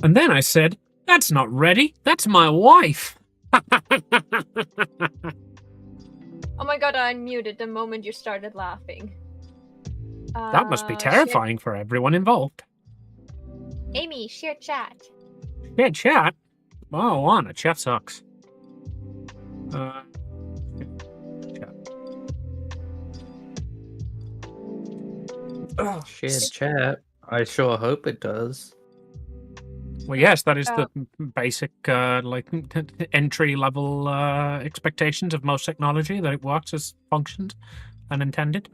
And then I said, "That's not ready. That's my wife." Oh my god, I unmuted the moment you started laughing. That must be terrifying for everyone involved. Amy, share chat. Share chat? Oh, Anna, chat sucks. Chat. Oh, shared chat. I sure hope it does. Well, yes, that is the basic, entry-level expectations of most technology, that it works as functioned and intended.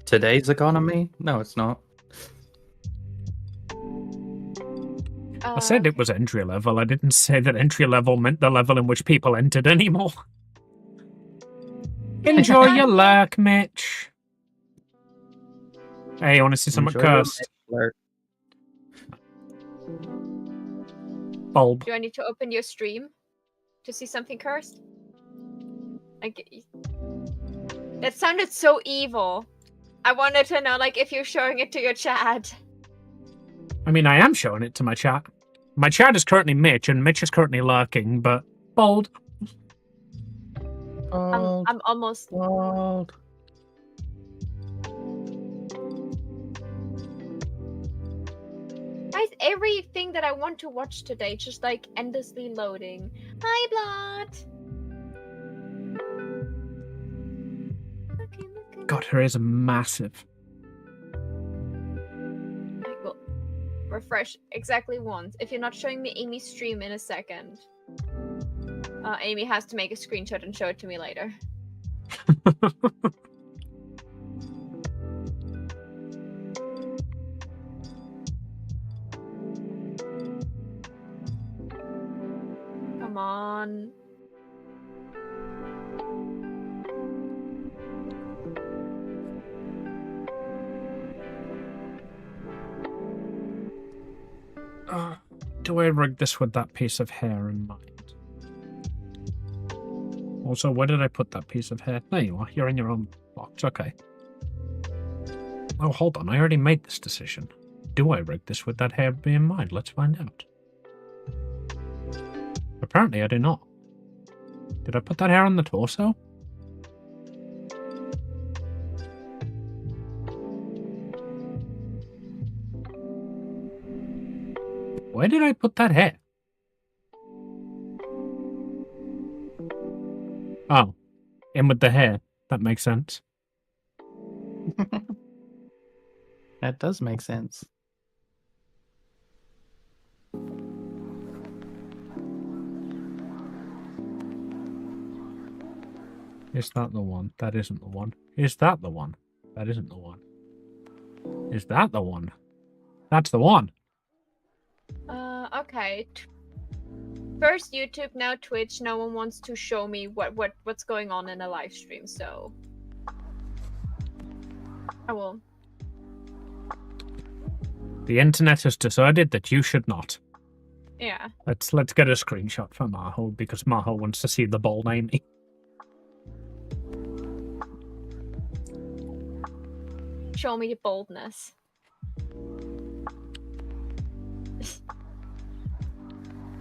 Today's economy? No, it's not. I said it was entry-level. I didn't say that entry-level meant the level in which people entered anymore. Enjoy your lurk, Mitch. Hey, you want to see something cursed? Bulb. Do I need to open your stream to see something cursed? That sounded so evil. I wanted to know, like, if you're showing it to your chat. I mean, I am showing it to my chat. My chat is currently Mitch, and Mitch is currently lurking, but bold. I'm almost... Bold. Why is everything that I want to watch today just, like, endlessly loading? Hi, Blood! God, her ears are massive. Refresh exactly once. If you're not showing me Amy's stream in a second, Amy has to make a screenshot and show it to me later. Come on. Do I rig this with that piece of hair in mind? Also, where did I put that piece of hair? There you are. You're in your own box. Okay. Oh, hold on. I already made this decision. Do I rig this with that hair in mind? Let's find out. Apparently, I do not. Did I put that hair on the torso? Where did I put that hair? Oh, in with the hair. That makes sense. That does make sense. Is that the one? That isn't the one. Is that the one? That isn't the one. Is that the one? That's the one. Okay. First YouTube, now Twitch. No one wants to show me what's going on in a live stream, so I will. The internet has decided that you should not. Yeah. Let's get a screenshot for Maho because Maho wants to see the bald Amy. Show me the boldness.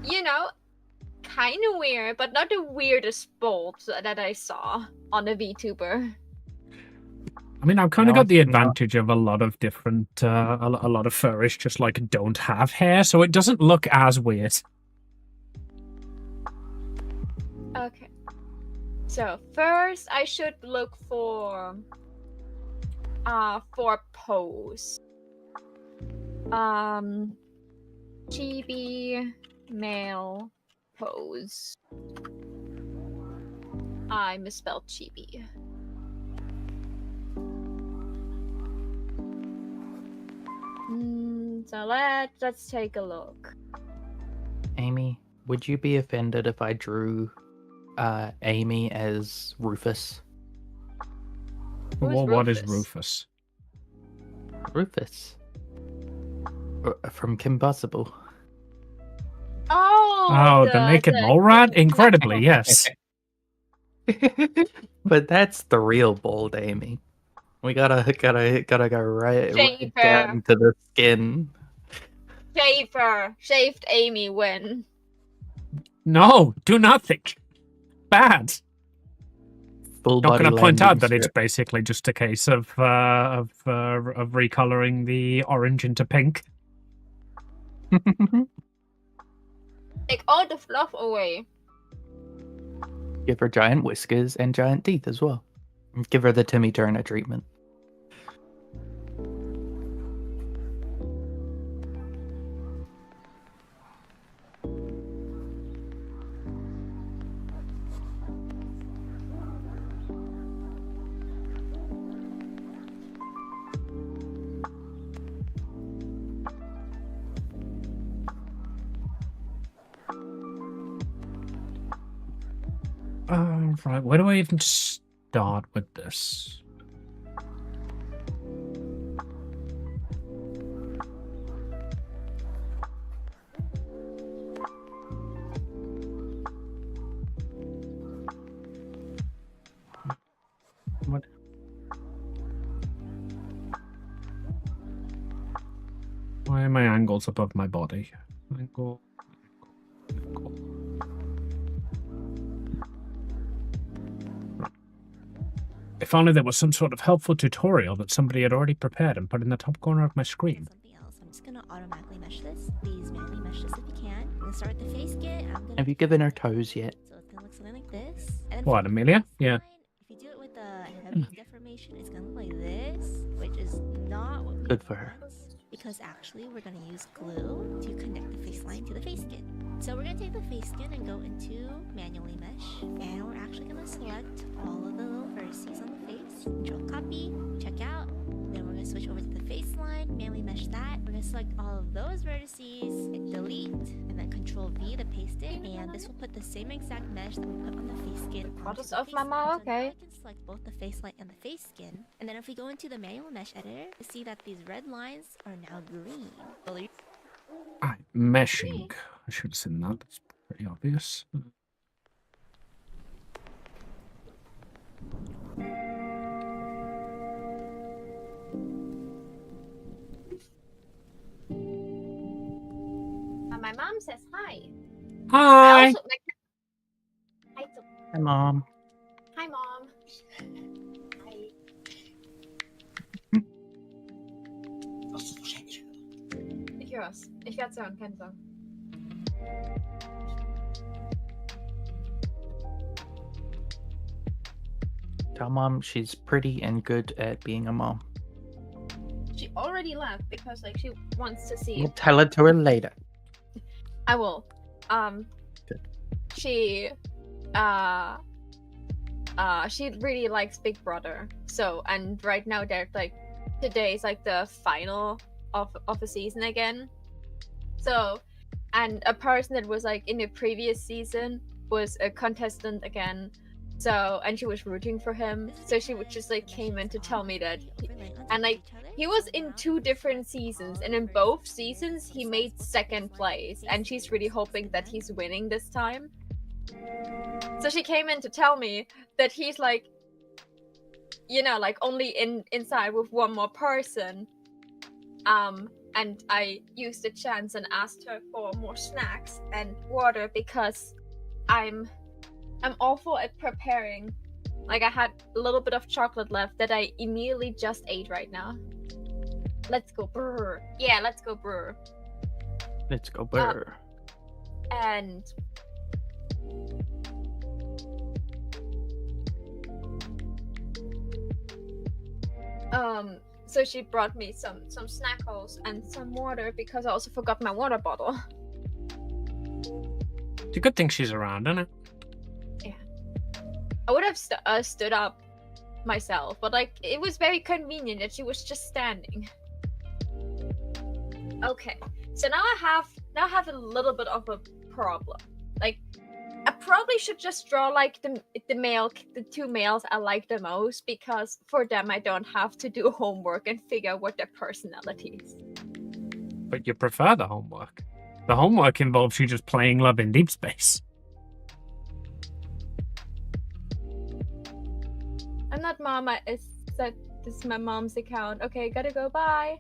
You know, kind of weird, but not the weirdest bold that I saw on a VTuber. I mean, I've kind of No, got the no. advantage of a lot of different, a lot of furries just like don't have hair, so it doesn't look as weird. Okay. So first, I should look for pose. Chibi male pose. I misspelled chibi. So let's take a look. Amy, would you be offended if I drew Amy as Rufus? Well, what is Rufus? Rufus. From Kim Possible. Oh, the naked mole rat? Incredibly, yes. But that's the real bold Amy. We gotta go right down to the skin. Shaved Amy win. No, do nothing. Bad. Full Not body going to point out landing that it's strip. basically just a case of recoloring the orange into pink. Take all the fluff away. Give her giant whiskers and giant teeth as well. Give her the Timmy Turner treatment. Right, where do I even start with this? What? Why are my angles above my body? Angle. If only there was some sort of helpful tutorial that somebody had already prepared and put in the top corner of my screen. Something else. I'm just gonna automatically mesh this. Please manually mesh this if you can. I'm gonna start with the face kit. I'm gonna. Have you given her toes yet? So it's gonna look something like this. And then What, Amelia? Yeah. If you do it with a heavy deformation, it's gonna look like this, which is not what we Good for her. want, because because actually we're going to use glue to connect the face line to the face skin. So we're going to take the face skin and go into manually mesh, and we're actually going to select all of the little vertices on the face. Control copy, check out, then we're going to switch over to the face line, manually mesh that. We're going to select all of those vertices, hit delete, and then Control V to paste it, and this will put the same exact mesh that we put on the face skin onto Photos the of face Mama, line. So now okay. I can select both the face line and the face skin, and then if we go into the manual mesh editor, you see that these red lines are now green. So there- Meshing. I should have seen that. That's pretty obvious. My mom says hi. Hi! Also, hi, Hi, Mom. hi, Mom. Hi. Ich hör's. Ich werd's hören, keine Sorge. Tell Mom she's pretty and good at being a mom. She already left because like she wants to see. We'll tell it to her later. I will. Good. She really likes Big Brother. So, and right now they're like, today is like the final of a season again. So, and a person that was like in the previous season was a contestant again. So, and she was rooting for him. So she would just like came in to tell me that, and like he was in 2 different seasons, and in both seasons he made 2nd place, and she's really hoping that he's winning this time. So she came in to tell me that he's like, you know, like only inside with one more person. And I used the chance and asked her for more snacks and water because I'm awful at preparing. Like I had a little bit of chocolate left that I immediately just ate right now. Let's go brr. Yeah, let's go brr. Let's go burr. And so she brought me some snackles and some water because I also forgot my water bottle. It's a good thing she's around, isn't it? I would have stood up myself, but like it was very convenient that she was just standing. Okay, so now I have a little bit of a problem. Like, I probably should just draw like the 2 males I like the most, because for them I don't have to do homework and figure out what their personality is. But you prefer the homework. The homework involves you just playing Love in Deep Space. I'm not Mama. This is my mom's account. Okay, gotta go. Bye.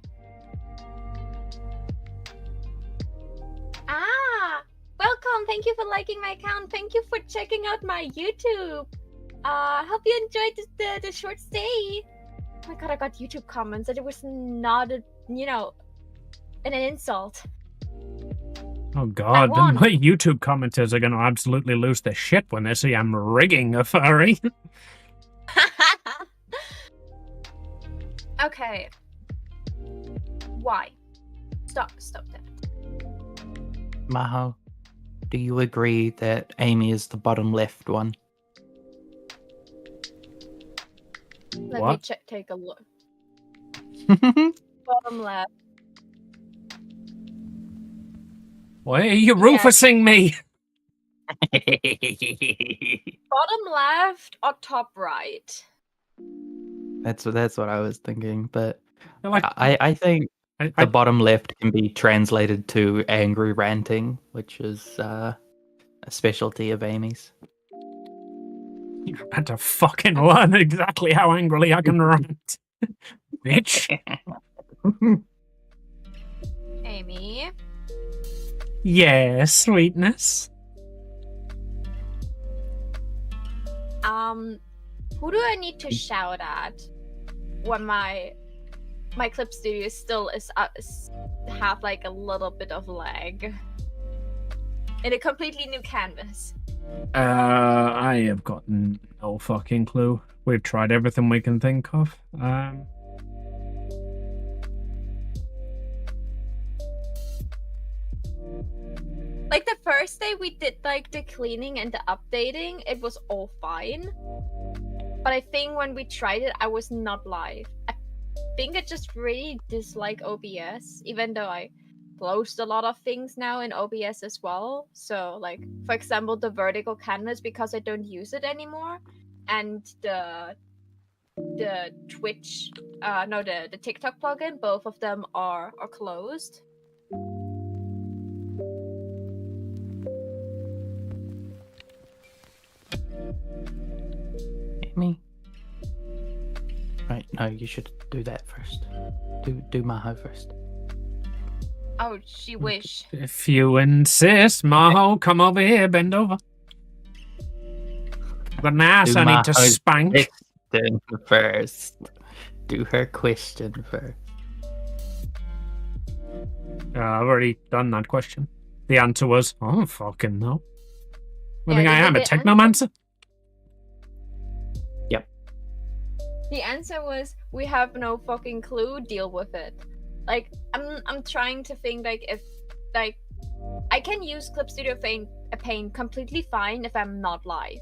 Welcome. Thank you for liking my account. Thank you for checking out my YouTube. Hope you enjoyed the short stay. Oh my god, I got YouTube comments that it was not an insult. Oh god, won. my YouTube commenters are going to absolutely lose their shit when they see I'm rigging a furry. Okay. Why? Stop that. Maho, do you agree that Amy is the bottom left one? Let What? me take a look. Bottom left. Why are you Rufusing me? Bottom left or top right? That's what I was thinking, but Like, I think I, the bottom left can be translated to angry ranting, which is a specialty of Amy's. you had to fucking learn exactly how angrily I can rant. Bitch. Amy. Yeah, sweetness. Who do I need to shout at when my clip studio still is have like a little bit of lag in a completely new canvas? I have got no fucking clue. We've tried everything we can think of. Like the first day we did like the cleaning and the updating, it was all fine. But I think when we tried it, I was not live. I think I just really dislike OBS, even though I closed a lot of things now in OBS as well. So like, for example, the vertical canvas, because I don't use it anymore, and the Twitch, the TikTok plugin, both of them are closed. Amy? Right, no, you should do that first. Do Maho first. Oh, she wish. If you insist, Maho, come over here, bend over. I've got an ass I need to Maho's spank. question first. Do her question first. I've already done that question. The answer was, I don't fucking know. I think I am a technomancer. Yep. The answer was, we have no fucking clue, deal with it. Like, I'm trying to think, like, if, like, I can use Clip Studio Paint completely fine if I'm not live.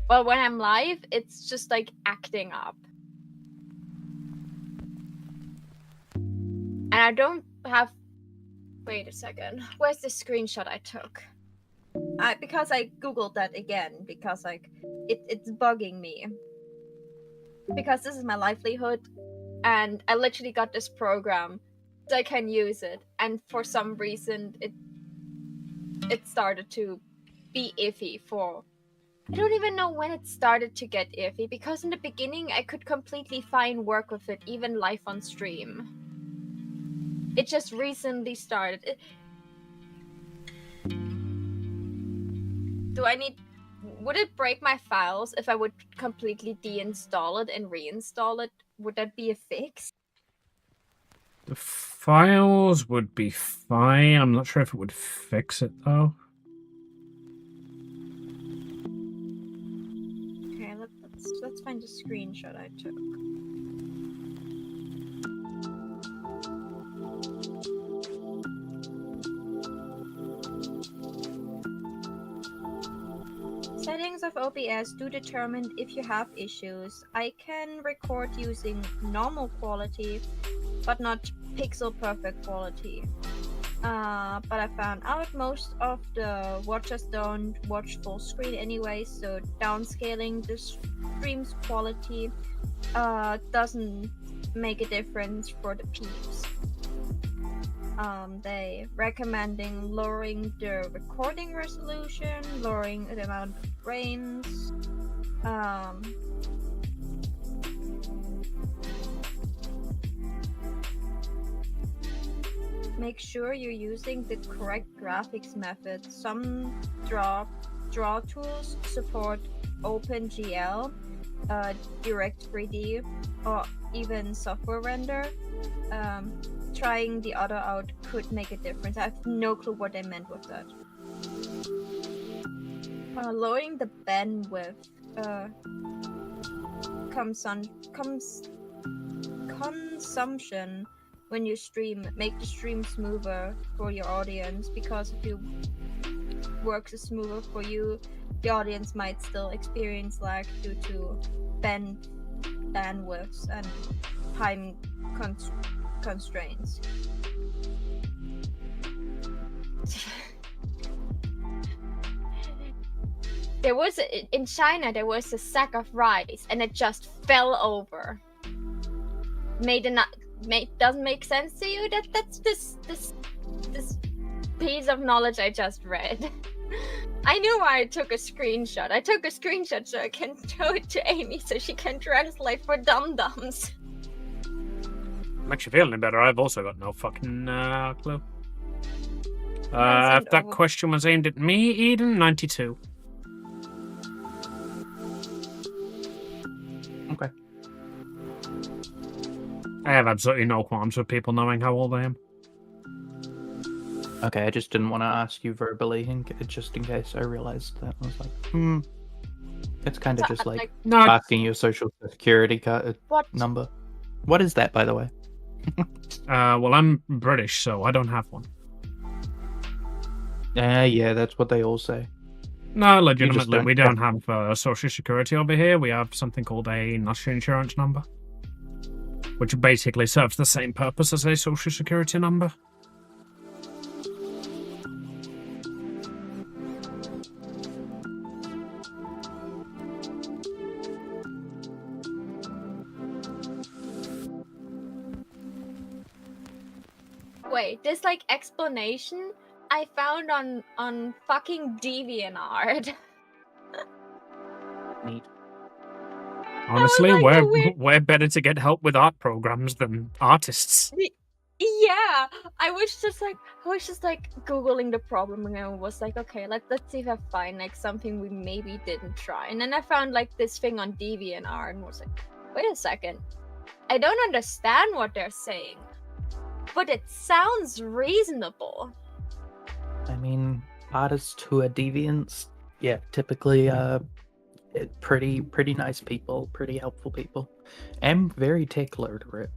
But when I'm live, it's just, like, acting up. And I don't have... Wait a second. Where's the screenshot I took? Because I googled that again, because, like, it's bugging me. Because this is my livelihood, and I literally got this program so I can use it, and for some reason it started to be iffy for... I don't even know when it started to get iffy, because in the beginning I could completely fine work with it, even live on stream. It just recently started. Do I need... Would it break my files if I would completely deinstall it and reinstall it? Would that be a fix? The files would be fine. I'm not sure if it would fix it, though. Okay, let's find the screenshot I took. Settings of OBS do determine if you have issues. I can record using normal quality, but not pixel perfect quality. But I found out most of the watchers don't watch full screen anyway, so downscaling the stream's quality doesn't make a difference for the peeps. They recommending lowering the recording resolution, lowering the amount of frames, make sure you're using the correct graphics method. Some draw tools support OpenGL, Direct 3D, or even software render. Trying the other out could make a difference. I have no clue what they meant with that. Lowering the bandwidth consumption when you stream, make the stream smoother for your audience, because if it works smoother for you, the audience might still experience lag due to bandwidths and time constraints. There was in China there was a sack of rice and it just fell over. Doesn't make sense to you? That's this piece of knowledge I just read. I knew why I took a screenshot. I took a screenshot so I can show it to Amy so she can translate for dum-dums. I'm actually feeling better. I've also got no fucking clue. If that question was aimed at me, Eden, 92. Okay. I have absolutely no qualms with people knowing how old I am. Okay, I just didn't want to ask you verbally, just in case I realized that. I was like, It's kind of just like asking your social security card number. What is that, by the way? Well, I'm British, so I don't have one. Yeah, that's what they all say. No, legitimately, we don't have social security over here. We have something called a national insurance number, which basically serves the same purpose as a social security number. Wait, this like explanation I found on fucking DeviantArt. Neat. Honestly, we're better to get help with art programs than artists. Yeah, I was just like googling the problem and I was like, okay, let's see if I find like something we maybe didn't try. And then I found like this thing on DeviantArt and was like, wait a second, I don't understand what they're saying, but it sounds reasonable. I mean, artists who are deviants, yeah, typically pretty nice people, pretty helpful people, and very tech literate.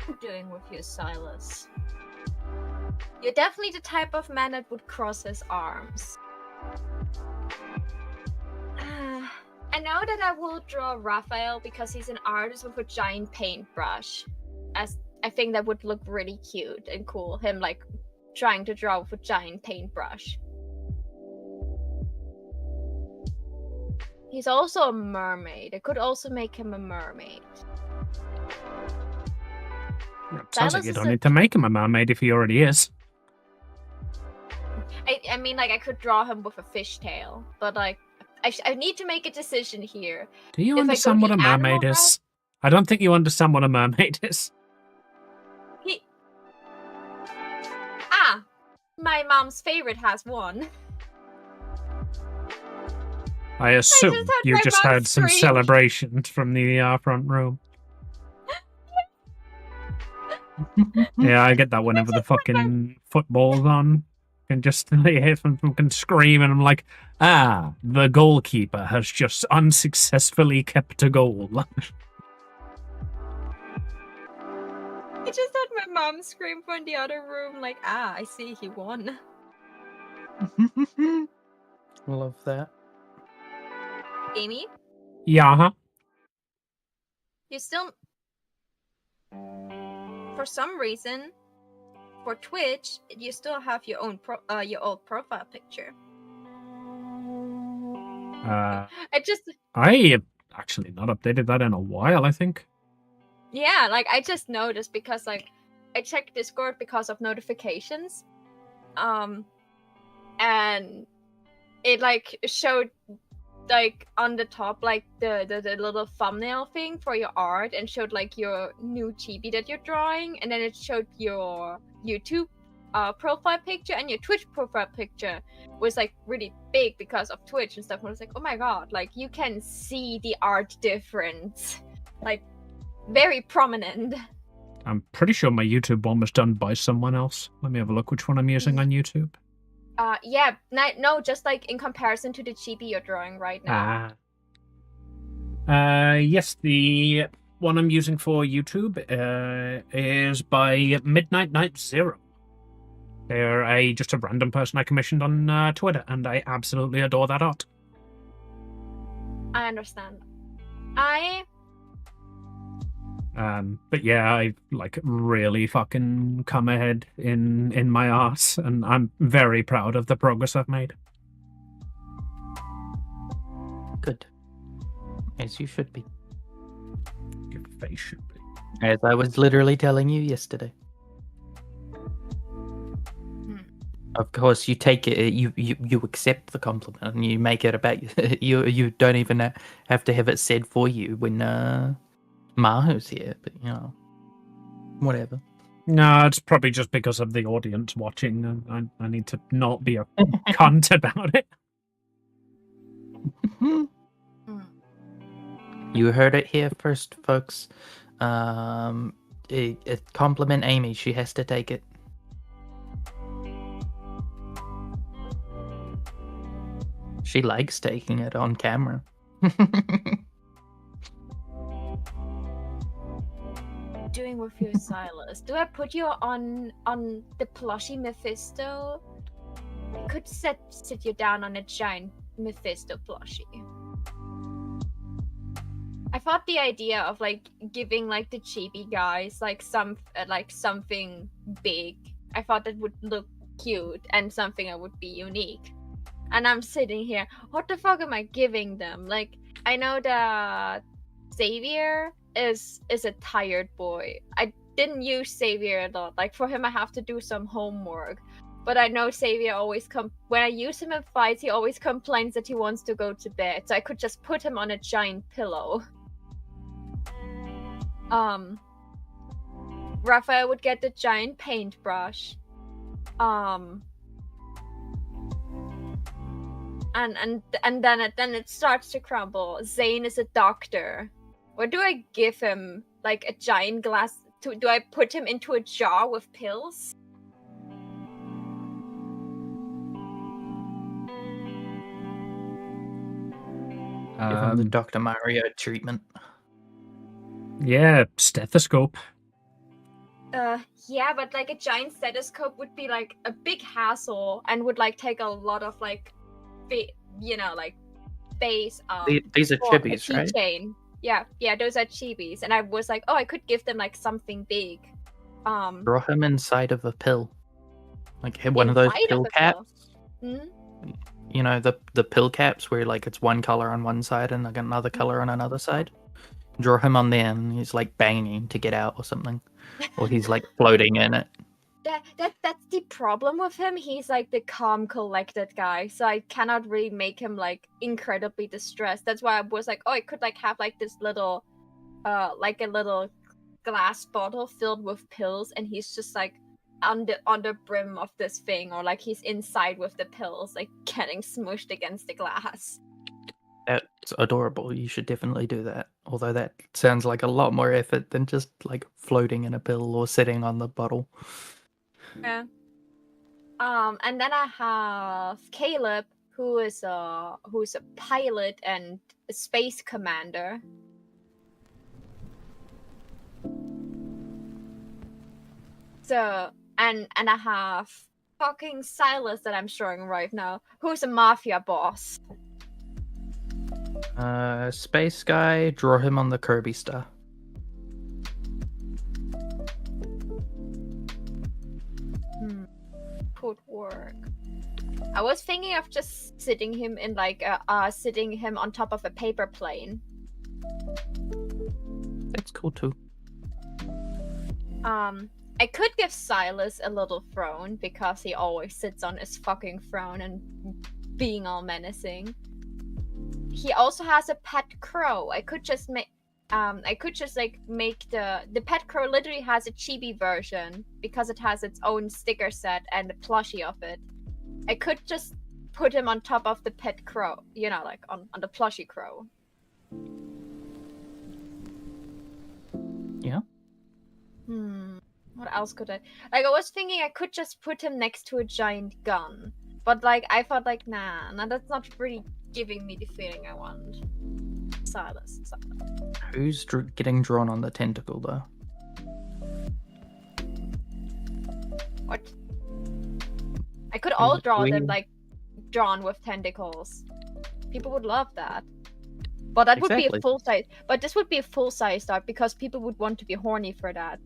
What are you doing with you, Silas? You're definitely the type of man that would cross his arms. I know that I will draw Raphael because he's an artist with a giant paintbrush. As I think that would look really cute and cool. Him like trying to draw with a giant paintbrush. He's also a mermaid. I could also make him a mermaid. Sounds like you don't need to make him a mermaid if he already is. I mean, like, I could draw him with a fishtail, but, like, I need to make a decision here. Do you understand what a mermaid is? I don't think you understand what a mermaid is. My mom's favorite has one. I assume you just heard some celebrations from the front room. Yeah, I get that whenever the fucking football's on. And just hear them fucking scream, and I'm like, the goalkeeper has just unsuccessfully kept a goal. I just heard my mom scream from the other room, like, I see he won. Love that. Amy? Yeah? You still... For some reason, for Twitch, you still have your own your old profile picture. I have actually not updated that in a while, I think. Yeah, like, I just noticed because, like, I checked Discord because of notifications. And it, like, showed, like, on the top, like, the little thumbnail thing for your art and showed, like, your new chibi that you're drawing. And then it showed your YouTube profile picture, and your Twitch profile picture was, like, really big because of Twitch and stuff. And I was like, oh my god, like, you can see the art difference. Like, very prominent. I'm pretty sure my YouTube one was done by someone else. Let me have a look which one I'm using on YouTube. Yeah, no, just like in comparison to the chibi you're drawing right now. Yes, the one I'm using for YouTube is by Midnight Night Zero. They're just a random person I commissioned on Twitter, and I absolutely adore that art. I understand. But yeah, I like really fucking come ahead in my art, and I'm very proud of the progress I've made. Good. As you should be. Your face should be. As I was literally telling you yesterday. Of course, you take it. You accept the compliment and you make it about you. You don't even have to have it said for you when Mahu's here. But whatever. No, it's probably just because of the audience watching. I need to not be a cunt about it. You heard it here first, folks. Compliment Amy. She has to take it. She likes taking it on camera. Doing with you, Silas? Do I put you on the plushie Mephisto? I could sit you down on a giant Mephisto plushie. I thought the idea of like giving like the chibi guys like something big. I thought that would look cute and something that would be unique. And I'm sitting here, what the fuck am I giving them? Like, I know that Xavier is a tired boy. I didn't use Xavier a lot. Like, for him, I have to do some homework. But I know Xavier always when I use him in fights, he always complains that he wants to go to bed. So I could just put him on a giant pillow. Raphael would get the giant paintbrush. And then it starts to crumble. Zane is a doctor. Or do I give him like a giant glass? Do I put him into a jar with pills? Give him the Dr. Mario treatment. Yeah, stethoscope. Yeah, but like a giant stethoscope would be like a big hassle and would like take a lot of like like space. These are chibis, right? Chain. Yeah, those are chibis, and I was like, oh, I could give them like something big. Draw him inside of a pill, like one of those pill caps. Mm-hmm. You know the pill caps where like it's one color on one side and like another color on another side. Draw him on there, and he's like banging to get out or something, or he's like floating in it. That's the problem with him. He's like the calm, collected guy, so I cannot really make him like incredibly distressed. That's why I was like, oh, I could like have like this little, like a little glass bottle filled with pills, and he's just like on the brim of this thing, or like he's inside with the pills, like getting smushed against the glass. That's adorable. You should definitely do that. Although that sounds like a lot more effort than just like floating in a pill or sitting on the bottle. Yeah. And then I have Caleb, who's a pilot and a space commander. So and I have fucking Silas that I'm showing right now, who's a mafia boss. Space guy, draw him on the Kirby star. Could work. I was thinking of just sitting him in like sitting him on top of a paper plane. That's cool too. I could give Silas a little throne because he always sits on his fucking throne and being all menacing. He also has a pet crow. I could just make make the pet crow literally has a chibi version because it has its own sticker set and a plushie of it. I could just put him on top of the pet crow, like on the plushie crow. Yeah. What else could I? Like, I was thinking I could just put him next to a giant gun, but like I thought like nah, that's not really giving me the feeling I want. Silas. Who's getting drawn on the tentacle though? What? I could all draw them like drawn with tentacles. People would love that. But that would be a full size. But this would be a full size art because people would want to be horny for that.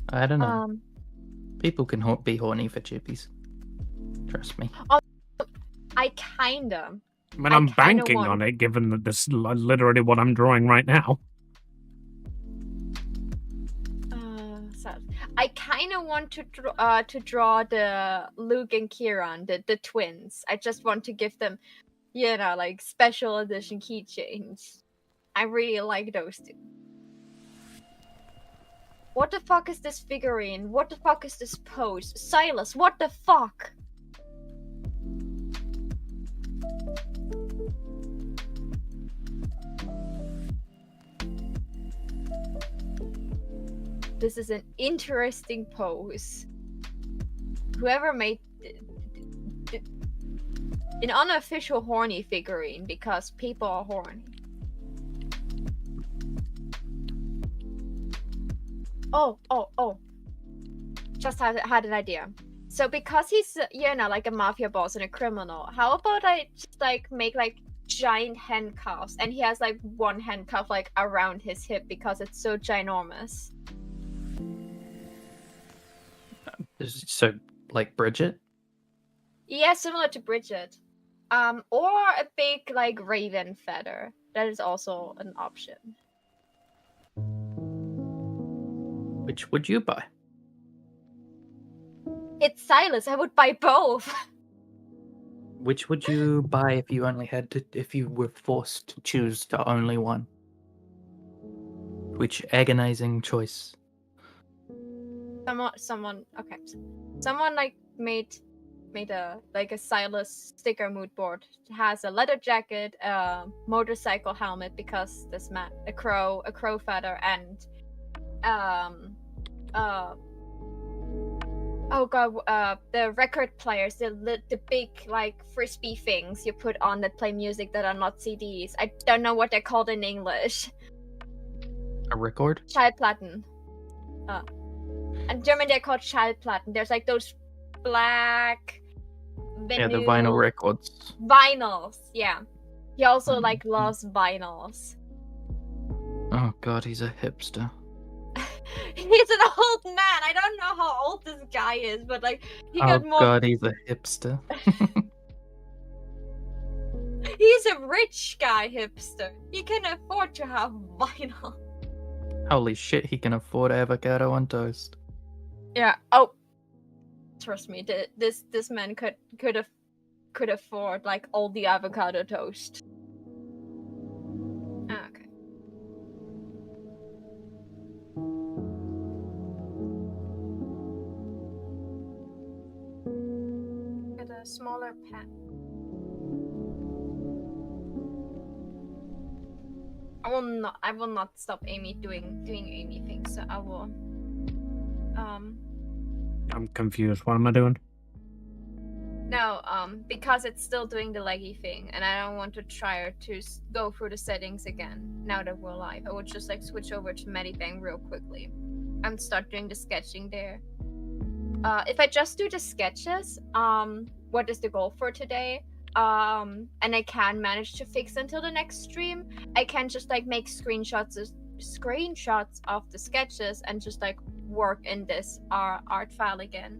I don't know. People can be horny for chippies. Trust me. I kinda. I mean, I'm banking on it, given that this is literally what I'm drawing right now. I kind of want to draw the Luke and Kieran, the twins. I just want to give them, like special edition keychains. I really like those two. What the fuck is this figurine? What the fuck is this pose? Silas, what the fuck? This is an interesting pose. Whoever made an unofficial horny figurine because people are horny. Oh. Just had an idea. So because he's, like a mafia boss and a criminal, how about I just like make like giant handcuffs and he has like one handcuff like around his hip because it's so ginormous. So like Bridget? Yeah, similar to Bridget. Or a big like raven feather. That is also an option. Which would you buy? It's Silas. I would buy both. Which would you buy if you if you were forced to choose the only one? Which agonizing choice? Someone like made a Silas sticker mood board. It has a leather jacket, a motorcycle helmet because this man a crow feather, and the record players, the big like frisbee things you put on that play music that are not CDs. I don't know what they're called in English. A record? Schallplatten. In German they're called Schallplatten. There's like those black vinyl... Yeah, the vinyl records. Vinyls, yeah. He also like loves vinyls. Oh god, he's a hipster. He's an old man. I don't know how old this guy is, but like he got more. Oh god, he's a hipster. He's a rich guy hipster. He can afford to have vinyl. Holy shit, he can afford avocado on toast. Yeah. Oh, trust me, this man could afford like all the avocado toast. Okay. Get a smaller pen. I will not stop Amy doing Amy things. So I will. I'm confused. What am I doing? No, because it's still doing the leggy thing, and I don't want to try to go through the settings again now that we're live. I would just like switch over to Medibang real quickly and start doing the sketching there. If I just do the sketches, what is the goal for today? And I can manage to fix until the next stream. I can just like make screenshots of the sketches and just like work in this art file again.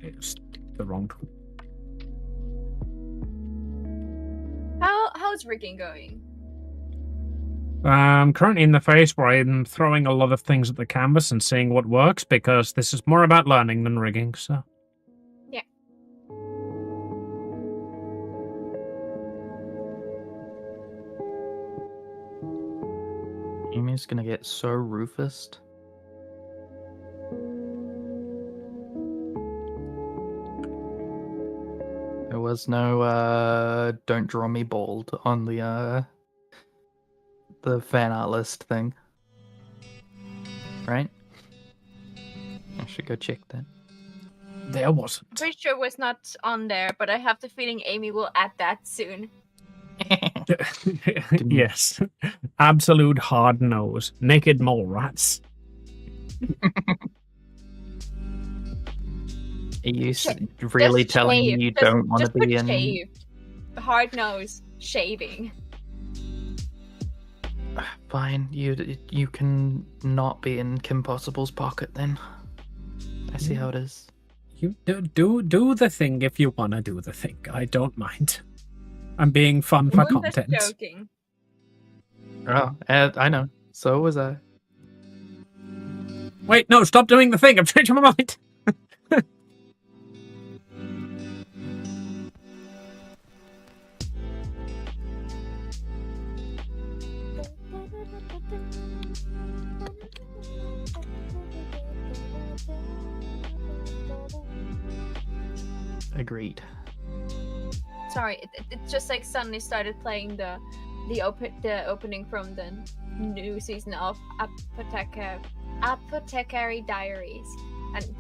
It's the wrong tool. How's rigging going? I'm currently in the phase where I'm throwing a lot of things at the canvas and seeing what works, because this is more about learning than rigging, so... Yeah. Amy's gonna get so Rufused. There was no, don't draw me bald on the fan art list thing. Right? I should go check that. There wasn't. Pretty sure it was not on there, but I have the feeling Amy will add that soon. Yes. Absolute hard nose. Naked mole rats. Are you really telling me you don't want to be in... Shaved. Hard nose. Shaving. Fine, you can not be in Kim Possible's pocket then. I see how it is. You do the thing if you want to do the thing. I don't mind. I'm being fun for content. Just joking. Oh, I know. So was I. Wait, no, stop doing the thing. I'm changing my mind. Agreed. Sorry, it just like suddenly started playing the opening from the new season of Apothecary Diaries, and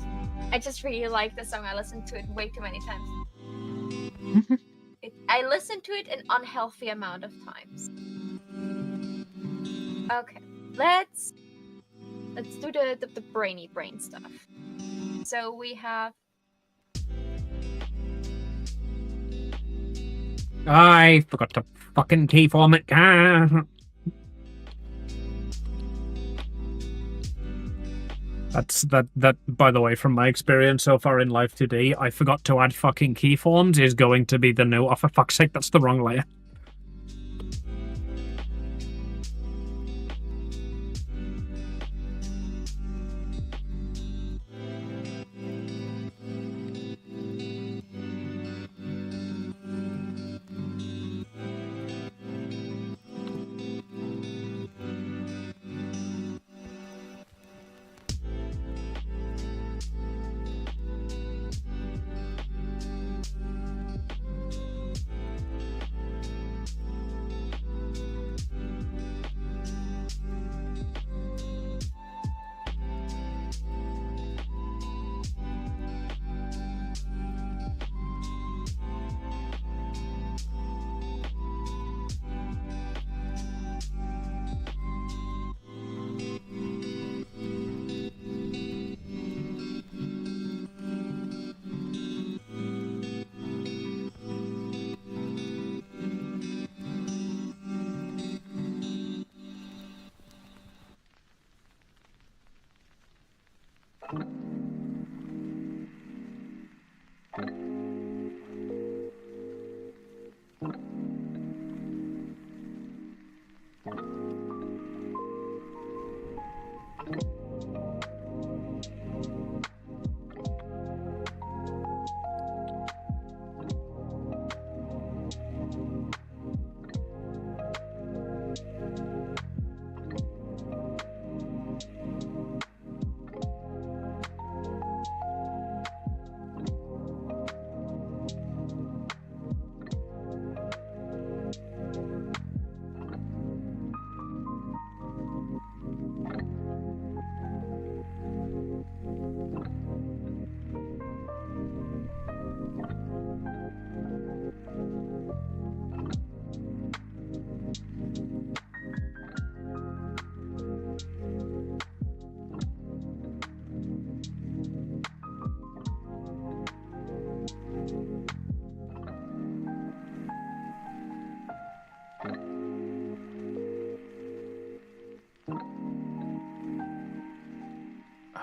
I just really like the song. I listened to it way too many times. I listened to it an unhealthy amount of times. Okay, let's do the brainy brain stuff. So we have. I forgot to fucking key format. That's that. By the way, from my experience so far in life today, I forgot to add fucking keyforms is going to be the new. Oh, for fuck's sake, that's the wrong layer.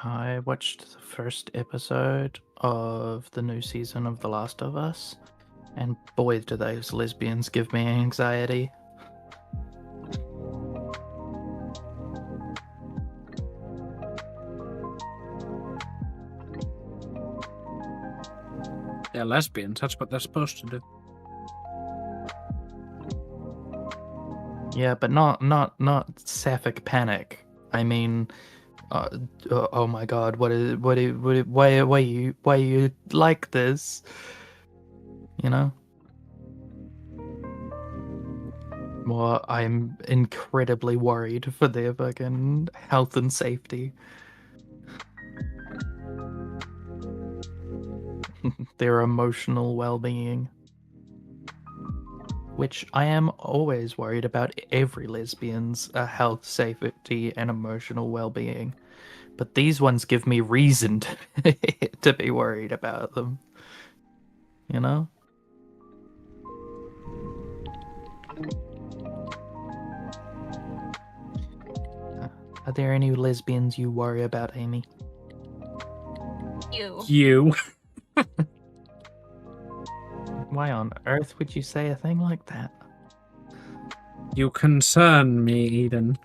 I watched the first episode of the new season of The Last of Us, and boy, do those lesbians give me anxiety. They're lesbians. That's what they're supposed to do. Yeah, but not sapphic panic. I mean, oh my god, why you like this? You know? Well, I'm incredibly worried for their fucking health and safety. Their emotional well-being. Which I am always worried about every lesbian's health, safety, and emotional well-being. But these ones give me reason to be worried about them. You know? Are there any lesbians you worry about, Amy? You. Why on earth would you say a thing like that? You concern me, Eden.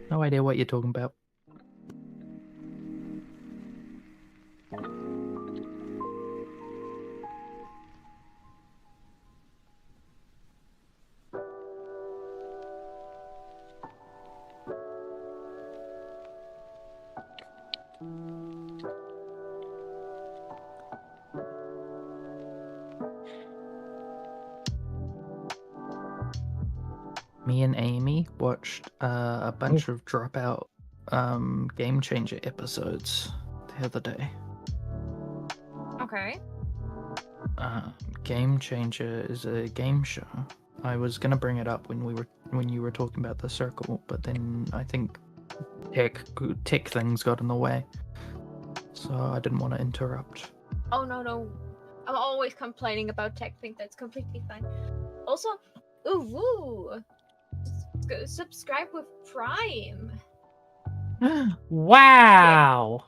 No idea what you're talking about. Me and Amy watched a bunch of Dropout Game Changer episodes the other day. Okay. Game Changer is a game show. I was gonna bring it up when you were talking about the circle, but then I think tech things got in the way, so I didn't want to interrupt. Oh no. I'm always complaining about tech things. That's completely fine. Also, ooh. Go subscribe with Prime. Wow.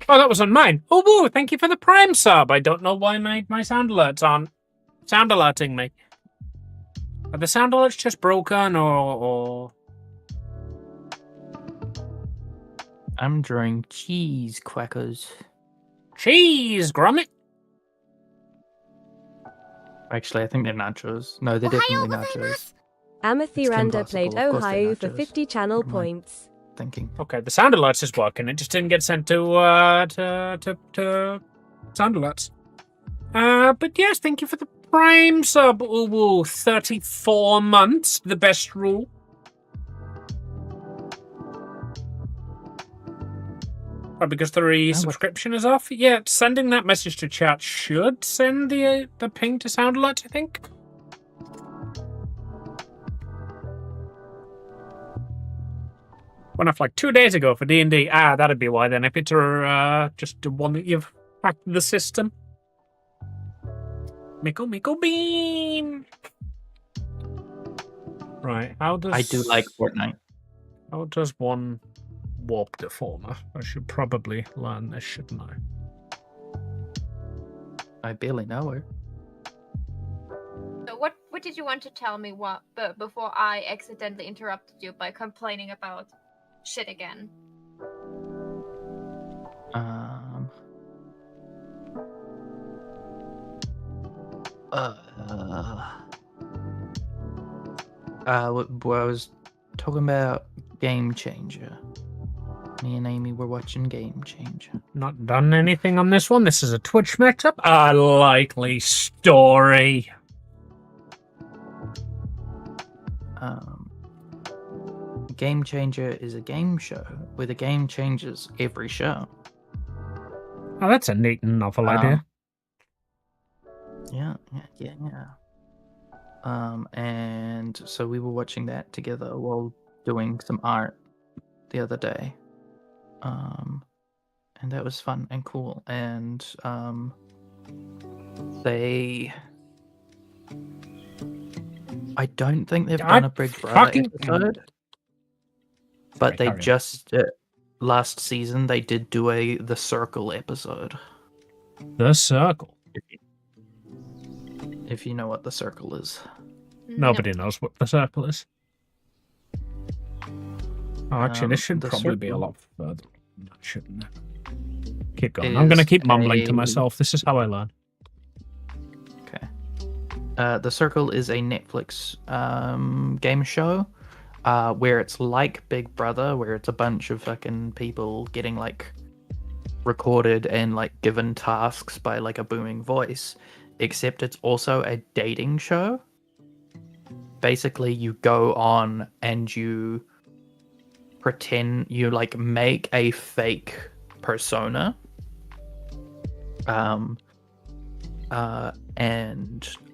Oh, that was on mine. Oh, woo, thank you for the Prime sub. I don't know why my sound alerts aren't sound alerting me. Are the sound alerts just broken or... I'm drawing cheese quackers. Cheese, grommet. Actually, I think they're nachos. No, they're definitely nachos. Amathiranda played Ohio for 50 channel points. Thinking. Okay, the sound alerts is working. It just didn't get sent to sound alerts. But yes, thank you for the Prime sub. Ooh, 34 months, the best rule. Oh, because the resubscription is off? Yeah, sending that message to chat should send the ping to sound alerts, I think. Went off like 2 days ago for D&D. That'd be why then. If it's just the one that you've hacked the system. Mickle bean. Right, how does... I do like Fortnite. How does one warp deformer? I should probably learn this, shouldn't I? I barely know her. So what did you want to tell me before I accidentally interrupted you by complaining about shit again? I was talking about Game Changer. Me and Amy were watching Game Changer. Not done anything on this one. This is a Twitch mix-up. A likely story. Game Changer is a game show where the game changes every show. Oh, that's a neat and novel idea. Yeah. And so we were watching that together while doing some art the other day. And that was fun and cool. And I don't think they've done a Big Brother episode. But they just last season they did do the Circle episode. The Circle. If you know what the Circle is. Nobody knows what the Circle is. Oh, actually, this should probably be a lot further, shouldn't it? Keep going. I'm going to keep mumbling to myself. This is how I learn. Okay. The Circle is a Netflix game show. Where it's like Big Brother, where it's a bunch of fucking people getting like recorded and like given tasks by like a booming voice, except it's also a dating show. Basically, you go on and you pretend you like make a fake persona, and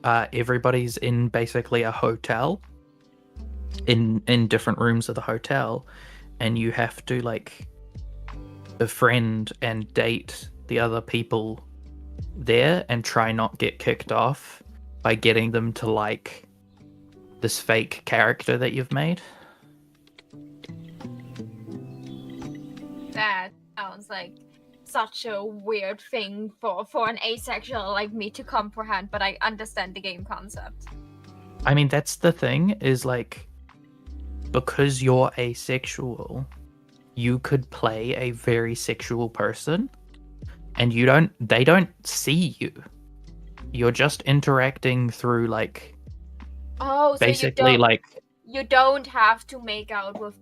everybody's in basically a hotel. In different rooms of the hotel, and you have to like befriend and date the other people there and try not get kicked off by getting them to like this fake character that you've made. sounds like such a weird thing for an asexual like me to comprehend, but I understand the game concept. I mean, that's the thing, is like, because you're asexual, you could play a very sexual person and they don't see you. You're just interacting through like, oh, so basically you don't have to make out with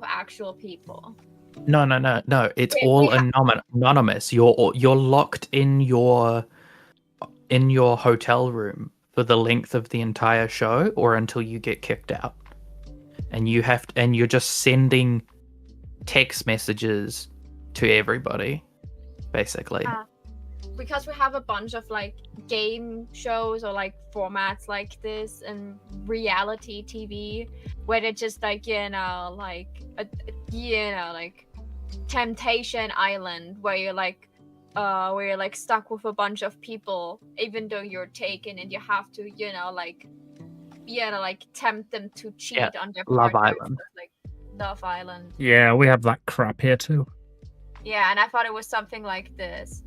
actual people. No. It's all anonymous. You're locked in your hotel room for the length of the entire show, or until you get kicked out. And you're just sending text messages to everybody, basically. Because we have a bunch of like game shows or like formats like this and reality TV where they're just like, like Temptation Island, where you're like stuck with a bunch of people even though you're taken, and you have to tempt them to cheat on their Love partners. Island. Like Love Island. Yeah, we have that crap here too. Yeah, and I thought it was something like this.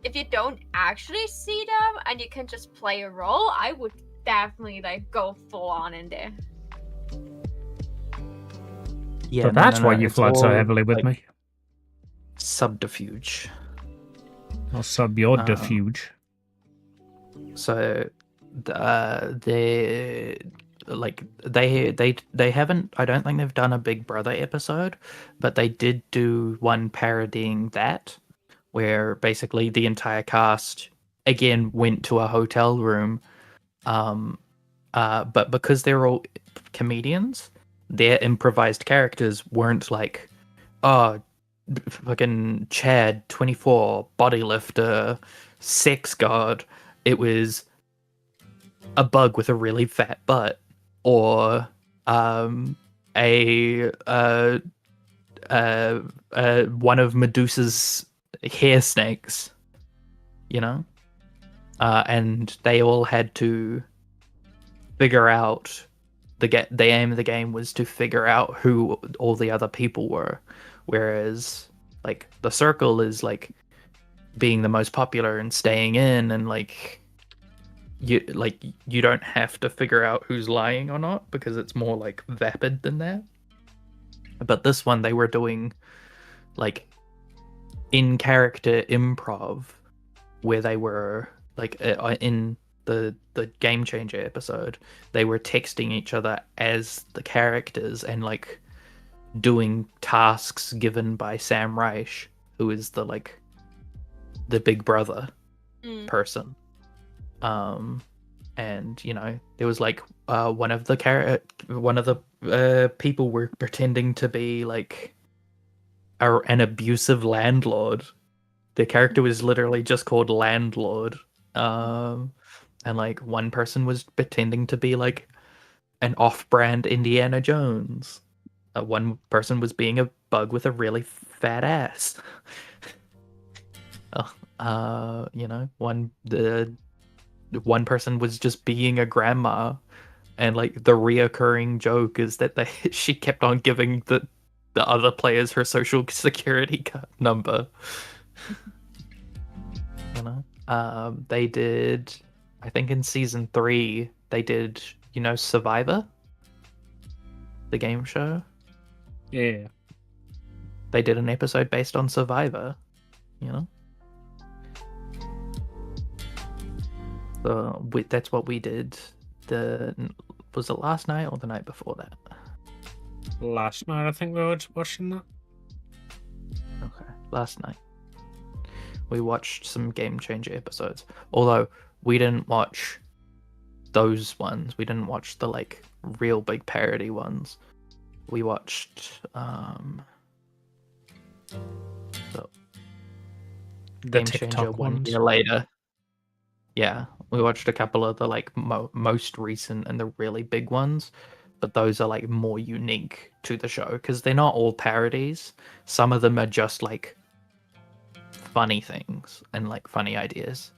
If you don't actually see them and you can just play a role, I would definitely like go full on in there. Yeah, so that's why you flirt so heavily with me. Subterfuge. I'll sub your diffuge. So, they haven't. I don't think they've done a Big Brother episode, but they did do one parodying that, where basically the entire cast again went to a hotel room, but because they're all comedians, their improvised characters weren't like, oh, fucking Chad 24 bodylifter sex god. It was a bug with a really fat butt, or one of Medusa's hair snakes, and they all had to figure out the aim of the game was to figure out who all the other people were, whereas like the circle is like being the most popular and staying in, and like you don't have to figure out who's lying or not, because it's more like vapid than that. But this one, they were doing like in character improv, where they were like in the Game Changer episode, they were texting each other as the characters and like doing tasks given by Sam Reich, who is the Big Brother person. And there was like one of the people were pretending to be like an abusive landlord. The character was literally just called Landlord. And like one person was pretending to be like an off-brand Indiana Jones. One person was being a bug with a really fat ass. One person was just being a grandma, and like the reoccurring joke is that she kept on giving the other players her social security card number. They did, I think in season 3, they did, Survivor, the game show. Yeah. They did an episode based on Survivor, So that's what we did. Was it last night or the night before that? Last night, I think we were watching that. Okay, last night. We watched some Game Changer episodes. Although we didn't watch those ones. We didn't watch the like real big parody ones. We watched the Game Changer TikTok 1 year later. Yeah, we watched a couple of the like most recent and the really big ones, but those are like more unique to the show because they're not all parodies. Some of them are just like funny things and like funny ideas.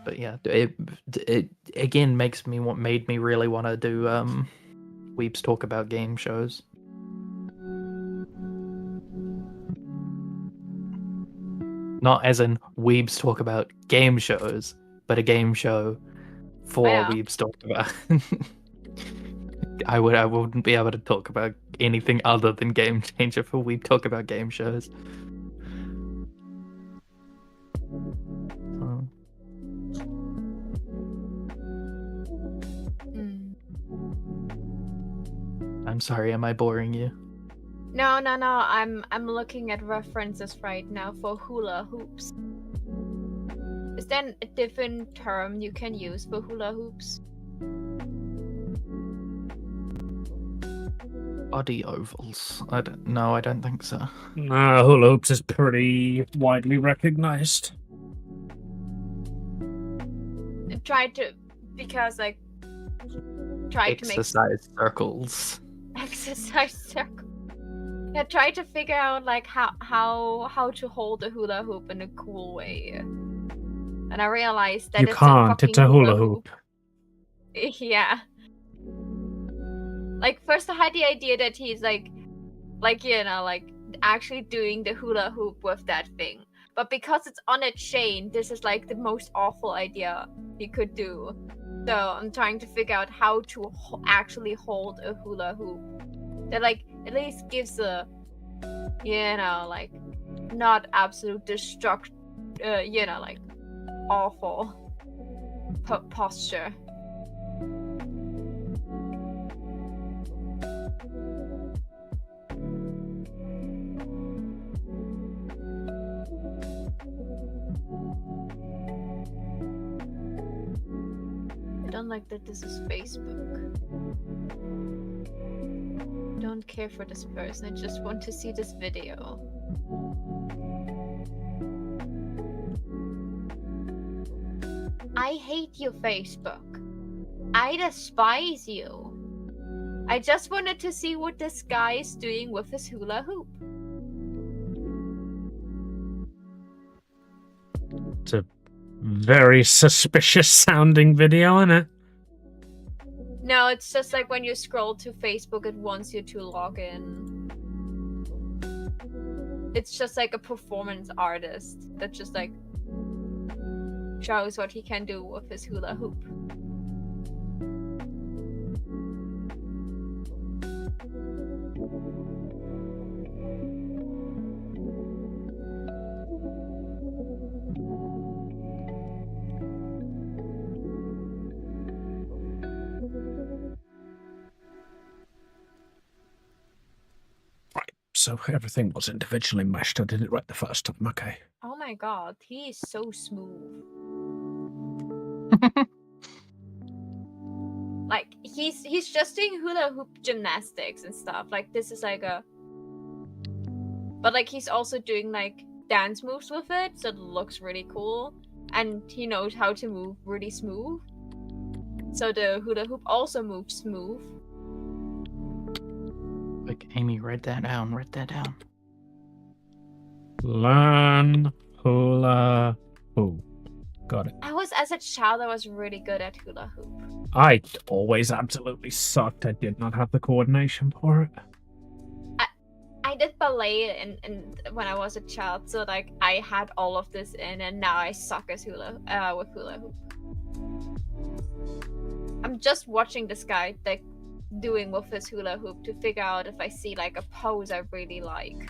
But yeah, it again made me really want to do Weeps Talk About Game shows. Not as in weebs talk about game shows, but a game show for weebs talked about. I wouldn't be able to talk about anything other than Game Changer for weeb talk about game shows. I'm sorry, am I boring you? No. I'm looking at references right now for hula hoops. Is there a different term you can use for hula hoops? Body ovals. I don't think so. No, hula hoops is pretty widely recognized. Try to make exercise circles. Exercise circle. Yeah, try to figure out like how to hold a hula hoop in a cool way. And I realized that you can't. It's a hula hoop. Yeah. Like first I had the idea that he's like actually doing the hula hoop with that thing. But because it's on a chain, this is like the most awful idea he could do. So I'm trying to figure out how to actually hold a hula hoop that like at least gives a not absolute awful posture. I don't like that this is Facebook. Don't care for this person, I just want to see this video. I hate you, Facebook. I despise you. I just wanted to see what this guy is doing with his hula hoop. It's a very suspicious sounding video, isn't it? No, it's just like when you scroll to Facebook, it wants you to log in. It's just like a performance artist that just like shows what he can do with his hula hoop. So everything was individually meshed. I did it right the first time. Okay. Oh my god, he is so smooth. Like he's just doing hula hoop gymnastics and stuff. Like this is like a, but like he's also doing like dance moves with it, so it looks really cool. And he knows how to move really smooth. So the hula hoop also moves smooth. Like, Amy, write that down. Write that down. Learn hula hoop. Got it. As a child, I was really good at hula hoop. I always absolutely sucked. I did not have the coordination for it. I did ballet and when I was a child, so like I had all of this in, and now I suck at with hula hoop. I'm just watching this guy like doing with his hula hoop to figure out if I see like a pose I really like.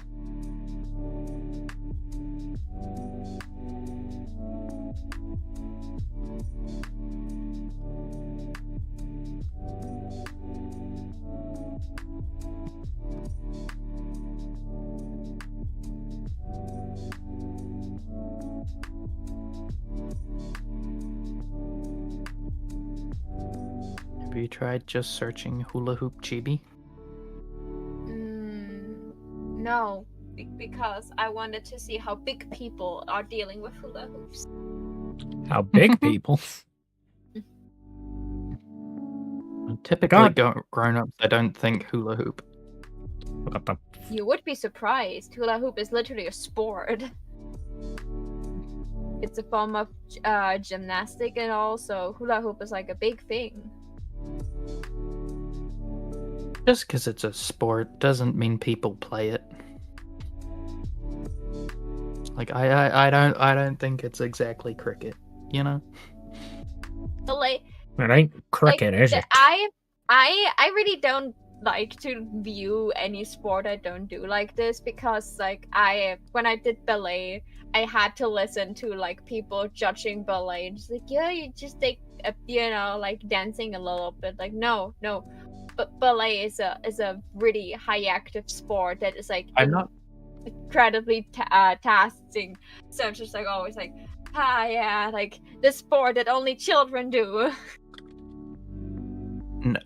Have you tried just searching hula hoop chibi? No, because I wanted to see how big people are dealing with hula hoops. How big people? Typically, grown-ups, I don't think hula hoop. You would be surprised. Hula hoop is literally a sport. It's a form of gymnastic, and also hula hoop is like a big thing. Just because it's a sport doesn't mean people play it. Like I don't think it's exactly cricket, you know? So like It ain't cricket, is it? I really don't like to view any sport I don't do like this, because like when I did ballet, I had to listen to like people judging ballet and just like, yeah, you just take like dancing a little bit. Like no, but ballet is a really high active sport that is like incredibly taxing. So I'm just like always like, yeah, like the sport that only children do.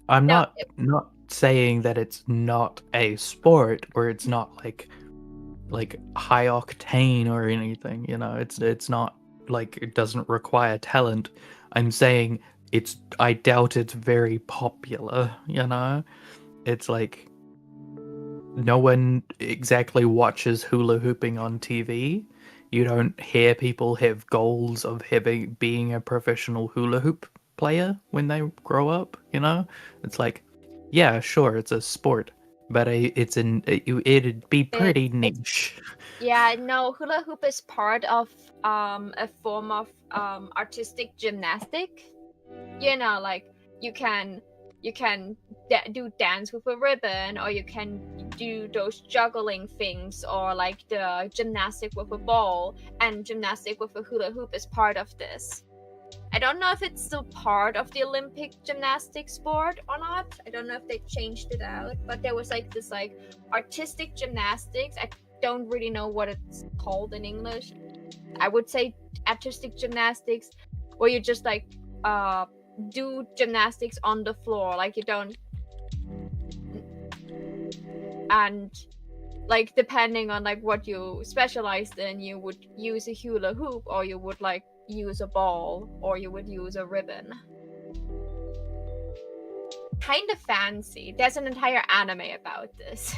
I'm not saying that it's not a sport or it's not like high octane or anything, you know. It's not like it doesn't require talent. I'm saying I doubt it's very popular, you know. It's like no one exactly watches hula hooping on TV. You don't hear people have goals of being a professional hula hoop player when they grow up, you know. It's like, yeah, sure, it's a sport, but it'd be pretty niche. Yeah, no, hula hoop is part of a form of artistic gymnastic. You know, like you can do dance with a ribbon, or you can do those juggling things, or like the gymnastic with a ball, and gymnastic with a hula hoop is part of this. I don't know if it's still part of the Olympic gymnastics sport or not. I don't know if they changed it out, but there was like this like artistic gymnastics. I don't really know what it's called in English. I would say artistic gymnastics, where you just like do gymnastics on the floor, like you don't, and like depending on like what you specialized in, you would use a hula hoop, or you would like use a ball, or you would use a ribbon. Kind of fancy. There's an entire anime about this.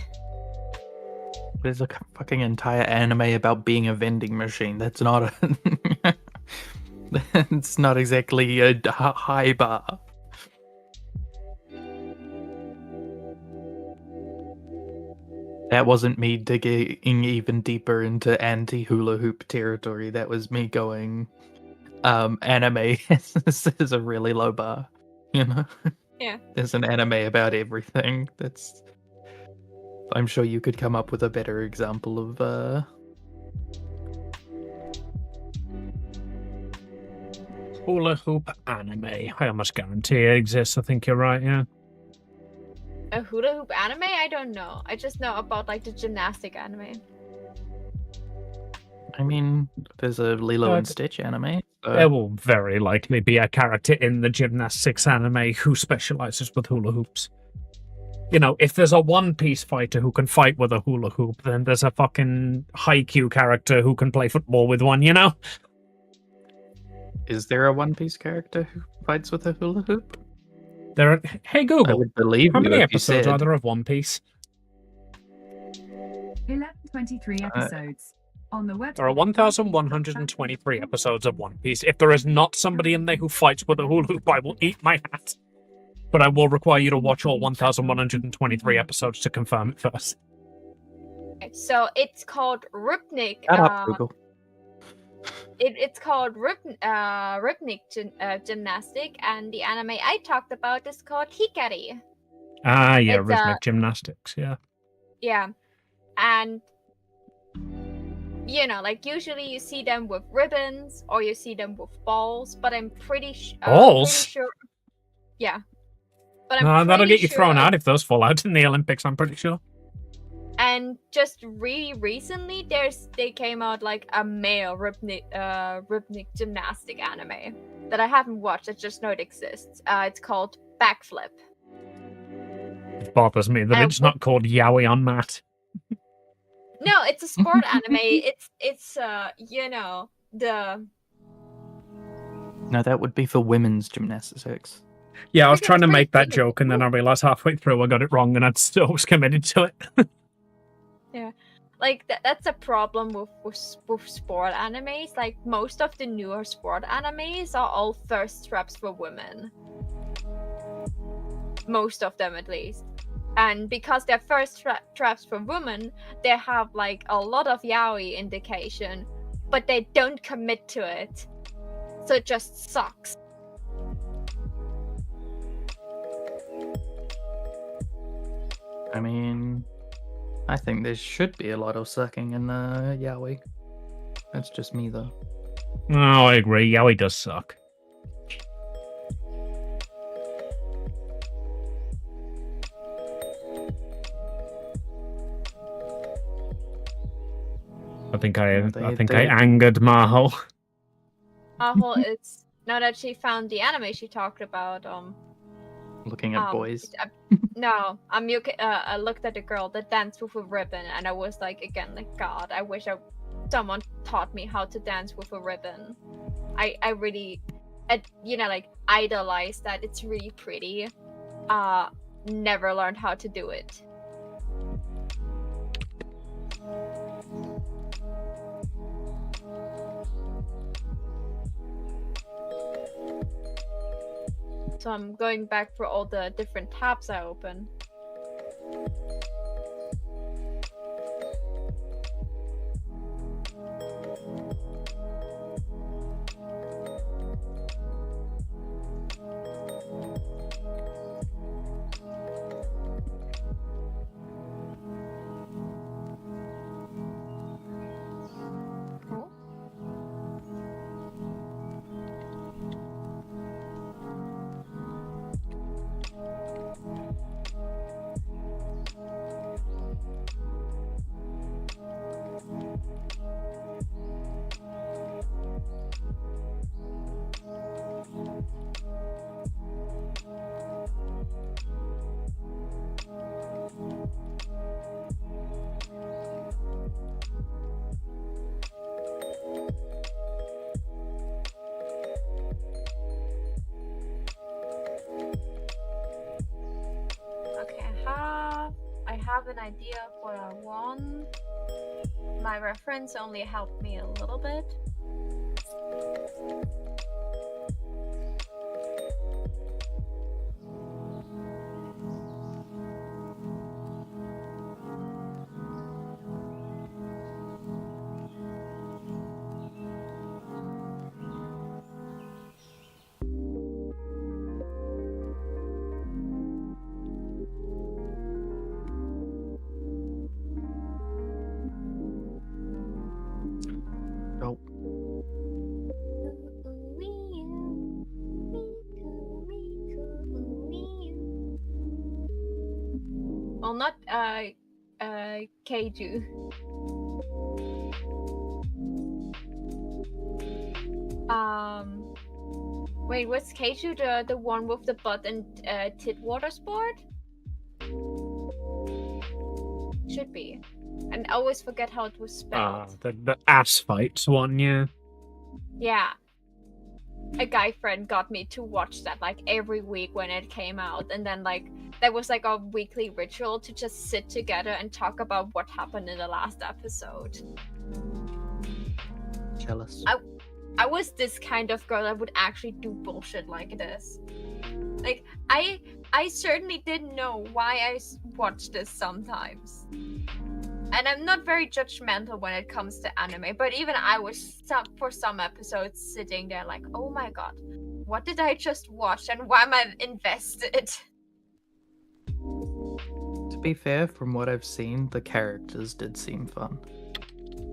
There's a fucking entire anime about being a vending machine. That's not a it's not exactly a high bar. That wasn't me digging even deeper into anti-hula hoop territory. That was me going, anime is a really low bar, you know? Yeah. There's an anime about everything. I'm sure you could come up with a better example of, Hula hoop anime. I almost guarantee it exists. I think you're right, yeah. A hula hoop anime? I don't know. I just know about like the gymnastic anime. I mean, there's a Lilo and Stitch anime. So... There will very likely be a character in the gymnastics anime who specializes with hula hoops. You know, if there's a One Piece fighter who can fight with a hula hoop, then there's a fucking Haikyuu character who can play football with one, you know? Is there a One Piece character who fights with a hula hoop? Hey Google, I would believe how many you episodes are there of One Piece? 1123 episodes. On the web. There are 1,123 episodes of One Piece. If there is not somebody in there who fights with a hula hoop, I will eat my hat. But I will require you to watch all 1,123 episodes to confirm it first. So it's called Rhythmic. Shut up, Google. It's called Rhythmic Gymnastic, and the anime I talked about is called Hikari. Ah, yeah, Rhythmic Gymnastics, yeah. Yeah, and you know, like usually you see them with ribbons or you see them with balls, but I'm pretty sure. Yeah, but that'll get you thrown out if those fall out in the Olympics. I'm pretty sure. And just really recently, they came out like a male rhythmic gymnastic anime that I haven't watched. I just know it exists. It's called Backflip. It bothers me that it's not called Yaoi on Mat. No, it's a sport anime. It's you know, the. No, that would be for women's gymnastics. Yeah, I was trying to make that joke, and then I realized halfway through I got it wrong, and I still was committed to it. Yeah, like that's a problem with sport animes. Like most of the newer sport animes are all thirst traps for women. Most of them, at least. And because they're thirst traps for women, they have like a lot of yaoi indication, but they don't commit to it. So it just sucks. I mean, I think there should be a lot of sucking in yaoi. That's just me, though. Oh, I agree. Yaoi does suck. I think I angered Maho. Maho is now that she found the anime she talked about. Looking at boys. No, I looked at the girl that danced with a ribbon, and I was like, again, like, God, I wish someone taught me how to dance with a ribbon. I really, like, idolize that. It's really pretty. Never learned how to do it. So I'm going back for all the different tabs I opened. An idea of what I want. My reference only helped me a little bit. Well, not Keiju. Wait, was Keiju the one with the butt and tit water sport? Should be. And I always forget how it was spelled. The ass fights one, yeah. Yeah. A guy friend got me to watch that like every week when it came out, and then like that was like our weekly ritual to just sit together and talk about what happened in the last episode. Jealous. I was this kind of girl that would actually do bullshit like this. Like I certainly didn't know why I watched this sometimes. And I'm not very judgmental when it comes to anime, but even I was for some episodes sitting there like, oh my god, what did I just watch and why am I invested? To be fair, from what I've seen, the characters did seem fun.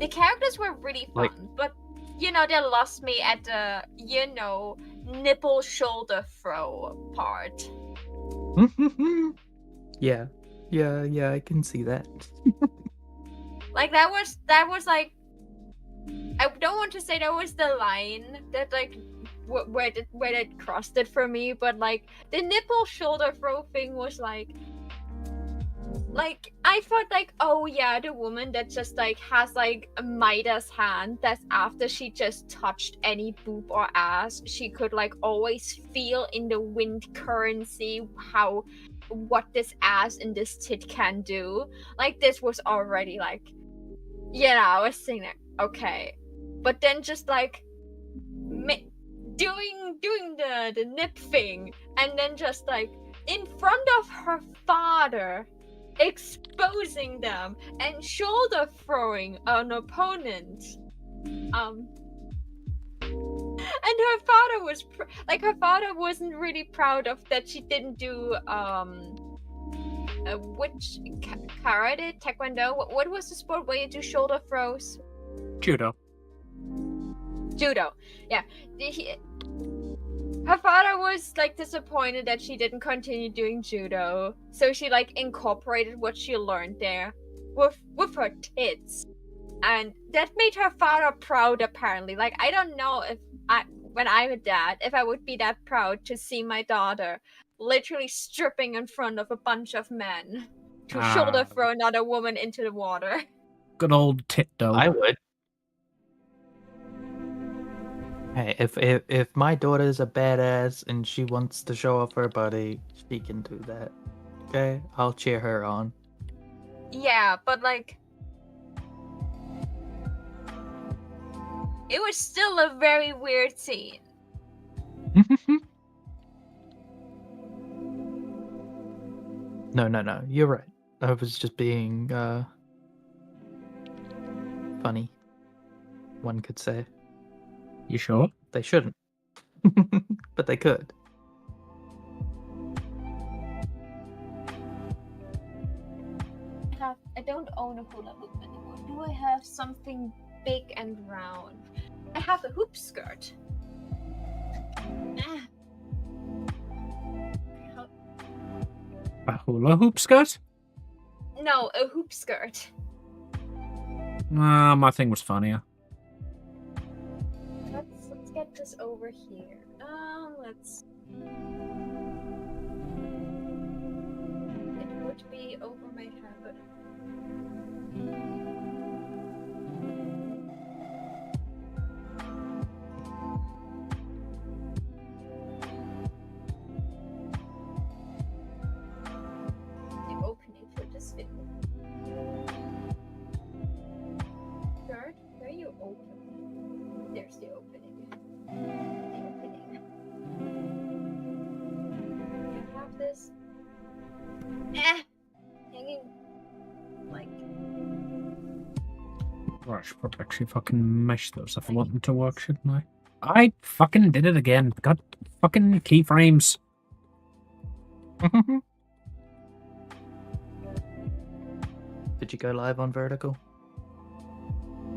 The characters were really fun, but they lost me at the, nipple shoulder throw part. Yeah, I can see that. Like that was like, I don't want to say that was the line that like where it crossed it for me, but like the nipple shoulder throw thing was like I thought like, oh yeah, the woman that just like has like a Midas hand, that's after she just touched any boob or ass, she could like always feel in the wind currency what this ass and this tit can do. Like this was already like, I was thinking, okay, but then just like doing the nip thing, and then just like in front of her father, exposing them and shoulder throwing an opponent. And her father was her father wasn't really proud of that she didn't do which karate, taekwondo. What was the sport where you do shoulder throws? Judo. Yeah. Her father was like disappointed that she didn't continue doing judo, so she like incorporated what she learned there with her tits, and that made her father proud. Apparently, like I don't know if when I'm a dad, if I would be that proud to see my daughter literally stripping in front of a bunch of men to shoulder throw another woman into the water. Good old tit dough. I would. Hey, if my daughter's a badass and she wants to show off her body, she can do that. Okay, I'll cheer her on. Yeah, but like, it was still a very weird scene. No. You're right. I was just being funny. One could say. You sure? They shouldn't. But they could. I don't own a hula hoop anymore. Do I have something big and round? I have a hoop skirt. A hula hoop skirt? No, a hoop skirt. My thing was funnier. Let's get this over here. Let's. It would be over my head, but. The opening for this video. Third, where you open? There's the opening. You have this hanging like. Well, I should probably actually fucking mesh those if I want them to work, shouldn't I? I fucking did it again. Got fucking keyframes. Did you go live on Vertical?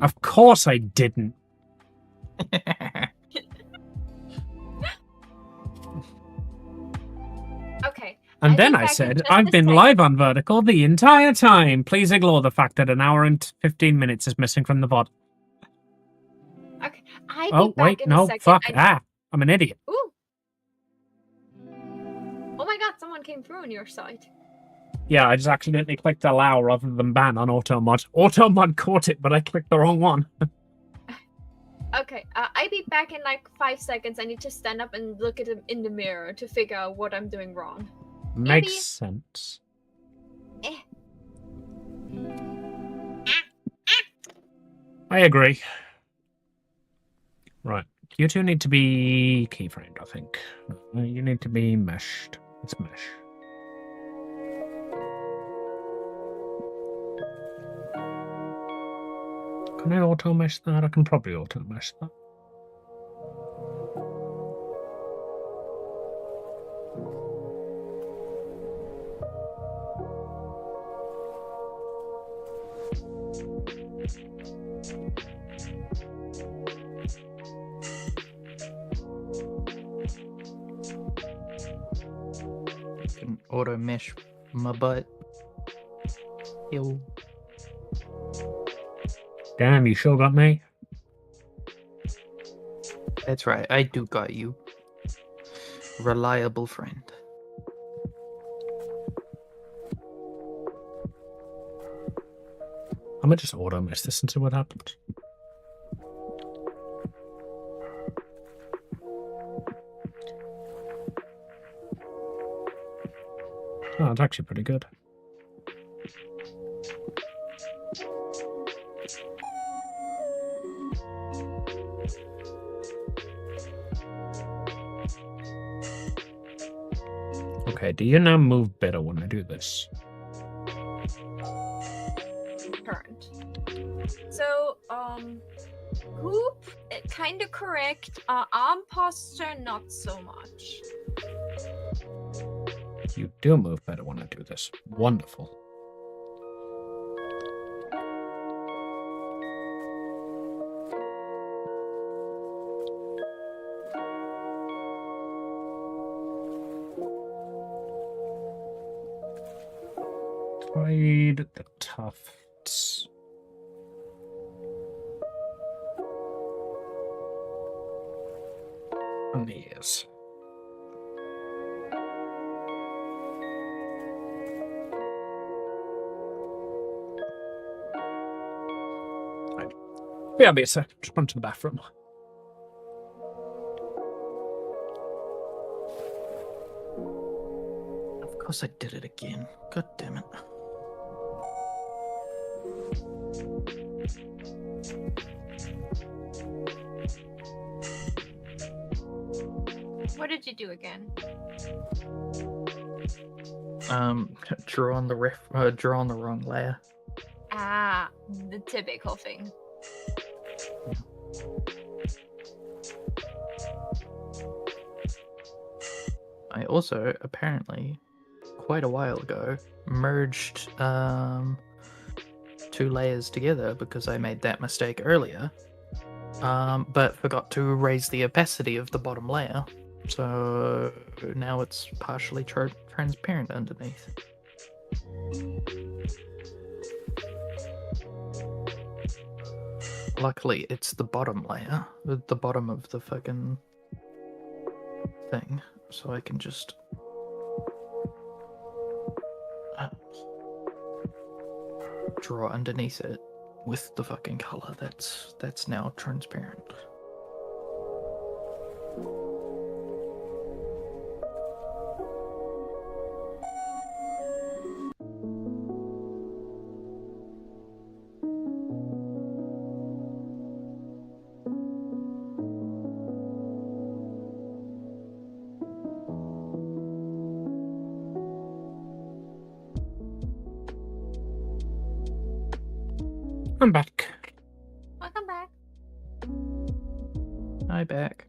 Of course I didn't. Okay. And then I said, I've been live on Vertical the entire time. Please ignore the fact that an hour and 15 minutes is missing from the VOD. Okay. Oh, wait, no, fuck. I'm an idiot. Ooh. Oh my god, someone came through on your side. Yeah, I just accidentally clicked allow rather than ban on automod. Automod caught it, but I clicked the wrong one. Okay, I'll be back in like 5 seconds. I need to stand up and look at him in the mirror to figure out what I'm doing wrong. Makes sense. I agree. Right. You two need to be keyframed, I think. You need to be meshed. Let's mesh. Can I auto-mesh that? I can probably auto-mesh that. Can auto mesh my butt. Ew. Damn, you sure got me? That's right, I do got you. Reliable friend. I'm gonna just auto-mesh this and see what happens. Oh, it's actually pretty good. Okay, do you now move better when I do this? Current. So, Hoop, kind of correct. Arm posture, not so much. You do move better when I do this. Wonderful. Hide the tufts. On the ears. Right. Yeah, be a sec. Just run to the bathroom. Of course I did it again. God damn it. What did you do again? Draw on the wrong layer. Ah, the typical thing. I also apparently quite a while ago merged 2 layers together because I made that mistake earlier, but forgot to raise the opacity of the bottom layer, so now it's partially transparent underneath. Luckily, it's the bottom layer, the bottom of the fucking thing, so I can just draw underneath it with the fucking color that's now transparent. I'm back. Welcome back. Hi, back.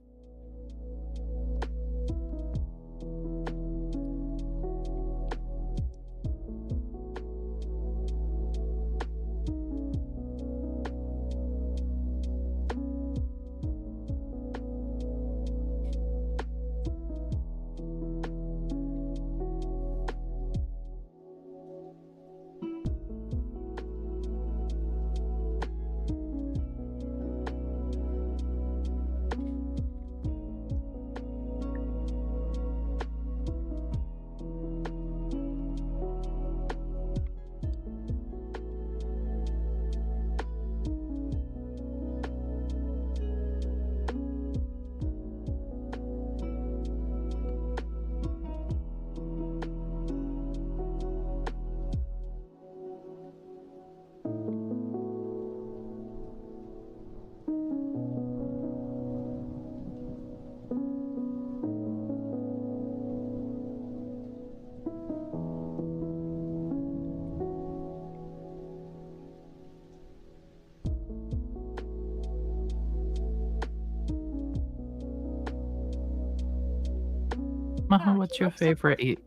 Maha, what's your favorite eat?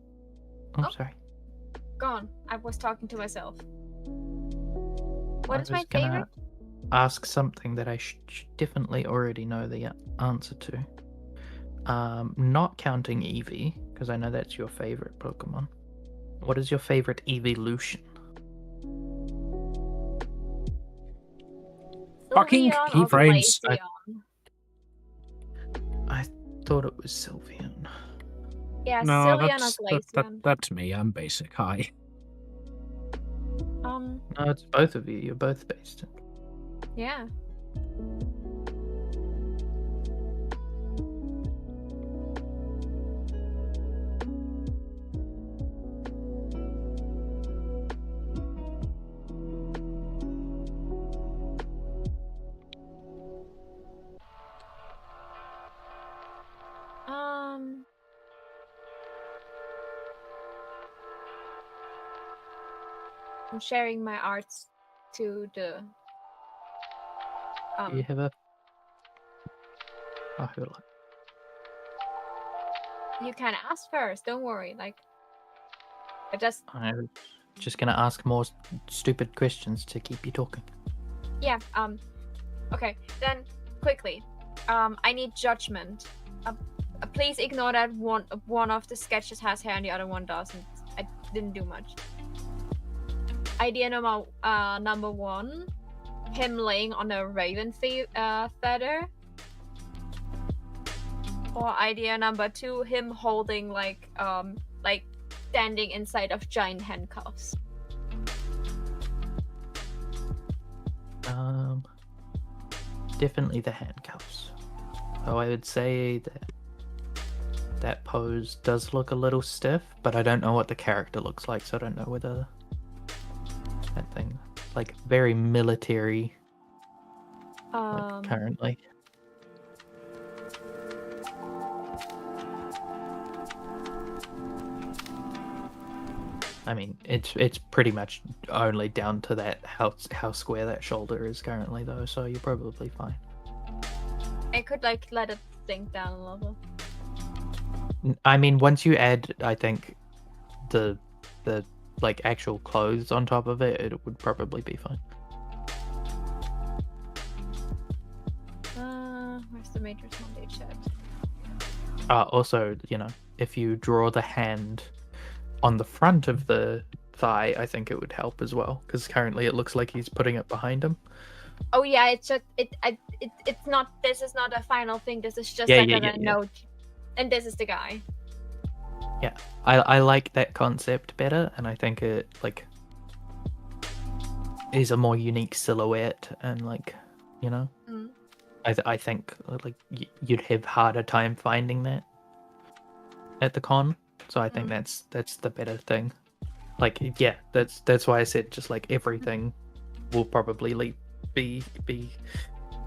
I'm sorry. Go on. I was talking to myself. What I is my was gonna favorite? ask something that I definitely already know the answer to. Not counting Eevee, because I know that's your favorite Pokemon. What is your favorite evolution? Fucking Sylveon or keyframes. Glaceon? I thought it was Sylveon. Yeah, No, Sylveon that's or Glaceon. that's me. I'm basic high. No, it's both of you. You're both based. Yeah. I'm sharing my arts to the Do you have a You can ask first. Don't worry. Like, I'm just gonna ask more stupid questions to keep you talking. Yeah. Okay. Then quickly. I need judgment. Please ignore that one of the sketches has hair and the other one doesn't. I didn't do much. Idea number 1, him laying on a raven feather. Or idea number 2, him holding like standing inside of giant handcuffs. Definitely the handcuffs. Oh, I would say that pose does look a little stiff, but I don't know what the character looks like, so I don't know whether that thing like very military like currently. I mean, it's pretty much only down to that how square that shoulder is currently though, so you're probably fine. I could like let it sink down a little. I mean, once you add, I think, the like actual clothes on top of it, it would probably be fine. Where's the Matrix Monday chat? Also, you know, if you draw the hand on the front of the thigh, I think it would help as well, because currently it looks like he's putting it behind him. Oh yeah, it's just it's not. This is not a final thing. This is just a note, and this is the guy. Yeah, I like that concept better, and I think it like is a more unique silhouette, and like, you know, I think like you'd have harder time finding that at the con. So I think that's the better thing. Like, yeah, that's why I said just like everything will probably be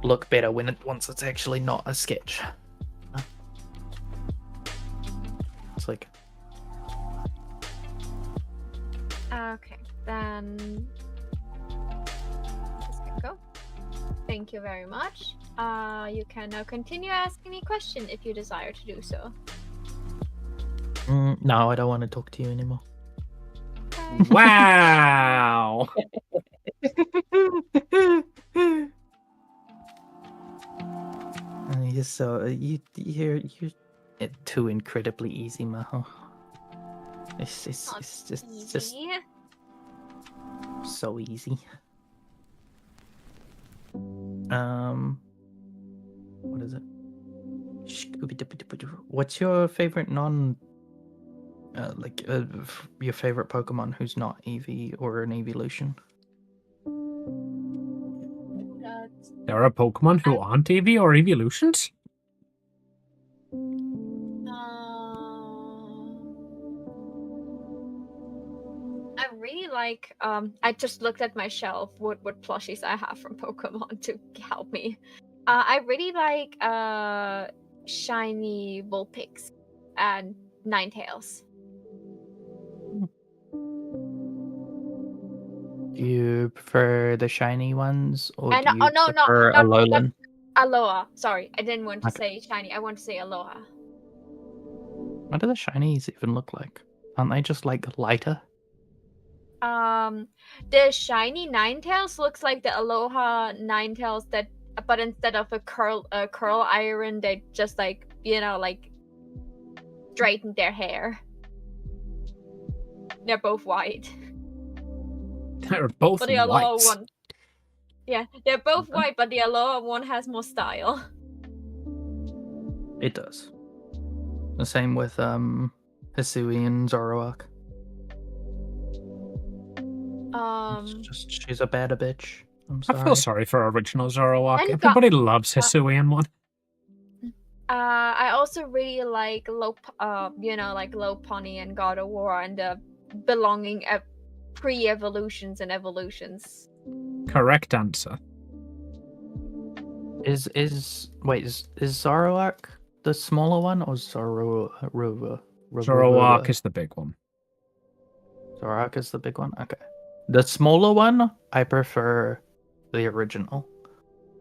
look better once it's actually not a sketch. It's like, okay, then this can go. Thank you very much. You can now continue asking me questions if you desire to do so. no, I don't want to talk to you anymore. Okay. Wow. You're so you're too incredibly easy, Maho. It's just so easy. What is it? What's your favorite your favorite Pokemon who's not Eevee or an evolution? There are Pokemon who aren't EV or evolutions? I really like I just looked at my shelf what plushies I have from Pokemon to help me. I really like shiny Vulpix and Ninetales. Do you prefer the shiny ones, or And do you prefer Alolan? Aloha. Sorry, I didn't want to say shiny. I want to say Aloha. What do the shinies even look like? Aren't they just like lighter? The shiny Ninetales looks like the Aloha Ninetales but instead of a curl iron, they just like, you know, like straightened their hair. They're both white. They're both but the Aloha white. one, yeah, they're both white, but the Aloha one has more style. It does. The same with Hisui and Zoroark. She's a bad bitch. I'm sorry. I feel sorry for original Zoroark. Everybody loves Hisuian one. I also really like Lopunny and God of War and the belonging pre-evolutions and evolutions. Correct answer. Is Zoroark the smaller one or Zoroark is the big one. Zoroark is the big one? Okay. The smaller one, I prefer the original.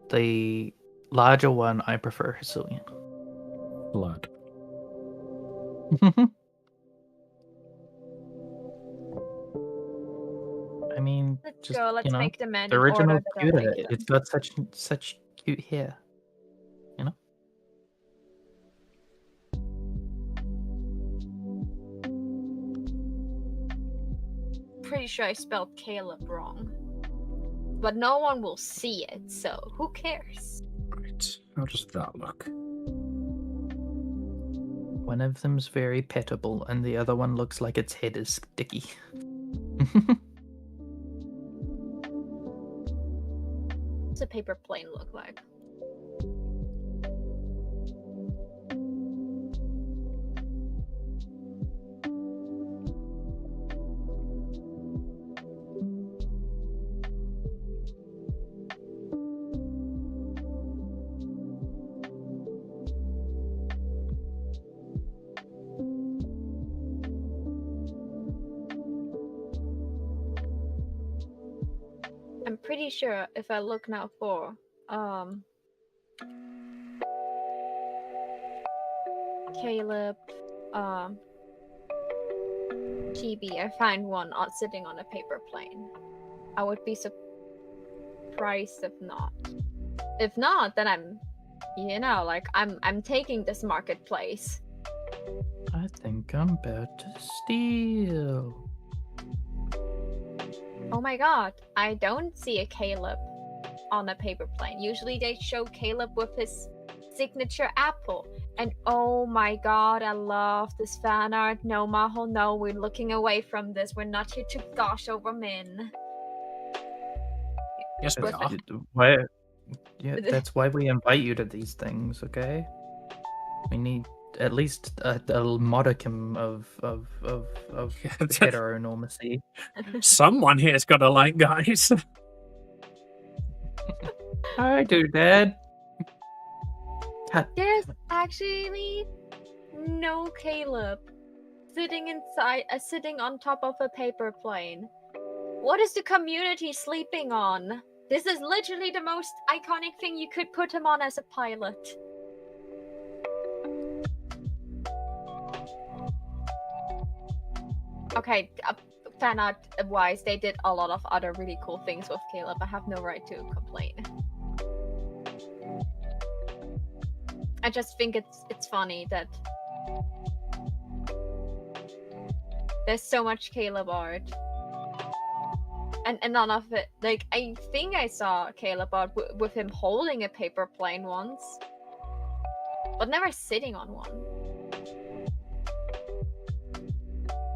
The larger one, I prefer Hycilian. Blood. I mean, Let's just go. Let's make the men the in order original's that I cuter. make them. It's got such cute hair. Pretty sure I spelled Caleb wrong. But no one will see it, so who cares? Right. How does that look? One of them's very petable, and the other one looks like its head is sticky. What's a paper plane look like? I'm pretty sure if I look now for Caleb chibi, I find one sitting on a paper plane. I would be surprised if not. If not, then I'm I'm taking this marketplace. I think I'm about to steal. Oh my god, I don't see a Caleb on a paper plane. Usually they show Caleb with his signature apple. And oh my god, I love this fan art. No, Maho, no, we're looking away from this. We're not here to gosh over men. Yes, we are. Why? Yeah, that's why we invite you to these things, okay? We need at least a modicum of heteronormacy. Someone here's got to like guys. I do, Dad. There's actually no Caleb sitting on top of a paper plane. What is the community sleeping on? This is literally the most iconic thing you could put him on as a pilot. Okay, fan art wise, they did a lot of other really cool things with Caleb. I have no right to complain. I just think it's funny that there's so much Caleb art. And none of it, like, I think I saw Caleb art with him holding a paper plane once, but never sitting on one.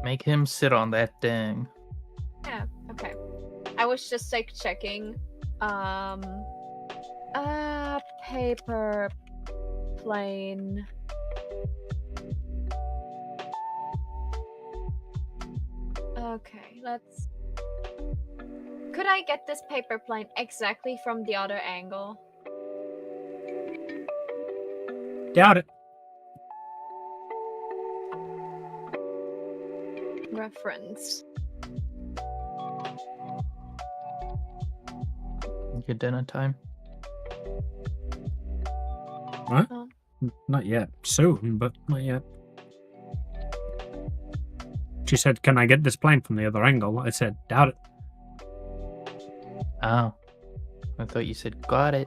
Make him sit on that thing. Yeah, okay. I was just like checking. Paper plane. Okay, let's. Could I get this paper plane exactly from the other angle? Doubt it. Reference. Your dinner time. What? Not yet. Soon, but not yet. She said, "Can I get this plane from the other angle?" I said, "Doubt it." Oh. I thought you said, got it.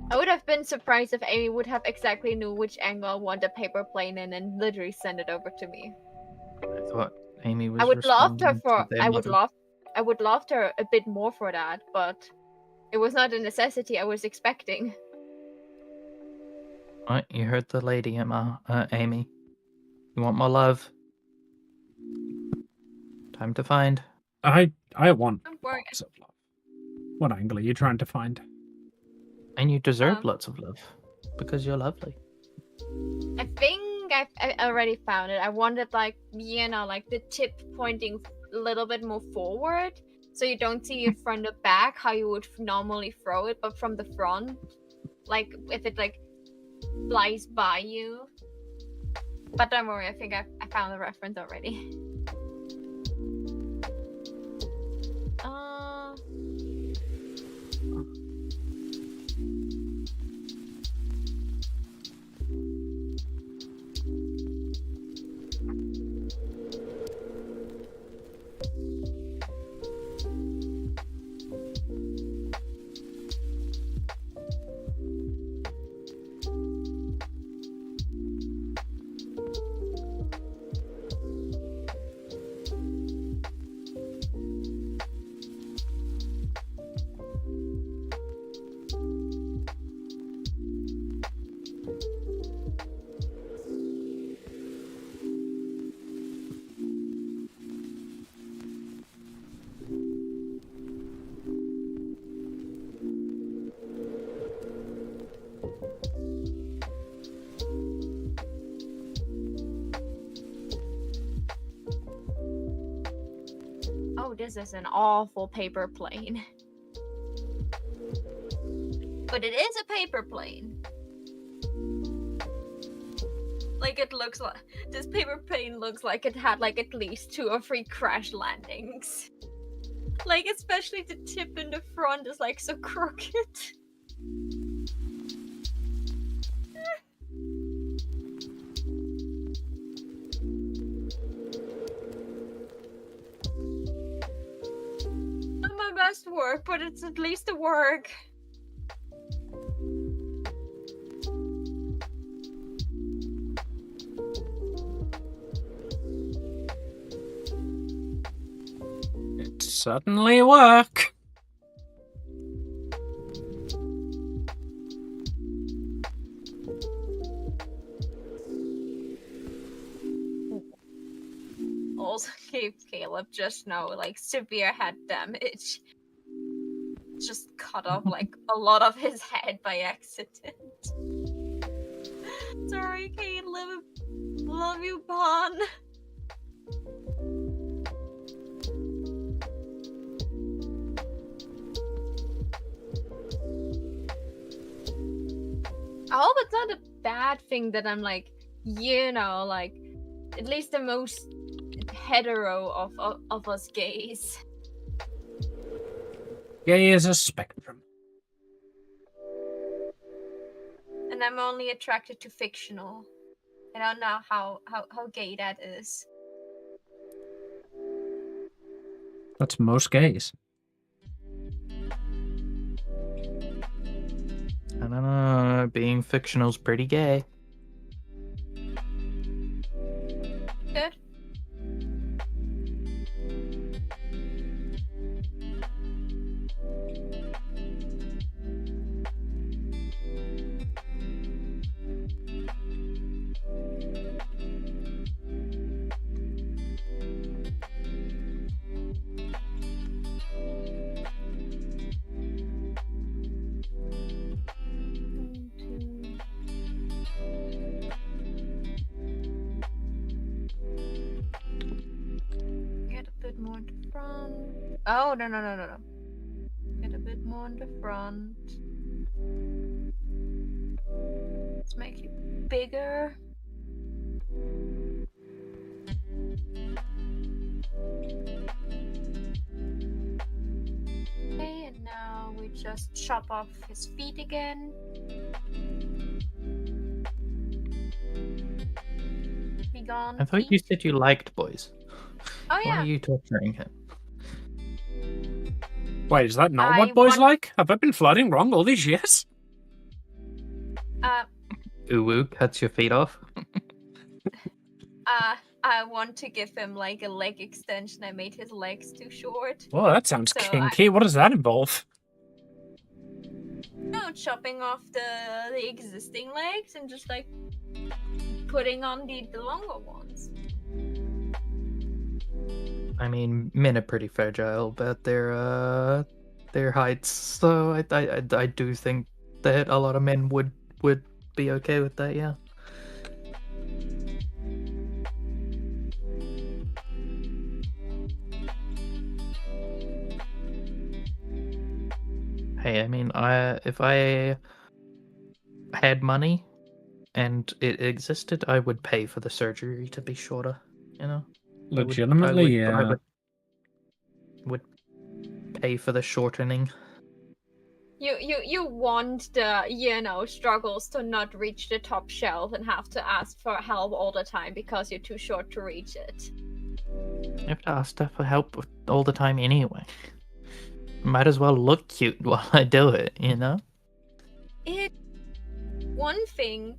I would have been surprised if Amy would have exactly knew which angle I want the paper plane in and literally send it over to me. I thought Amy was I would love her responding to their mother. I would love her a bit more for that, but it was not a necessity I was expecting. Right, you heard the lady, Amy. You want my love? Time to find. I want Don't worry. lots of love. What angle are you trying to find? And you deserve lots of love. Because you're lovely. I think I already found it. I wanted, like, like the tip pointing a little bit more forward, so you don't see it from the back how you would normally throw it, but from the front, like if it like flies by you. But don't worry, I think I found the reference already. this is an awful paper plane. But it is a paper plane. Like, it looks like this paper plane looks like it had like at least 2 or 3 crash landings. Like, especially the tip in the front is like so crooked. Not my best work, but it's at least a work. It certainly work. Also gave Caleb just now like severe head damage. Just cut off like a lot of his head by accident. Sorry, Caleb. Love you, Bon. I hope it's not a bad thing that I'm like, you know, like at least the most hetero of us gays. Gay is a spectrum. And I'm only attracted to fictional. I don't know how gay that is. That's most gays. I don't know, being fictional's pretty gay. Good. Get a bit more in the front. Oh, no. Get a bit more in the front. Let's make you bigger. Okay, and now we just chop off his feet again. Be gone. I thought feet. you said you liked boys. Oh Why yeah. are you torturing him? Wait, is that not I what boys want- like? Have I been flirting wrong all these years? Uwu cuts your feet off. I want to give him like a leg extension. I made his legs too short. Well, that sounds So kinky. What does that involve? No, chopping off the existing legs and just like putting on the longer ones. I mean, men are pretty fragile, but their heights. So I do think that a lot of men would be okay with that. Yeah. Hey, I mean, if I had money and it existed, I would pay for the surgery to be shorter. You know. Legitimately, yeah. Would pay for the shortening. You want the struggles to not reach the top shelf and have to ask for help all the time because you're too short to reach it. You have to ask for help all the time anyway. Might as well look cute while I do it, you know? One thing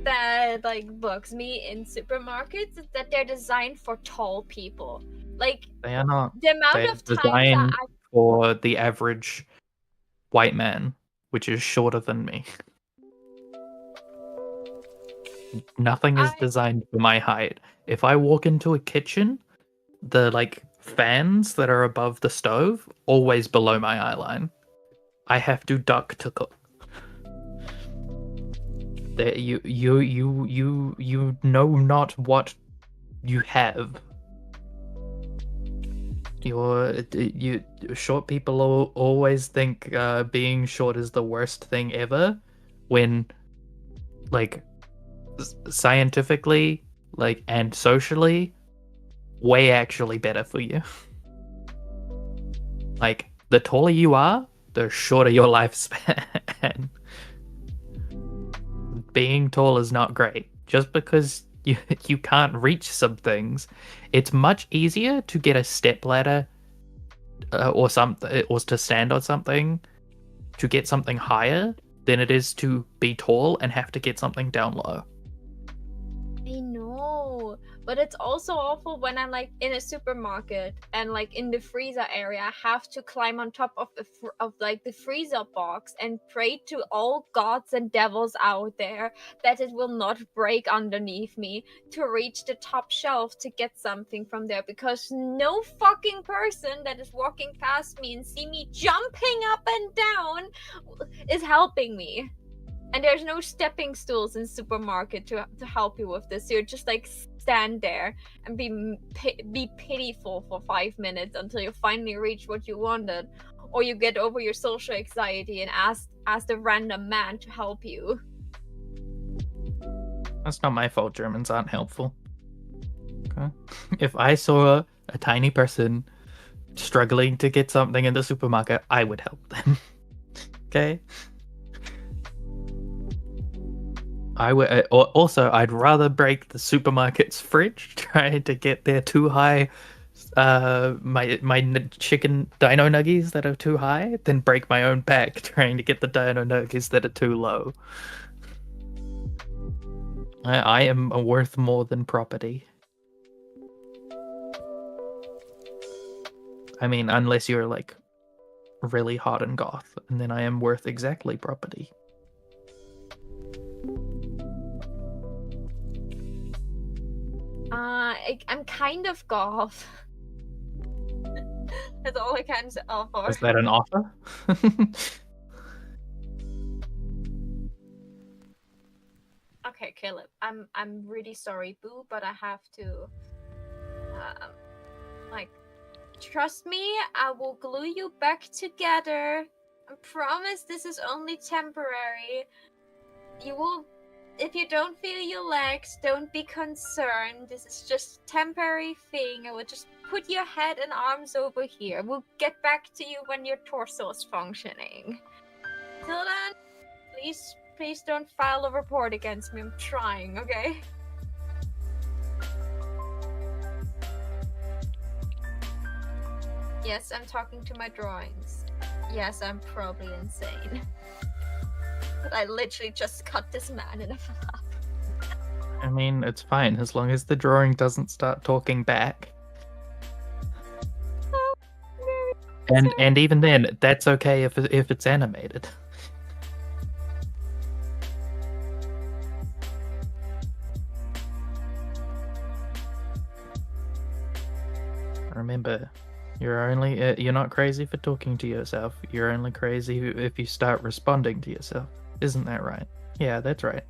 that like bugs me in supermarkets is that they're designed for tall people. Like They are not. the amount They're of times designed that for the average white man, which is shorter than me. Nothing is designed for my height. If I walk into a kitchen, the like fans that are above the stove always below my eye line. I have to duck to cook. You know not what you have. You short people always think being short is the worst thing ever, when like scientifically and socially way actually better for you. Like, the taller you are, the shorter your lifespan. Being tall is not great. Just because you can't reach some things, it's much easier to get a stepladder or something, or to stand on something to get something higher than it is to be tall and have to get something down low. I know, but it's also awful when I'm like in a supermarket and like in the freezer area, I have to climb on top of the freezer box and pray to all gods and devils out there that it will not break underneath me to reach the top shelf to get something from there, because no fucking person that is walking past me and see me jumping up and down is helping me. And there's no stepping stools in supermarket to help you with this. You're just like stand there and be pitiful for 5 minutes until you finally reach what you wanted, or you get over your social anxiety and ask the random man to help you. That's not my fault. Germans aren't helpful. Okay. If I saw a tiny person struggling to get something in the supermarket, I would help them. Okay. I would also. I'd rather break the supermarket's fridge trying to get there too high, my chicken dino nuggies that are too high, than break my own back trying to get the dino nuggies that are too low. I am worth more than property. I mean, unless you're like really hot and goth, and then I am worth exactly property. I'm kind of goth. That's all I can offer. Is that an offer? Okay, Caleb. I'm really sorry, boo, but I have to. Trust me, I will glue you back together. I promise this is only temporary. You will. If you don't feel your legs, don't be concerned. This is just a temporary thing. I will just put your head and arms over here. We'll get back to you when your torso is functioning. Till then, please don't file a report against me. I'm trying, okay? Yes, I'm talking to my drawings. Yes, I'm probably insane. But I literally just cut this man in half. I mean, it's fine as long as the drawing doesn't start talking back. Oh, and even then, that's okay if it's animated. Remember, you're not crazy for talking to yourself. You're only crazy if you start responding to yourself. Isn't that right? Yeah, that's right.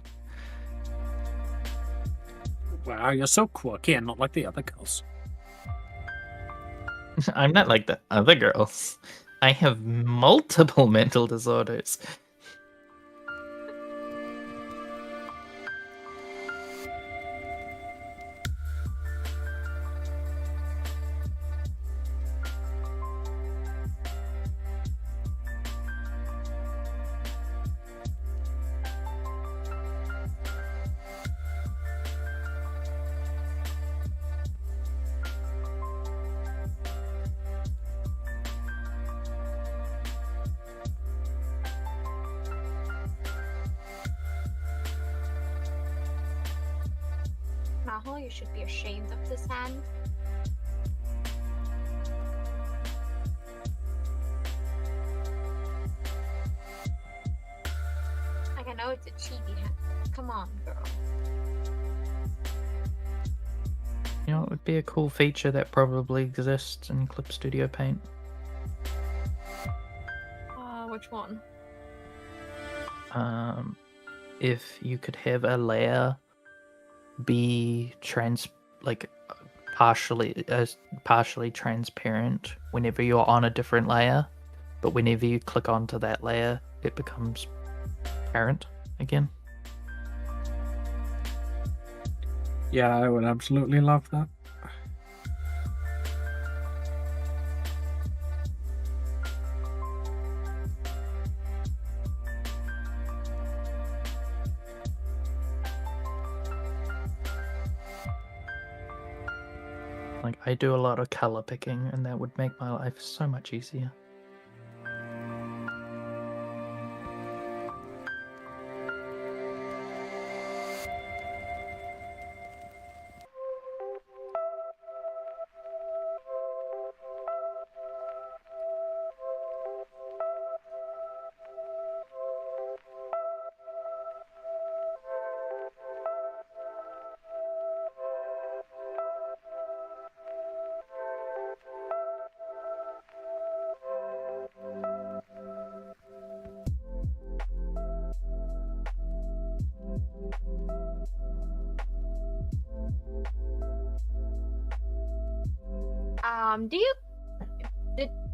Wow, you're so quirky and not like the other girls. I'm not like the other girls. I have multiple mental disorders. Maho, you should be ashamed of this hand. Like, I know it's a chibi hand. Come on, girl. You know, it would be a cool feature that probably exists in Clip Studio Paint. Which one? If you could have a layer be partially transparent whenever you're on a different layer, but whenever you click onto that layer, it becomes apparent again. Yeah, I would absolutely love that. Like, I do a lot of color picking, and that would make my life so much easier.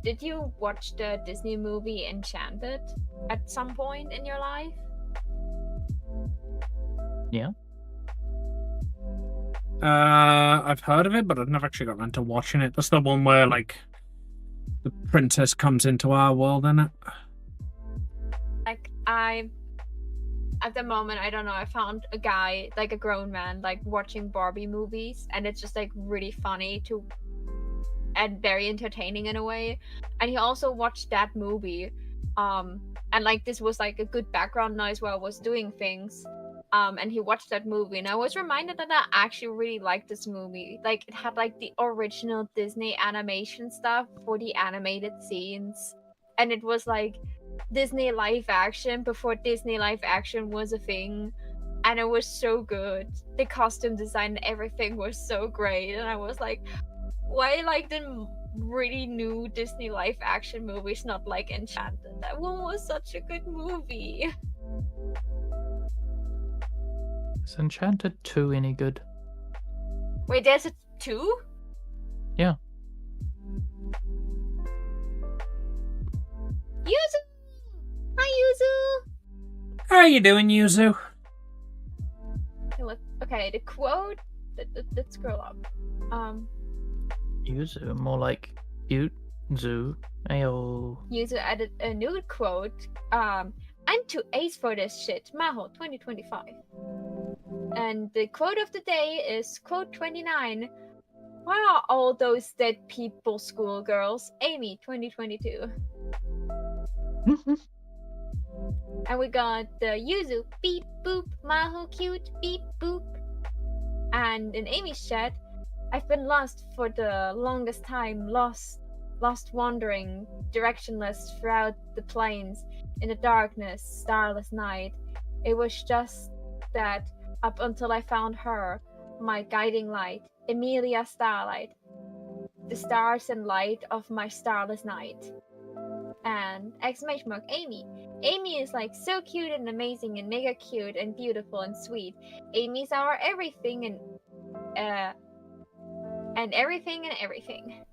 Did you watch the Disney movie Enchanted at some point in your life? Yeah. I've heard of it, but I've never actually got around to watching it. That's the one where, like, the princess comes into our world, isn't it? Like, at the moment, I don't know, I found a guy, like a grown man, like, watching Barbie movies, and it's just, like, really funny and very entertaining in a way. And he also watched that movie, and, like, this was, like, a good background noise while I was doing things. And he watched that movie, and I was reminded that I actually really liked this movie. Like, it had like the original Disney animation stuff for the animated scenes, and it was like Disney live action before Disney live action was a thing, and it was so good. The costume design and everything was so great, and I was like, why like the really new Disney live action movies not like Enchanted? That one was such a good movie. Is Enchanted 2 any good? Wait, there's a 2? Yeah. Yuzu! Hi, Yuzu! How are you doing, Yuzu? Okay, the quote... Let's scroll up. Yuzu, more like Yuzu. Ayo. Yuzu added a new quote. I'm too ace for this shit. Maho 2025. And the quote of the day is quote 29. Where are all those dead people, schoolgirls? Amy 2022. And we got the Yuzu beep boop, Maho cute beep boop. And in Amy's chat, I've been lost for the longest time, lost wandering, directionless throughout the plains, in the darkness, starless night. It was just that up until I found her, my guiding light, Amelia Starlight, the stars and light of my starless night. And exclamation mark Amy. Amy is like so cute and amazing and mega cute and beautiful and sweet. Amy's our everything and everything.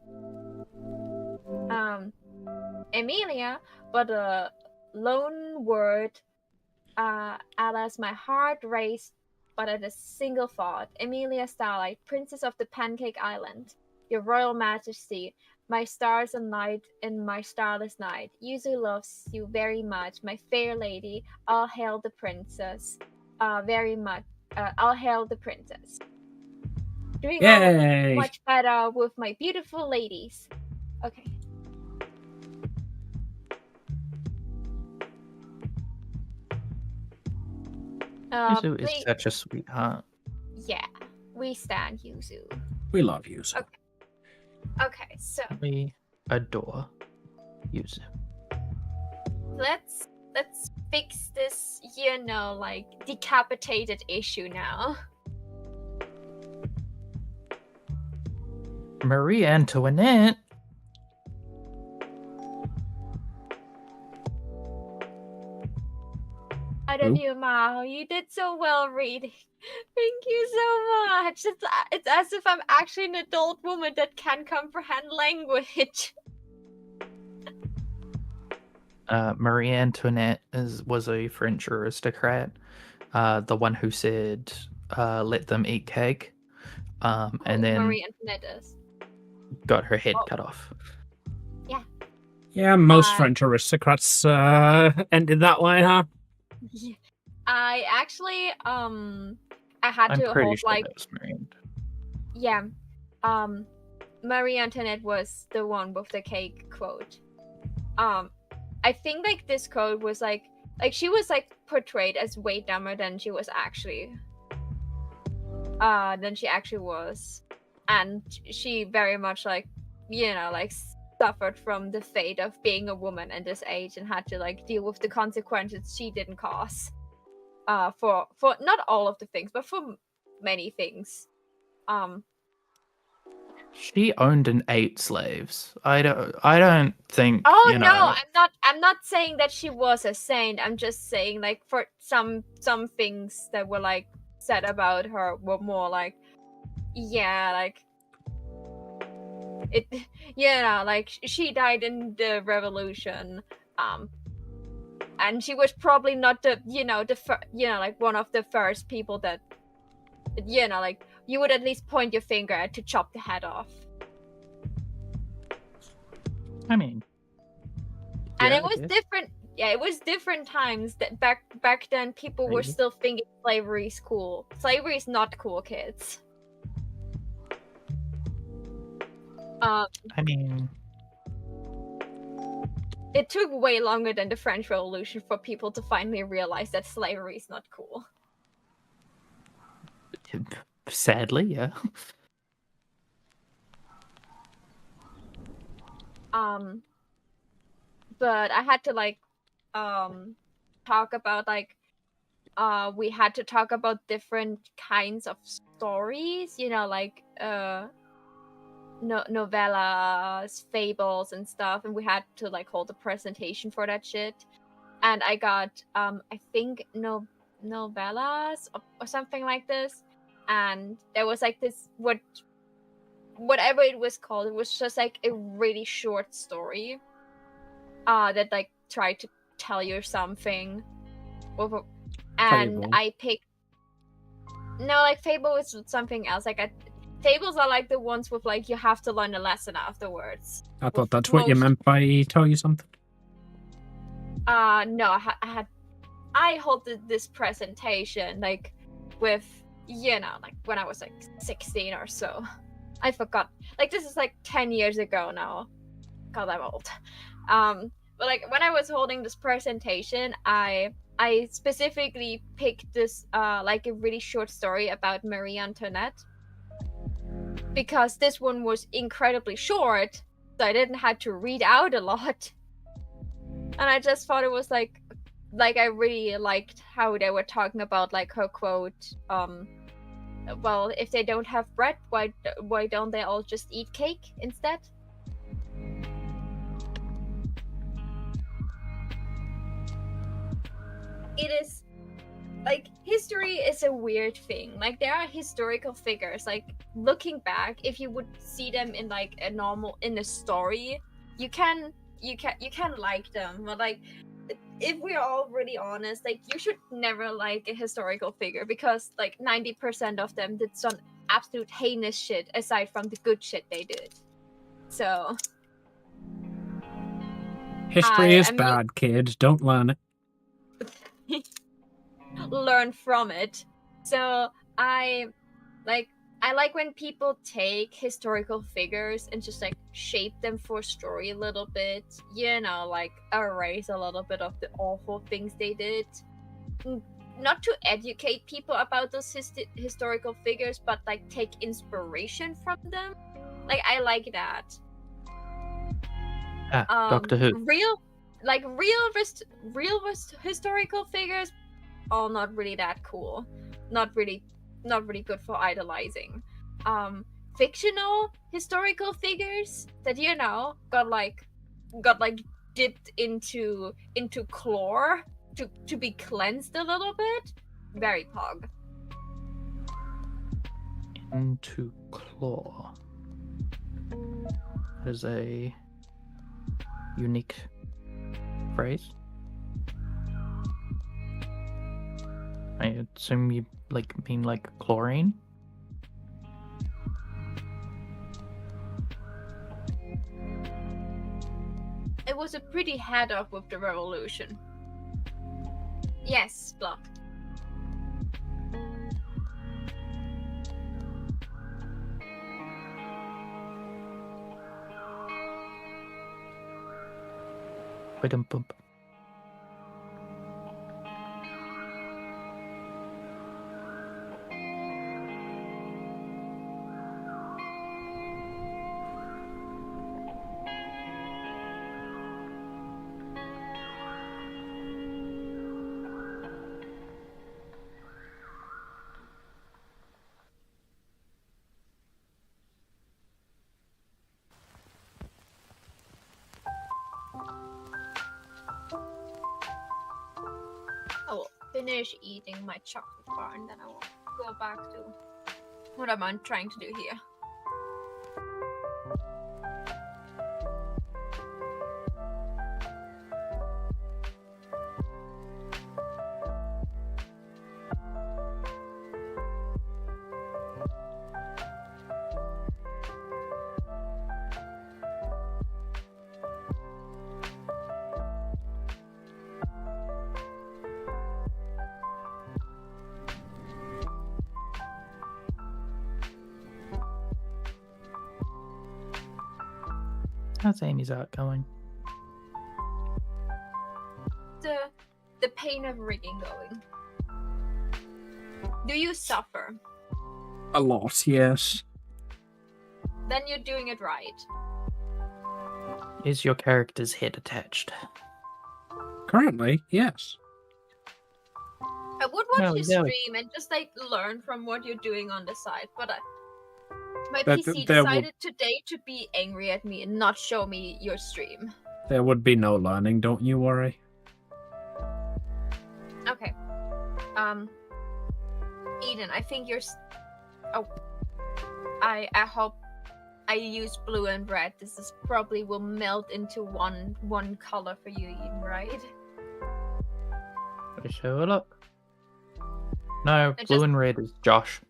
Amelia, but a lone word, alas my heart raced, but at a single thought. Amelia Starlight, Princess of the Pancake Island, Your Royal Majesty, my stars and light in my starless night. Yuzu loves you very much, my fair lady. I'll hail the princess. Very much. I'll hail the princess. Doing all much better with my beautiful ladies. Okay. Yuzu is such a sweetheart. Yeah, we stand Yuzu. We love Yuzu. Okay, so we adore Yuzu. Let's fix this, like decapitated issue now. Marie Antoinette. I don't know, Mao. You did so well reading. Thank you so much. It's as if I'm actually an adult woman that can comprehend language. Marie Antoinette was a French aristocrat. The one who said, "Let them eat cake," and then Marie Antoinette is. got her head cut off. Yeah. Yeah, most French aristocrats ended that way, huh? Yeah. I actually I had I'm to pretty hold sure like that was Marie. yeah. Marie Antoinette was the one with the cake quote. I think like this quote was like she was like portrayed as way dumber than she was actually. Than she actually was. And she very much like, you know, like suffered from the fate of being a woman at this age and had to like deal with the consequences she didn't cause. For not all of the things, but for many things. She owned and ate slaves. I don't think. Oh you know, no, I'm not saying that she was a saint. I'm just saying like for some things that were like said about her were more like, yeah, like it, you know, like she died in the revolution, and she was probably not the, you know, like one of the first people that, you know, like you would at least point your finger at to chop the head off. I mean, and yeah, it was different. Yeah, it was different times. That back then, people were still thinking slavery's cool. Slavery is not cool, kids. I mean, it took way longer than the French Revolution for people to finally realize that slavery is not cool. Sadly, yeah. But I had to like talk about like we had to talk about different kinds of stories, you know, like novellas, fables and stuff, and we had to like hold a presentation for that shit. And I got I think novellas or something like this, and there was like this whatever it was called, it was just like a really short story that like tried to tell you something over, and fable. I picked like fable is something else. Like fables are like the ones with like you have to learn a lesson afterwards. I thought that's what you meant by tell you something. No, I hosted this presentation like with, you know, like when I was like 16 or so. I forgot. Like this is like 10 years ago now. God, I'm old. But like when I was holding this presentation, I specifically picked this like a really short story about Marie Antoinette, because this one was incredibly short, so I didn't have to read out a lot. And I just thought it was like I really liked how they were talking about like her quote, well, if they don't have bread, why don't they all just eat cake instead? It is like history is a weird thing. Like there are historical figures, like looking back, if you would see them in like in a story, you can like them, but like if we're all really honest, like you should never like a historical figure, because like 90% of them did some absolute heinous shit aside from the good shit they did. So history is bad, kid. Don't learn it. Learn from it. So I like when people take historical figures and just like shape them for a story a little bit, you know, like erase a little bit of the awful things they did, not to educate people about those historical figures, but like take inspiration from them. Like I like that. Doctor Who. Real historical figures, all not really that cool. Not really good for idolizing. Fictional historical figures that, you know, got like dipped into chlor to be cleansed a little bit. Very pog. Into claw. That is a unique phrase. I assume you mean like chlorine. It was a pretty head up with the revolution. Yes, block. Wait a bump. I will finish eating my chocolate bar and then I will go back to what I'm trying to do here. How's Amy's art going? The pain of rigging going. Do you suffer? A lot, yes. Then you're doing it right. Is your character's head attached? Currently, yes. I would watch your stream and just learn from what you're doing on the side, but my PC decided today to be angry at me and not show me your stream. There would be no learning, don't you worry. Okay. Eden, I think you're... Oh. I hope I use blue and red. This is probably will melt into one color for you, Eden, right? Show it up. No, blue and red is Josh.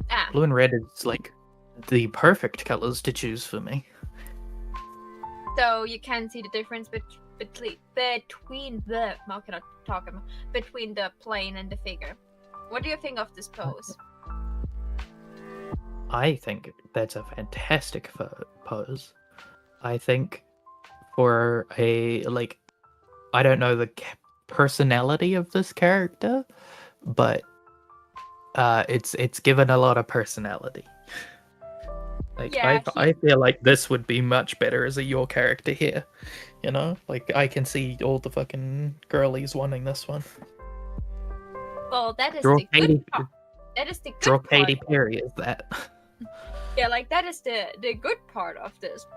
Ah. Blue and red is the perfect colors to choose for me. So you can see the difference between the how can I talk about between the plane and the figure. What do you think of this pose? I think that's a fantastic pose. I think for a I don't know the personality of this character, but it's given a lot of personality. I feel like this would be much better as your character here. You know, I can see all the fucking girlies wanting this one. Well, that is the good part. That is the good Draw part. Katy Perry is that. Yeah, that is the good part of this.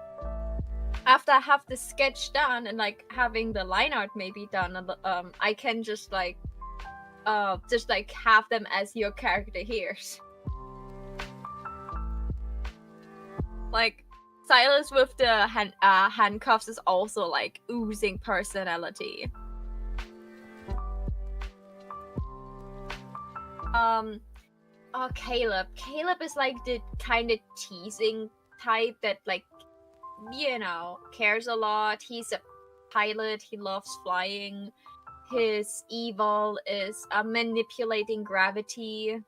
After I have the sketch done and having the line art maybe done, I can just have them as your character here. Silas with the handcuffs is also oozing personality. Caleb. Caleb is the kind of teasing type that cares a lot. He's a pilot. He loves flying. His evil is manipulating gravity.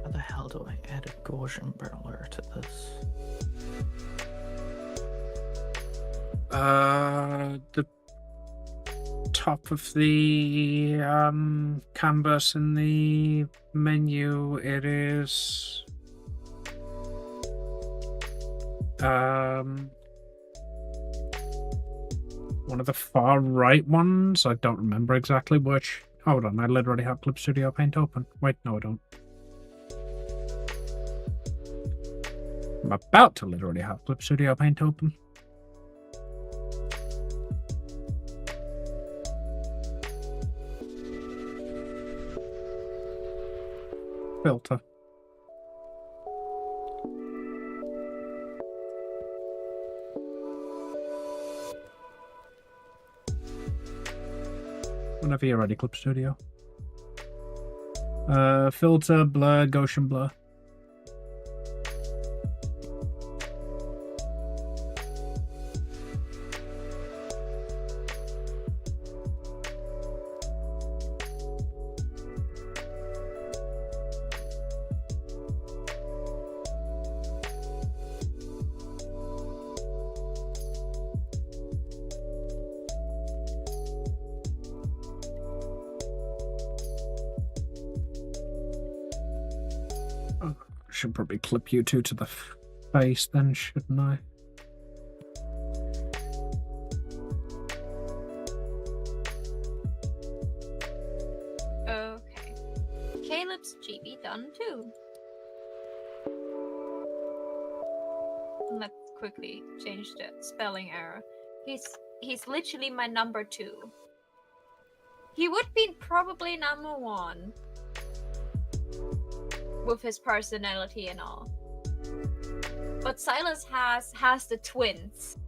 How the hell do I add a Gaussian blur to this? The top of the canvas in the menu, it is one of the far right ones. I don't remember exactly which. Hold on, I literally have Clip Studio Paint open. Wait, no I don't. I'm about to literally have Clip Studio Paint open. Filter. Whenever you're ready, Clip Studio. Filter, blur, Gaussian blur. Should probably clip you two to the face then, shouldn't I? Okay. Caleb's chibi done too. Let's quickly change the spelling error. He's literally my number 2. He would be probably number 1. With his personality and all. But Silas has the twins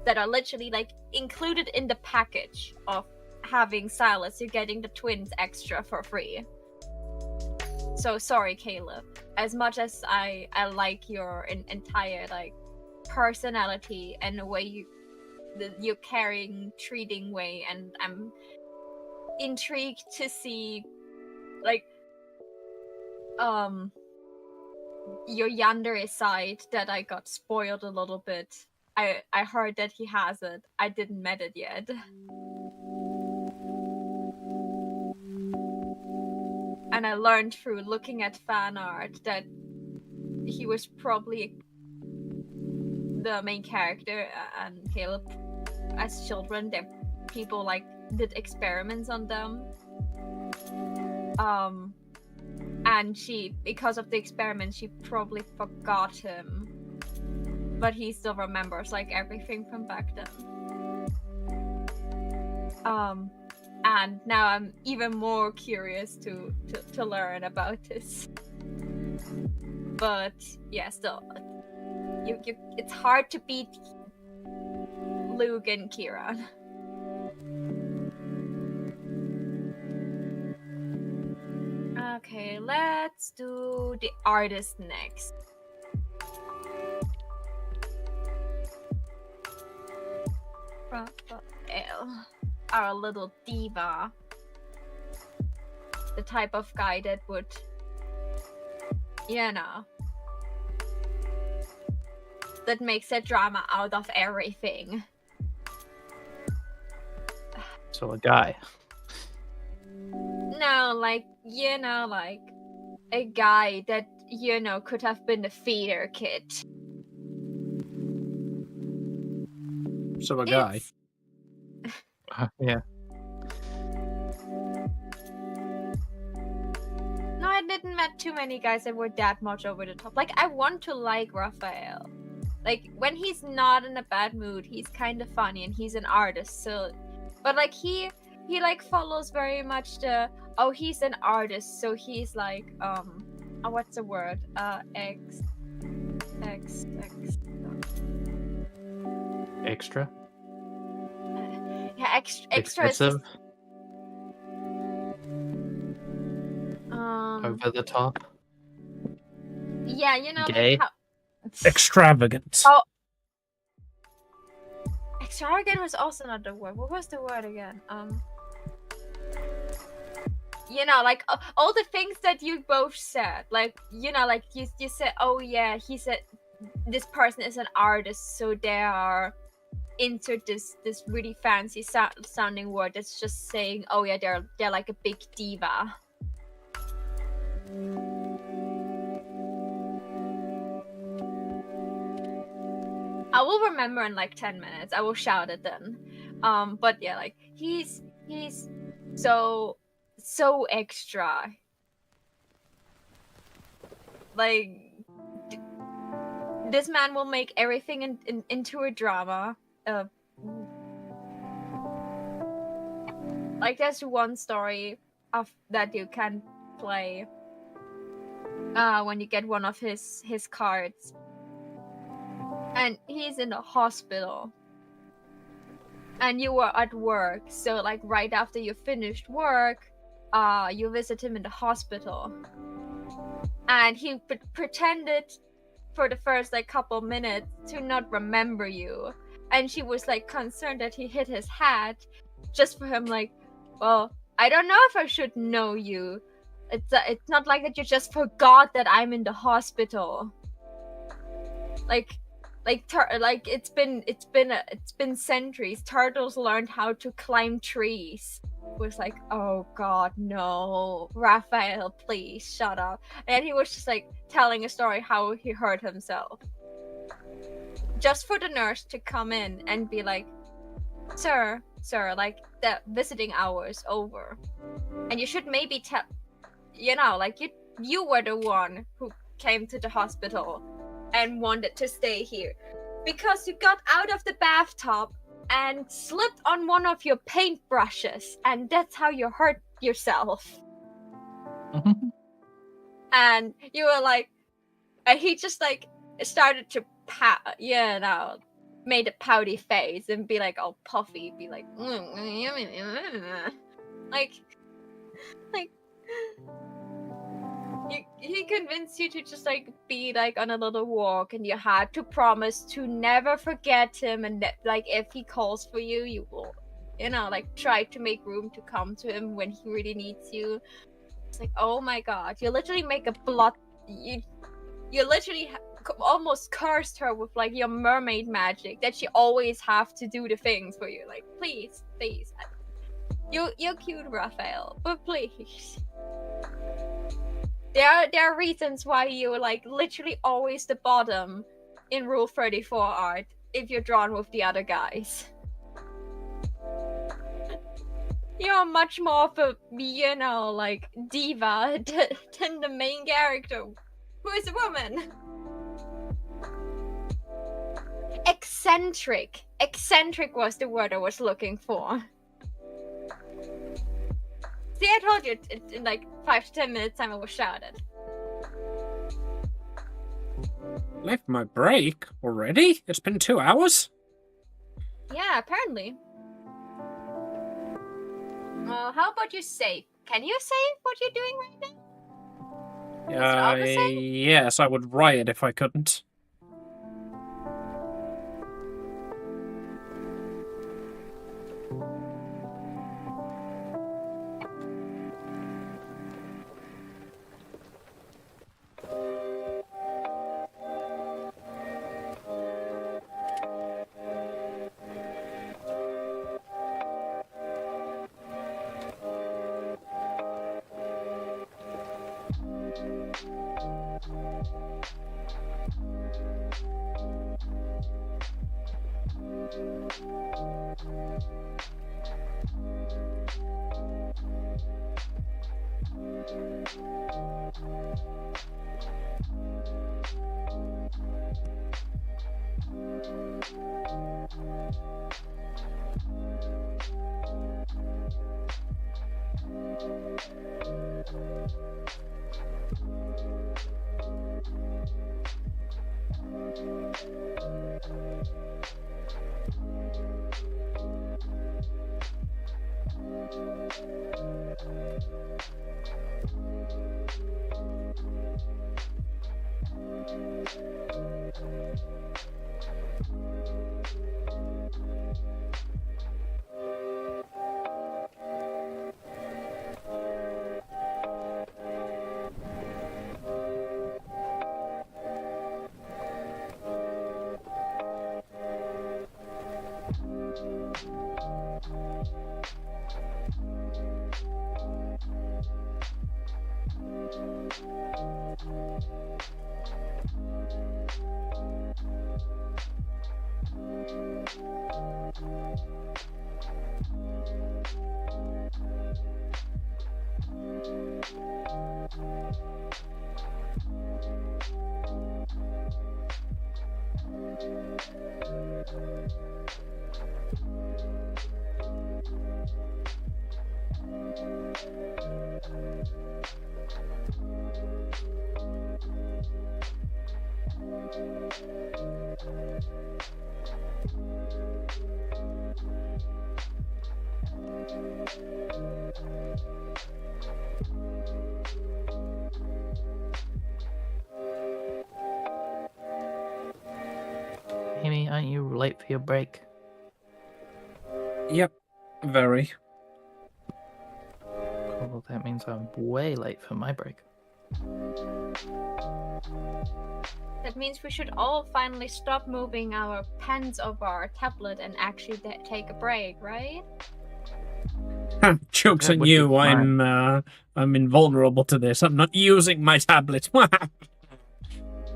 that are literally like included in the package of having Silas. You're getting the twins extra for free. So sorry, Caleb. As much as I like your entire like personality and the way your caring, treating way, and I'm intrigued to see like your yandere side that I got spoiled a little bit. I heard that he has it. I didn't met it yet. And I learned through looking at fan art that he was probably the main character, and Caleb, as children, people like did experiments on them. And because of the experiment, she probably forgot him. But he still remembers like everything from back then. And now I'm even more curious to learn about this. But yeah, still, it's hard to beat Luke and Kieran. Okay, let's do the artist next. Raphael, our little diva. The type of guy that would, that makes a drama out of everything. So a guy. No, like, like a guy that, could have been a feeder kid. So a guy. Yeah. No, I didn't met too many guys that were that much over the top. Like, I want to like Raphael. Like, when he's not in a bad mood, he's kind of funny and he's an artist, so... But, like, he like, follows very much the... Oh, he's an artist, so he's, like, what's the word? Extra? Yeah, extra is just, over the top? Yeah, Gay? like how... Extravagant. Oh, extravagant was also not the word. What was the word again? Like all the things that you both said. Like, like you said, oh yeah, he said this person is an artist, so they are insert this really fancy sounding word that's just saying, oh yeah, they're like a big diva. I will remember in like 10 minutes. I will shout it then. But yeah, like he's so extra. Like this man will make everything into a drama. Like there's one story of that you can play when you get one of his cards, and he's in the hospital, and you were at work. So like right after you finished work, you visit him in the hospital, and he pretended for the first like couple minutes to not remember you, and she was like concerned that he hit his head, just for him like, well, I don't know if I should know you. It's not like that you just forgot that I'm in the hospital. Like it's been centuries. Turtles learned how to climb trees. It was like, oh god, no, Raphael, please shut up. And he was just like telling a story how he hurt himself, just for the nurse to come in and be like, sir, like the visiting hours over, and you should maybe tell, like you were the one who came to the hospital and wanted to stay here because you got out of the bathtub and slipped on one of your paintbrushes, and that's how you hurt yourself. And you were like, and he just like started to made a pouty face and be like all puffy, be like he convinced you to just like be like on a little walk, and you had to promise to never forget him, and like if he calls for you, you will, like try to make room to come to him when he really needs you. It's like, oh my god, you literally make a blood, you literally almost cursed her with like your mermaid magic that she always have to do the things for you. Like, please, you're cute, Raphael, but please. There are reasons why you're like literally always the bottom in Rule 34 art if you're drawn with the other guys. You're much more of a, like diva than the main character, who is a woman. Eccentric was the word I was looking for. See, I told you in like 5 to 10 minutes time I was shouted. Left my break already? It's been 2 hours? Yeah, apparently. Well, how about you save? Can you save what you're doing right now? Yes, I would riot if I couldn't. Amy, aren't you late for your break? Yep, very. Well, that means I'm way late for my break. That means we should all finally stop moving our pens over our tablet and actually take a break, right? Joke's That on would be you. fine. I'm invulnerable to this. I'm not using my tablet.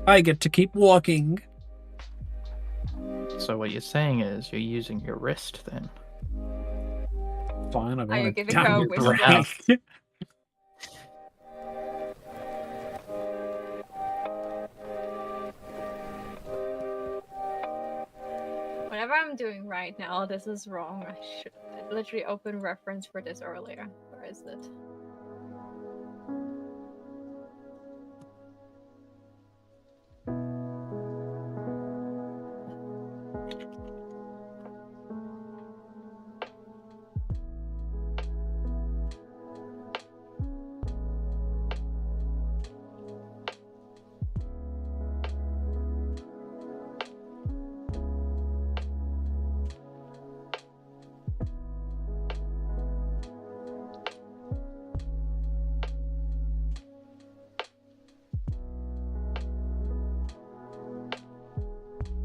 I get to keep walking. So what you're saying is you're using your wrist then? Fine, I'm Are you gonna giving her a damn wish break. Whatever I'm doing right now, this is wrong. I literally opened reference for this earlier. Where is it?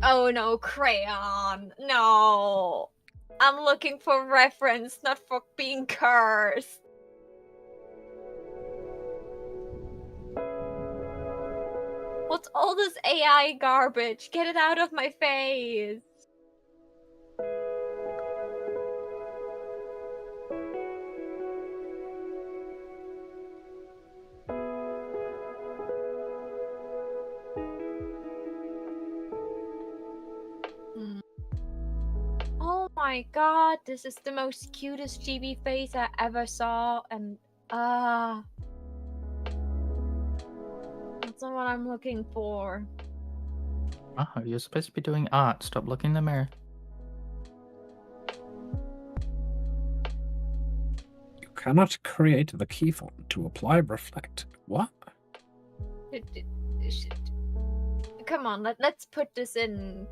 Oh no, crayon. No. I'm looking for reference, not for being cursed. What's all this AI garbage? Get it out of my face. Oh my god, this is the most cutest chibi face I ever saw, and that's not what I'm looking for. Oh, you're supposed to be doing art. Stop looking in the mirror. You cannot create the key font to apply reflect. What? Come on, let's put this in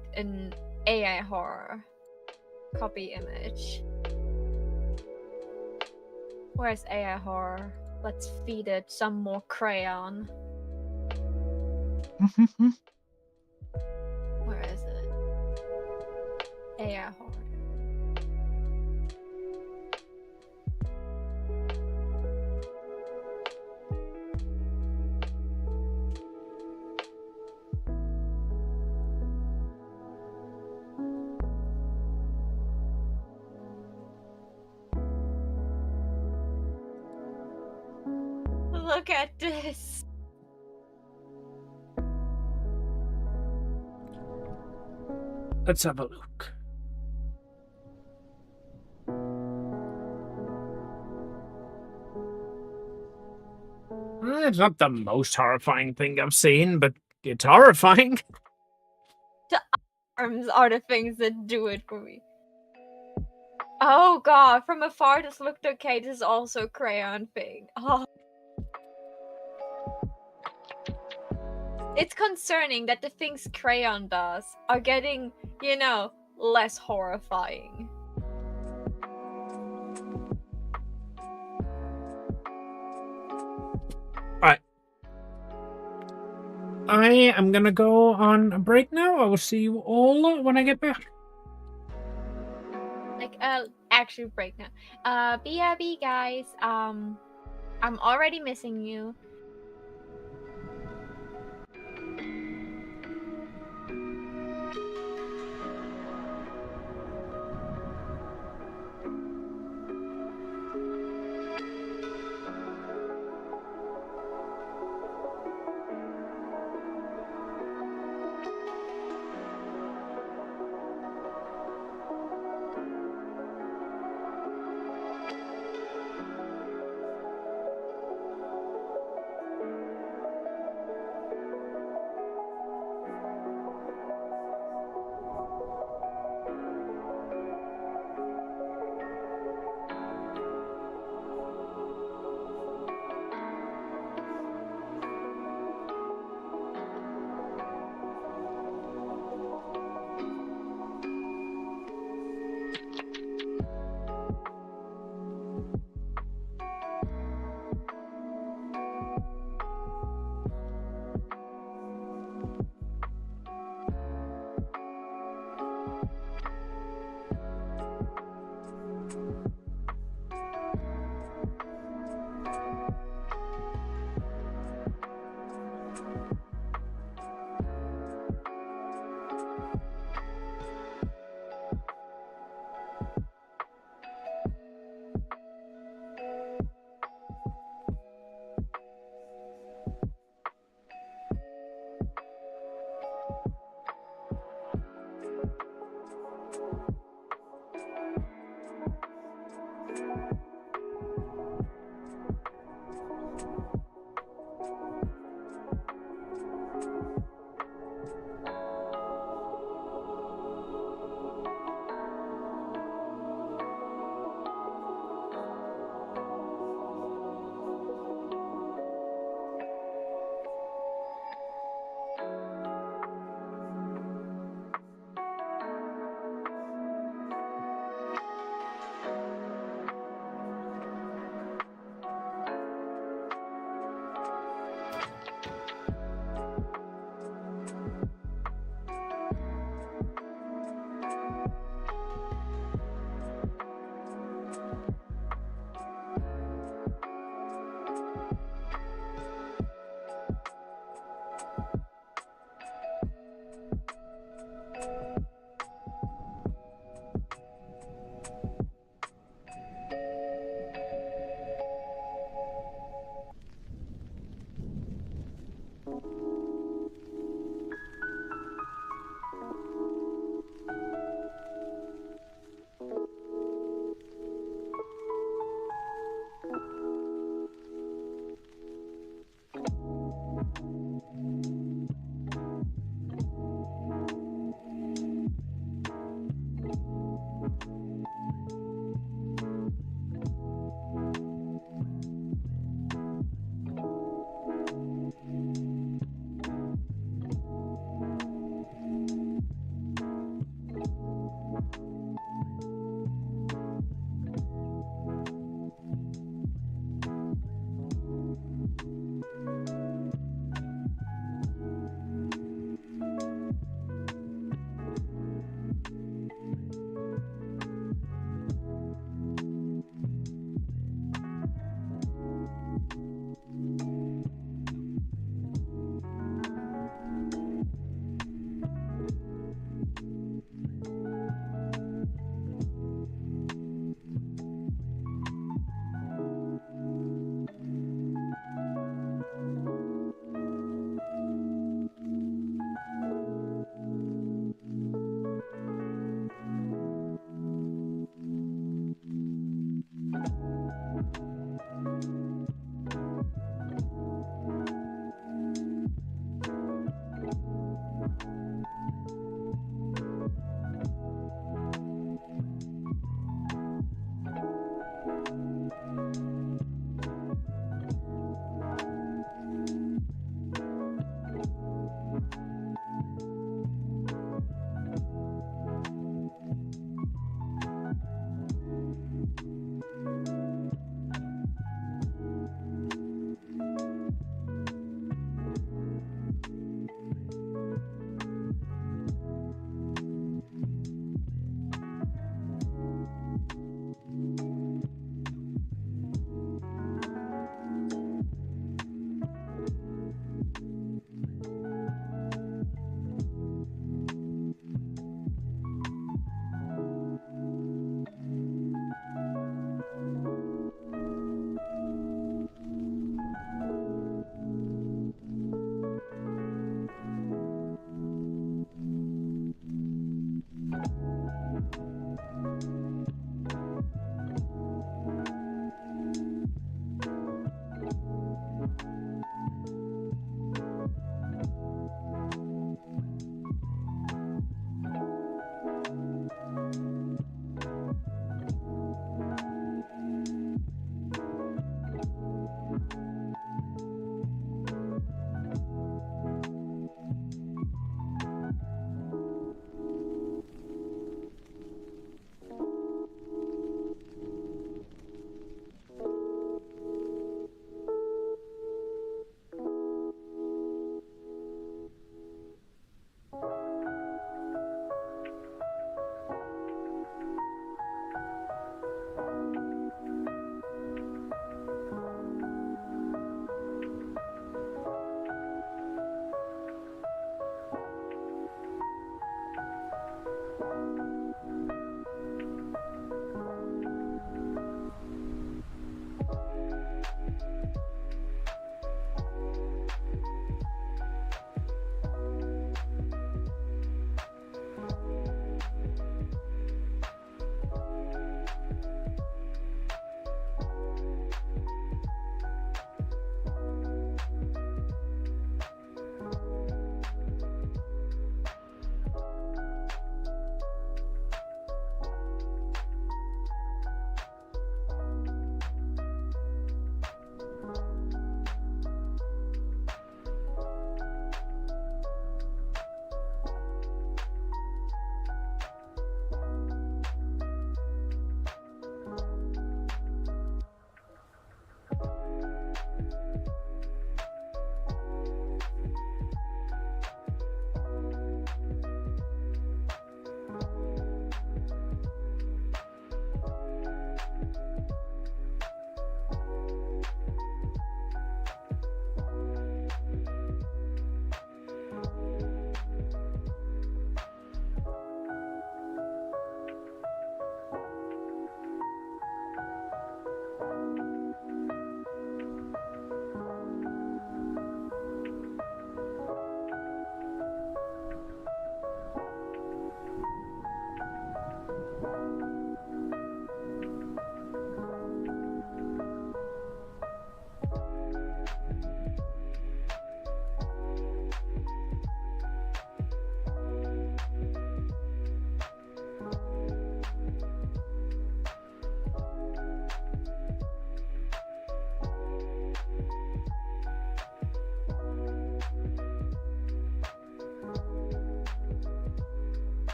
AI horror. Copy image. Where's AI horror? Let's feed it some more crayon. Where is it? AI horror. Look at this. Let's have a look. It's not the most horrifying thing I've seen, but it's horrifying. The arms are the things that do it for me. Oh god, from afar this looked okay. This is also a crayon thing. Oh. It's concerning that the things crayon does are getting, you know, less horrifying. Alright. I am gonna go on a break now. I will see you all when I get back. Like, actually break now. BRB guys, I'm already missing you.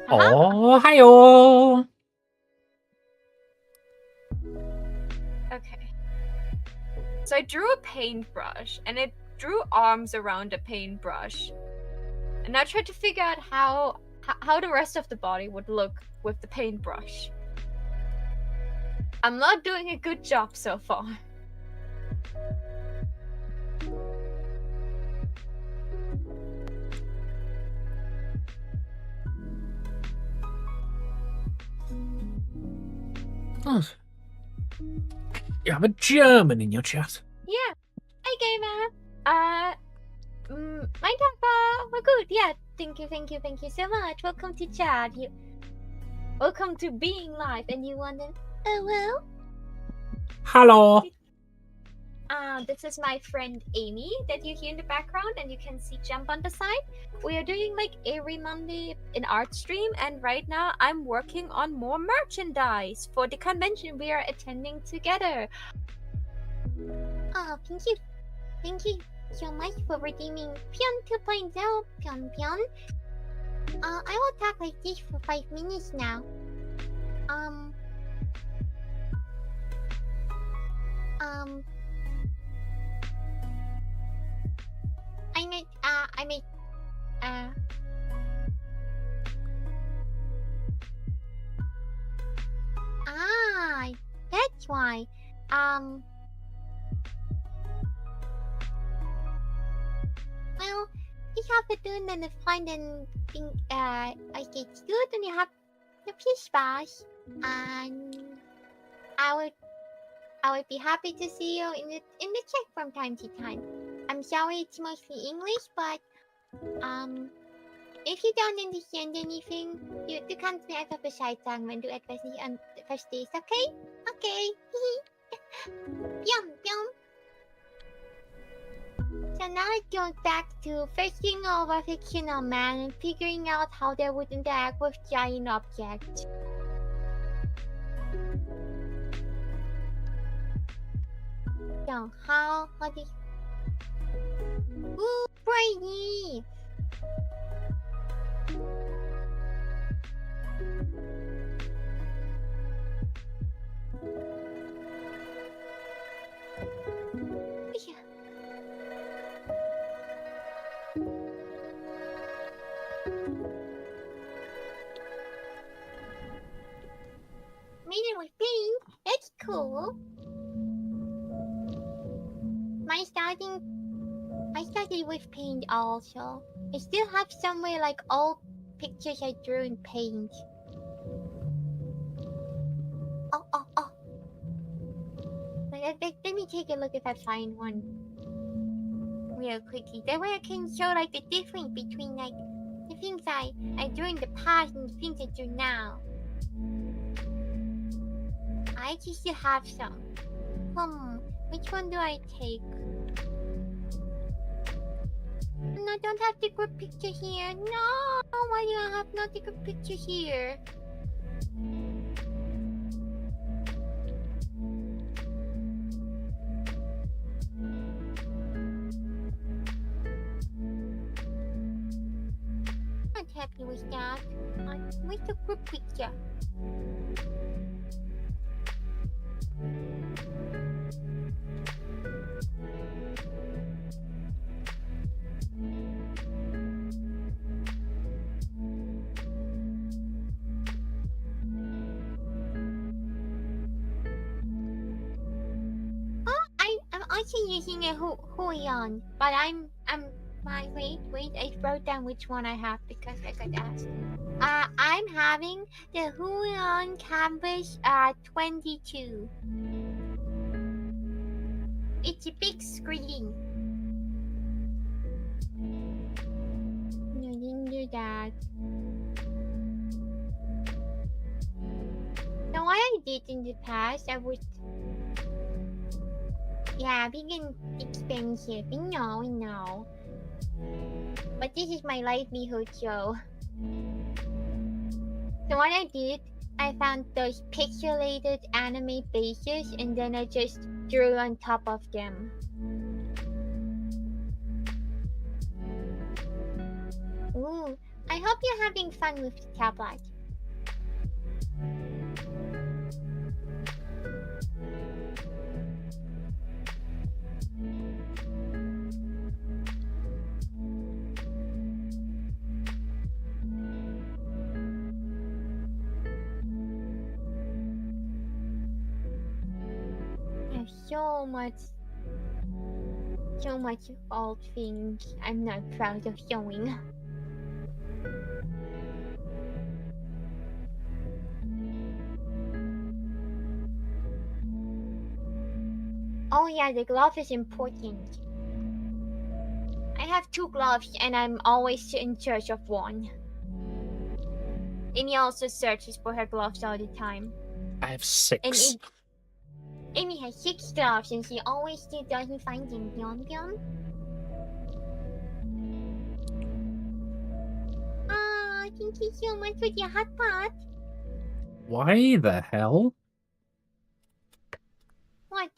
Oh, hi-oh. Okay. So I drew a paintbrush, and it drew arms around the paintbrush. And I tried to figure out how the rest of the body would look with the paintbrush. I'm not doing a good job so far. Oh. You have a German in your chat. Yeah. Hi, gamer. My Papa, we're good. Yeah. Thank you so much. Welcome to chat. Welcome to being live. And you want to? Oh well. Hello. This is my friend Amy that you hear in the background, and you can see jump on the side. We are doing like every Monday an art stream, and right now I'm working on more merchandise for the convention we are attending together. Oh, thank you so much for redeeming Pion 2.0, Pion. I will talk like this for 5 minutes now. That's why. Well, you have to do and find and think, like it's good, and you have the fish bash, and I would be happy to see you in the chat from time to time. I'm sorry it's mostly English, but if you don't understand anything, du kannst mir einfach Bescheid sagen, wenn du etwas nicht verstehst, okay? Okay. Pyong. So now it goes back to fetching over fictional man and figuring out how they would interact with giant objects. So how do you... Ooh, Brady! Made it with paint. That's cool. I started with paint also. I still have somewhere like old pictures I drew in paint. Oh. Let me take a look if I find one real quickly. That way I can show like the difference between like the things I drew in the past and the things I do now. I just still have some. Which one do I take? And I don't have the good picture here. No, why do I have not the good picture here? Not happy with that. Where's the good picture? I'm also using a Huion, but wait, I wrote down which one I have because I got asked. I'm having the Huion Canvas 22. It's a big screen. No, didn't do that. So what I did in the past, I would... Yeah, big and expensive. We know. But this is my livelihood, so... So what I did, I found those pixelated anime bases and then I just drew on top of them. Ooh, I I hope you're having fun with the tablet. There's so much old things I'm not proud of showing. Oh yeah, the glove is important. I have 2 gloves and I'm always in search of one. Amy also searches for her gloves all the time. I have 6. Amy has 6 gloves and she always still doesn't find them. Yum yum. Ah, thank you so much for your hot pot. Why the hell? What?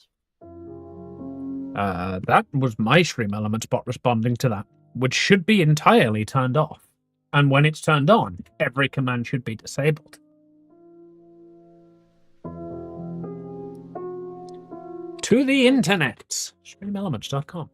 That was my stream element spot responding to that, which should be entirely turned off. And when it's turned on, every command should be disabled. To the internet. Streamelements.com.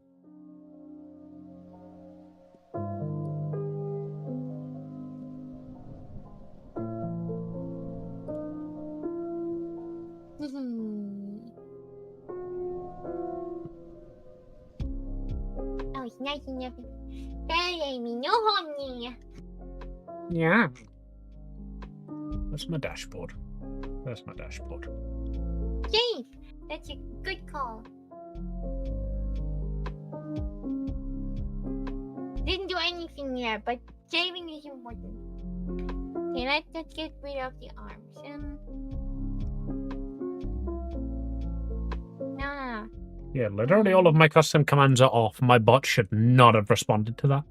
Oh, it's nice enough. Hey, Amy, no honey. Yeah. That's my dashboard. That's my dashboard. Dave, that's a good call. Didn't do anything yet, but saving is important. Okay, let's get rid of the arms. No. Yeah, literally all of my custom commands are off. My bot should not have responded to that.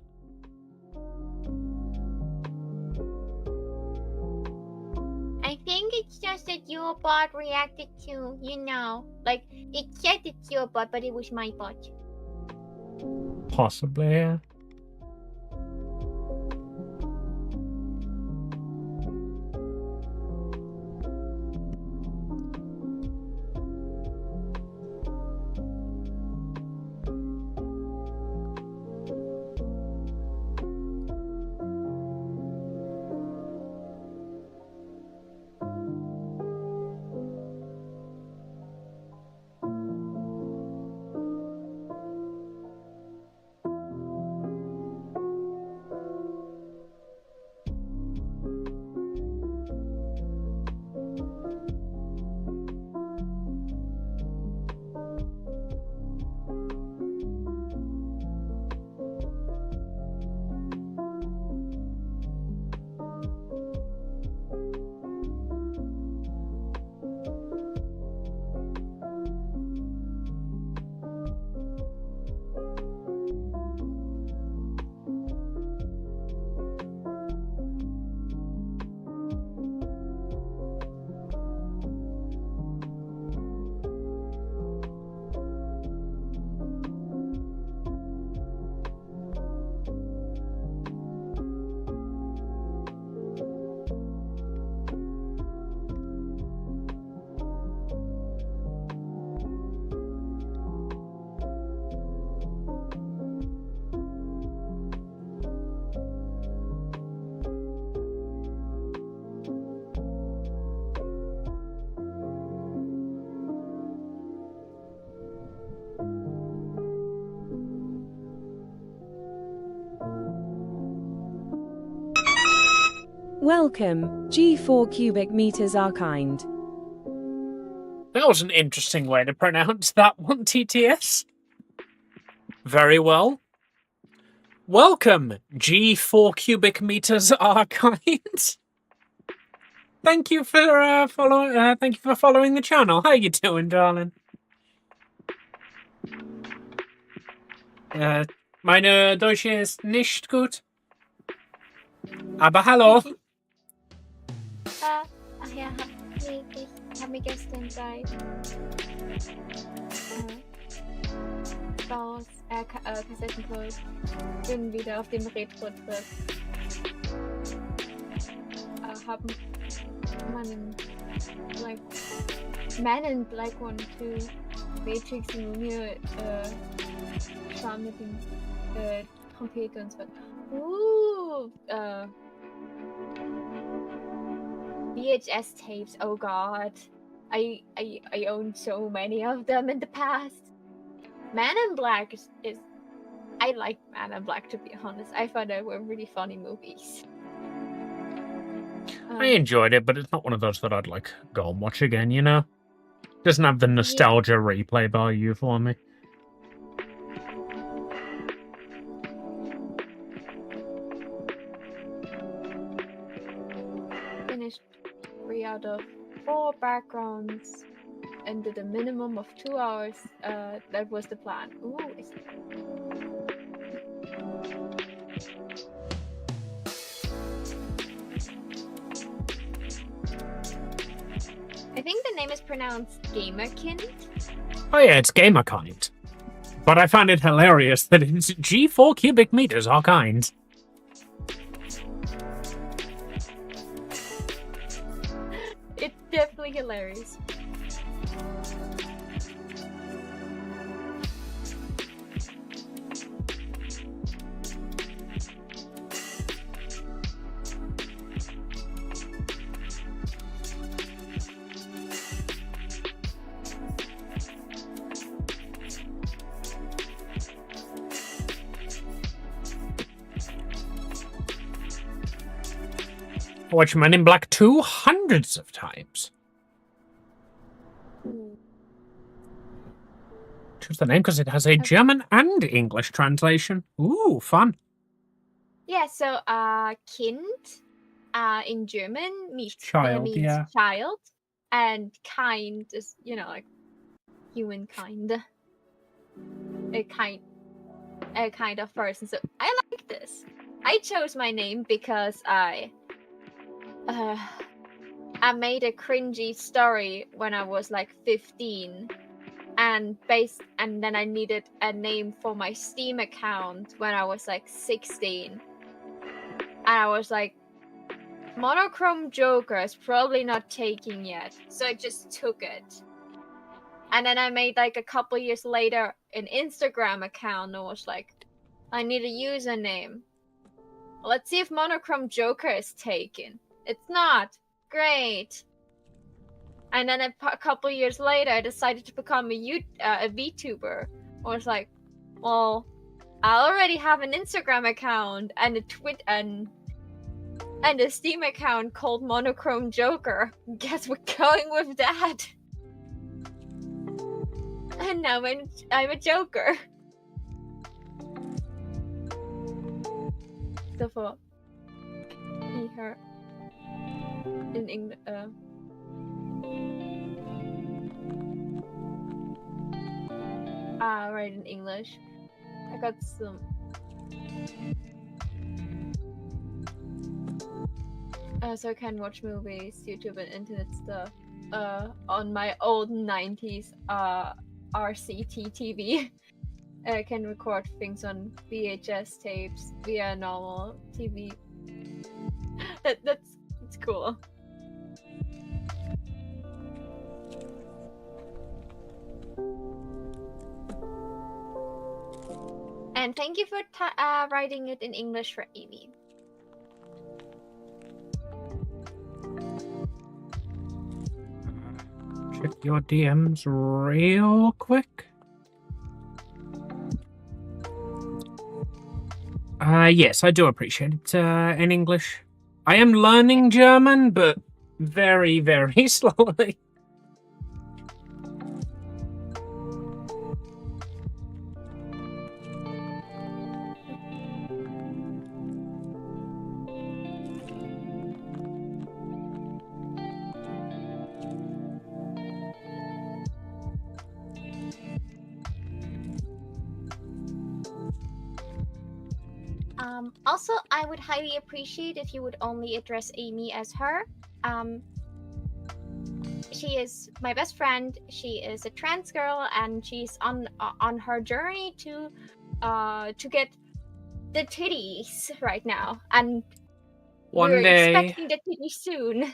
I think it's just that your bot reacted to, like, it said it's your bot, but it was my bot. Possibly, yeah. Welcome, G4 cubic meters are kind. That was an interesting way to pronounce that one, TTS. Very well. Welcome, G4 cubic meters are kind. Thank you for following the channel. How you doing, darling? Meine Deutsche ist nicht gut. Aber hallo. Ja, ich habe mir gestern seit Kassettenpult bin wieder auf dem Retro-Trip. Man in Black 1, 2, Matrix Mumie, Schwarm mit den Trompete und so weiter. VHS tapes, oh god. I owned so many of them in the past. Man in Black is I like Man in Black, to be honest. I thought they were really funny movies. I enjoyed it, but it's not one of those that I'd like go and watch again, you know? Doesn't have the nostalgia replay value for me. Finished 3 out of 4 backgrounds and did a minimum of 2 hours. That was the plan. Ooh, I think the name is pronounced Gamerkind. Oh yeah, it's Gamerkind. But I find it hilarious that it's G4 cubic meters are kind. It's definitely hilarious. I watched Men in Black 2 hundreds of times. Choose the name because it has a German and English translation. Ooh, fun. Yeah, so Kind in German means child, child, and kind is, you know, like humankind. A kind of person. So I like this. I chose my name because I made a cringy story when I was like 15, and then I needed a name for my Steam account when I was like 16, and I was like, Monochrome Joker is probably not taking yet, so I just took it. And then I made like a couple years later an Instagram account and was like, I need a username. Let's see if Monochrome Joker is taken. It's not. Great. And then a couple years later, I decided to become a VTuber. I was like, well, I already have an Instagram account and a Twitter and a Steam account called Monochrome Joker. Guess we're going with that. And now I'm a Joker. So for her in English. Right, in English. I got some. So I can watch movies, YouTube, and internet stuff. On my old 90s RCT TV. I can record things on VHS tapes via normal TV. That's cool. And thank you for writing it in English for Amy. Check your DMs real quick. Yes, I do appreciate it in English. I am learning German, but very, very slowly. Also, I would highly appreciate if you would only address Amy as her. She is my best friend. She is a trans girl, and she's on her journey to get the titties right now. And One day. Expecting the titty soon.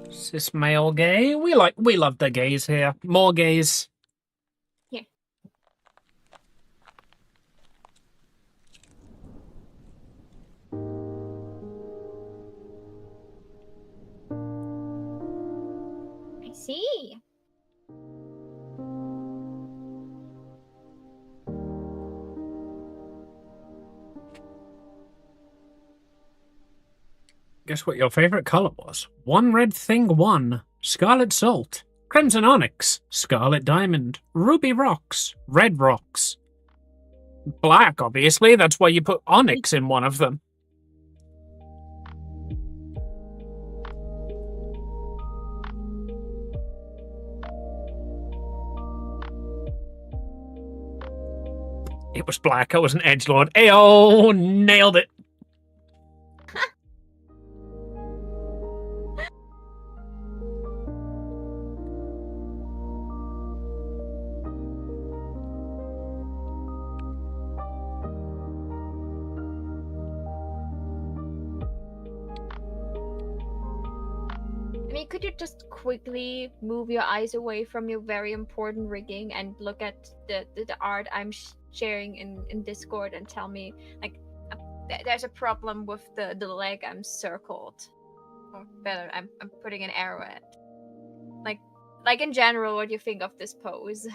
Cis male gay. We love the gays here. More gays. Yeah. I see. Guess what your favorite color was? One red thing, one. Scarlet salt. Crimson onyx. Scarlet diamond. Ruby rocks. Red rocks. Black, obviously. That's why you put onyx in one of them. It was black. I was an edgelord. Ayo! Nailed it. I mean, could you just quickly move your eyes away from your very important rigging and look at the art I'm sharing in Discord and tell me, like, there's a problem with the leg I'm circled. Or better, I'm putting an arrow at. Like in general, what do you think of this pose?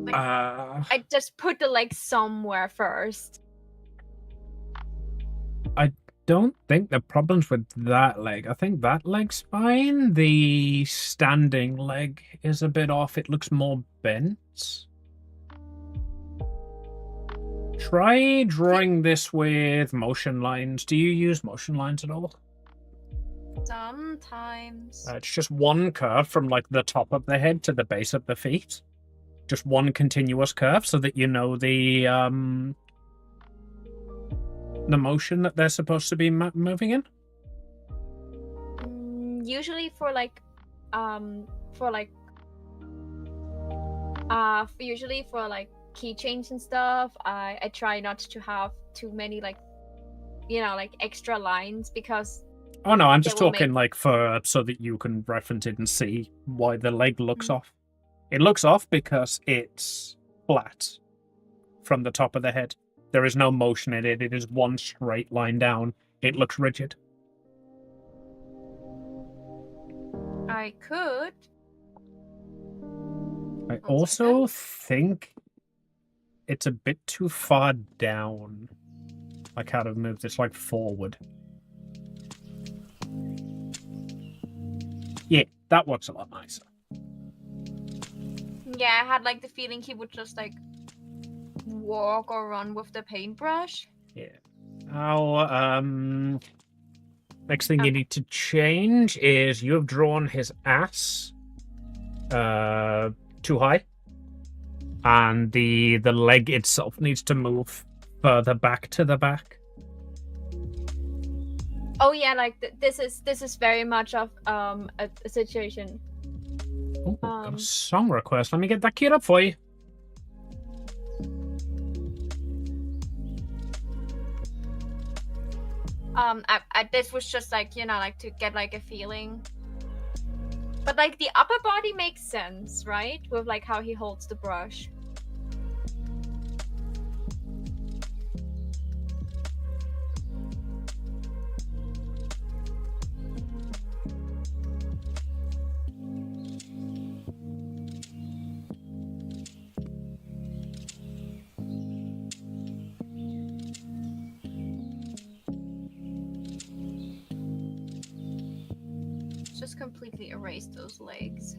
Like, I just put the leg somewhere first. I don't think the problem's with that leg. I think that leg's fine. The standing leg is a bit off. It looks more bent. Try drawing this with motion lines. Do you use motion lines at all? Sometimes. It's just one curve from like the top of the head to the base of the feet. Just one continuous curve so that you know the motion that they're supposed to be moving in. Usually usually for like keychains and stuff, I try not to have too many like extra lines because oh no, I'm just talking like for so that you can reference it and see why the leg looks off. It looks off because it's flat from the top of the head. There is no motion in it. It is one straight line down. It looks rigid. I could. I also think it's a bit too far down. Like how to move this like forward. Yeah, that works a lot nicer. Yeah, I had like the feeling he would just like walk or run with the paintbrush. Yeah. Now, next thing you need to change is you have drawn his ass too high. And the leg itself needs to move further back to the back. Oh yeah, like this is very much of a situation. Oh, got a song request. Let me get that queued up for you. This was just like, like to get like a feeling. But like the upper body makes sense, right? With like how he holds the brush. completely erase those legs.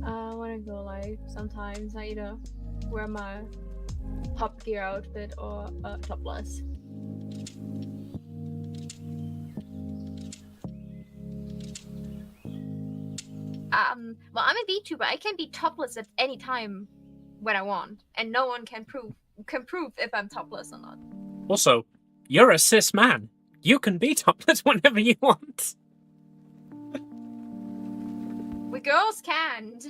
I wanna go like sometimes I either wear my Top Gear outfit or topless. Well, I'm a VTuber. I can be topless at any time when I want, and no one can prove if I'm topless or not. Also, you're a cis man. You can be topless whenever you want. We girls can't.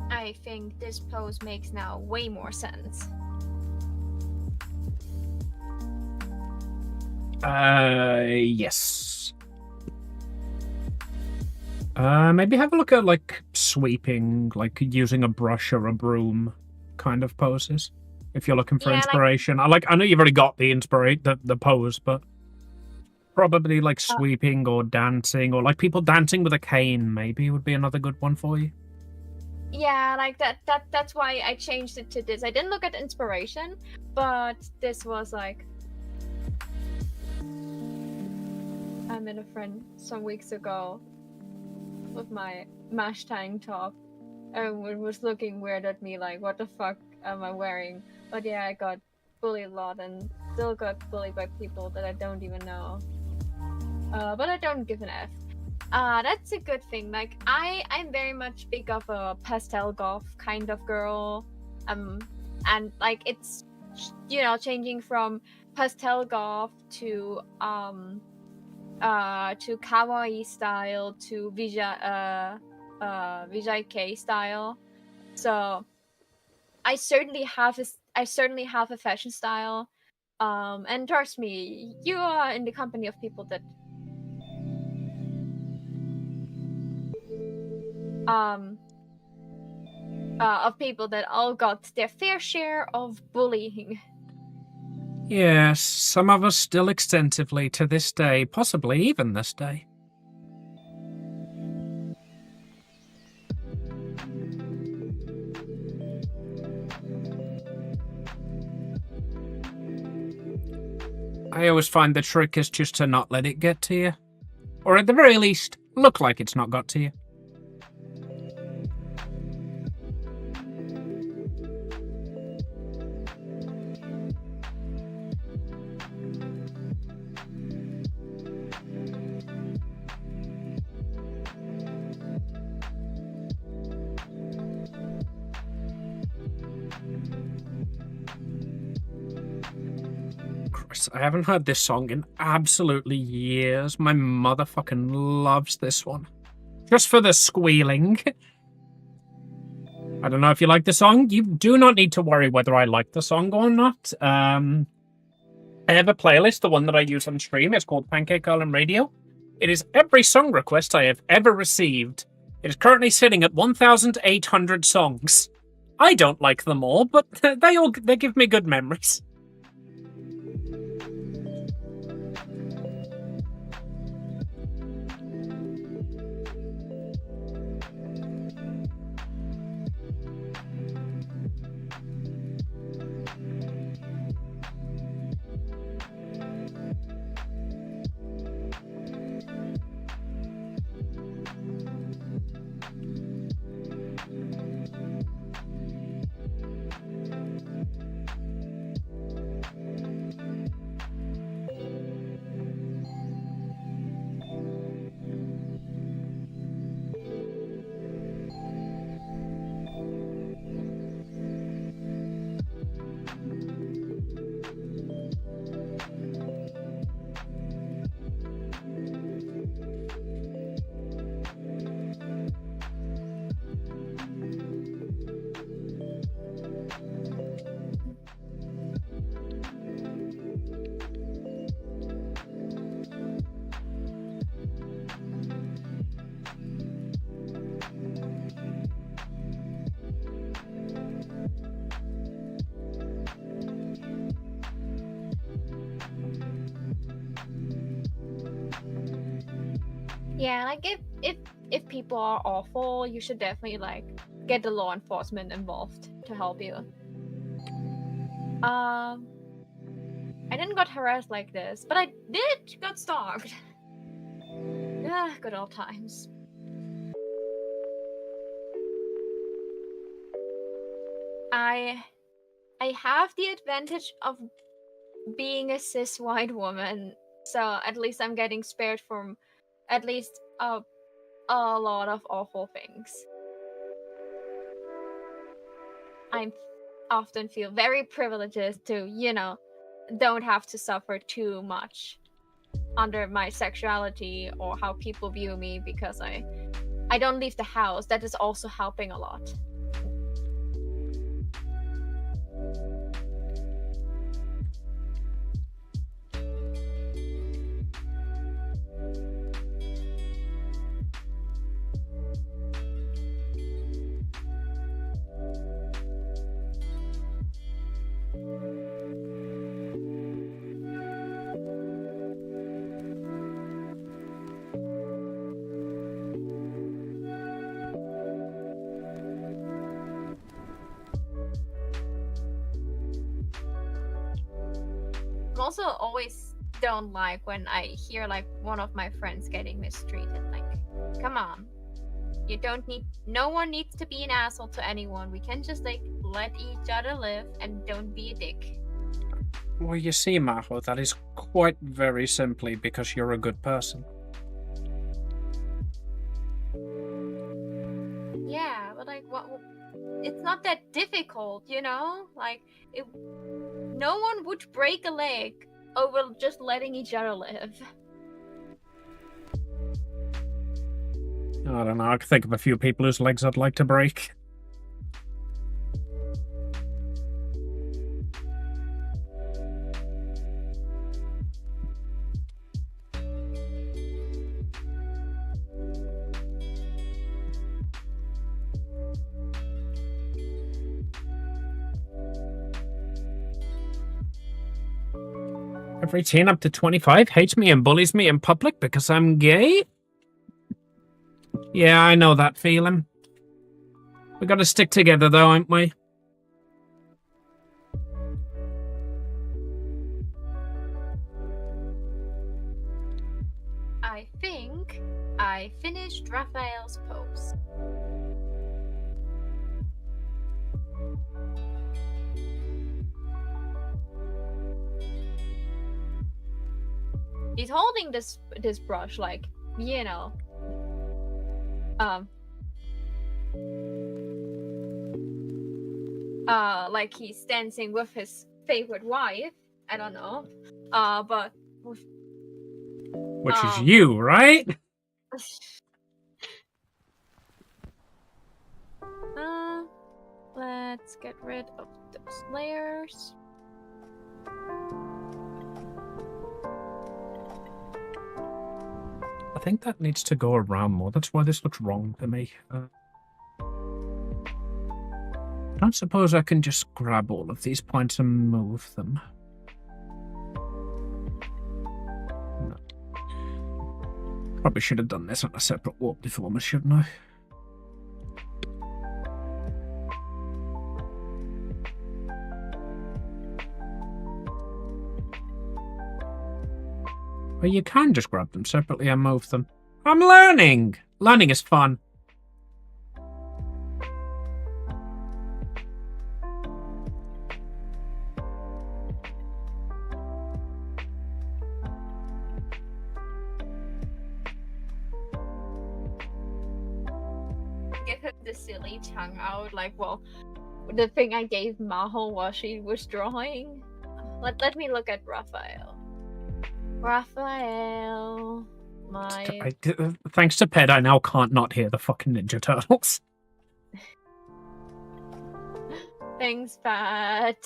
I think this pose makes now way more sense. Yes. Maybe have a look at like sweeping, like using a brush or a broom kind of poses. If you're looking for inspiration. I know you've already got the pose, but probably like sweeping or dancing, or like people dancing with a cane maybe would be another good one for you. Yeah, like that's why I changed it to this. I didn't look at inspiration, but this was like I met a friend some weeks ago with my mesh tank top and was looking weird at me like, what the fuck am I wearing? But yeah, I got bullied a lot and still got bullied by people that I don't even know. But I don't give an F. That's a good thing. Like I'm very much big of a pastel goth kind of girl. And like it's changing from pastel goth to kawaii style to Vijay K style. So I certainly have a fashion style. And trust me, you are in the company of people that of people that all got their fair share of bullying. Yes, some of us still extensively to this day, possibly even this day. I always find the trick is just to not let it get to you. Or at the very least, look like it's not got to you. I haven't heard this song in absolutely years. My mother fucking loves this one. Just for the squealing. I don't know if you like the song. You do not need to worry whether I like the song or not. I have a playlist, the one that I use on stream. It's called Pancake Island Radio. It is every song request I have ever received. It is currently sitting at 1,800 songs. I don't like them all, but they give me good memories. Yeah, like if people are awful, you should definitely like get the law enforcement involved to help you. I didn't got harassed like this, but I did got stalked. Ah, good old times. I have the advantage of being a cis white woman, so at least I'm getting spared from at least a lot of awful things. I often feel very privileged to, don't have to suffer too much under my sexuality or how people view me because I don't leave the house. That is also helping a lot. Also always don't like when I hear like one of my friends getting mistreated. Like, come on, no one needs to be an asshole to anyone. We can just like let each other live and don't be a dick. Well, you see, Maho, that is quite very simply because you're a good person. Yeah, but like it's not that difficult, like no one would break a leg over just letting each other live. I don't know, I can think of a few people whose legs I'd like to break. Every teen up to 25 hates me and bullies me in public because I'm gay? Yeah, I know that feeling. We gotta stick together though, ain't we? I think I finished Raphael's post. He's holding this brush like, you know, like he's dancing with his favorite wife. I don't know, but which is you, right? Let's get rid of those layers. I think that needs to go around more. That's why this looks wrong to me. I don't suppose I can just grab all of these points and move them. No. Probably should have done this on a separate warp deformer, shouldn't I? Well, you can just grab them separately and move them. I'm learning! Learning is fun. Give him the silly tongue out, like, well, the thing I gave Maho while she was drawing. Let me look at Raphael. Raphael, thanks to Ped, I now can't not hear the fucking Ninja Turtles. Thanks, Pat.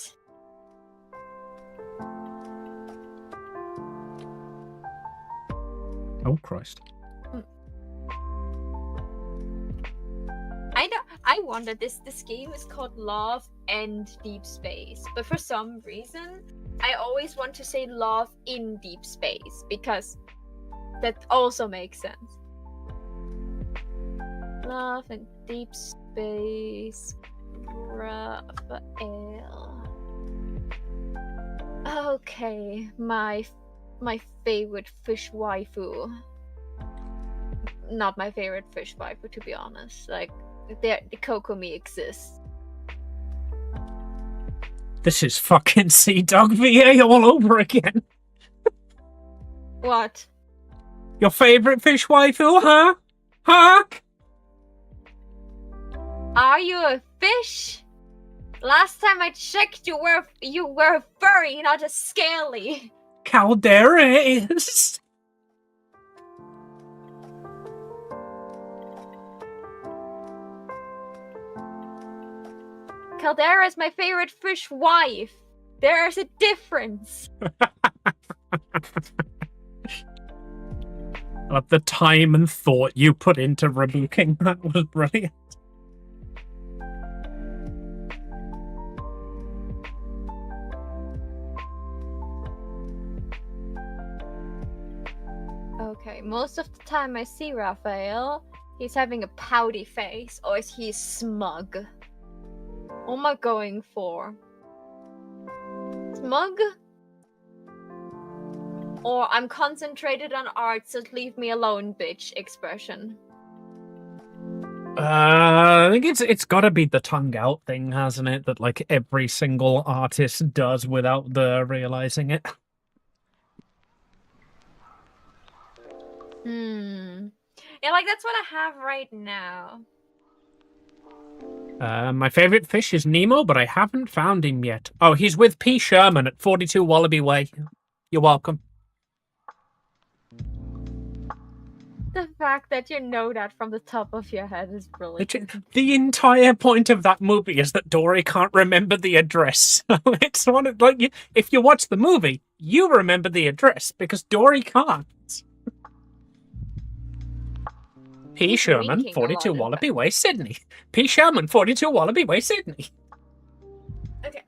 Oh, Christ. I wonder, this game is called Love and Deep Space, but for some reason I always want to say Love in Deep Space because that also makes sense. Love and Deep Space, Raphael. Okay, my favorite fish waifu. Not my favorite fish waifu, to be honest. Like, the Kokomi exists. This is fucking Sea Dog VA all over again. What? Your favorite fish waifu, huh? Huh? Are you a fish? Last time I checked, you were a furry, not a scaly. Caldera is. Caldera is my favorite fish wife. There's a difference. I love the time and thought you put into rebooking. That was brilliant. Okay, most of the time I see Raphael, he's having a pouty face, or is he smug? What am I going for? Smug? Or I'm concentrated on art, so leave me alone, bitch expression. I think it's got to be the tongue out thing, hasn't it? That like every single artist does without the realizing it. Yeah, like that's what I have right now. My favorite fish is Nemo, but I haven't found him yet. Oh, he's with P. Sherman at 42 Wallaby Way. You're welcome. The fact that you know that from the top of your head is brilliant. The entire point of that movie is that Dory can't remember the address. It's one of, like, if you watch the movie, you remember the address because Dory can't. P. Sherman, 42 Wallaby Way, Sydney. P. Sherman, 42 Wallaby Way, Sydney. Okay,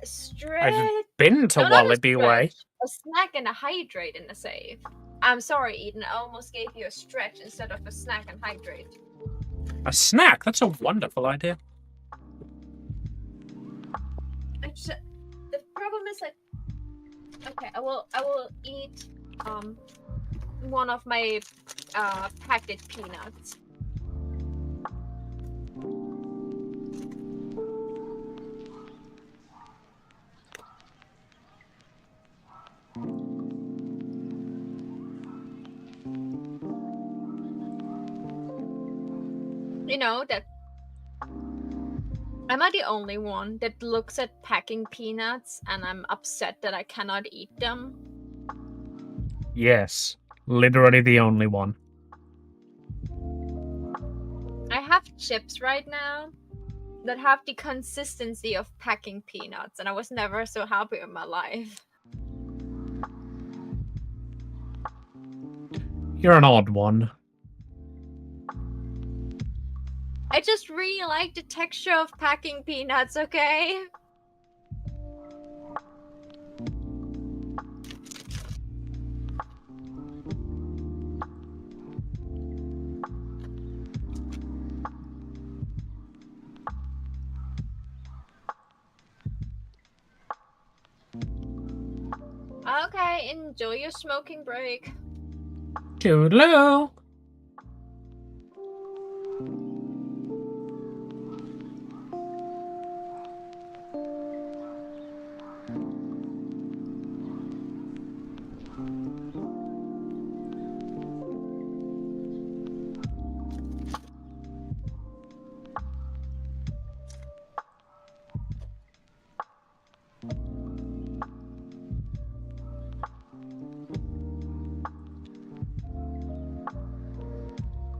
stretch. I've been to Wallaby Way. a snack and a hydrate in the safe. I'm sorry, Eden. I almost gave you a stretch instead of a snack and hydrate. A snack? That's a wonderful idea. The problem is like, okay, I will eat one of my packed peanuts. You know that am I the only one that looks at packing peanuts and I'm upset that I cannot eat them? Yes, literally the only one. I have chips right now that have the consistency of packing peanuts, and I was never so happy in my life. You're an odd one. I just really like the texture of packing peanuts, okay? Okay, enjoy your smoking break. Toodaloo.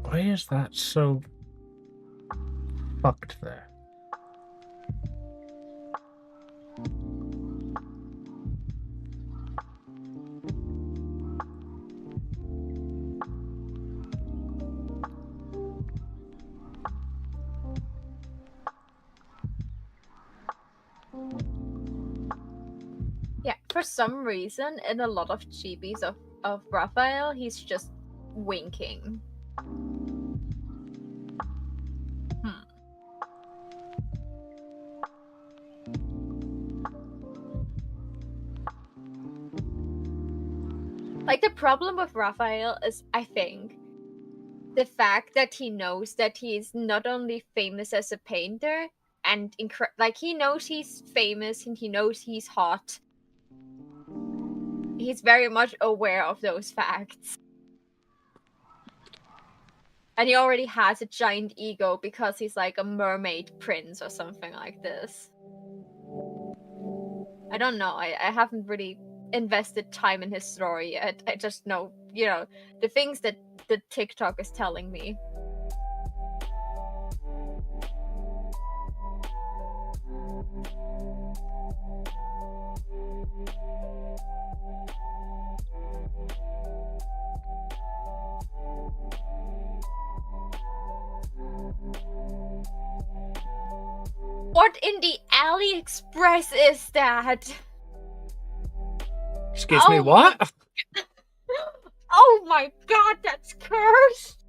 Why is that so fucked there? Yeah, for some reason, in a lot of chibis of Raphael, he's just winking. Like, the problem with Raphael is, I think, the fact that he knows that he's not only famous as a painter, and like, he knows he's famous and he knows he's hot. He's very much aware of those facts. And he already has a giant ego because he's like a mermaid prince or something like this. I don't know. I haven't really invested time in his story yet. I just know, you know, the things that the TikTok is telling me. What in the AliExpress is that? Excuse me, what? Oh my god, that's cursed!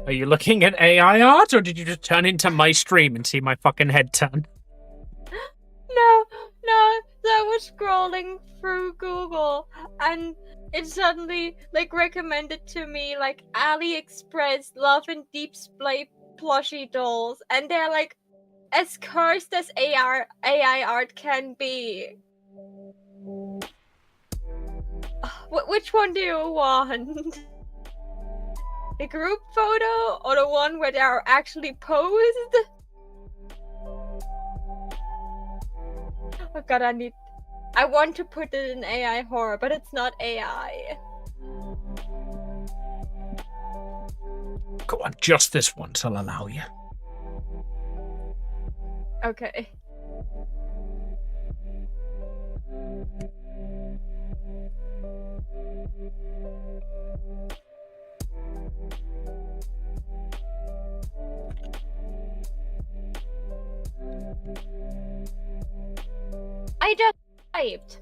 Are you looking at AI art, or did you just turn into my stream and see my fucking head turn? No, I was scrolling through Google, and it suddenly, like, recommended to me, like, AliExpress Love and Deep Display plushie dolls, and they're, like, as cursed as AI art can be. Which one do you want? The group photo or the one where they are actually posed? Oh god, I want to put it in AI horror, but it's not AI. Go on, just this once, I'll allow you. Okay. I just typed.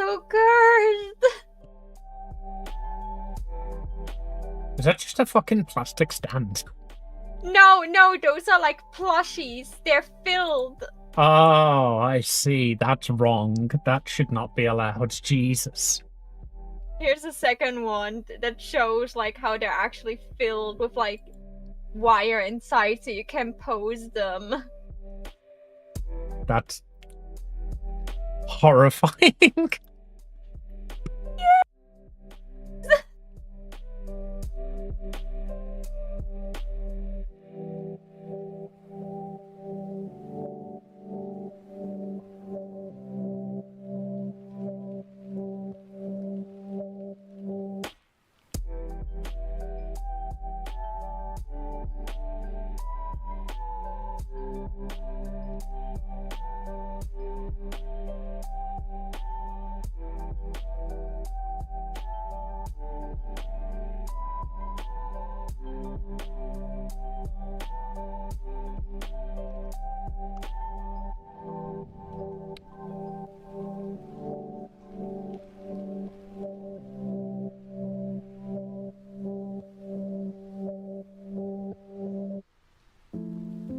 so cursed. Is that just a fucking plastic stand? No, those are like plushies. They're filled. Oh, I see. That's wrong. That should not be allowed. Jesus. Here's a second one that shows like how they're actually filled with like wire inside so you can pose them. That's horrifying.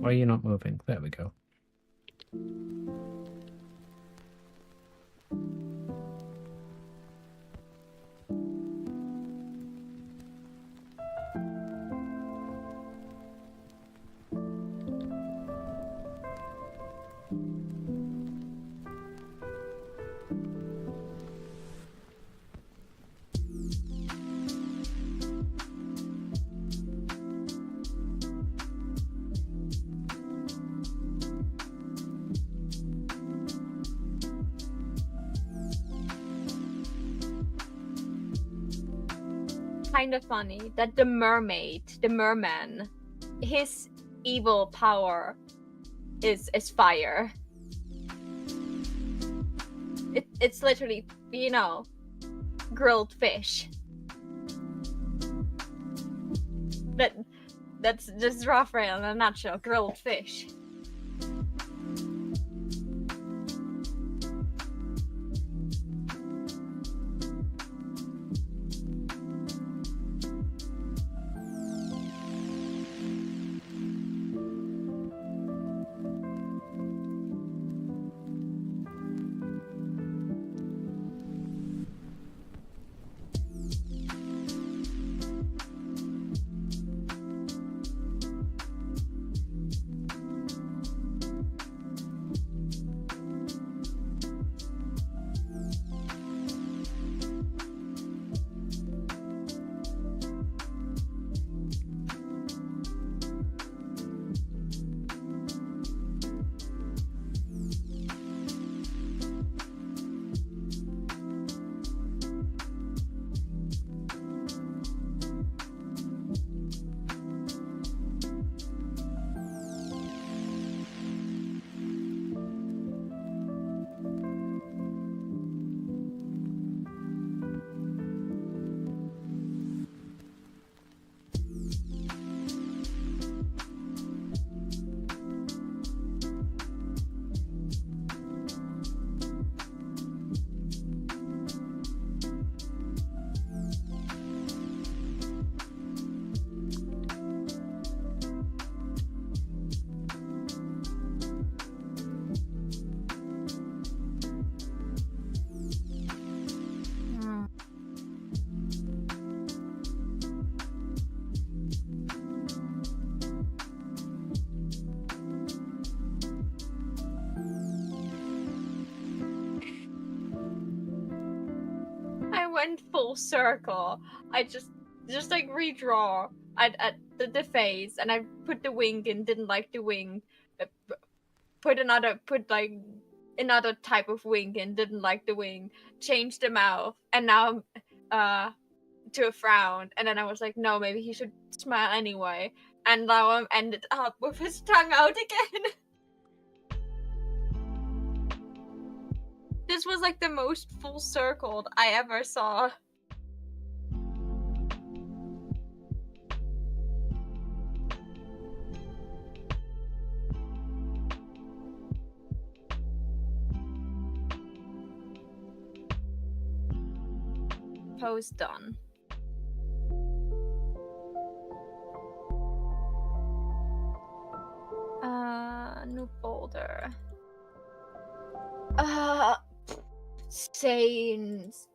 Why are you not moving? There we go. Kind of funny that the merman, his evil power is fire. It's literally, you know, grilled fish. That's just Raphael in a nutshell, grilled fish. Went full circle. I just like redraw at the face, and I put the wing in, didn't like the wing. Put another type of wing in, didn't like the wing. Changed the mouth, and now to a frown. And then I was like, no, maybe he should smile anyway. And now I'm ended up with his tongue out again. This was like the most full circled I ever saw. pose done. New folder. Saints.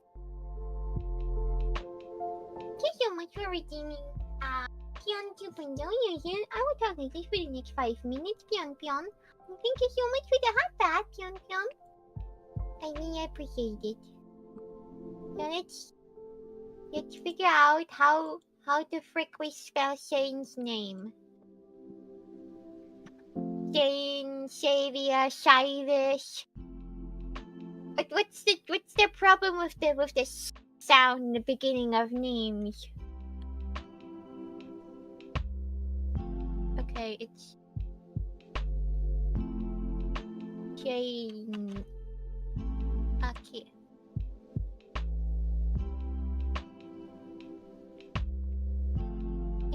Thank you so much for redeeming Pion 2.0. You're here. I will talk like this for the next 5 minutes, Pion Pion. Thank you so much for the hot bath, Pion Pion. I really appreciate it. So let's figure out how to frick we spell Shane's name. Shane, Xavier, Shivish. What's the problem with the sound in the beginning of names? Okay, it's Shane. Okay.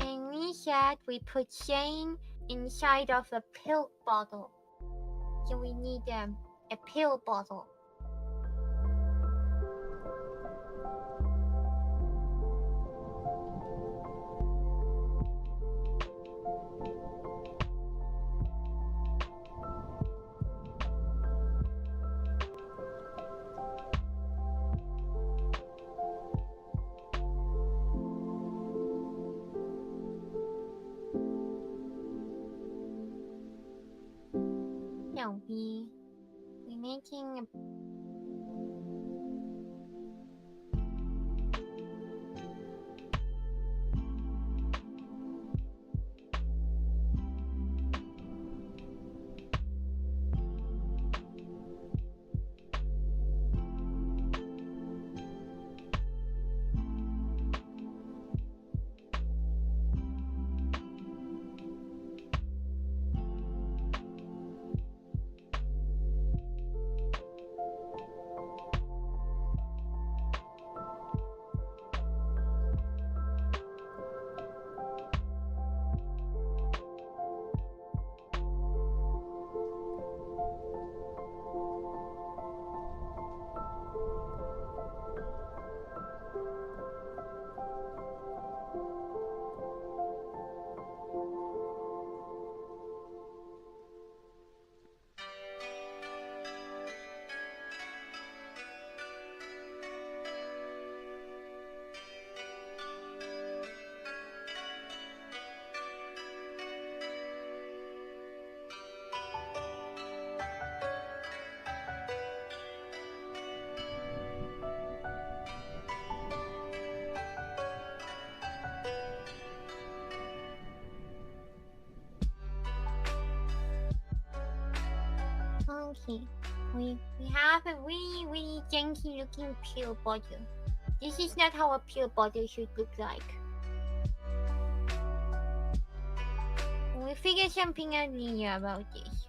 And we said we put Shane inside of a pill bottle. So we need a pill bottle. No, we're making a okay. We have a really janky looking pill bottle. This is not how a pill bottle should look like. We figured something out later about this.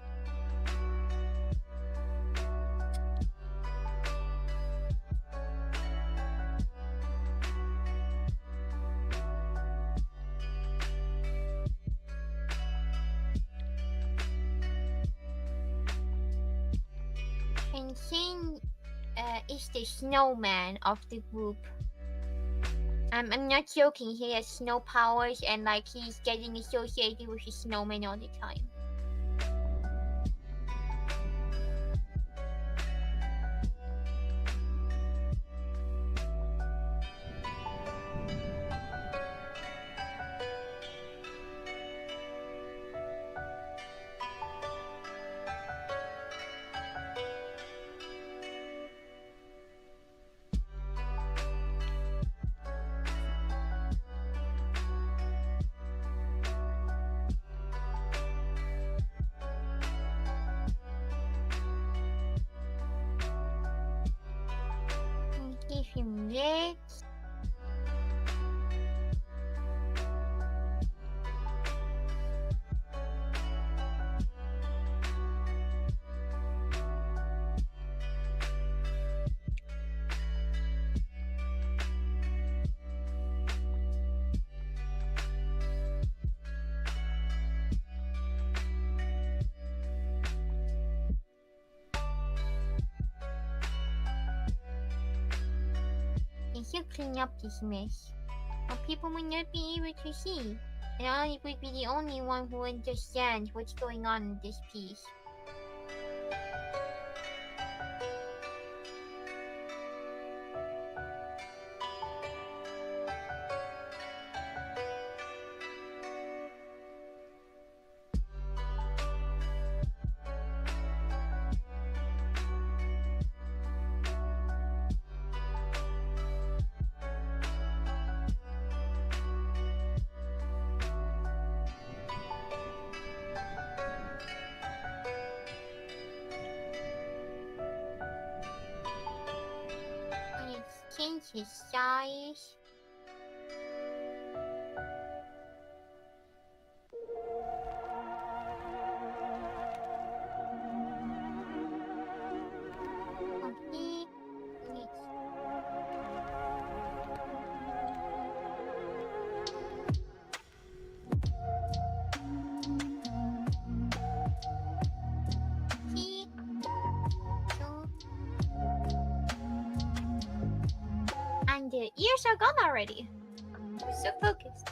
And Shane is the snowman of the group. I'm not joking, he has snow powers and like he's getting associated with the snowman all the time. Give him legs. I should clean up this mess. But people will not be able to see. And I would be the only one who understands what's going on in this piece. Change his size. Okay. See? So. And the ears are gone already. We're so focused.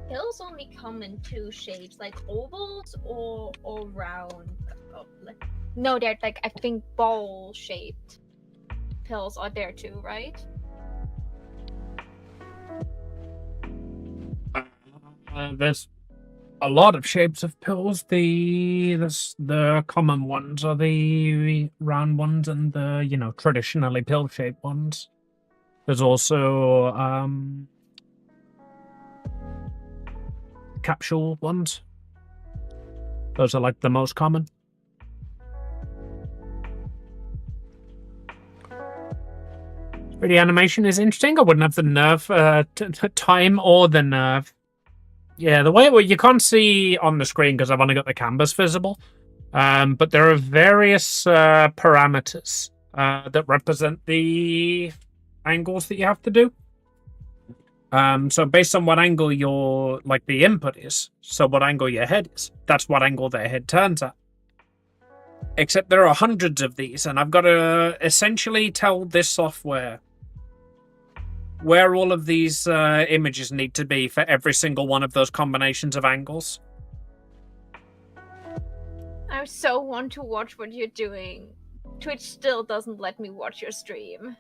Pills only come in two shapes, like ovals or round. No, they're like, I think, ball shaped pills are there too, right? There's a lot of shapes of pills. The common ones are the round ones and the traditionally pill shaped ones. There's also capsule ones. Those are like the most common. 3D animation is interesting. I wouldn't have the nerve, time or the nerve. Yeah, the way you can't see on the screen because I've only got the canvas visible. But there are various parameters that represent the angles that you have to do. So based on what angle your the input is, so what angle your head is, that's what angle their head turns at. Except there are hundreds of these, and I've got to essentially tell this software where all of these images need to be for every single one of those combinations of angles. I so want to watch what you're doing. Twitch still doesn't let me watch your stream.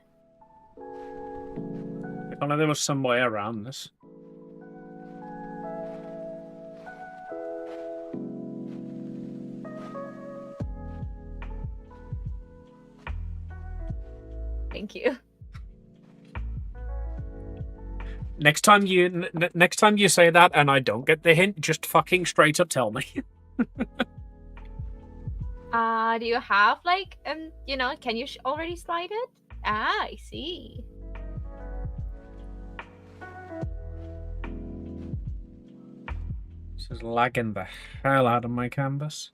If only there was some way around this. Thank you. Next time you say that and I don't get the hint, just fucking straight up tell me. Do you have can you already slide it? Ah, I see. This is lagging the hell out of my canvas.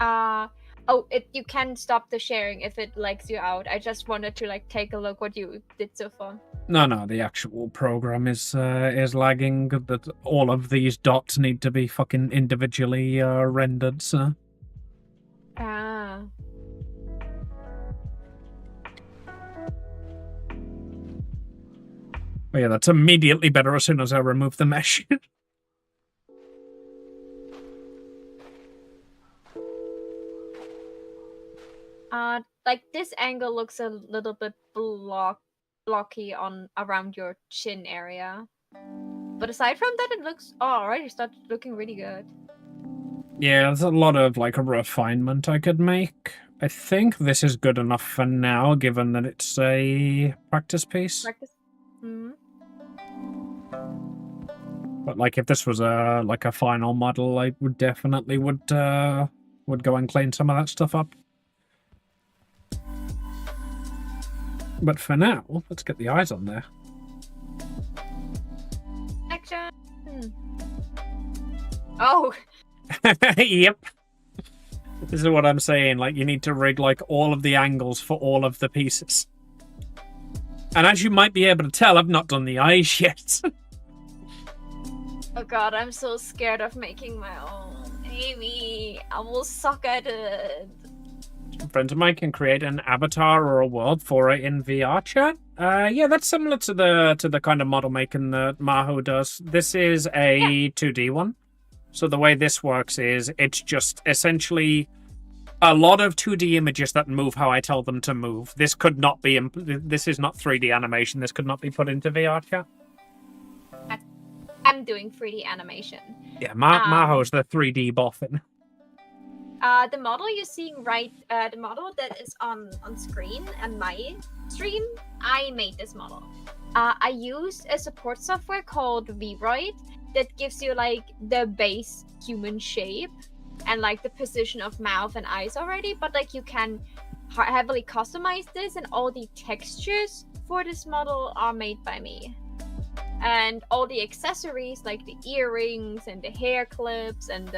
You can stop the sharing if it lags you out. I just wanted to take a look what you did so far. No, the actual program is lagging. That all of these dots need to be fucking individually rendered, so. Ah. Oh yeah, that's immediately better as soon as I remove the mesh. This angle looks a little bit blocky around your chin area. But aside from that, it looks already started looking really good. Yeah, there's a lot of a refinement I could make. I think this is good enough for now, given that it's a practice piece. Mm-hmm. But if this was a final model, I would definitely would go and clean some of that stuff up. But for now, let's get the eyes on there. Action! Oh! Yep. This is what I'm saying. You need to rig all of the angles for all of the pieces. And as you might be able to tell, I've not done the eyes yet. Oh god, I'm so scared of making my own. Amy, I will suck at it. A friend of mine can create an avatar or a world for it in VR chat. Yeah, that's similar to the kind of model making that Maho does. This is a 2D one. So the way this works is it's just essentially a lot of 2D images that move how I tell them to move. This could not be. This is not 3D animation. This could not be put into VR chat. I'm doing 3D animation. Yeah, Maho's the 3D boffin. The model you're seeing the model that is on screen and my stream, I made this model. I used a support software called Vroid that gives you the base human shape and the position of mouth and eyes already, but you can heavily customize this, and all the textures for this model are made by me. And all the accessories like the earrings and the hair clips and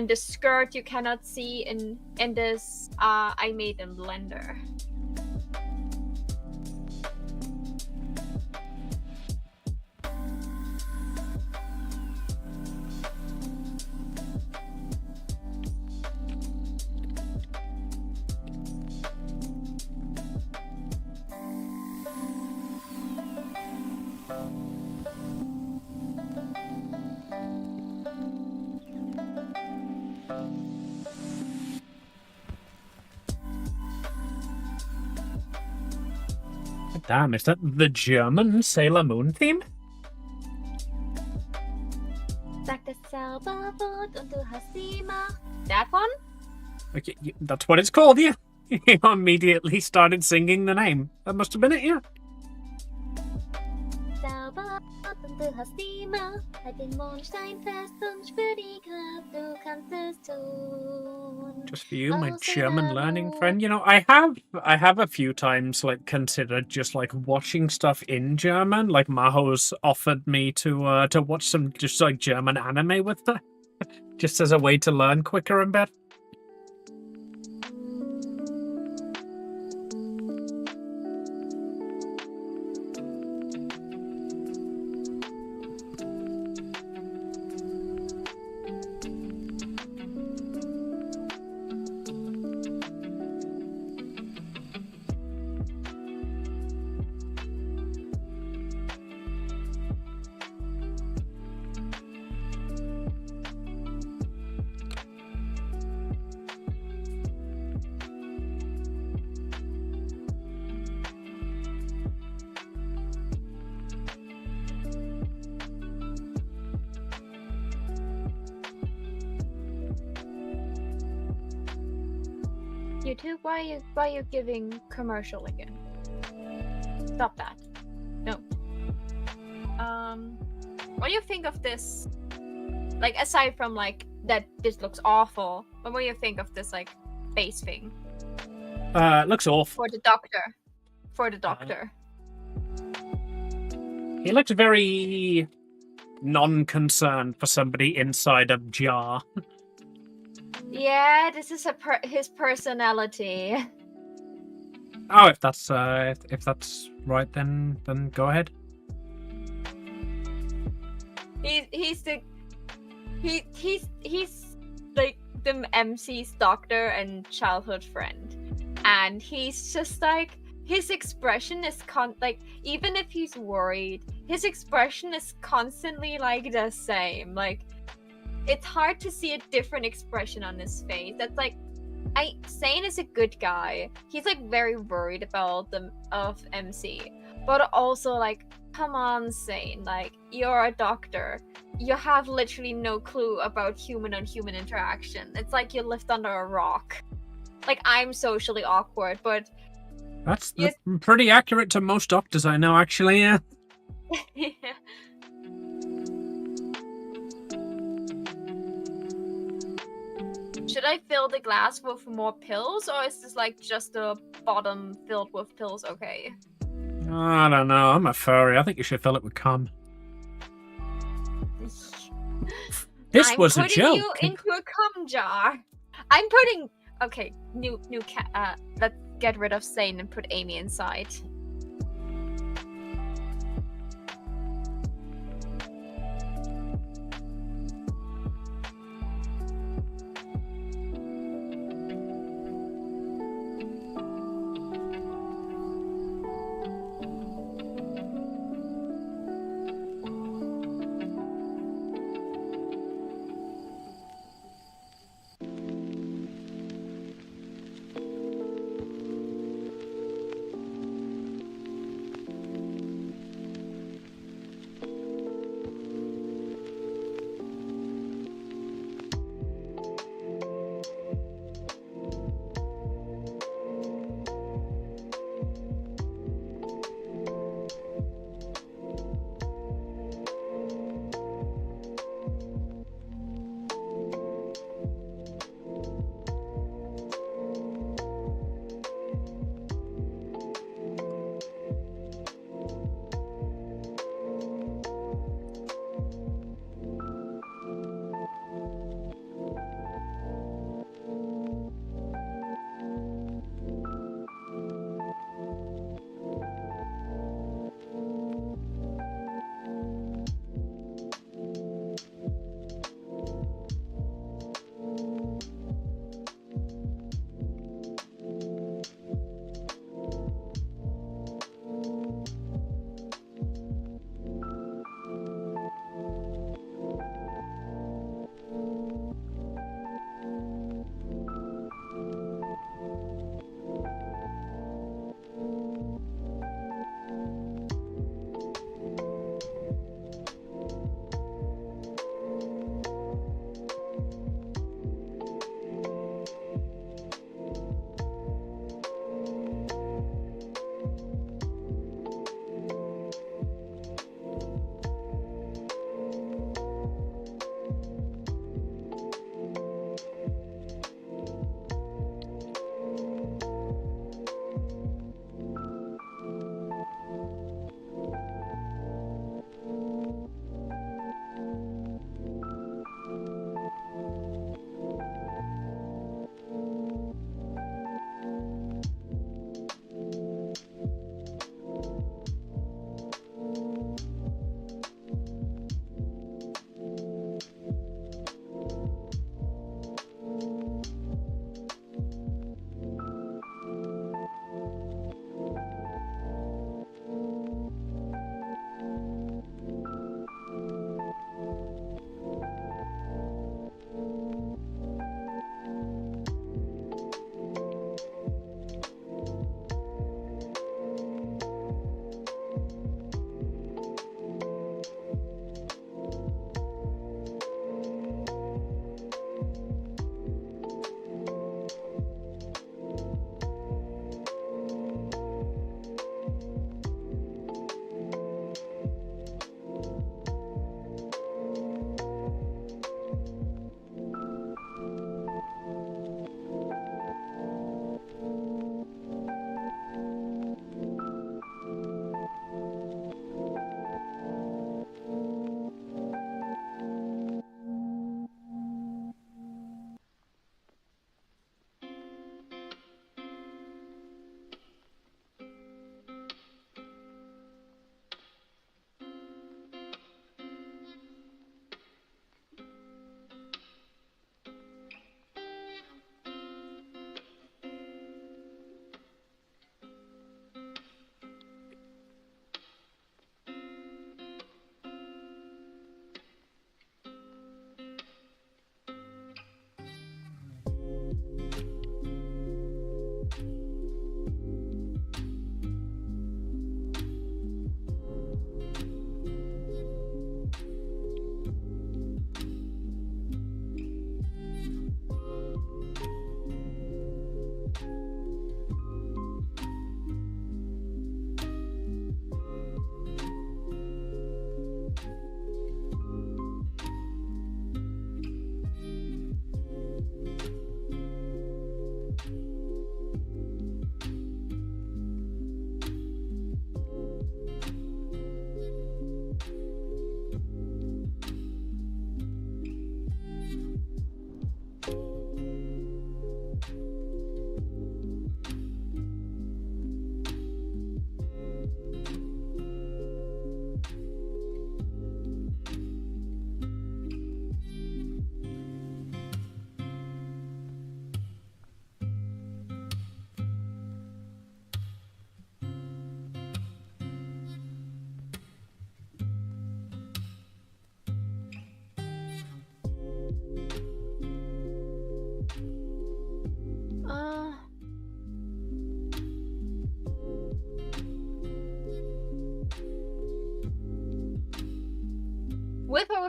the skirt you cannot see in this, I made in Blender. Damn, is that the German Sailor Moon theme? That one? Okay, that's what it's called, yeah. You immediately started singing the name. That must have been it, yeah. Du hast immer bei den Mondstein fest und spür die Kraft, du kannst es tun. Just for you, my German learning friend. You know, I have a few times like considered just like watching stuff in German. Like Maho's offered me to watch some just like German anime with her, just as a way to learn quicker and better. YouTube, why are you giving commercial again? Stop that. No. What do you think of this? Like, aside from like that this looks awful, but what do you think of this like face thing? It looks awful. For the doctor. For the doctor. He looks very non-concerned for somebody inside a jar. Yeah, this is his personality. Oh, if that's right, then go ahead. He's like the MC's doctor and childhood friend, and he's just like his expression is like even if he's worried, his expression is constantly like the same. Like it's hard to see a different expression on his face. That's like Sane is a good guy. He's like very worried about of MC, but also like, come on, Sane. Like you're a doctor. You have literally no clue about human on human interaction. It's like you lived under a rock. Like I'm socially awkward, but that's pretty accurate to most doctors I know, actually. Yeah. Yeah. Should I fill the glass with more pills, or is this like just the bottom filled with pills okay? I don't know. I'm a furry. I think you should fill it with cum. This was a joke. I'm putting you into a cum jar. I'm putting... Okay, new cat. Let's get rid of Sane and put Amy inside.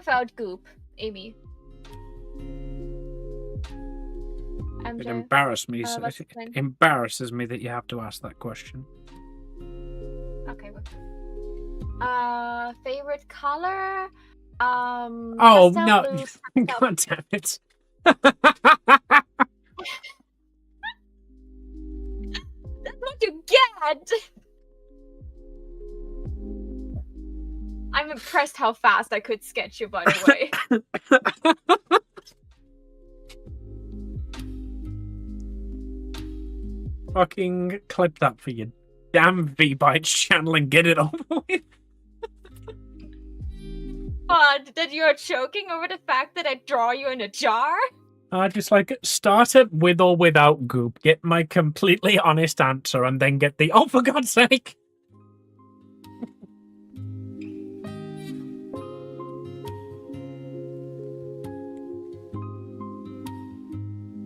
without goop, Amy? It MJ? it embarrasses me that you have to ask that question. Okay. Favorite color? Oh no! Blue, God damn it! That's what you get. I'm impressed how fast I could sketch you, by the way. Fucking clip that for your damn V-Bytes channel and get it over with. But that you're choking over the fact that I draw you in a jar? Just like start it with or without goop. Get my completely honest answer, and then get the for God's sake.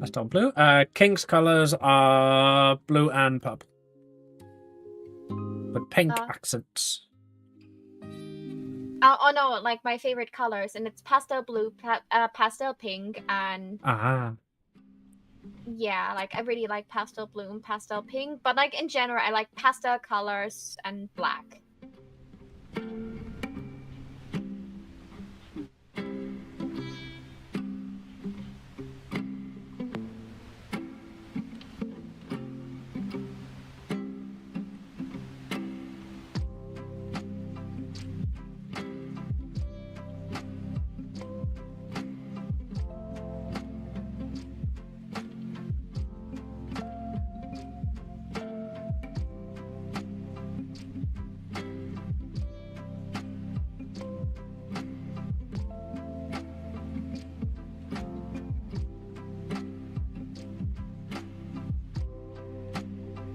Pastel blue. King's colors are blue and purple, but pink accents. Oh no, like my favorite colors, and it's pastel blue, pastel pink, and yeah, like I really like pastel blue and pastel pink, but like in general, I like pastel colors and black.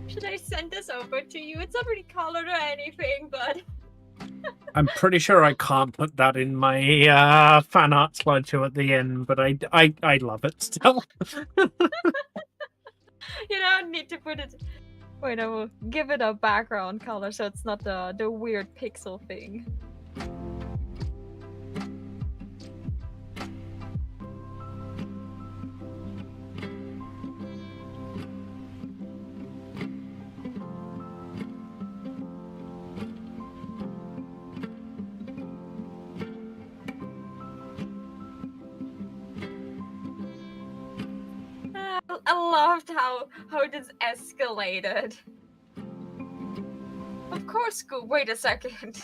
Should I send this over to you? It's already colored or anything, but I'm pretty sure I can't put that in my fan art slideshow at the end, but I love it still. you know, I need to put it. Wait, I will give it a background color so it's not the weird pixel thing. I loved how this escalated. Of course, Scoop. Wait a second.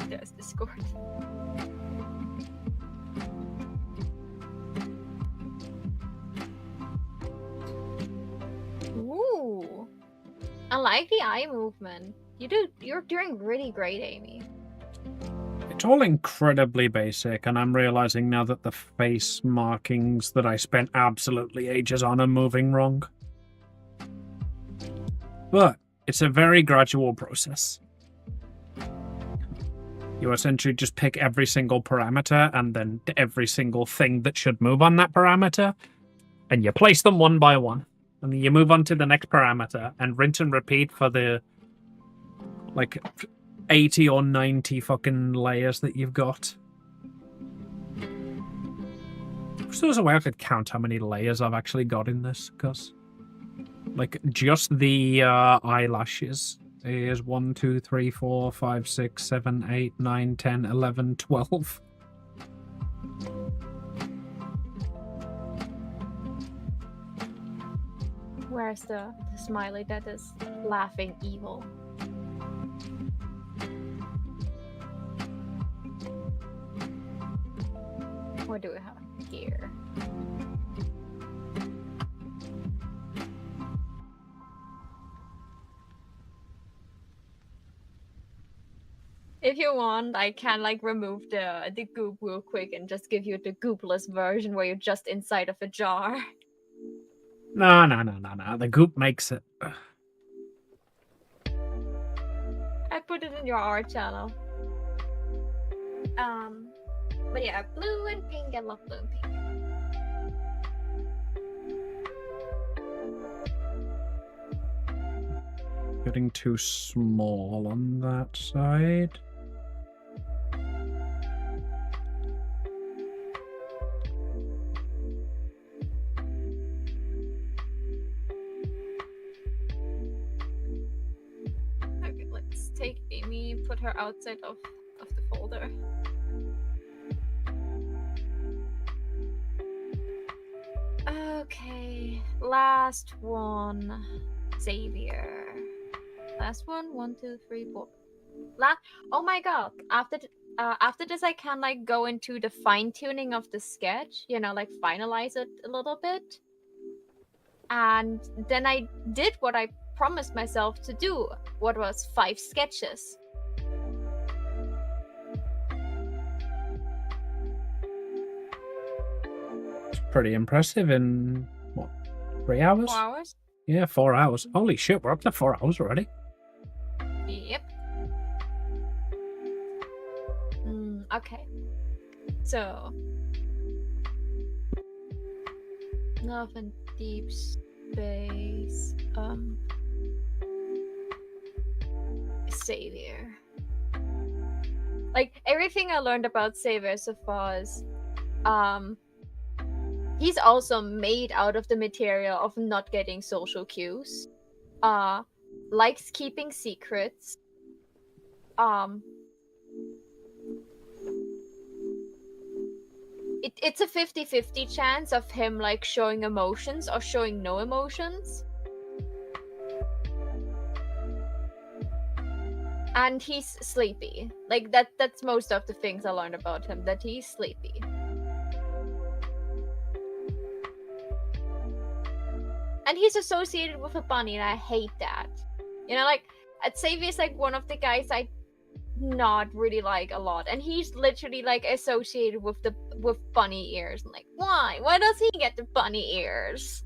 There's Discord. Ooh, I like the eye movement. You're doing really great, Amy. It's all incredibly basic, and I'm realizing now that the face markings that I spent absolutely ages on are moving wrong. But it's a very gradual process. You essentially just pick every single parameter and then every single thing that should move on that parameter, and you place them one by one. And then you move on to the next parameter and rinse and repeat for the, like, 80 or 90 fucking layers that you've got. If there was a way I could count how many layers I've actually got in this, because, like, just the eyelashes is 1, 2, 3, 4, 5, 6, 7, 8, 9, 10, 11, 12. Where's the smiley that is laughing evil? What do we have here? If you want, I can like remove the goop real quick and just give you the goopless version where you're just inside of a jar. No. The goop makes it. I put put it in your art channel. But yeah, blue and pink. I love blue and pink. Getting too small on that side. Okay, let's take Amy, put her outside of the folder. Okay, last one. Xavier. Last one. 1, 2, 3, 4. Oh my god! After this, I can like go into the fine tuning of the sketch. You know, like finalize it a little bit. And then I did what I promised myself to do. What was 5 sketches. It's pretty impressive in what, 3 hours? 4 hours. Yeah, 4 hours. Holy shit, we're up to 4 hours already. Yep. Okay. So, love and deep space. Xavier. Like everything I learned about Xavier so far is, he's also made out of the material of not getting social cues. Likes keeping secrets. It's a 50-50 chance of him like showing emotions or showing no emotions. And he's sleepy. Like that's most of the things I learned about him, that he's sleepy. And he's associated with a bunny, and I hate that. You know, like, Xavier's like one of the guys I not really like a lot, and he's literally like associated with bunny ears. I'm like, why? Why does he get the bunny ears?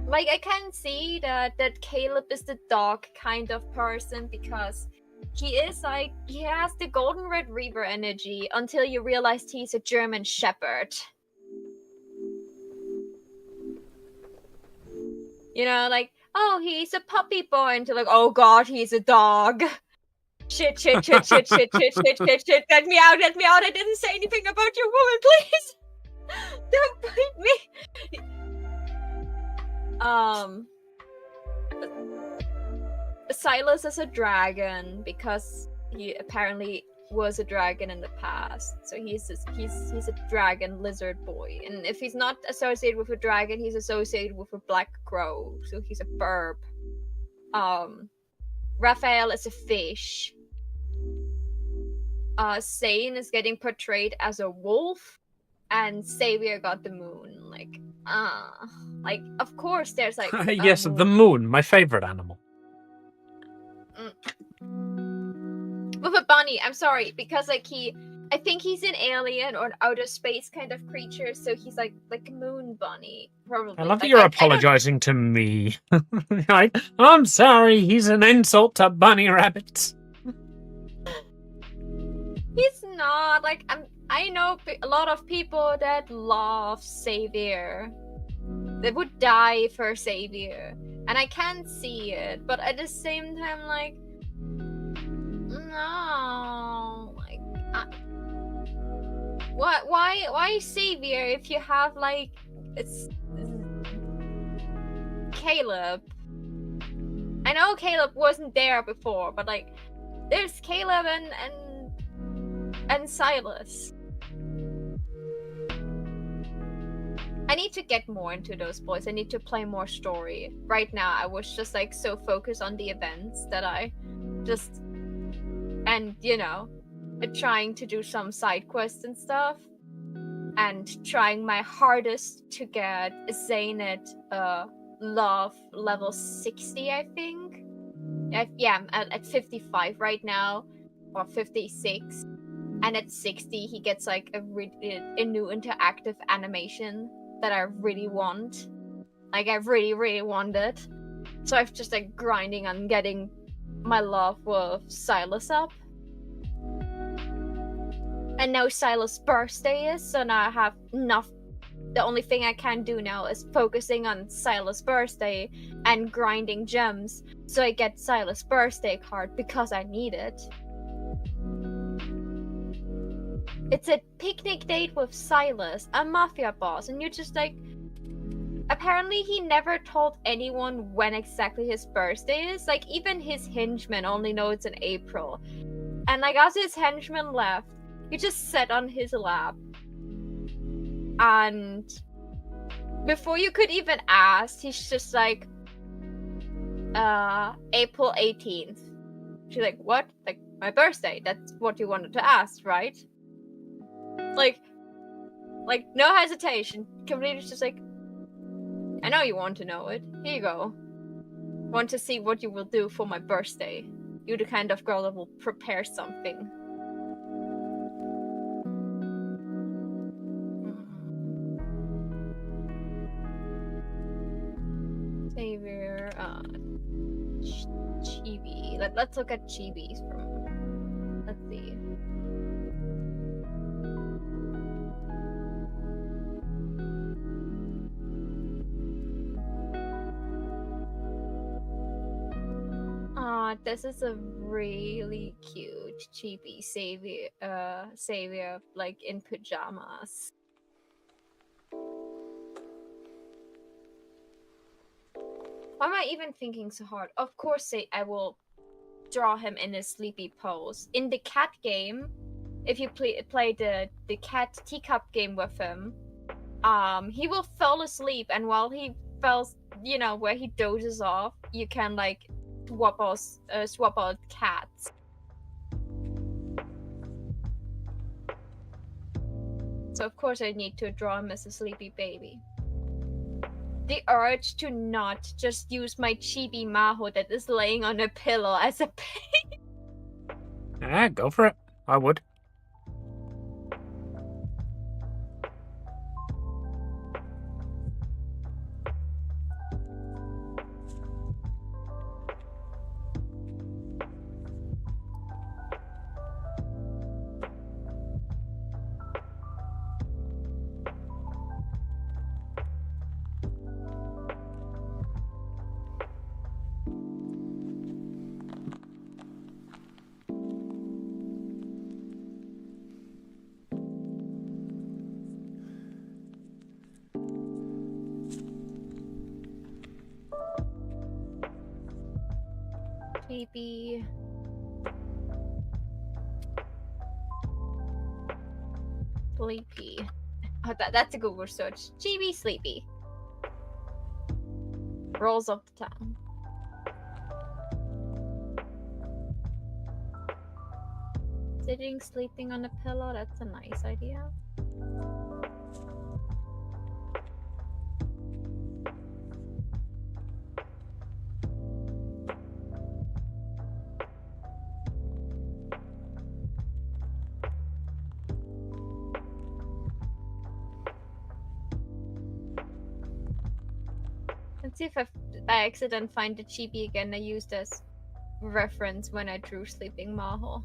Like, I can see that Caleb is the dog kind of person, because he is like, he has the golden retriever energy until you realize he's a German shepherd. You know, like, oh, he's a puppy boy, until like, oh god, he's a dog. Shit, shit, shit, shit, shit, shit, shit, shit, shit. Let me out, I didn't say anything about your woman, please. Don't bite me. Silas is a dragon, because he apparently was a dragon in the past. So he's a dragon lizard boy. And if he's not associated with a dragon, he's associated with a black crow. So he's a burb. Raphael is a fish. Zane is getting portrayed as a wolf. And Xavier got the moon. Like, of course there's like yes, the moon, my favorite animal. With a bunny, I'm sorry, because like I think he's an alien or an outer space kind of creature, so he's like a moon bunny, probably. I love that you're apologizing to me. Like, I'm sorry, he's an insult to bunny rabbits. He's not. Like, I know a lot of people that love Xavier. They would die for Xavier, and I can see it, but at the same time, like, no, like, why Xavier if you have like it's Caleb? I know Caleb wasn't there before, but like, there's Caleb and Silas. I need to get more into those boys. I need to play more story. Right now, I was just like so focused on the events that I just, and you know, trying to do some side quests and stuff, and trying my hardest to get Zane at love level 60, I think. Yeah, I'm at 55 right now, or 56. And at 60, he gets like a new interactive animation that I really want. Like, I really, really want it. So I've just like grinding on getting my love with Silas up. And now Silas' birthday is, so now I have enough. The only thing I can do now is focusing on Silas' birthday and grinding gems so I get Silas' birthday card because I need it. It's a picnic date with Silas, a mafia boss, and you're just like... Apparently he never told anyone when exactly his birthday is. Like, even his henchmen only know it's in April. And like, as his henchmen left, he just sat on his lap. And before you could even ask, he's just like, April 18th. She's like, what? Like, my birthday. That's what you wanted to ask, right? Like, no hesitation. Completely just like, I know you want to know it. Here you go. Want to see what you will do for my birthday. You're the kind of girl that will prepare something. Savior, chibi. Let's look at chibis from... Let's see. This is a really cute chibi savior, like in pajamas. Why am I even thinking so hard? Of course I will draw him in a sleepy pose. In the cat game, if you play the cat teacup game with him, he will fall asleep, and while he falls, you know, where he dozes off, you can like swap out cats. So of course I need to draw him as a sleepy baby. The urge to not just use my chibi Maho that is laying on a pillow as a baby. Yeah, go for it. I would. Chibi. Sleepy. Oh, that's a Google search. Chibi sleepy. Rolls off the tongue. Sitting, sleeping on a pillow, that's a nice idea. Let's see if I accident find the chibi again I used as reference when I drew Sleeping Maho.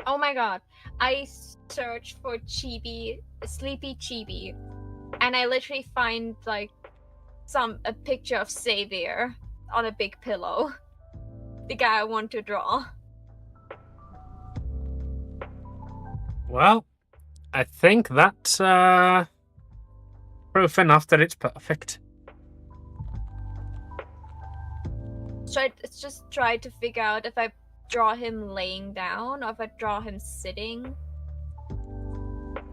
Oh my god, I searched for chibi, sleepy chibi, and I literally find like a picture of Xavier on a big pillow. The guy I want to draw. Well, I think that's proof enough that it's perfect. Let's just try to figure out if I draw him laying down or if I draw him sitting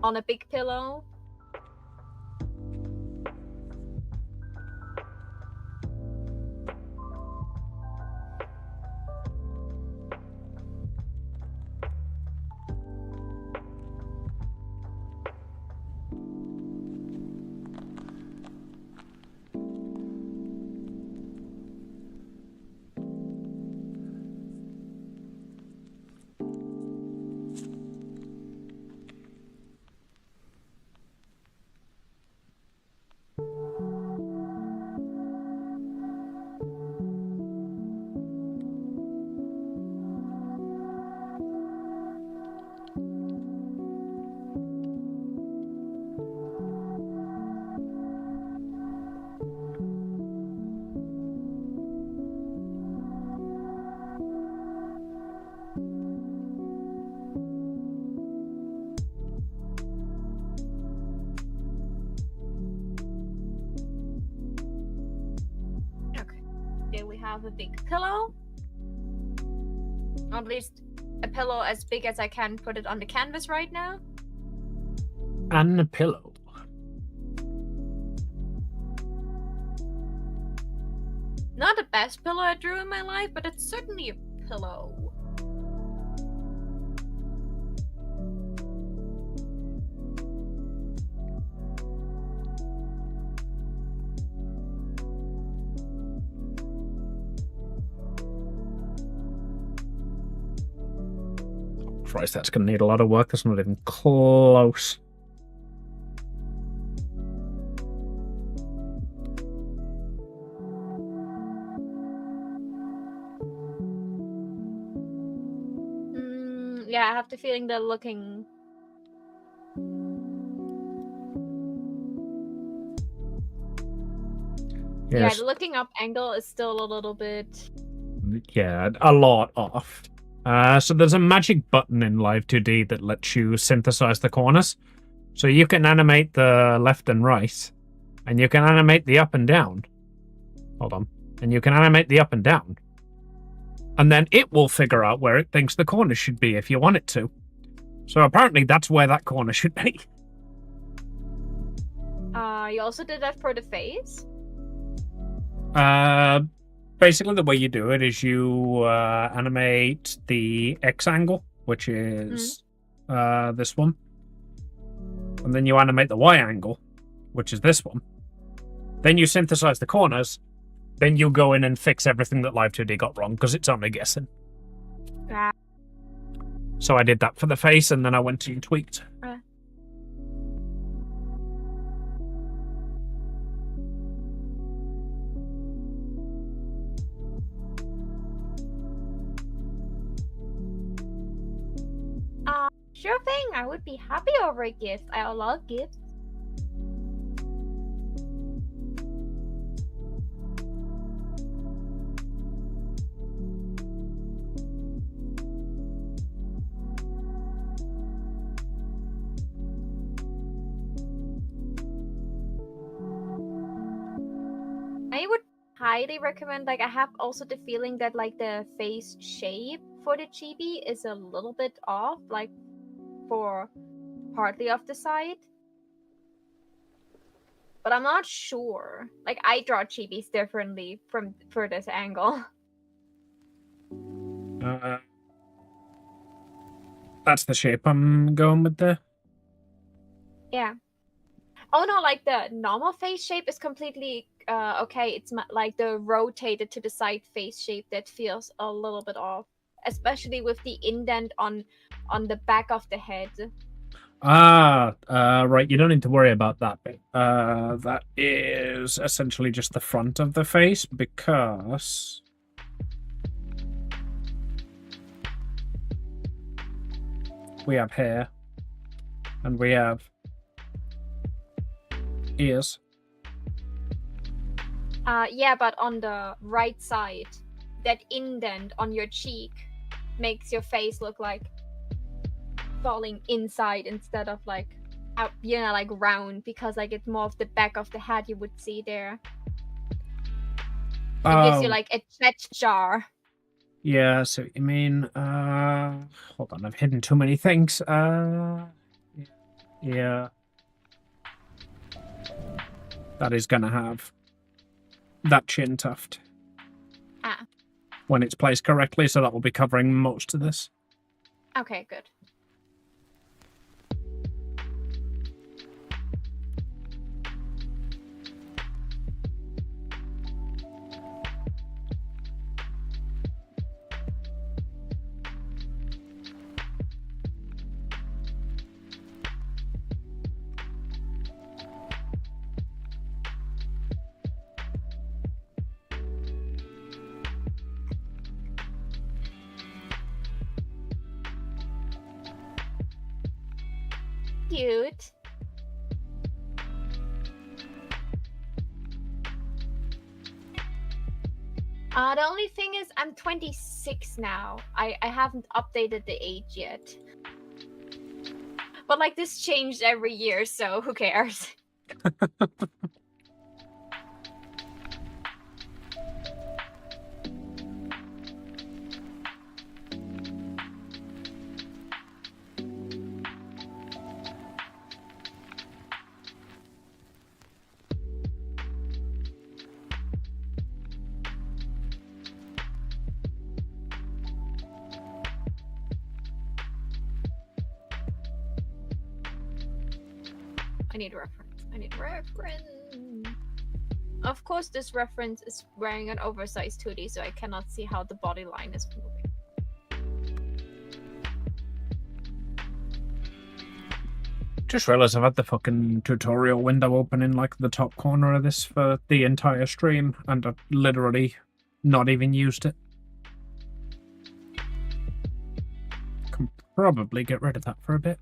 on a big pillow. have a big pillow. Or at least a pillow as big as I can put it on the canvas right now. And a pillow. Not the best pillow I drew in my life, but it's certainly a pillow. Christ, that's going to need a lot of work. That's not even close. Yeah, I have the feeling they're looking... Yes. Yeah, the looking up angle is still a little bit... Yeah, a lot off. So there's a magic button in Live 2D that lets you synthesize the corners. So you can animate the left and right, and you can animate the up and down. Hold on. And you can animate the up and down. And then it will figure out where it thinks the corner should be if you want it to. So apparently that's where that corner should be. You also did that for the face? Basically the way you do it is you animate the X angle, which is this one. And then you animate the Y angle, which is this one. Then you synthesize the corners. Then you go in and fix everything that Live 2D got wrong, because it's only guessing. So I did that for the face, and then I went and tweaked. Sure thing, I would be happy over a gift. I love gifts. I would highly recommend, like, I have also the feeling that, like, the face shape for the chibi is a little bit off, like, for partly of the side. But I'm not sure. Like, I draw chibis differently for this angle. That's the shape I'm going with there. Yeah. Oh no, like the normal face shape is completely okay. It's like the rotated to the side face shape that feels a little bit off, especially with the indent on the back of the head. Right. You don't need to worry about that bit. That is essentially just the front of the face, because we have hair and we have ears. Yeah, but on the right side, that indent on your cheek makes your face look like falling inside instead of like out, you know, like round, because like it's more of the back of the head you would see there. It gives you like a chest jar. Yeah, so you mean hold on, I've hidden too many things. Yeah. That is gonna have that chin tuft. When it's placed correctly, so that will be covering most of this. Okay, good. Cute. The only thing is I'm 26 now. I haven't updated the age yet. But like this changed every year, so who cares? I need a reference. I need a reference. Of course, this reference is wearing an oversized hoodie, so I cannot see how the body line is moving. Just realized I've had the fucking tutorial window open in like the top corner of this for the entire stream, and I've literally not even used it. Can probably get rid of that for a bit.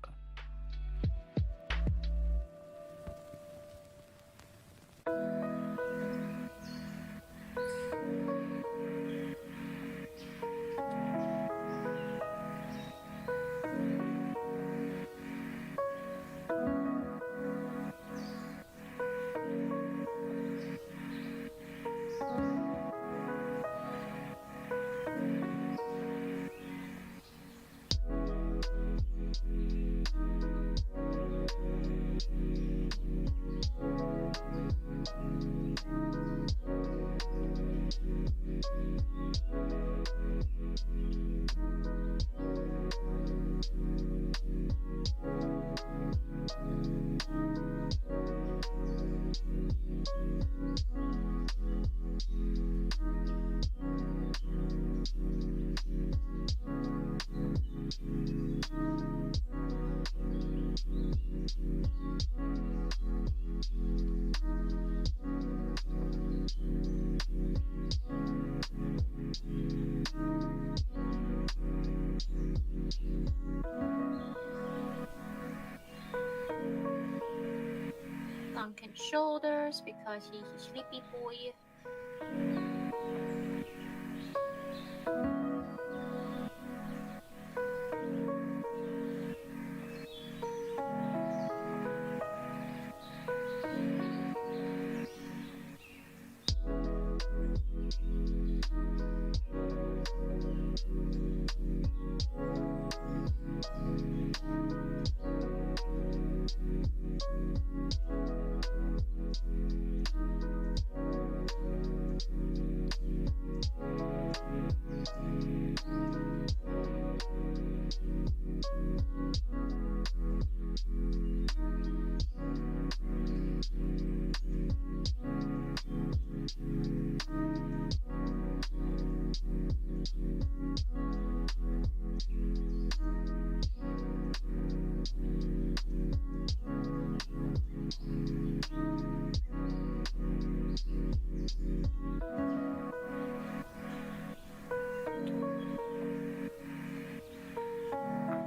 Sunken shoulders because he's a sleepy boy.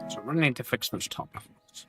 So I need to fix those top levels.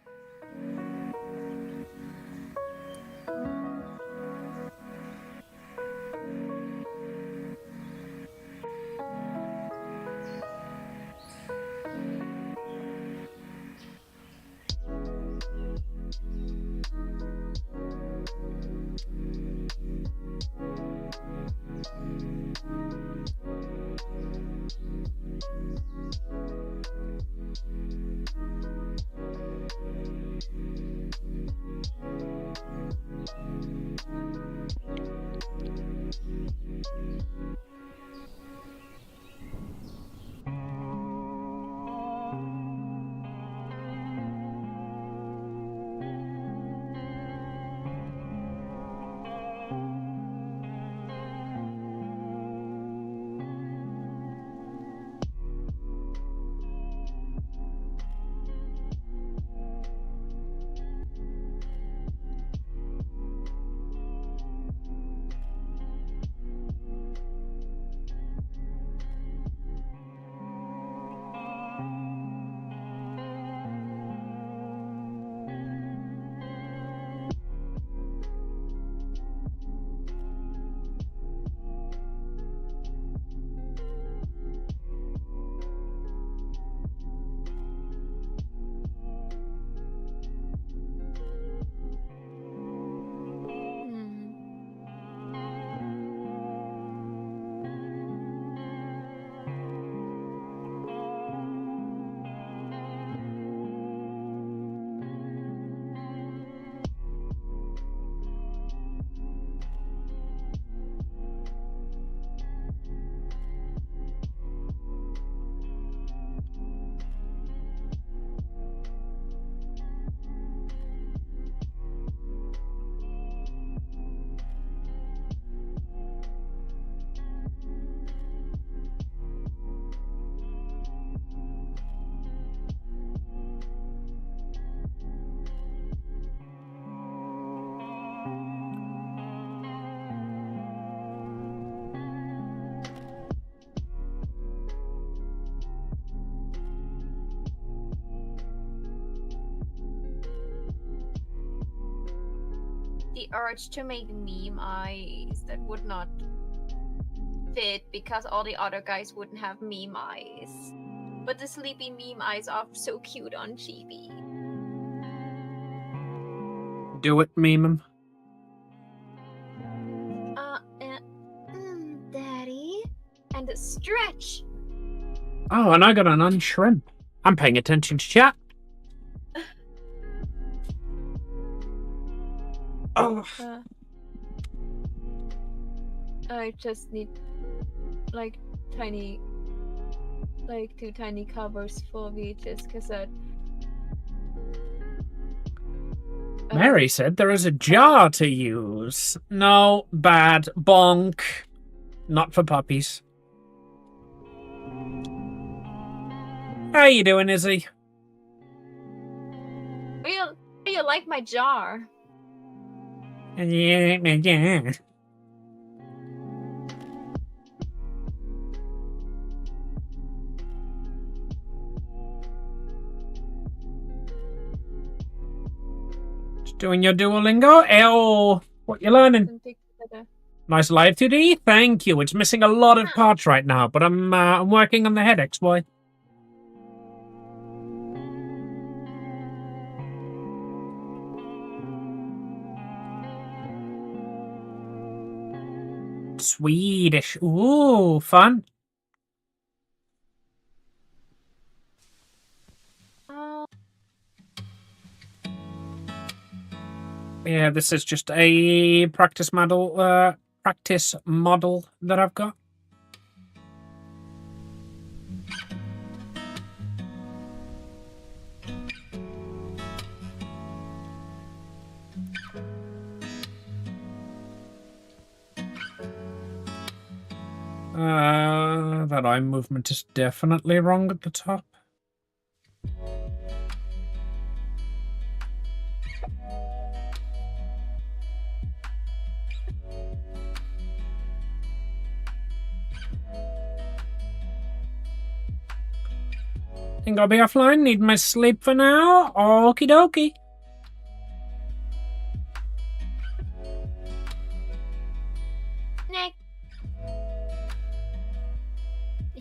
the urge to make meme eyes that would not fit because all the other guys wouldn't have meme eyes. But the sleepy meme eyes are so cute on chibi. Do it, meme 'em. Daddy. And a stretch. Oh, and I got an unshrimp. I'm paying attention to chat. Oh. I just need like tiny, like 2 tiny covers for VHS cassette. Mary said there is a jar to use. No, bad, bonk. Not for puppies. How you doing, Izzy? Do you like my jar? Yeah. Just doing your Duolingo? Ew. What you learning? Nice live 2D? Thank you. It's missing a lot of parts right now, but I'm working on the head XY. Swedish. Ooh, fun. Yeah, this is just a practice model that I've got. That eye movement is definitely wrong at the top. Think I'll be offline. Need my sleep for now. Okie dokie. Snack.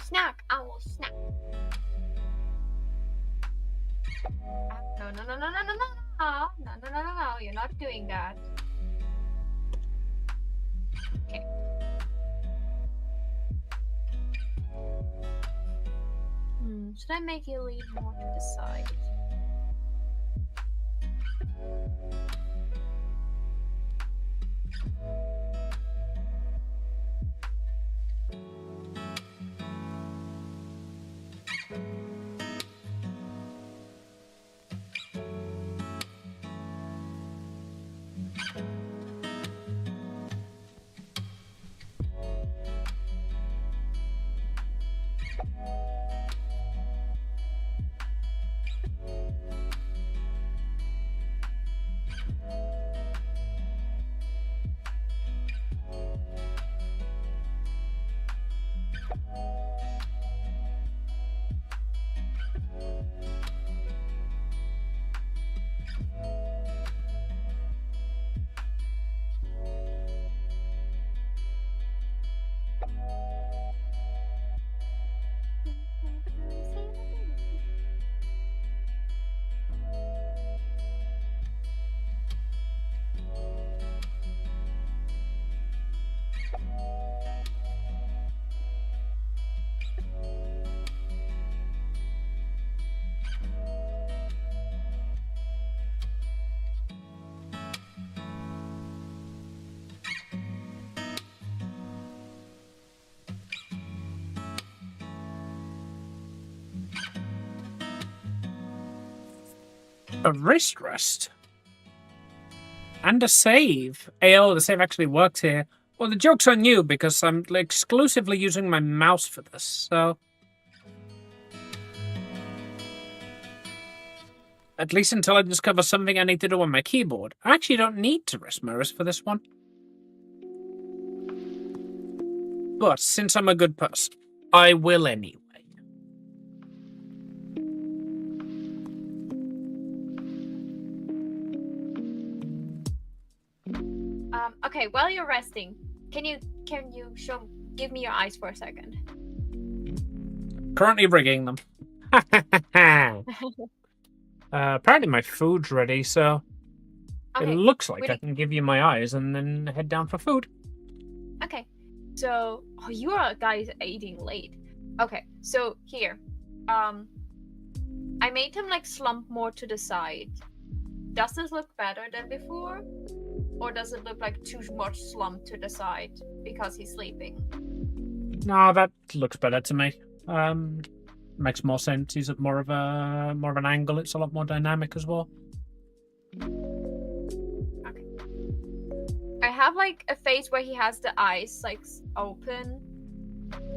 Snack. I will snack. No. No. You're not doing that. Okay. Should I make you lean more to the side? A wrist rest. And a save. Oh, the save actually works here. Well, the joke's on you because I'm exclusively using my mouse for this, so... At least until I discover something I need to do on my keyboard. I actually don't need to rest my wrist for this one. But since I'm a good person, I will anyway. while you're resting, can you give me your eyes for a second? Currently rigging them. Apparently my food's ready, so it looks like I can give you my eyes and then head down for food. Okay. So, you are guys eating late. Okay, so here. I made him like slump more to the side. Does this look better than before? Or does it look like too much slump to the side because he's sleeping? No, that looks better to me. Makes more sense. He's at more of an angle. It's a lot more dynamic as well. Okay. I have like a face where he has the eyes like open,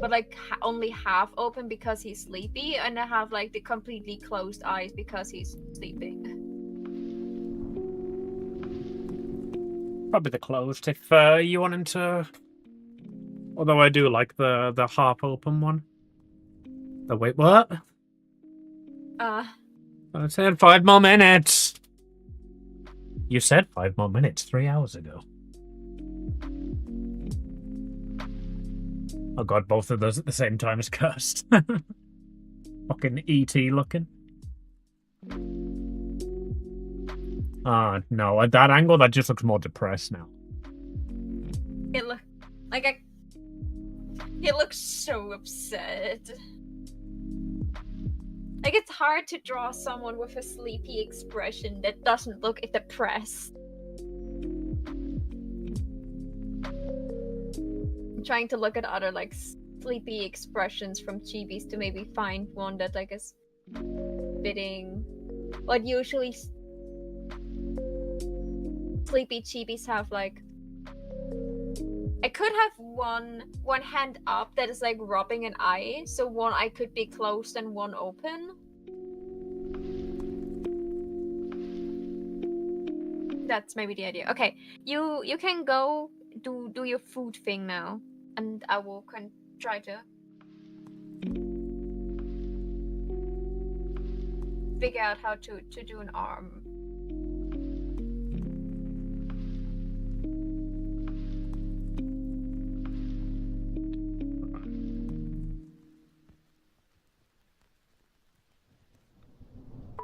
but like only half open because he's sleepy, and I have like the completely closed eyes because he's sleeping. Probably the closed if you want him to. Although I do like the half open one. Oh wait, what? I said 5 more minutes. You said 5 more minutes 3 hours ago. Oh god, both of those at the same time is cursed. Fucking E.T. looking. No, at that angle, that just looks more depressed now. It looks like he looks so upset. Like, it's hard to draw someone with a sleepy expression that doesn't look depressed. I'm trying to look at other, like, sleepy expressions from chibis to maybe find one that, like, is fitting. But usually sleepy chibis have, like... I could have one hand up that is like rubbing an eye, so one eye could be closed and one open. That's maybe the idea. Okay, you can go do your food thing now, and I will try to figure out how to do an arm.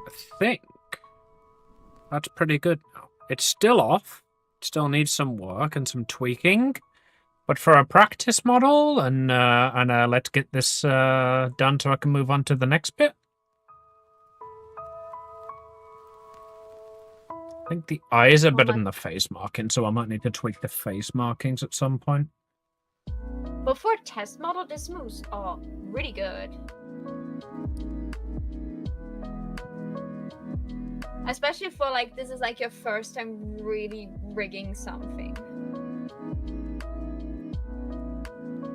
I think that's pretty good now. It's still off. It still needs some work and some tweaking. But for a practice model and let's get this done so I can move on to the next bit. I think the eyes are better than the face marking, so I might need to tweak the face markings at some point. But for a test model, this moves really good. Especially for like, this is like your first time really rigging something.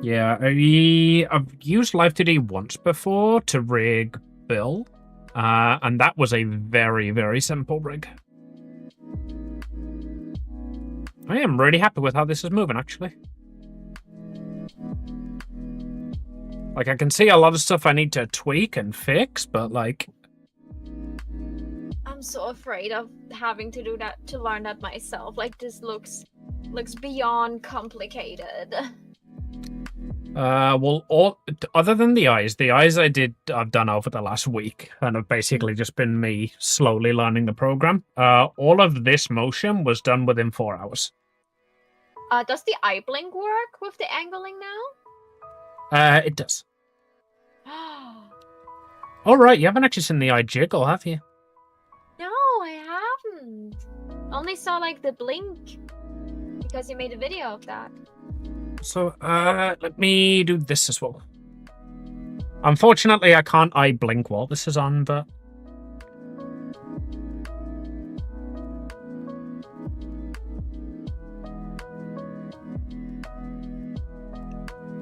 Yeah, I've used Live2D once before to rig Bill, and that was a very, very simple rig. I am really happy with how this is moving, actually. Like, I can see a lot of stuff I need to tweak and fix, but like... I'm so afraid of having to do that, to learn that myself. Like, this looks beyond complicated. Well, other than the eyes I've done over the last week, and have basically just been me slowly learning the program. All of this motion was done within 4 hours. Does the eye blink work with the angling now? It does. All right, you haven't actually seen the eye jiggle, have you? No, I haven't. Only saw like the blink because you made a video of that. So, let me do this as well. Unfortunately, I can't eye blink while this is on, but...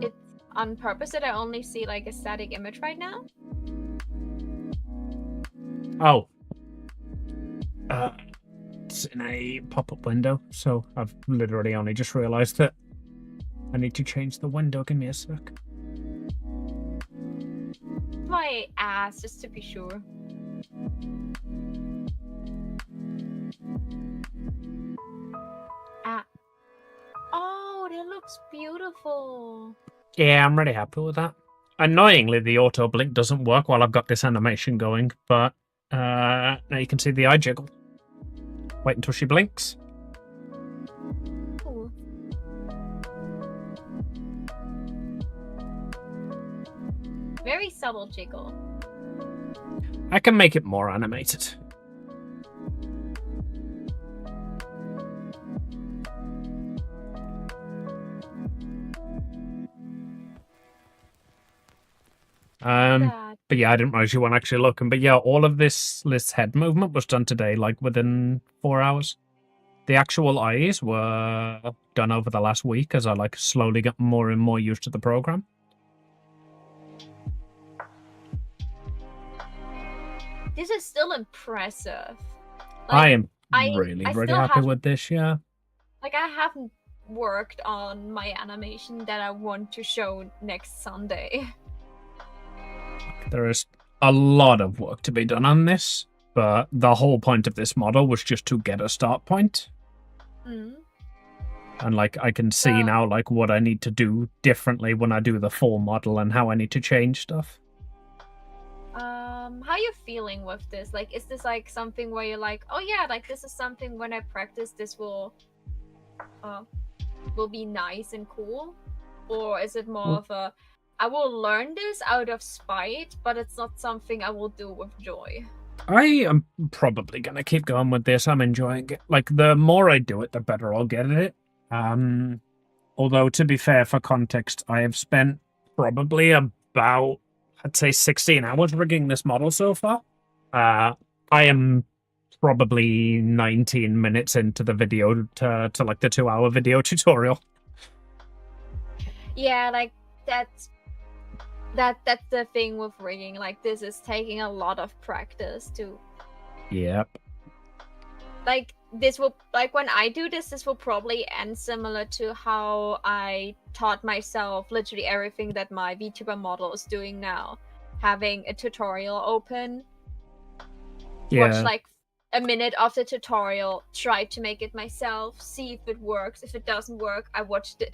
It's on purpose that I only see like a static image right now? Oh. It's in a pop-up window, so I've literally only just realised that I need to change the window. Give me a sec. My ass, just to be sure. looks beautiful. Yeah, I'm really happy with that. Annoyingly, the auto blink doesn't work while I've got this animation going, but now you can see the eye jiggle. Wait until she blinks. Cool. Very subtle jiggle. I can make it more animated. But yeah, I didn't realize you weren't actually looking. But yeah, all of this head movement was done today, like within 4 hours. The actual eyes were done over the last week as I like slowly get more and more used to the program. This is still impressive. I am really happy with this, yeah. Like, I haven't worked on my animation that I want to show next Sunday. There is a lot of work to be done on this, but the whole point of this model was just to get a start point. Mm. And like I can see now like what I need to do differently when I do the full model and how I need to change stuff. How are you feeling with this? Like, is this like something where you're like, oh yeah, like this is something when I practice this will be nice and cool? Or is it more of a, I will learn this out of spite, but it's not something I will do with joy? I am probably going to keep going with this. I'm enjoying it. Like, the more I do it, the better I'll get at it. Although, to be fair, for context, I have spent probably about, I'd say, 16 hours rigging this model so far. I am probably 19 minutes into the video to like the 2-hour video tutorial. Yeah, like that's the thing with rigging. Like, this is taking a lot of practice to. Yep. Like, this will, like, when I do this, this will probably end similar to how I taught myself literally everything that my VTuber model is doing now. Having a tutorial open. Yeah. Watch like a minute of the tutorial, try to make it myself, see if it works. If it doesn't work, I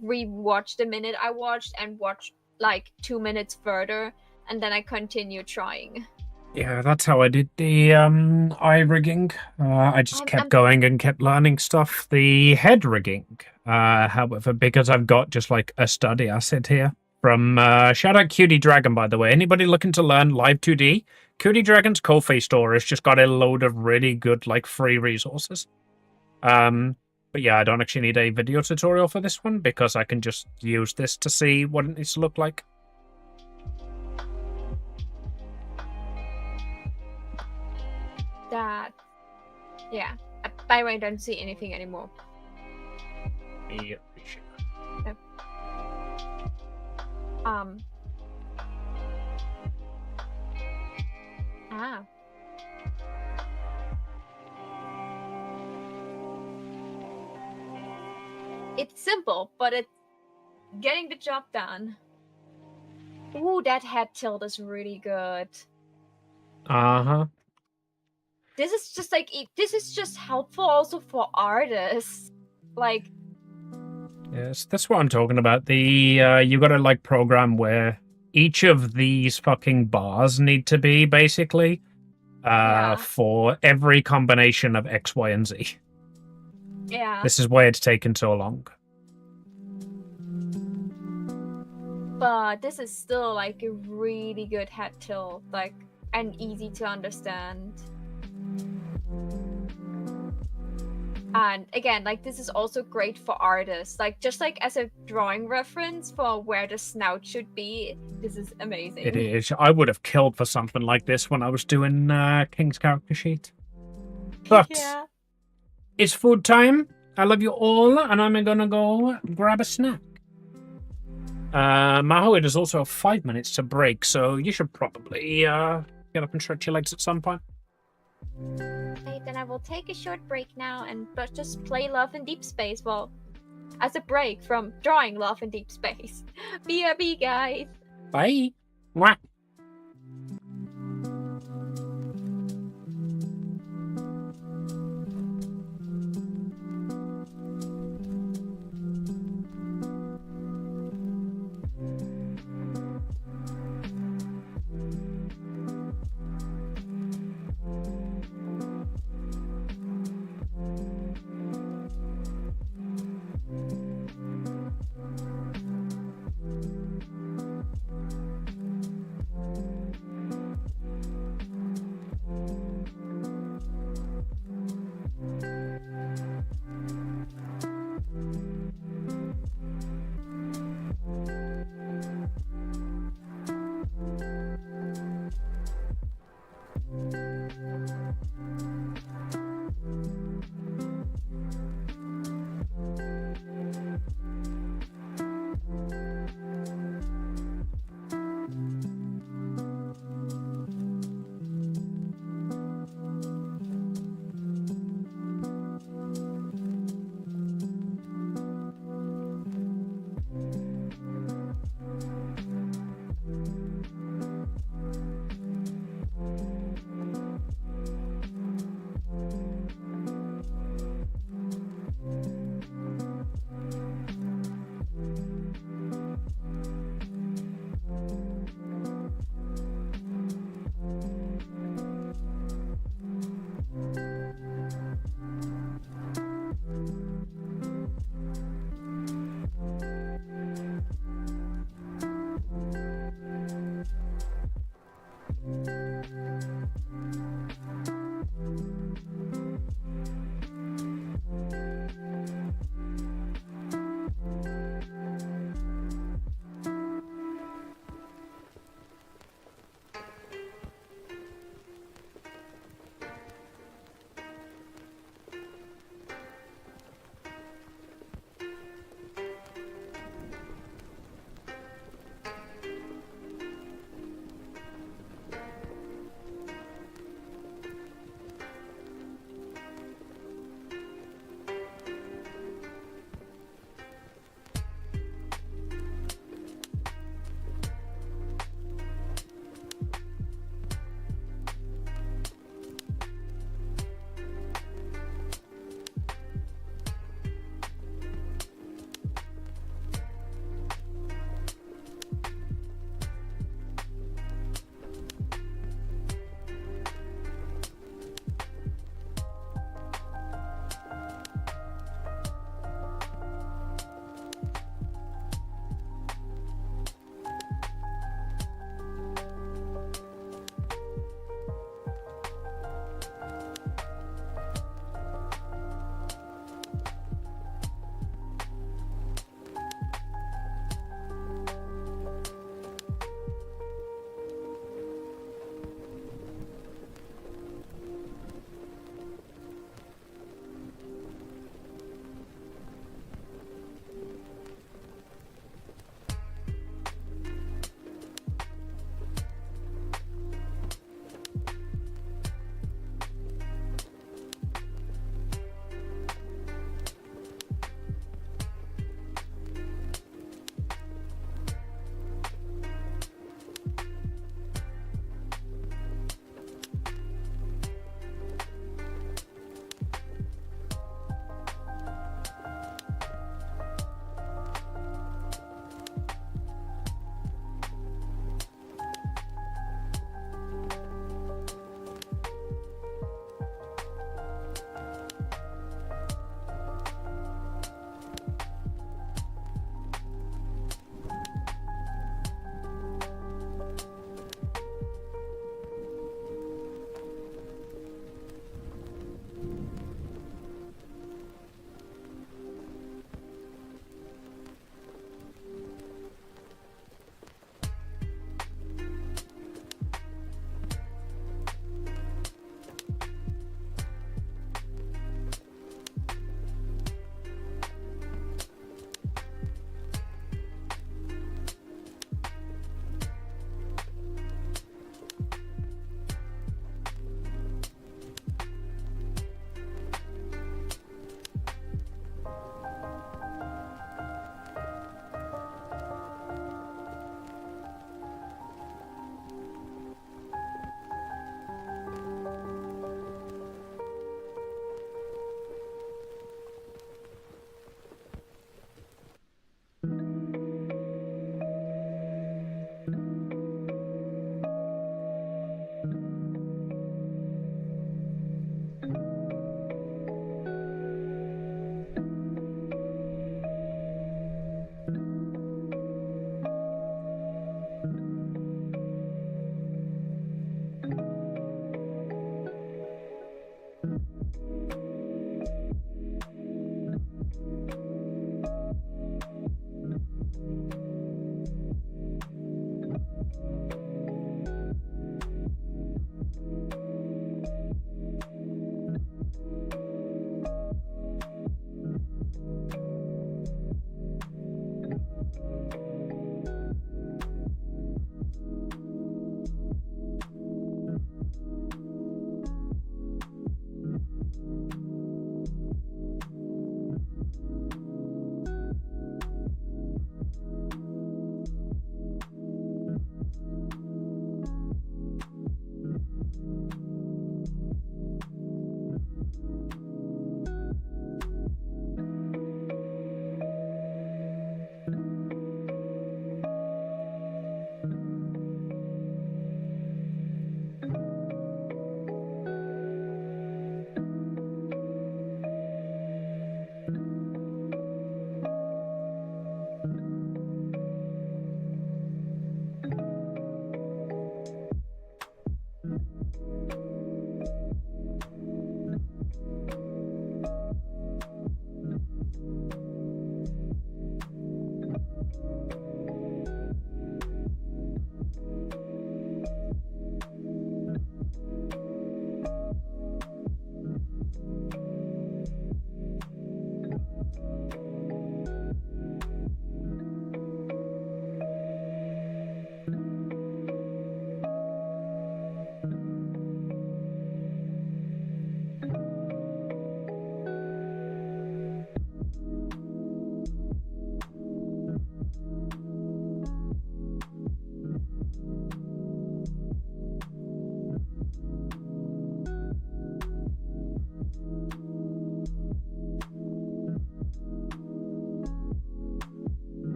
re-watch the minute I watched and watch like 2 minutes further, and then I continue trying. Yeah, that's how I did the eye rigging. I just kept going and kept learning stuff. The head rigging, however, because I've got just like a study asset here from shout out Cutie Dragon, by the way. Anybody looking to learn live 2D? Cutie Dragon's Ko-fi store has just got a load of really good like free resources. But yeah, I don't actually need a video tutorial for this one because I can just use this to see what it needs to look like. Yeah. By the way, I don't see anything anymore. Yeah. It's simple, but it's getting the job done. Ooh, that head tilt is really good. Uh-huh. This is just like, this is just helpful also for artists. Like, yes, that's what I'm talking about. The you got to like program where each of these fucking bars need to be basically for every combination of X, Y, and Z. Yeah. This is why it's taken so long. But this is still like a really good head tilt, like, and easy to understand. And again, like, this is also great for artists. Like, just like as a drawing reference for where the snout should be, this is amazing. It is. I would have killed for something like this when I was doing King's character sheet. But it's food time. I love you all, and I'm gonna go grab a snack. Maho, it is also 5 minutes to break, so you should probably get up and stretch your legs at some point. Okay, then I will take a short break now and just play Love in Deep Space. Well, as a break from drawing Love in Deep Space. BRB, guys. Bye. Mwah.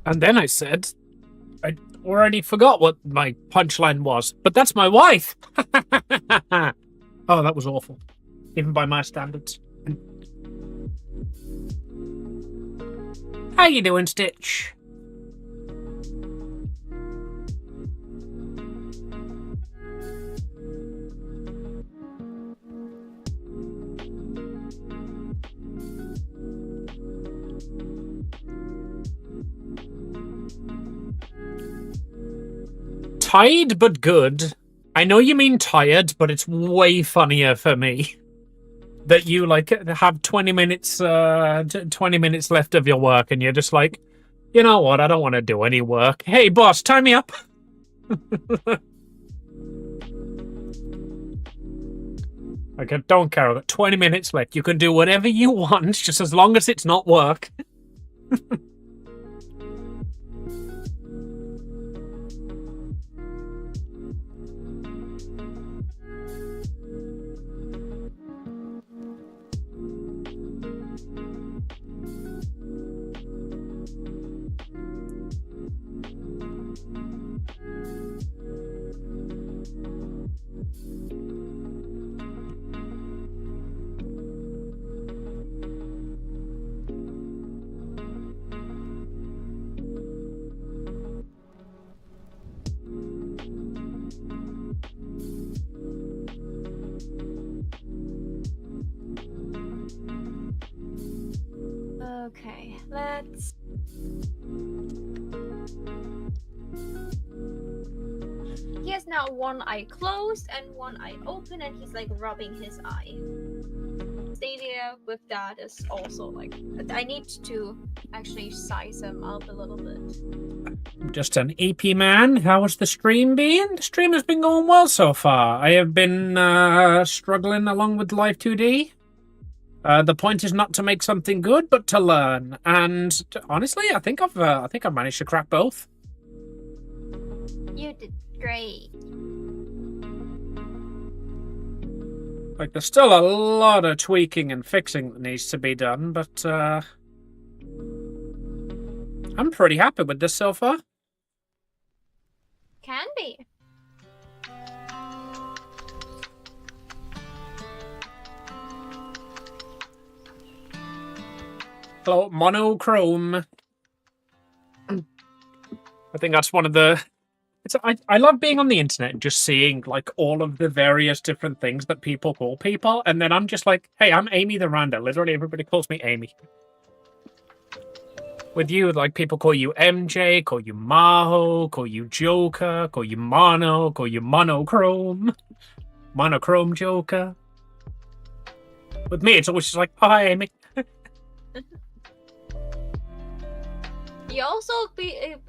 And then I said, I already forgot what my punchline was, but that's my wife. Oh, that was awful, even by my standards. How you doing, Stitch? Tired but good. I know you mean tired, but it's way funnier for me that you like have 20 minutes 20 minutes left of your work and you're just like, you know what, I don't want to do any work. Hey boss, tie me up. Like, I don't care, I've got 20 minutes left. You can do whatever you want, just as long as it's not work. Okay, let's... He has now one eye closed and one eye open, and he's like rubbing his eye. Stadia with that is also like... I need to actually size him up a little bit. I'm just an AP man. How has the stream been? The stream has been going well so far. I have been struggling along with Live 2D. The point is not to make something good, but to learn. And honestly, I think I've managed to crack both. You did great. Like, there's still a lot of tweaking and fixing that needs to be done, but I'm pretty happy with this so far. Can be. Hello, monochrome. I think that's one of the... I love being on the internet and just seeing like all of the various different things that people call people, and then I'm just like, hey, I'm Amy the Randa. Literally everybody calls me Amy. With you, like, people call you MJ, call you Maho, call you Joker, call you Mono, call you Monochrome. Monochrome Joker. With me, it's always just like, oh, hi, Amy. You also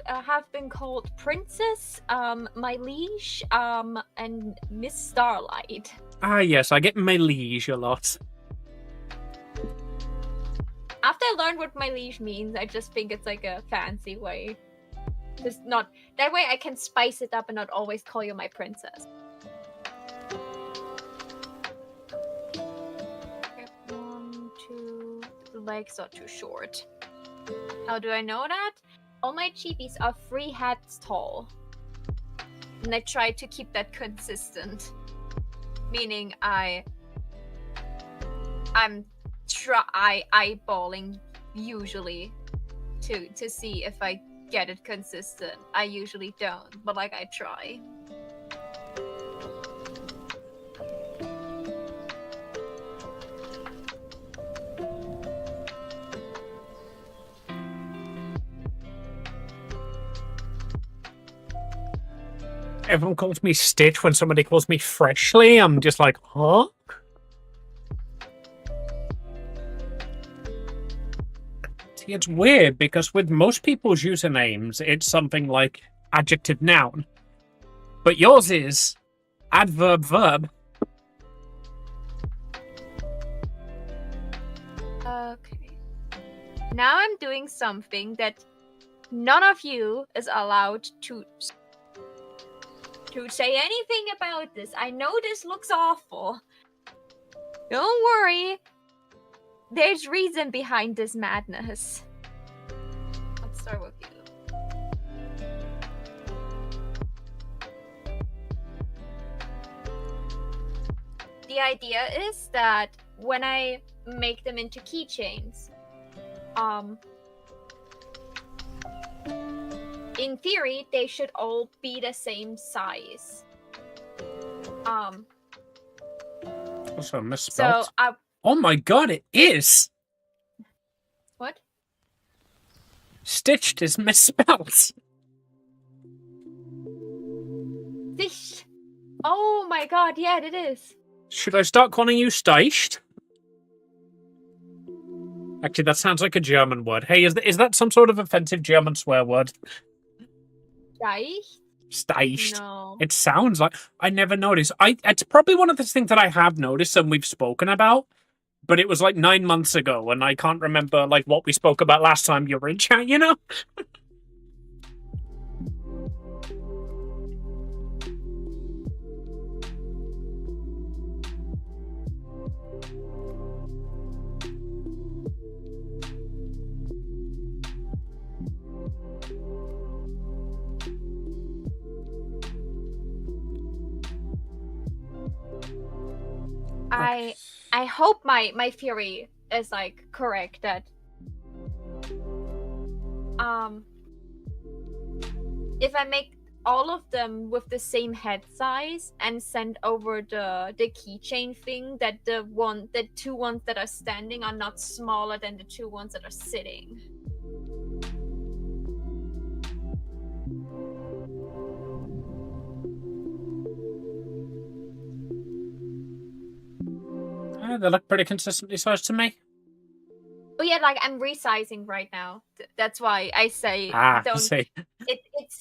have been called Princess, my liege, and Miss Starlight. Ah, yes, I get my liege a lot. After I learned what my liege means, I just think it's like a fancy way. Just not... That way I can spice it up and not always call you my princess. Okay, 1, 2... The legs are too short. How do I know that? All my chibis are 3 heads tall. And I try to keep that consistent. Meaning I'm eyeballing usually to see if I get it consistent. I usually don't, but like I try. Everyone calls me Stitch when somebody calls me Freshly. I'm just like, huh? See, it's weird because with most people's usernames, it's something like adjective noun. But yours is adverb verb. Okay. Now I'm doing something that none of you is allowed to say anything about this. I know this looks awful. Don't worry. There's reason behind this madness. Let's start with you. the idea is that when I make them into keychains, in theory, they should all be the same size. Also misspelled. So oh my god, it is! What? Stitched is misspelled. Stitched. Oh my god, yeah, it is. Should I start calling you Steicht? Actually, that sounds like a German word. Hey, is that some sort of offensive German swear word? Steicht? Steicht. No. It sounds like... I never noticed. It's probably one of the things that I have noticed and we've spoken about, but it was like 9 months ago, and I can't remember like what we spoke about last time you were in chat, you know? I hope my theory is like correct that if I make all of them with the same head size and send over the keychain thing, that the two ones that are standing are not smaller than the two ones that are sitting. They look pretty consistently sized to me. Oh yeah, like I'm resizing right now. That's why I say don't. See.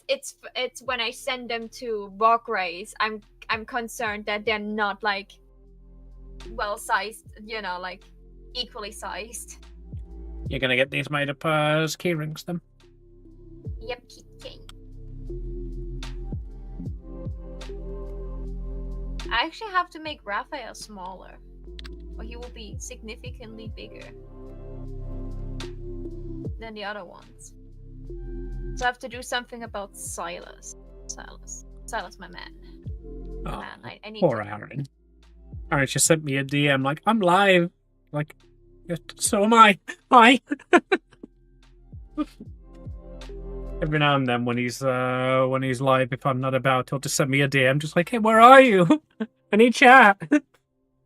It's when I send them to Walk Race, I'm concerned that they're not like well sized, you know, like equally sized. You're gonna get these made up as key rings then? Yep, keychain. I actually have to make Raphael smaller, or he will be significantly bigger than the other ones. So I have to do something about Silas. Silas, my man. Oh, Man, I need poor Aaron. Aaron just sent me a DM like, I'm live. Like, so am I. Hi. Every now and then when he's live, if I'm not about, he'll just send me a DM just like, hey, where are you? I need chat.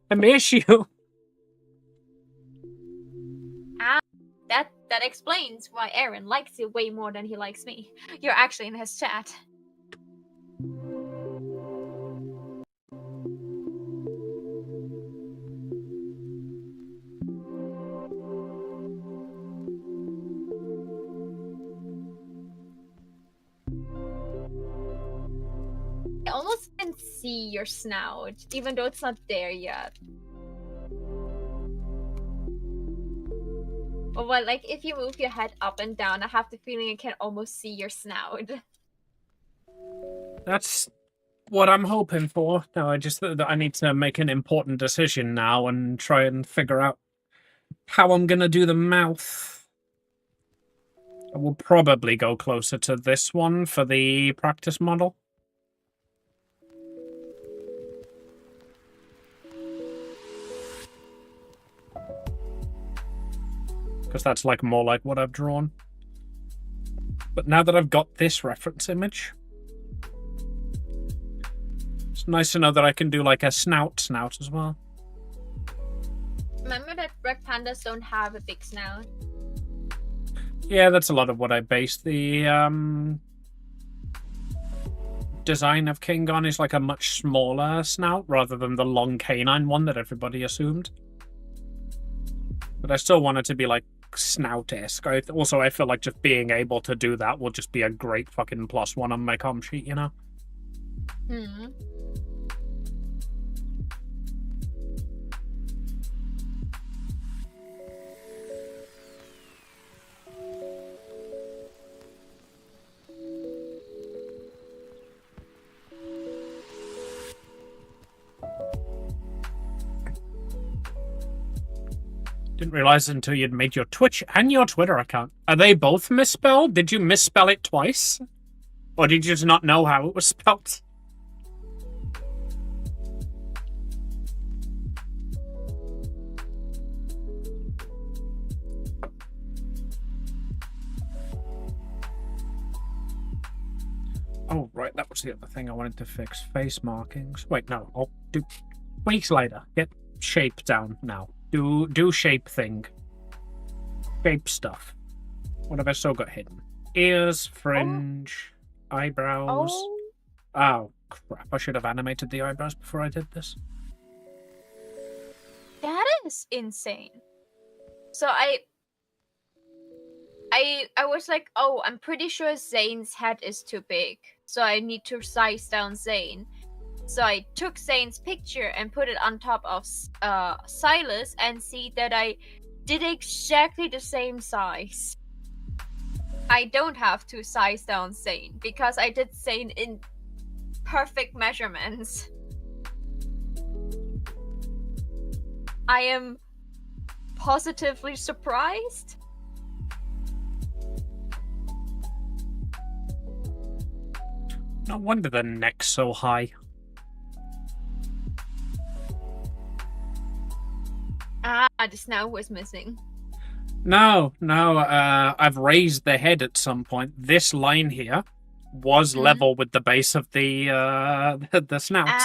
I miss you. That explains why Aaron likes you way more than he likes me. You're actually in his chat. I almost can see your snout, even though it's not there yet. Or well, like if you move your head up and down, I have the feeling I can almost see your snout. That's what I'm hoping for. No, I need to make an important decision now and try and figure out how I'm gonna do the mouth. I will probably go closer to this one for the practice model. Because that's like more like what I've drawn. But now that I've got this reference image, it's nice to know that I can do like a snout as well. Remember that red pandas don't have a big snout? Yeah, that's a lot of what I based the design of King on, is like a much smaller snout rather than the long canine one that everybody assumed. But I still want it to be like snout-esque. I feel like just being able to do that will just be a great fucking +1 on my comm sheet, you know? Hmm. Didn't realize until you'd made your Twitch and your Twitter account. Are they both misspelled? Did you misspell it twice? Or did you just not know how it was spelled? Oh, right, that was the other thing I wanted to fix. Face markings. Wait, no, I'll do... Weeks later. Get shape down now. Do shape thing. Shape stuff. What have I still got hidden? Ears, fringe, eyebrows. Oh, crap. I should have animated the eyebrows before I did this. That is insane. So I was like, oh, I'm pretty sure Zane's head is too big. So I need to size down Zane. So I took Zane's picture and put it on top of Silas and see that I did exactly the same size. I don't have to size down Zane because I did Zane in perfect measurements. I am positively surprised. No wonder the neck's so high. The snout was missing. No, I've raised the head at some point. This line here was level with the base of the snout.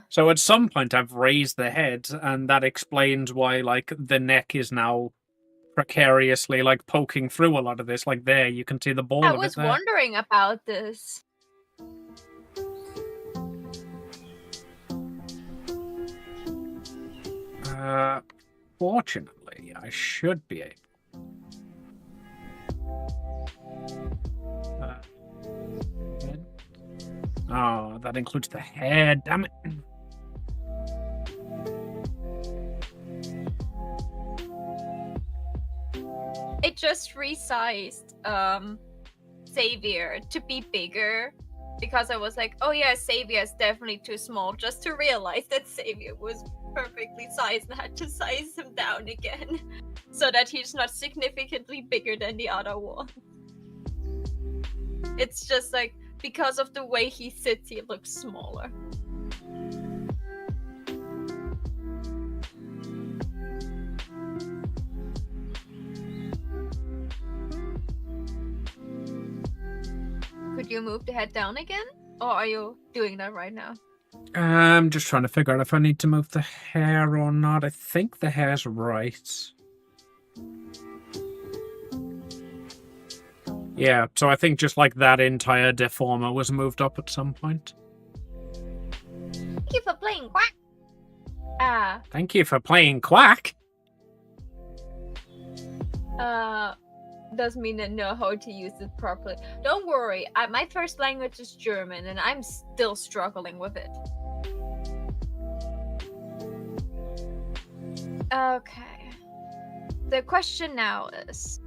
So at some point I've raised the head, and that explains why, like, the neck is now precariously, like, poking through a lot of this. Like, there, you can see the ball of it there. I was wondering about this. Fortunately, I should be able. Oh, that includes the head. Damn it. It just resized Xavier to be bigger because I was like, oh yeah, Xavier is definitely too small, just to realize that Xavier was perfectly sized and had to size him down again so that he's not significantly bigger than the other one. It's just like, because of the way he sits, he looks smaller. Could you move the head down again? Or are you doing that right now? I'm just trying to figure out if I need to move the hair or not. I think the hair's right. Yeah, so I think just like that entire deformer was moved up at some point. Thank you for playing Quack. Thank you for playing Quack. Doesn't mean I know how to use it properly. Don't worry, my first language is German and I'm still struggling with it. Okay. The question now is,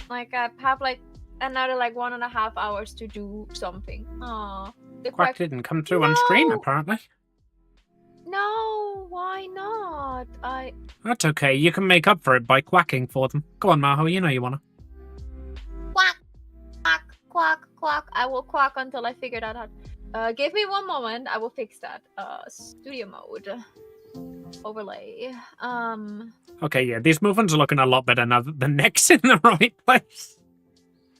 like, I have like another like 1.5 hours to do something. The Quack didn't come through on stream apparently. No, why not? That's okay. You can make up for it by quacking for them. Go on, Maho. You know you wanna. Quack, quack, quack, quack. I will quack until I figure that out. Give me one moment. I will fix that. Studio mode. Overlay. Okay, yeah. These movements are looking a lot better now that the neck's in the right place.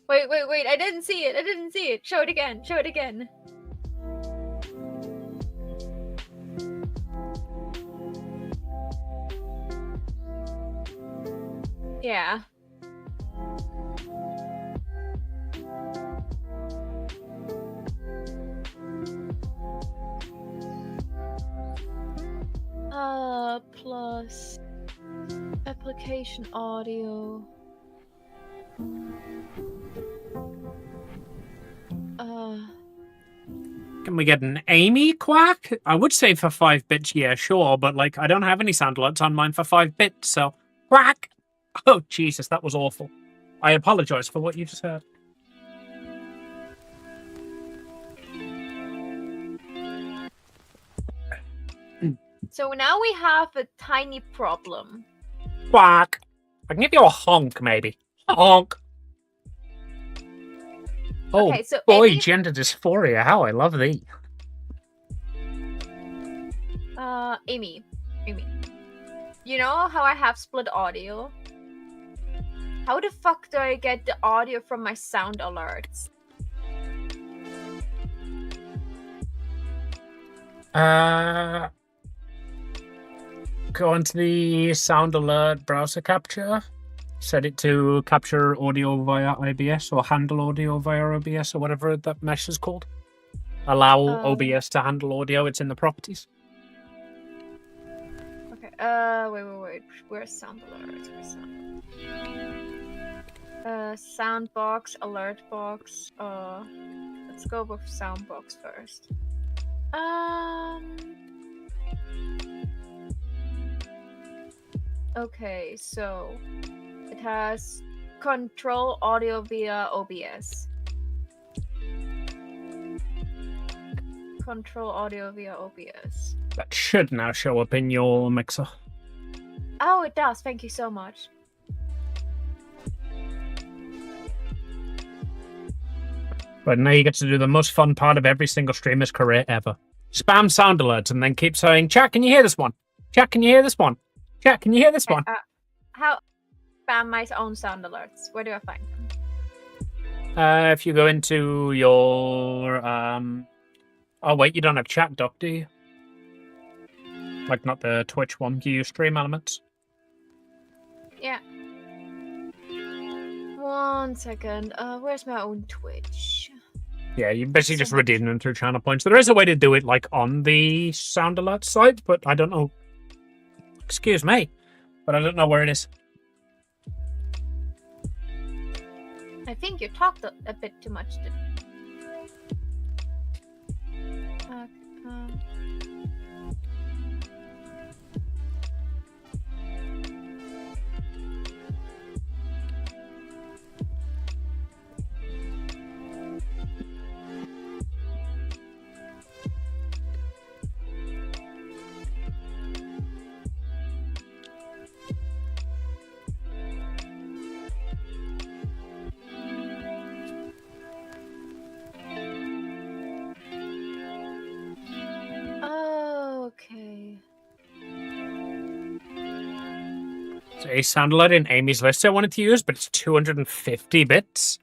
Wait. I didn't see it. Show it again. Yeah. Plus application audio. Can we get an Amy Quack? I would say for 5 bits, yeah, sure, but like I don't have any sound alerts on mine for 5 bits, so Quack. Oh, Jesus, that was awful. I apologize for what you just heard. So now we have a tiny problem. Quack. I can give you a honk, maybe. Honk. Oh, okay, so boy, gender dysphoria. How I love thee. Amy. You know how I have split audio? How the fuck do I get the audio from my sound alerts? Go onto the sound alert browser capture. Set it to capture audio via OBS or handle audio via OBS or whatever that mesh is called. Allow OBS to handle audio. It's in the properties. Okay. Wait. Where's sound alerts? Soundbox, alert box. Let's go with soundbox first. Okay, so it has control audio via OBS. Control audio via OBS. That should now show up in your mixer. Oh, it does. Thank you so much. But now you get to do the most fun part of every single streamer's career ever. Spam sound alerts and then keep saying, chat, can you hear this one? Chat, can you hear this one? Chat, can you hear this one? How spam my own sound alerts? Where do I find them? If you go into your... Oh, wait, you don't have chat doc, do you? Like, not the Twitch one. You use Stream Elements. Yeah. 1 second. Where's my own Twitch? Yeah, you basically just redeem them through channel points. There is a way to do it, like, on the sound alert site, but I don't know. Excuse me, but I don't know where it is. I think you talked a bit too much. Okay. So a sound alert in Amy's list I wanted to use, but it's 250 bits.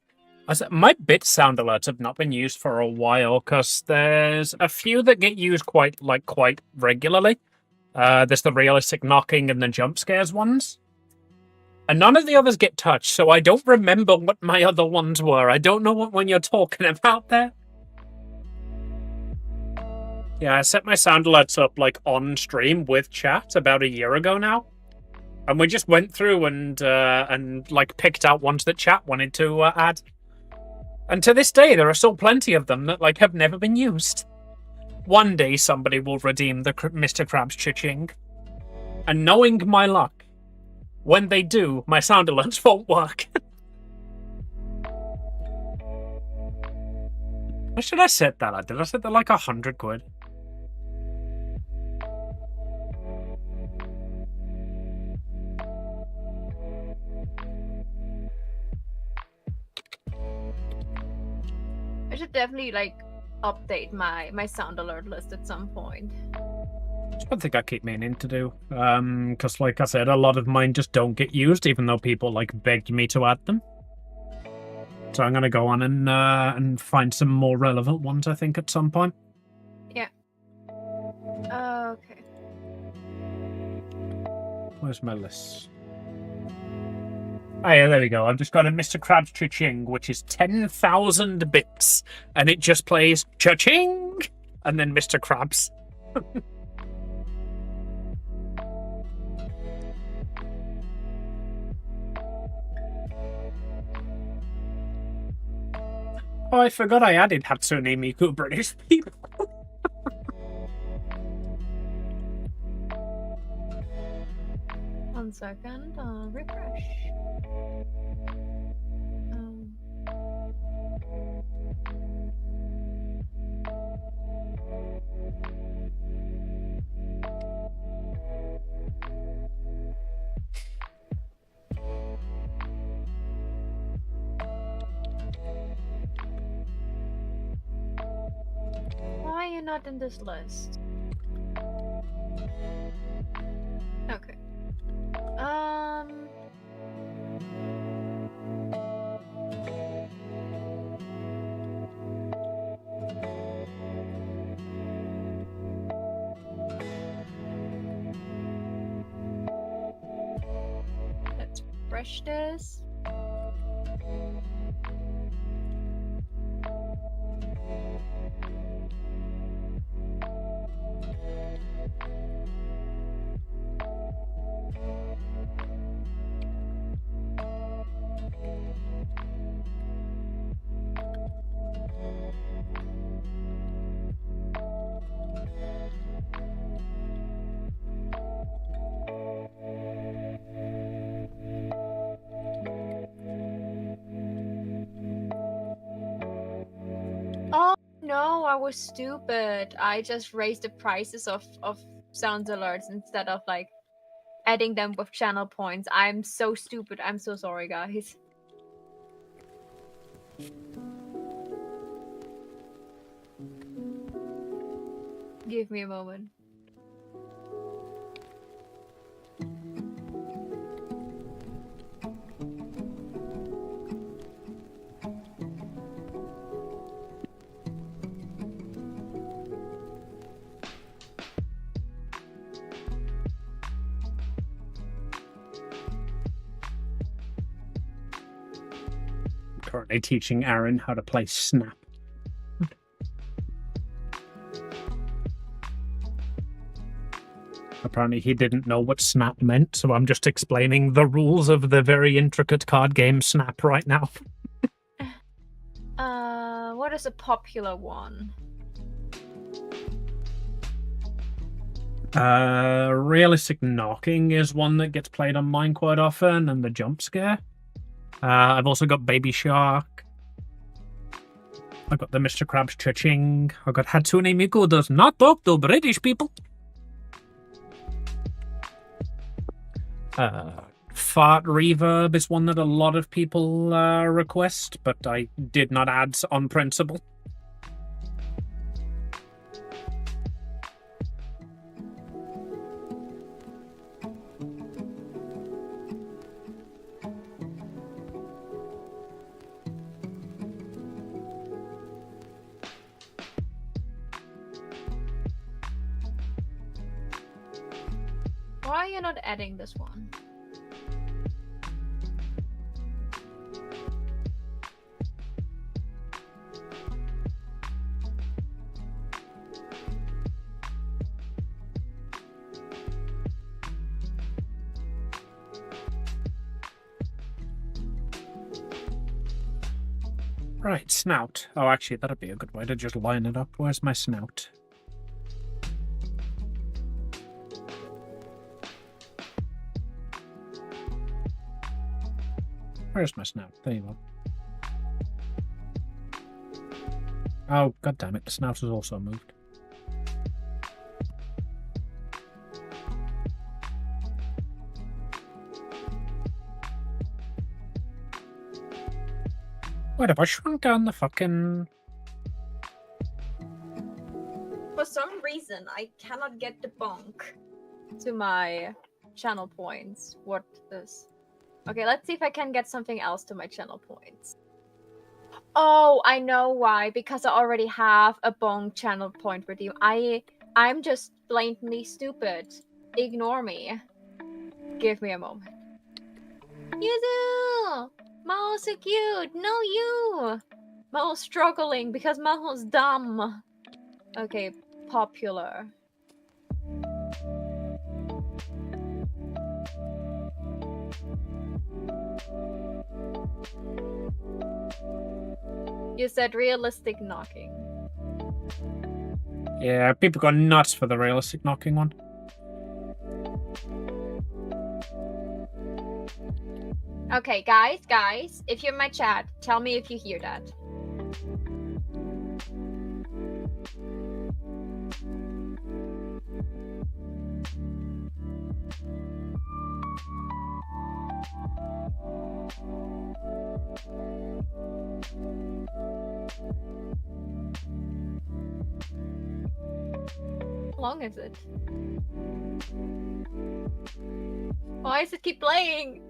My bit sound alerts have not been used for a while because there's a few that get used quite regularly. There's the realistic knocking and the jump scares ones. And none of the others get touched, so I don't remember what my other ones were. I don't know what one you're talking about there. Yeah, I set my sound alerts up like on stream with chat about a year ago now. And we just went through and like picked out ones that chat wanted to add. And to this day, there are still plenty of them that like have never been used. One day, somebody will redeem the Mr. Krabs cha-ching. And knowing my luck, when they do, my sound alerts won't work. What should I set that at? Did I set that like 100 quid? I should definitely like update my sound alert list at some point. It's one thing I keep meaning to do, because like I said, a lot of mine just don't get used, even though people like begged me to add them. So I'm gonna go on and find some more relevant ones, I think, at some point. Yeah. Okay. Where's my list? Oh yeah, there we go. I've just got a Mr. Krabs cha-ching, which is 10,000 bits, and it just plays cha-ching, and then Mr. Krabs. Oh, I forgot I added Hatsune Miku British people. 1 second, refresh. Why are you not in this list? Okay. refresh this. Oh no, I was stupid. I just raised the prices of sound alerts instead of like adding them with channel points. I'm so stupid. I'm so sorry, guys. Give me a moment. Currently teaching Aaron how to play Snap. Apparently he didn't know what Snap meant, so I'm just explaining the rules of the very intricate card game Snap right now. What is a popular one? Realistic knocking is one that gets played on mine quite often, and the jump scare. I've also got Baby Shark. I've got the Mr. Krabs Cha-Ching. I've got Hatsune Miku does not talk to British people. Fart reverb is one that a lot of people request, but I did not add on principle. Why are you not adding this one? Right, snout. Oh, actually, that'd be a good way to just line it up. Where's my snout? Where's my snout? There you go. Oh, god damn it, the snout has also moved. Wait, have I shrunk down the fucking... For some reason, I cannot get the bonk to my channel points. What is... Okay, let's see if I can get something else to my channel points. Oh, I know why. Because I already have a bonk channel point redeem. I'm just blatantly stupid. Ignore me. Give me a moment. Yuzu! Mao's so cute! No, you! Mao's struggling because Mao's dumb. Okay, popular. You said realistic knocking. Yeah, people go nuts for the realistic knocking one. Okay, guys, if you're in my chat, tell me if you hear that. How long is it? Why does it keep playing?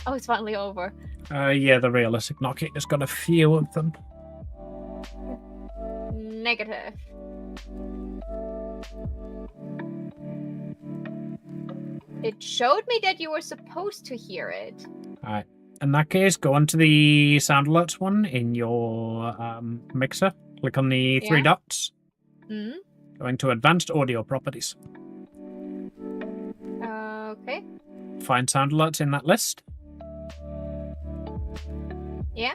Oh, it's finally over. Yeah, the realistic knocking has got a few of them. It showed me that you were supposed to hear it. Alright. In that case, go onto the sound alerts one in your mixer. Click on the 3 dots. Mm-hmm. Going to advanced audio properties. Okay. Find sound alerts in that list. Yeah.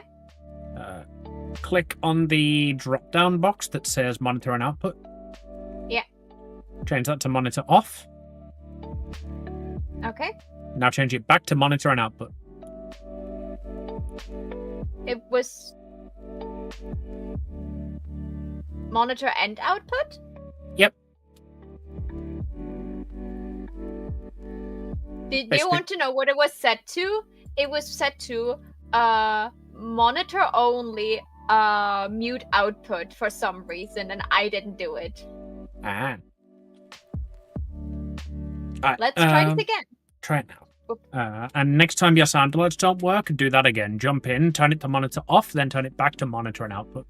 Click on the drop-down box that says monitor and output. Yeah. Change that to monitor off. Okay. Now change it back to monitor and output. It was monitor and output? Yep. Did you want to know what it was set to? It was set to monitor only mute output for some reason, and I didn't do it. Ah. Let's try this again. Try it now. And next time your sound alerts don't work, do that again. Jump in, turn it to monitor off, then turn it back to monitor and output.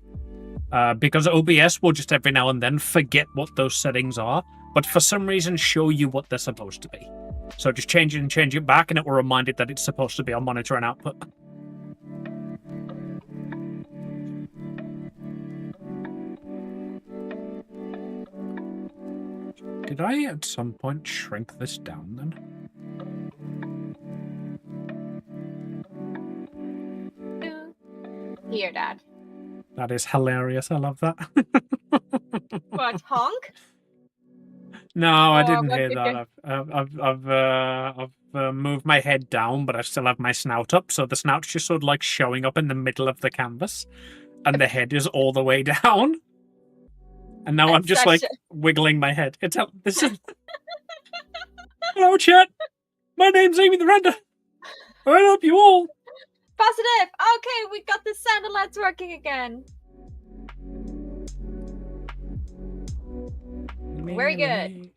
Because OBS will just every now and then forget what those settings are, but for some reason show you what they're supposed to be. So just change it and change it back, and it will remind it that it's supposed to be on monitor and output. Did I at some point shrink this down then? Hear that. That is hilarious. I love that. What, honk? No, I didn't hear that. I've moved my head down, but I still have my snout up, so the snout's just sort of like showing up in the middle of the canvas, and the head is all the way down. And now I'm just like wiggling my head. This is. Hello, chat. My name's Amy the Render. I help you all. Positive. Okay, we got the sound alerts working again. Very good.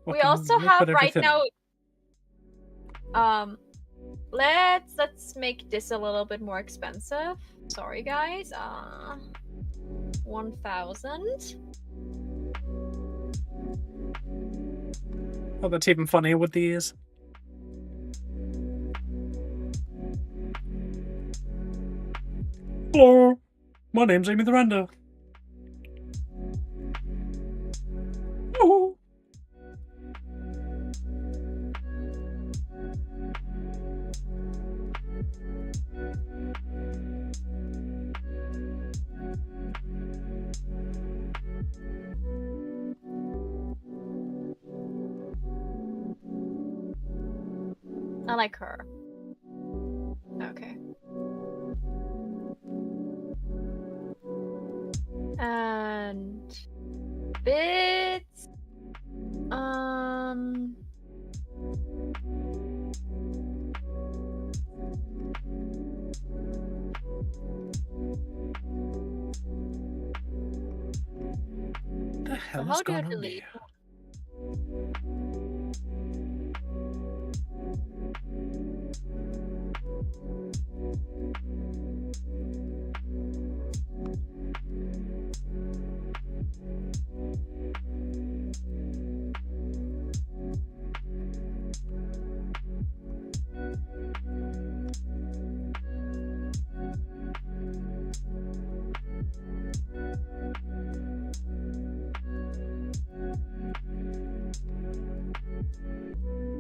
We also have right now. Let's make this a little bit more expensive. Sorry, guys. 1,000. Oh, that's even funnier with the ears. Hello, my name's Amy the Render. Oh. I like her. Okay. And bits. The hell is going on here?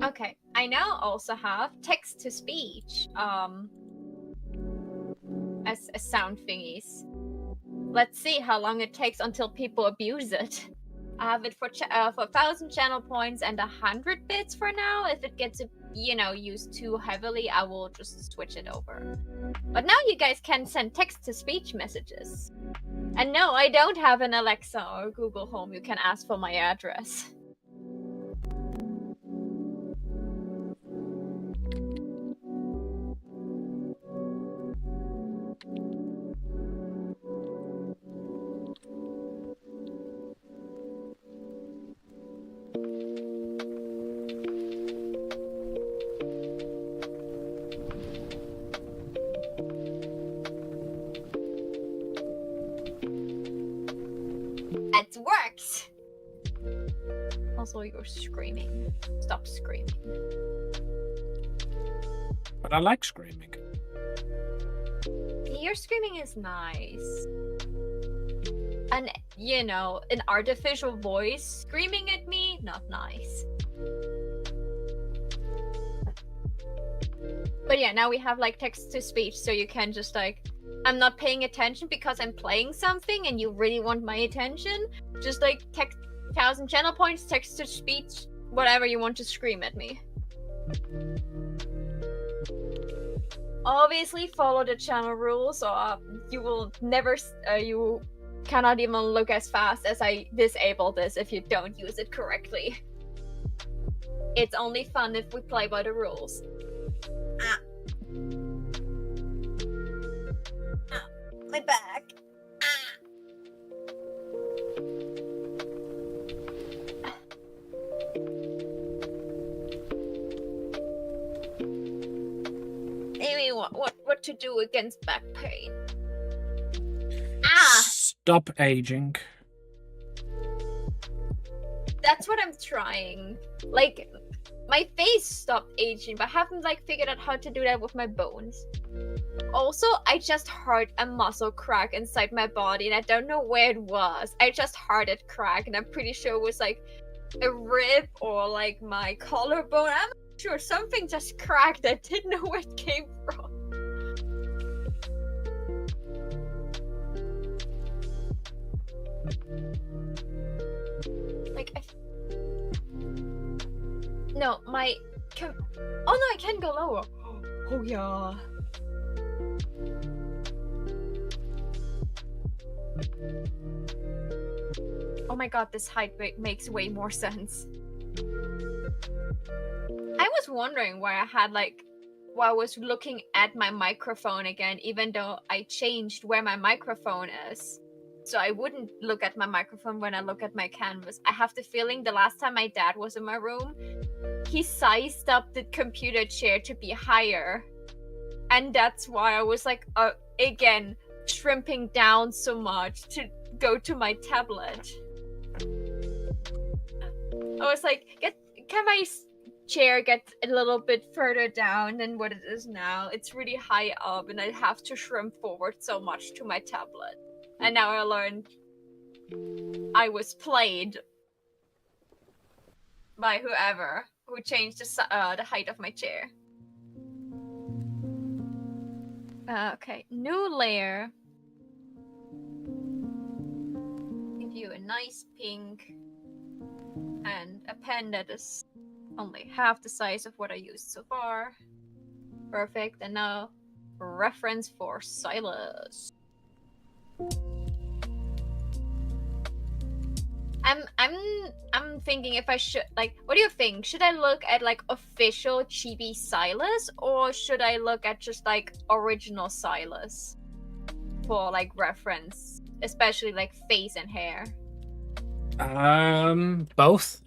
Okay, I now also have text to speech as sound thingies. Let's see how long it takes until people abuse it. I have it for 1,000 channel points and 100 bits for now. If it gets used too heavily, I will just switch it over. But now you guys can send text to speech messages. And no, I don't have an Alexa or Google Home. You can ask for my address. It works. also, you're screaming. Stop screaming. But I like screaming. Your screaming is nice. And, you know, an artificial voice screaming at me, not nice. But yeah, now we have like text to speech, so you can just like, I'm not paying attention because I'm playing something and you really want my attention. Just like text 1,000 channel points, text to speech, whatever you want to scream at me. Obviously follow the channel rules, or you will never, you cannot even look as fast as I disable this if you don't use it correctly. It's only fun if we play by the rules. Ah. Ah, my back. Ah. Amy, what to do against back pain? Ah! Stop aging. That's what I'm trying. Like, my face stopped aging, but I haven't like figured out how to do that with my bones. Also, I just heard a muscle crack inside my body, and I don't know where it was. I just heard it crack, and I'm pretty sure it was like a rib or like my collarbone. I'm not sure, something just cracked. I didn't know where it came from. Like, no, my... Oh no, I can go lower. Oh yeah. Oh my god, this height makes way more sense. I was wondering why I had like... Why I was looking at my microphone again, even though I changed where my microphone is. So I wouldn't look at my microphone when I look at my canvas. I have the feeling the last time my dad was in my room, he sized up the computer chair to be higher. And that's why I was like, again, shrimping down so much to go to my tablet. I was like, can my chair get a little bit further down than what it is now? It's really high up and I have to shrimp forward so much to my tablet. And now I learned I was played by whoever who changed the height of my chair. Okay, new layer. Give you a nice pink and a pen that is only half the size of what I used so far. Perfect, and now reference for Silas. I'm thinking if I should, like, what do you think? Should I look at like official chibi Silas, or should I look at just like original Silas for like reference, especially like face and hair? Both.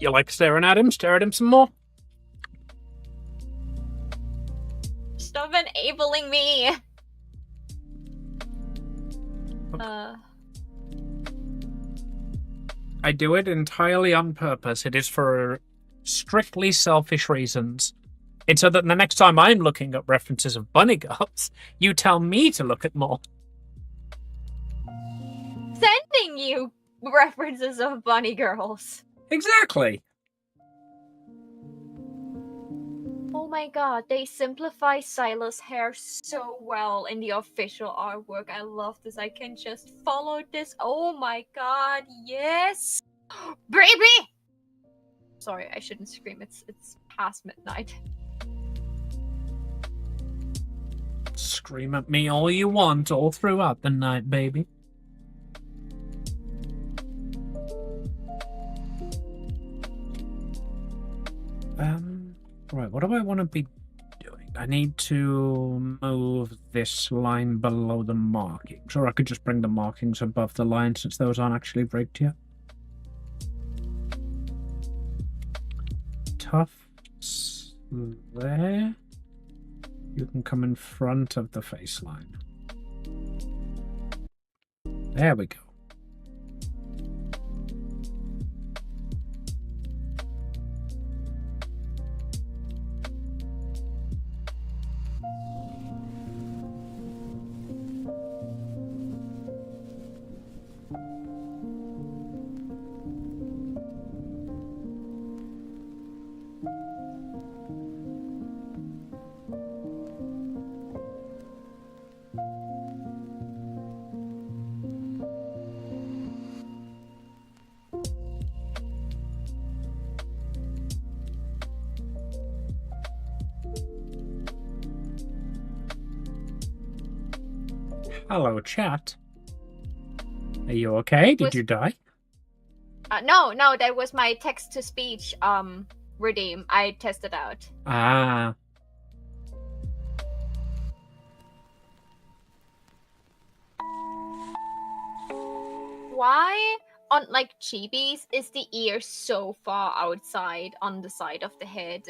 You like staring at him? Stare at him some more. Stop enabling me. I do it entirely on purpose. It is for strictly selfish reasons. It's so that the next time I'm looking at references of bunny girls, you tell me to look at more. Sending you references of bunny girls. Exactly. Oh my god, they simplify Silas' hair so well in the official artwork. I love this. I can just follow this. Oh my god, yes! Baby! Sorry, I shouldn't scream. It's past midnight. Scream at me all you want, all throughout the night, baby. Right, what do I want to be doing? I need to move this line below the markings, or I could just bring the markings above the line since those aren't actually rigged yet. Tufts there. You can come in front of the face line. There we go. Hello, chat. Are you okay? Did you die? No, that was my text-to-speech redeem. I tested out. Ah. Why on like chibis is the ear so far outside on the side of the head?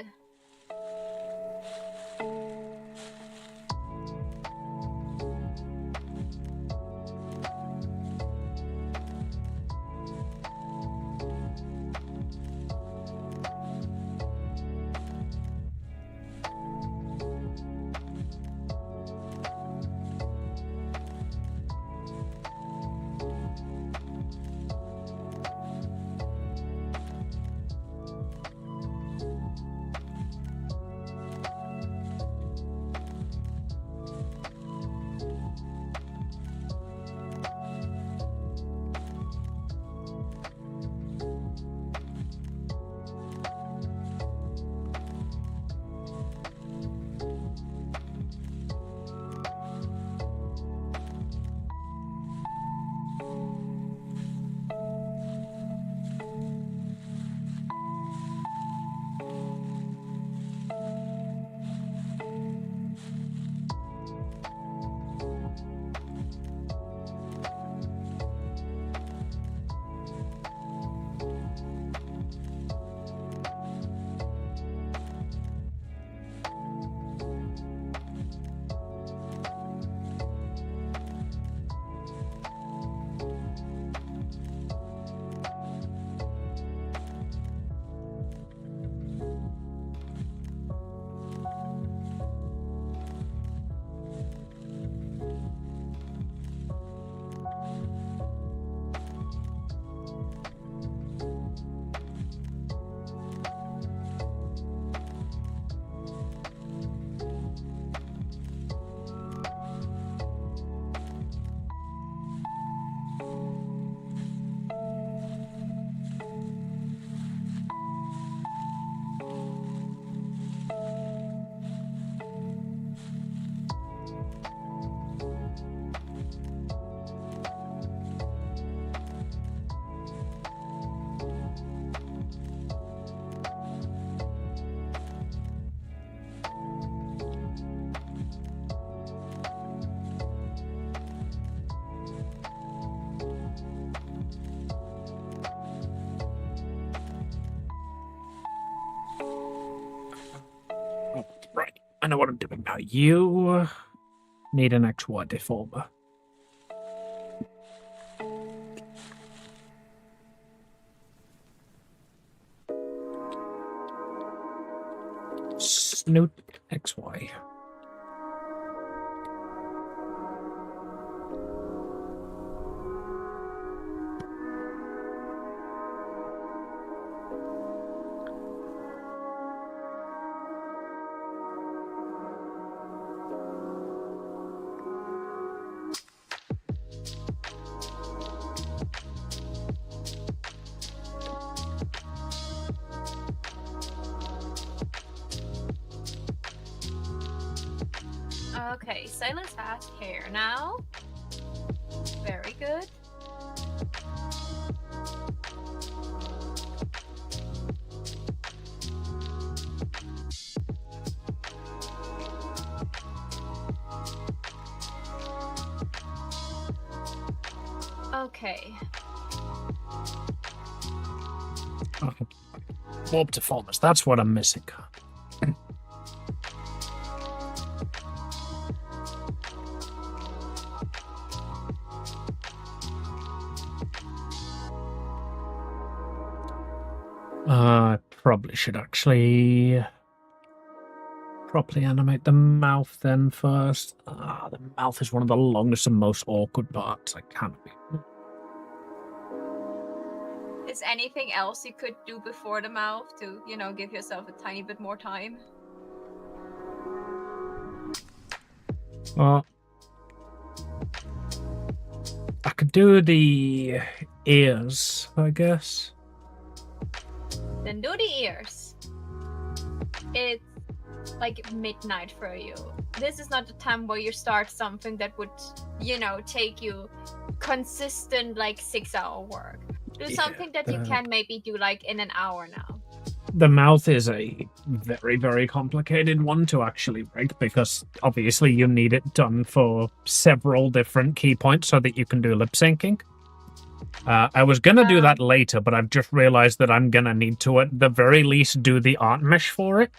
Right. I know what I'm doing now. You need an XY deformer. Snoot XY. Okay, Silas has hair now. Very good. Okay. Oh, warp deformers. That's what I'm missing. I probably should actually properly animate the mouth then first. The mouth is one of the longest and most awkward parts. I can't be. Is anything else you could do before the mouth to, give yourself a tiny bit more time? Well, I could do the ears, I guess. Then do the ears. It's like midnight for you. This is not the time where you start something that would, take you consistent like 6-hour work. Do something that you can maybe do like in an hour now. The mouth is a very, very complicated one to actually break because obviously you need it done for several different key points so that you can do lip syncing. I was going to do that later, but I've just realized that I'm going to need to, at the very least, do the art mesh for it.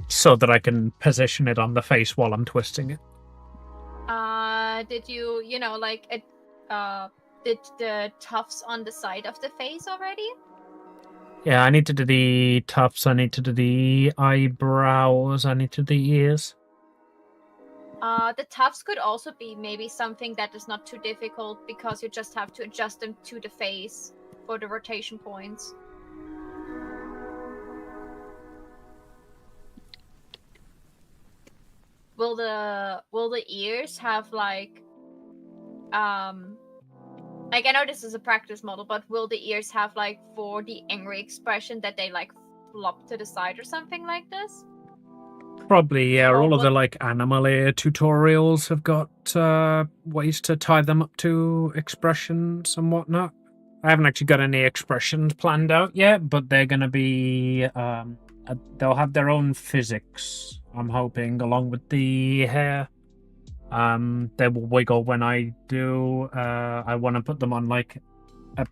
So that I can position it on the face while I'm twisting it. Did you, did the tufts on the side of the face already? Yeah, I need to do the tufts, I need to do the eyebrows, I need to do the ears. The tufts could also be maybe something that is not too difficult because you just have to adjust them to the face for the rotation points. Will the ears have like I know this is a practice model, but will the ears have like for the angry expression that they like flop to the side or something like this? Probably, yeah. All of the like Amelia tutorials have got ways to tie them up to expressions and whatnot. I haven't actually got any expressions planned out yet, but they're going to be they'll have their own physics, I'm hoping, along with the hair. They will wiggle when I do. I want to put them on like a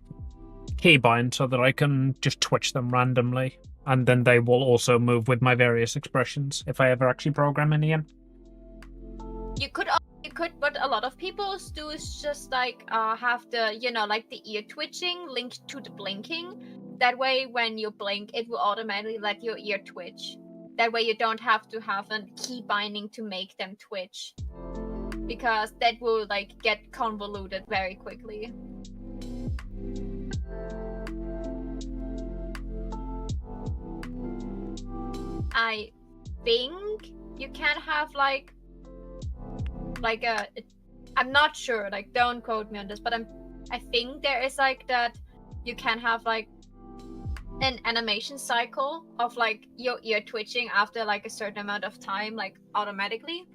keybind so that I can just twitch them randomly, and then they will also move with my various expressions if I ever actually program any in. You could, what a lot of people do is just like have the, like the ear twitching linked to the blinking. That way, when you blink, it will automatically let your ear twitch. That way, you don't have to have a key binding to make them twitch, because that will like get convoluted very quickly. I think you can have like a, I'm not sure, like don't quote me on this, but I think there is like that you can have like an animation cycle of like your ear twitching after like a certain amount of time, like automatically.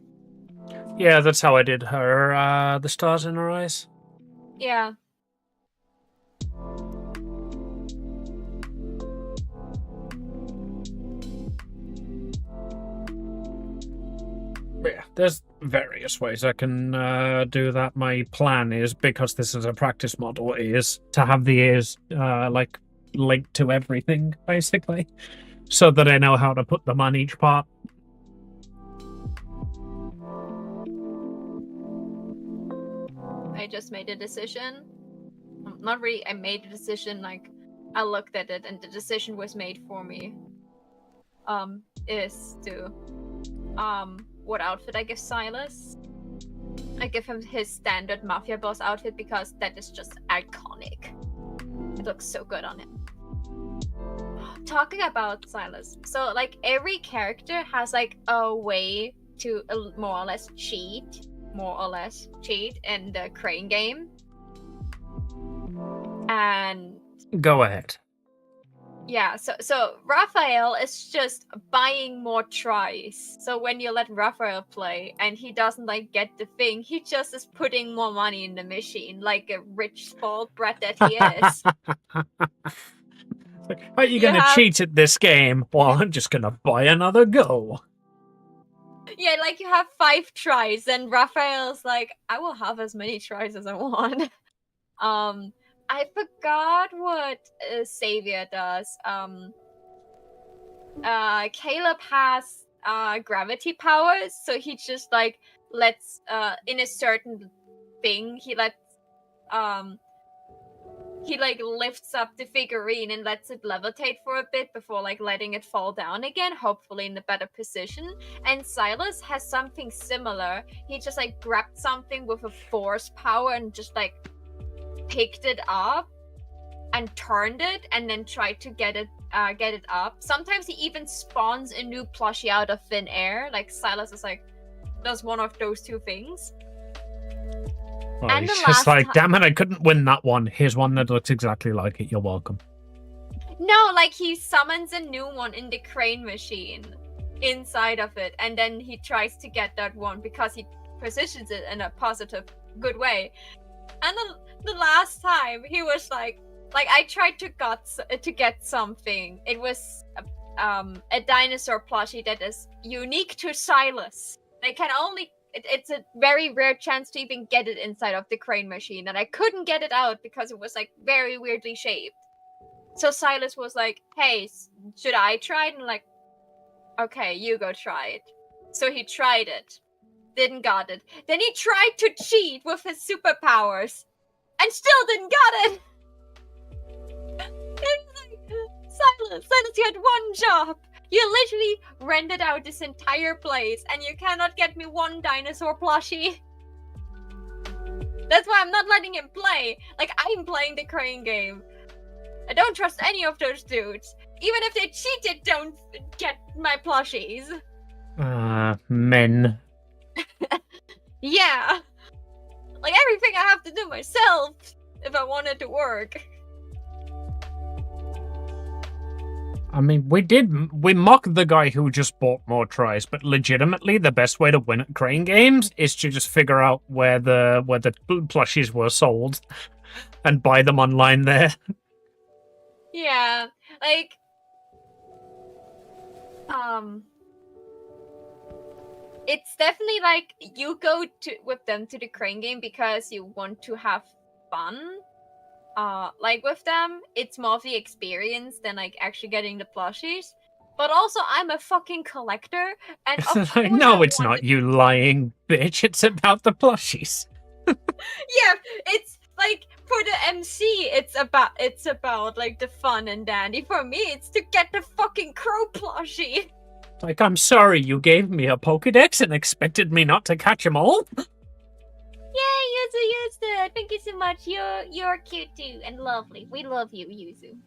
Yeah, that's how I did her, the stars in her eyes. Yeah. Yeah, there's various ways I can do that. My plan is, because this is a practice model, is to have the ears like linked to everything, basically, so that I know how to put them on each part. I just made a decision. Not really, I made a decision, like, I looked at it and the decision was made for me. Is to, what outfit I give Silas? I give him his standard Mafia boss outfit because that is just iconic. It looks so good on him. Talking about Silas, so like every character has like a way to more or less cheat in the crane game. And go ahead. Yeah, so Raphael is just buying more tries. So when you let Raphael play and he doesn't like get the thing, he just is putting more money in the machine, like a rich spoiled brat that he is. Are you gonna cheat at this game? Well, I'm just gonna buy another go. Yeah, like you have 5 tries, and Raphael's like, I will have as many tries as I want. I forgot what Xavier does. Caleb has gravity powers, so he just like lets in a certain thing he lets he like lifts up the figurine and lets it levitate for a bit before like letting it fall down again, hopefully in a better position. And Silas has something similar. He just like grabbed something with a force power and just like picked it up and turned it and then tried to get it up. Sometimes he even spawns a new plushie out of thin air. Like Silas is like does one of those 2 things. Well, and he's just like, damn it, I couldn't win that one. Here's one that looks exactly like it. You're welcome. No, like he summons a new one in the crane machine inside of it, and then he tries to get that one because he positions it in a positive, good way. And the last time he was like I tried to get something. It was a dinosaur plushie that is unique to Silas. They can only it's a very rare chance to even get it inside of the crane machine, and I couldn't get it out because it was like very weirdly shaped. So Silas was like, "Hey, should I try it?" And like, "Okay, you go try it." So he tried it, didn't got it. Then he tried to cheat with his superpowers, and still didn't got it. It's like, Silas, you had one job. You literally rented out this entire place, and you cannot get me one dinosaur plushie. That's why I'm not letting him play. Like, I'm playing the crane game. I don't trust any of those dudes. Even if they cheated, don't get my plushies. Men. Yeah. Like, everything I have to do myself if I want it to work. I mean, we mocked the guy who just bought more tries, but legitimately the best way to win at crane games is to just figure out where the plushies were sold and buy them online there. Yeah, like, it's definitely like you go with them to the crane game because you want to have fun. Like with them, it's more of the experience than like actually getting the plushies. But also, I'm a fucking collector, and of course no, it's not, you lying bitch. It's about the plushies. Yeah, it's like for the MC, it's about like the fun and dandy. For me, it's to get the fucking crow plushie. Like, I'm sorry, you gave me a Pokedex and expected me not to catch them all? Yay, Yuzu! Thank you so much. You're cute too and lovely. We love you, Yuzu.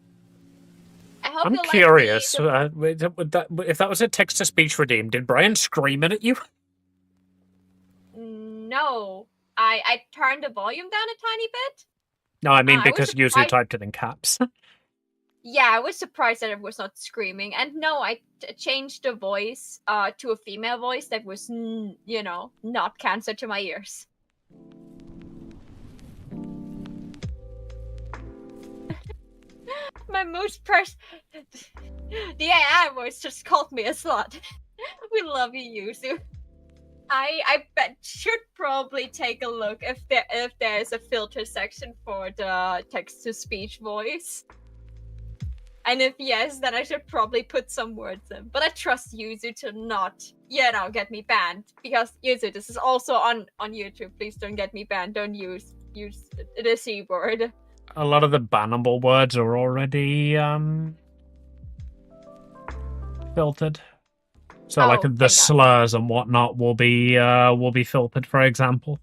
I'm curious. If that was a text-to-speech redeem, did Brian scream it at you? No. I turned the volume down a tiny bit. No, I mean because Yuzu typed it in caps. Yeah, I was surprised that it was not screaming. And no, I changed the voice to a female voice that was, not cancer to my ears. My most the AI voice just called me a slut. We love you, Yuzu. I bet should probably take a look if there's a filter section for the text-to-speech voice. And if yes, then I should probably put some words in. But I trust Yuzu to not, get me banned. Because Yuzu, this is also on YouTube. Please don't get me banned. Don't use the C word. A lot of the bannable words are already filtered. So like the slurs and whatnot will be filtered, for example.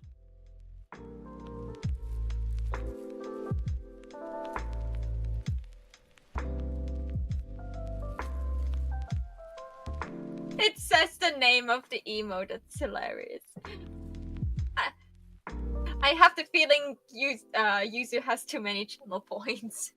It says the name of the emote. That's hilarious. I have the feeling Yuzu has too many channel points.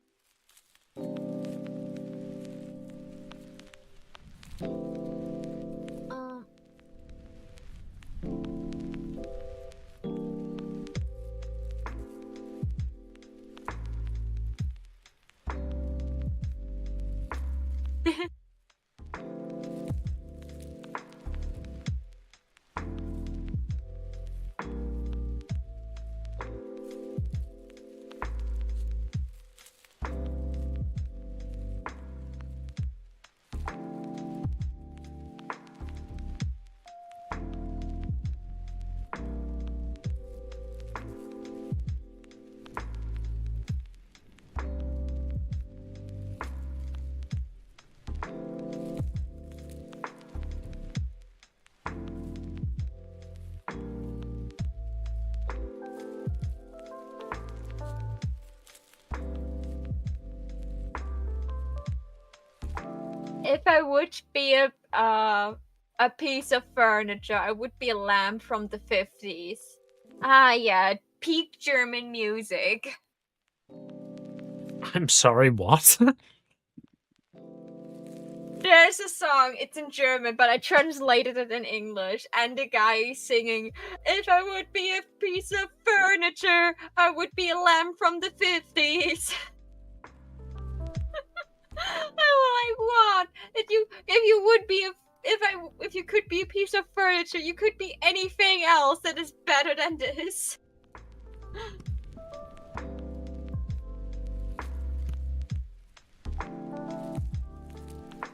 If I would be a piece of furniture, I would be a lamp from the 50s. Ah, yeah, peak German music. I'm sorry, what? There's a song, it's in German, but I translated it in English, and the guy is singing, "If I would be a piece of furniture, I would be a lamb from the 50s." I'm like, what? If you would be if you could be a piece of furniture, you could be anything else that is better than this.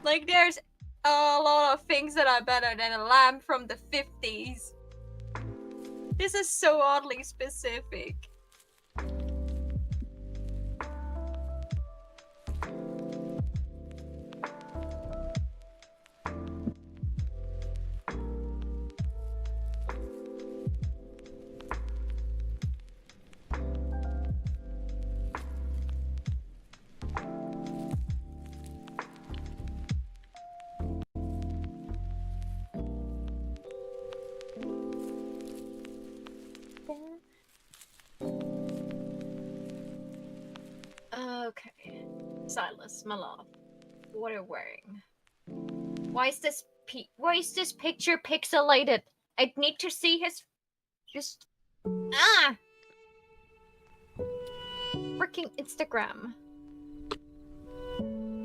Like, there's a lot of things that are better than a lamp from the 50s. This is so oddly specific. Okay, Silas, my love, what are you wearing? Why is this picture pixelated? I need to see his. Just freaking Instagram.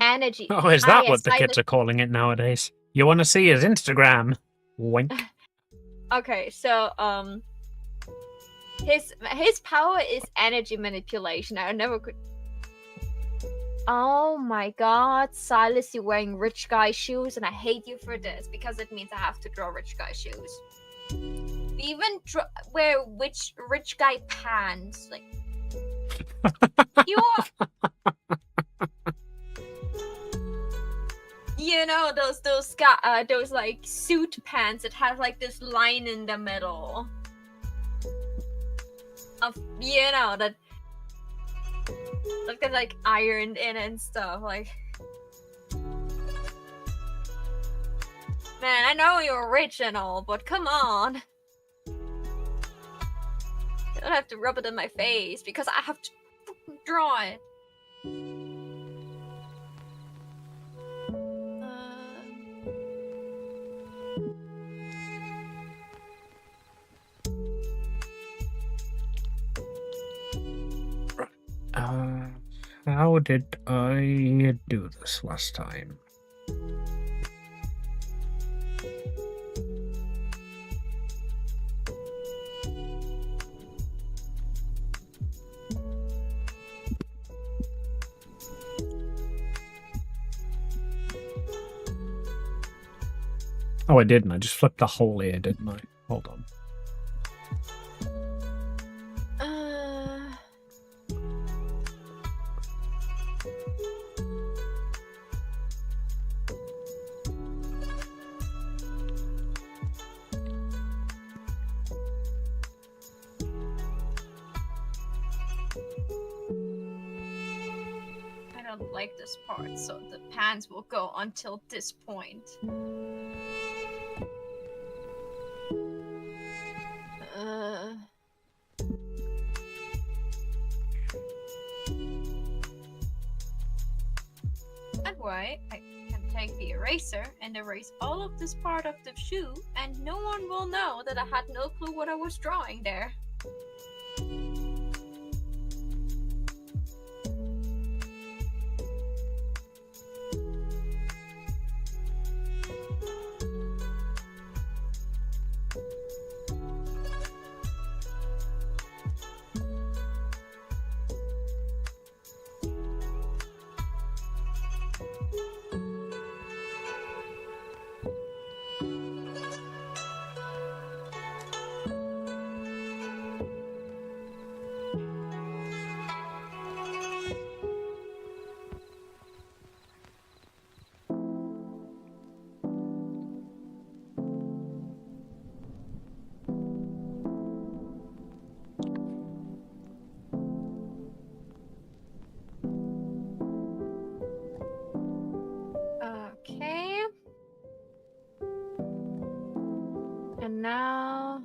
Energy. Oh, is that yes, what the kids are calling it nowadays? You want to see his Instagram? Wink. Okay, so his power is energy manipulation. I never could. Oh my god, Silas, you're wearing rich guy shoes, and I hate you for this because it means I have to draw rich guy shoes. Even wear rich guy pants, like you know those like suit pants that have like this line in the middle of that look at like ironed in and stuff. Like, man, I know you're rich and all, but come on. You don't have to rub it in my face because I have to draw it. How did I do this last time? Oh, I didn't. I just flipped the whole ear, didn't I? Hold on. Like this part, so the pants will go until this point. That way, I can take the eraser and erase all of this part of the shoe, and no one will know that I had no clue what I was drawing there. Okay. And now...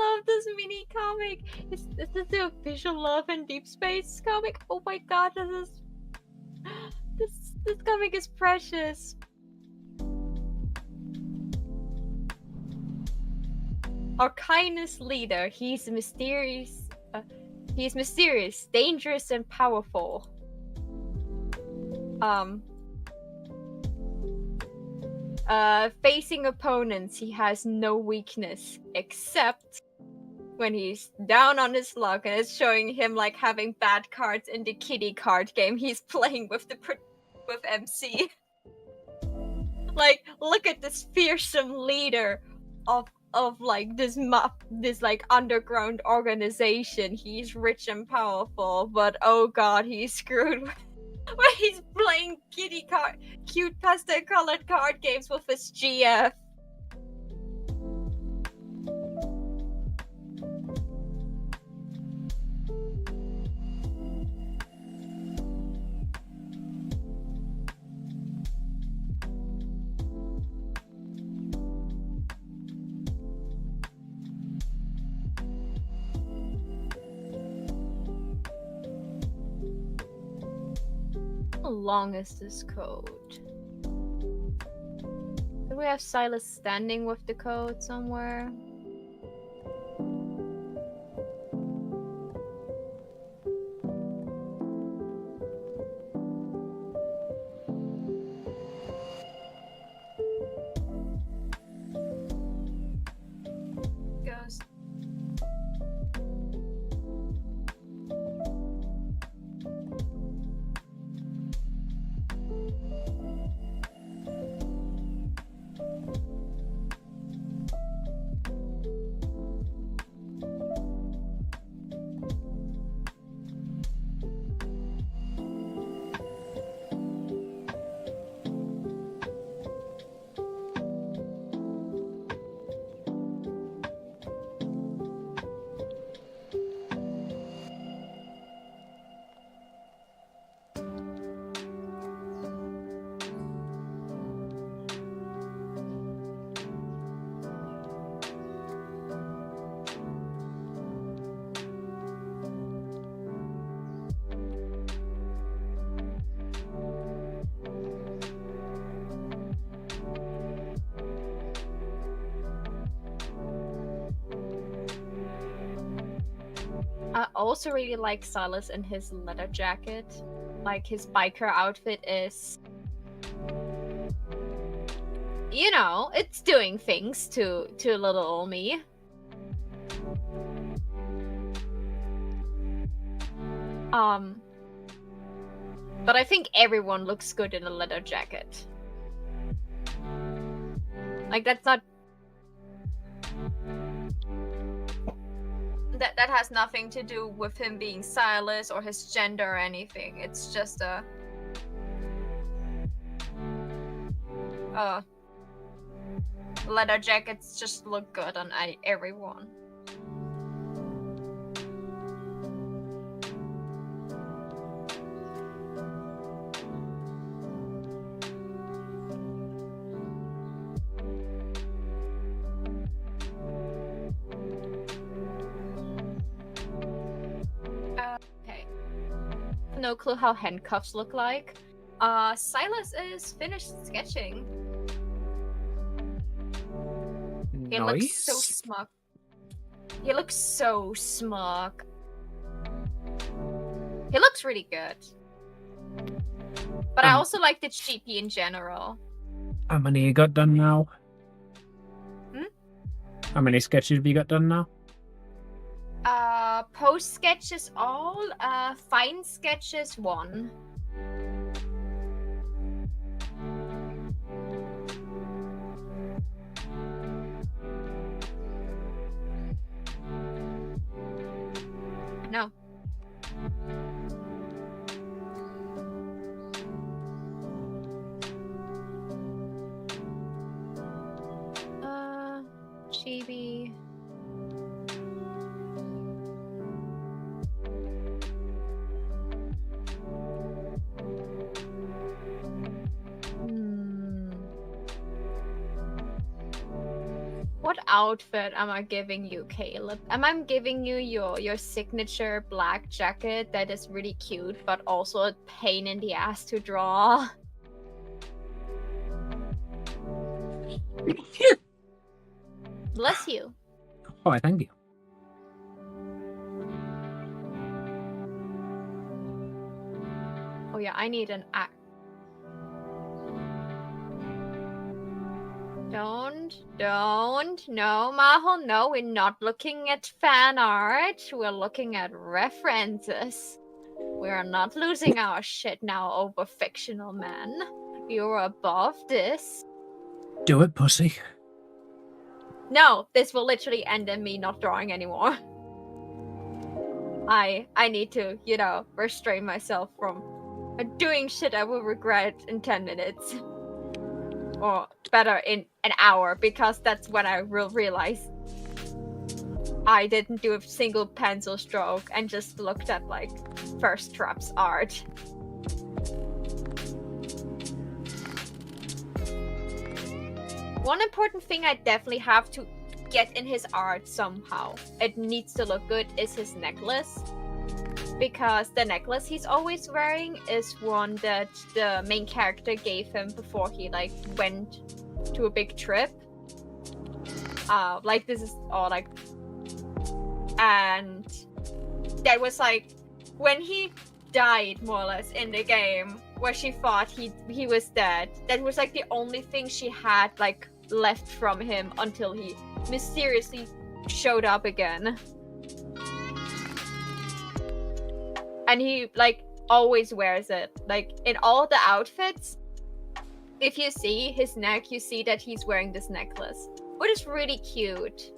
love this mini comic. This is the official Love and Deep Space comic. Oh my god, this comic is precious. Our kindness leader. He's mysterious. He's mysterious, dangerous, and powerful. Facing opponents, he has no weakness except when he's down on his luck and it's showing him like having bad cards in the kitty card game he's playing with MC. Like, look at this fearsome leader of like this like underground organization. He's rich and powerful, but oh god, he's screwed when he's playing cute pastel colored card games with his GF. How long is this code? Do we have Silas standing with the code somewhere? Goes. I also really like Silas in his leather jacket. Like, his biker outfit is... You know, it's doing things to little old me. But I think everyone looks good in a leather jacket. Like, that's not... That has nothing to do with him being Silas or his gender or anything. It's just a... leather jackets just look good on everyone. Okay. No clue how handcuffs look like. Silas is finished sketching. He looks so smug. He looks so smug. He looks really good. But I also like the chibi in general. How many you got done now? How many sketches have you got done now? Post sketches all, fine sketches 1. No. Chibi. What outfit am I giving you, Caleb? Am I giving you your signature black jacket that is really cute, but also a pain in the ass to draw? Bless you. Oh, thank you. Oh yeah, I need an act. Don't. No, Mahal, no, we're not looking at fan art. We're looking at references. We are not losing our shit now over fictional men. You're above this. Do it, pussy. No, this will literally end in me not drawing anymore. I need to, restrain myself from doing shit I will regret in 10 minutes. Or better, in an hour, because that's when I will realize I didn't do a single pencil stroke and just looked at, like, first drafts art. One important thing I definitely have to get in his art somehow, it needs to look good, is his necklace. Because the necklace he's always wearing is one that the main character gave him before he, like, went to a big trip. Like, this is all, like... And that was, like, when he died, more or less, in the game, where she thought he was dead, that was, like, the only thing she had, like, left from him until he mysteriously showed up again. And he, like, always wears it. Like, in all the outfits, if you see his neck, you see that he's wearing this necklace, which is really cute.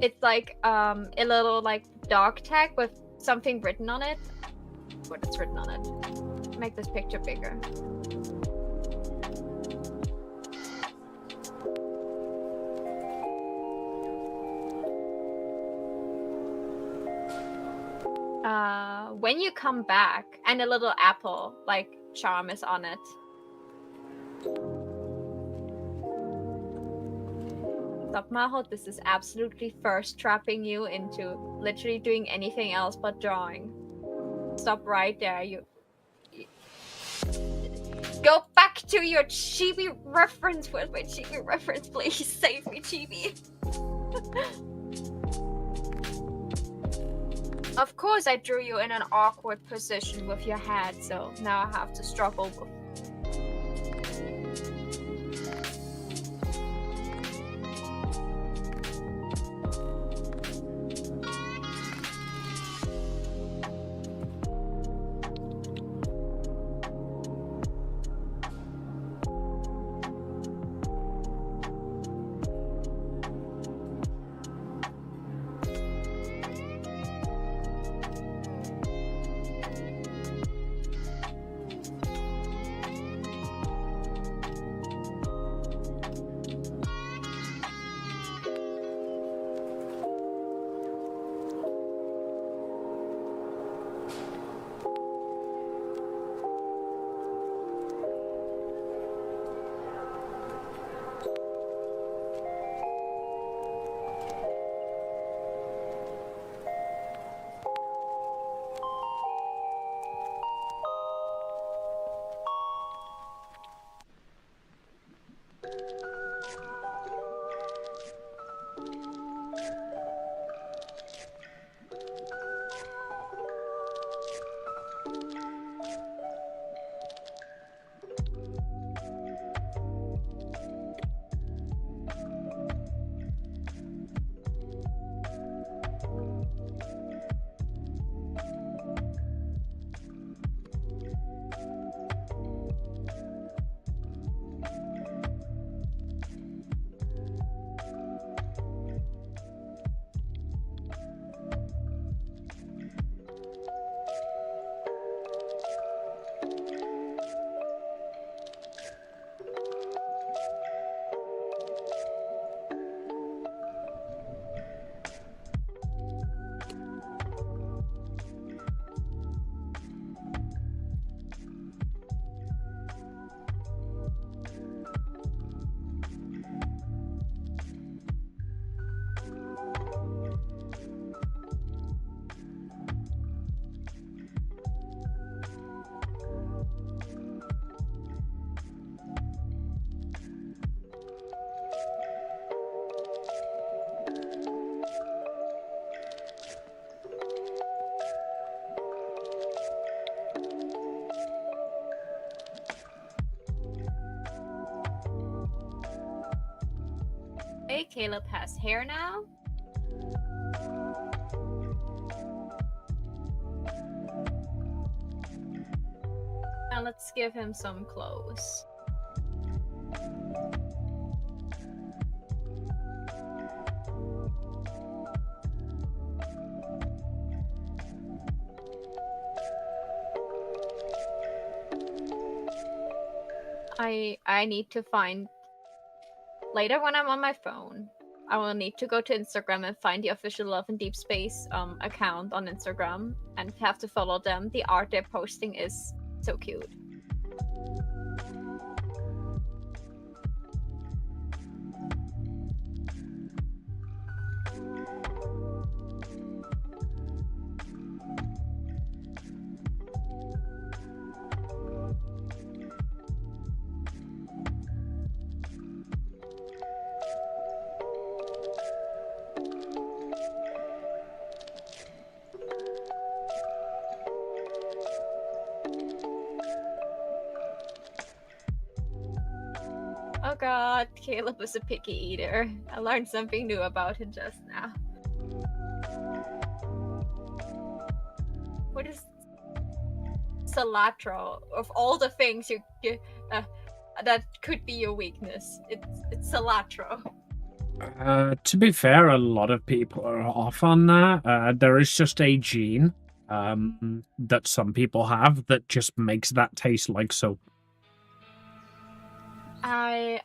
It's like a little, like, dog tag with something written on it. What is written on it? Make this picture bigger. When you come back, and a little apple, like, charm is on it. Stop, Maho. This is absolutely first trapping you into literally doing anything else but drawing. Stop right there. You go back to your chibi reference. Where's my chibi reference? Please save me, chibi. Of course I drew you in an awkward position with your head, so now I have to struggle with... Okay, Caleb has hair now. Now let's give him some clothes. I need to find later when I'm on my phone. I will need to go to Instagram and find the official Love and Deep Space account on Instagram and have to follow them. The art they're posting is so cute. Oh god, Caleb is a picky eater. I learned something new about him just now. What is cilantro? Of all the things that could be your weakness, it's cilantro. To be fair, a lot of people are off on that. There is just a gene that some people have that just makes that taste like soap.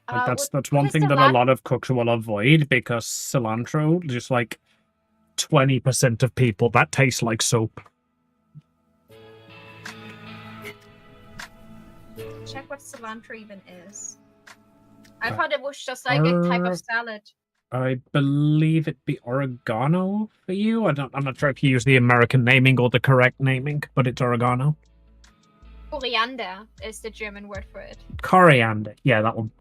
That's one thing that a lot of cooks will avoid, because cilantro, just like 20% of people, that tastes like soap. Check what cilantro even is. I thought it was just like a type of salad. I believe it'd be oregano for you. I'm not sure if you use the American naming or the correct naming, but it's oregano. Coriander is the German word for it. Coriander, yeah, that one.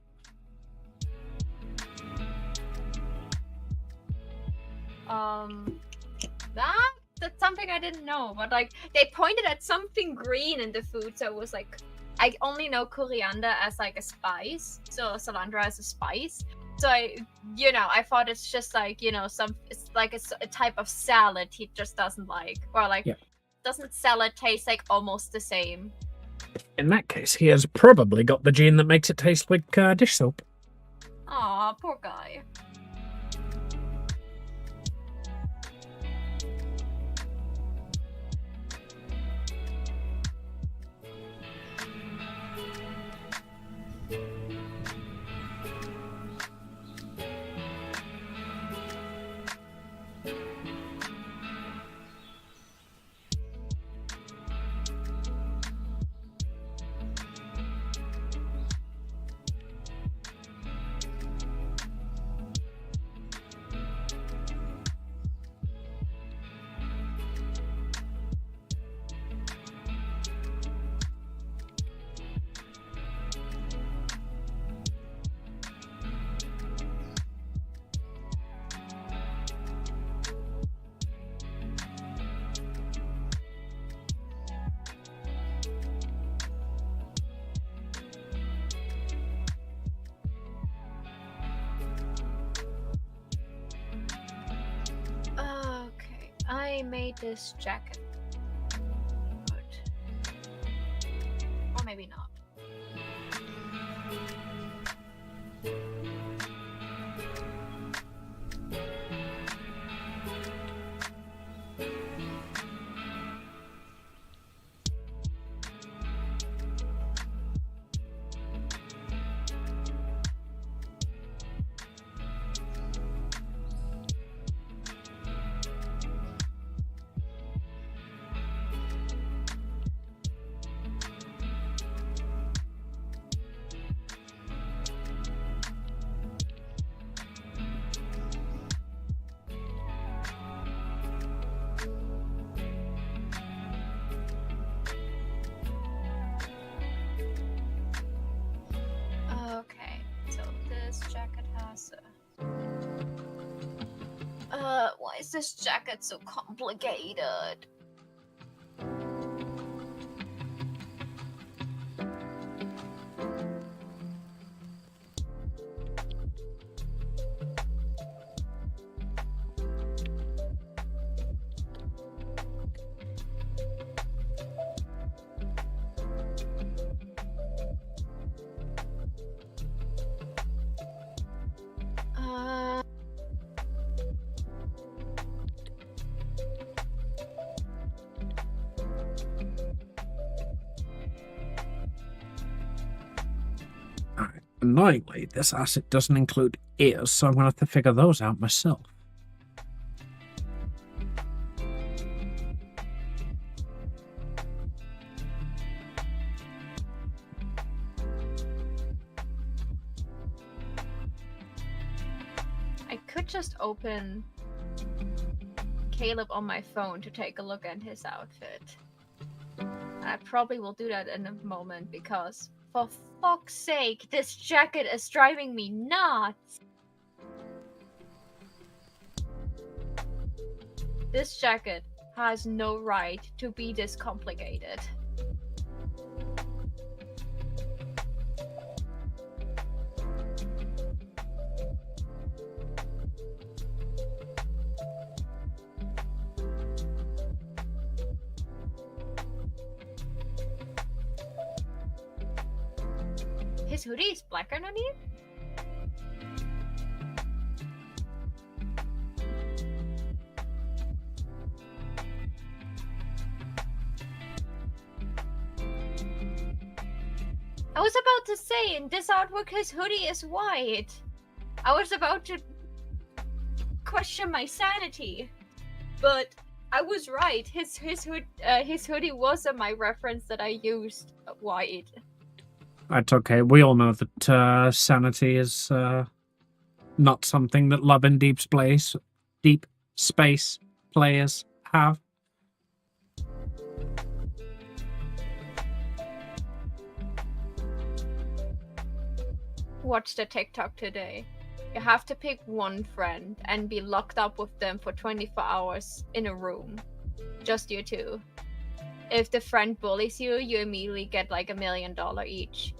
That's something I didn't know, but like they pointed at something green in the food, so it was like I only know coriander as like a spice, so cilantro as a spice. So I thought it's just like it's like a type of salad he just doesn't like, or like doesn't salad taste like almost the same? In that case, he has probably got the gene that makes it taste like dish soap. Aw, poor guy. I made this jacket. Or maybe not. Okay, so this jacket has why is this jacket so complicated? Annoyingly, this asset doesn't include ears, so I'm going to have to figure those out myself. I could just open Caleb on my phone to take a look at his outfit. I probably will do that in a moment because, for fuck's sake, this jacket is driving me nuts! This jacket has no right to be this complicated. His hoodie is black underneath? I was about to say, in this artwork, his hoodie is white. I was about to question my sanity, but I was right. His hoodie was my reference that I used white. That's okay. We all know that sanity is not something that Love and Deep Space players have. Watch the TikTok today. You have to pick one friend and be locked up with them for 24 hours in a room. Just you two. If the friend bullies you, you immediately get like $1 million each.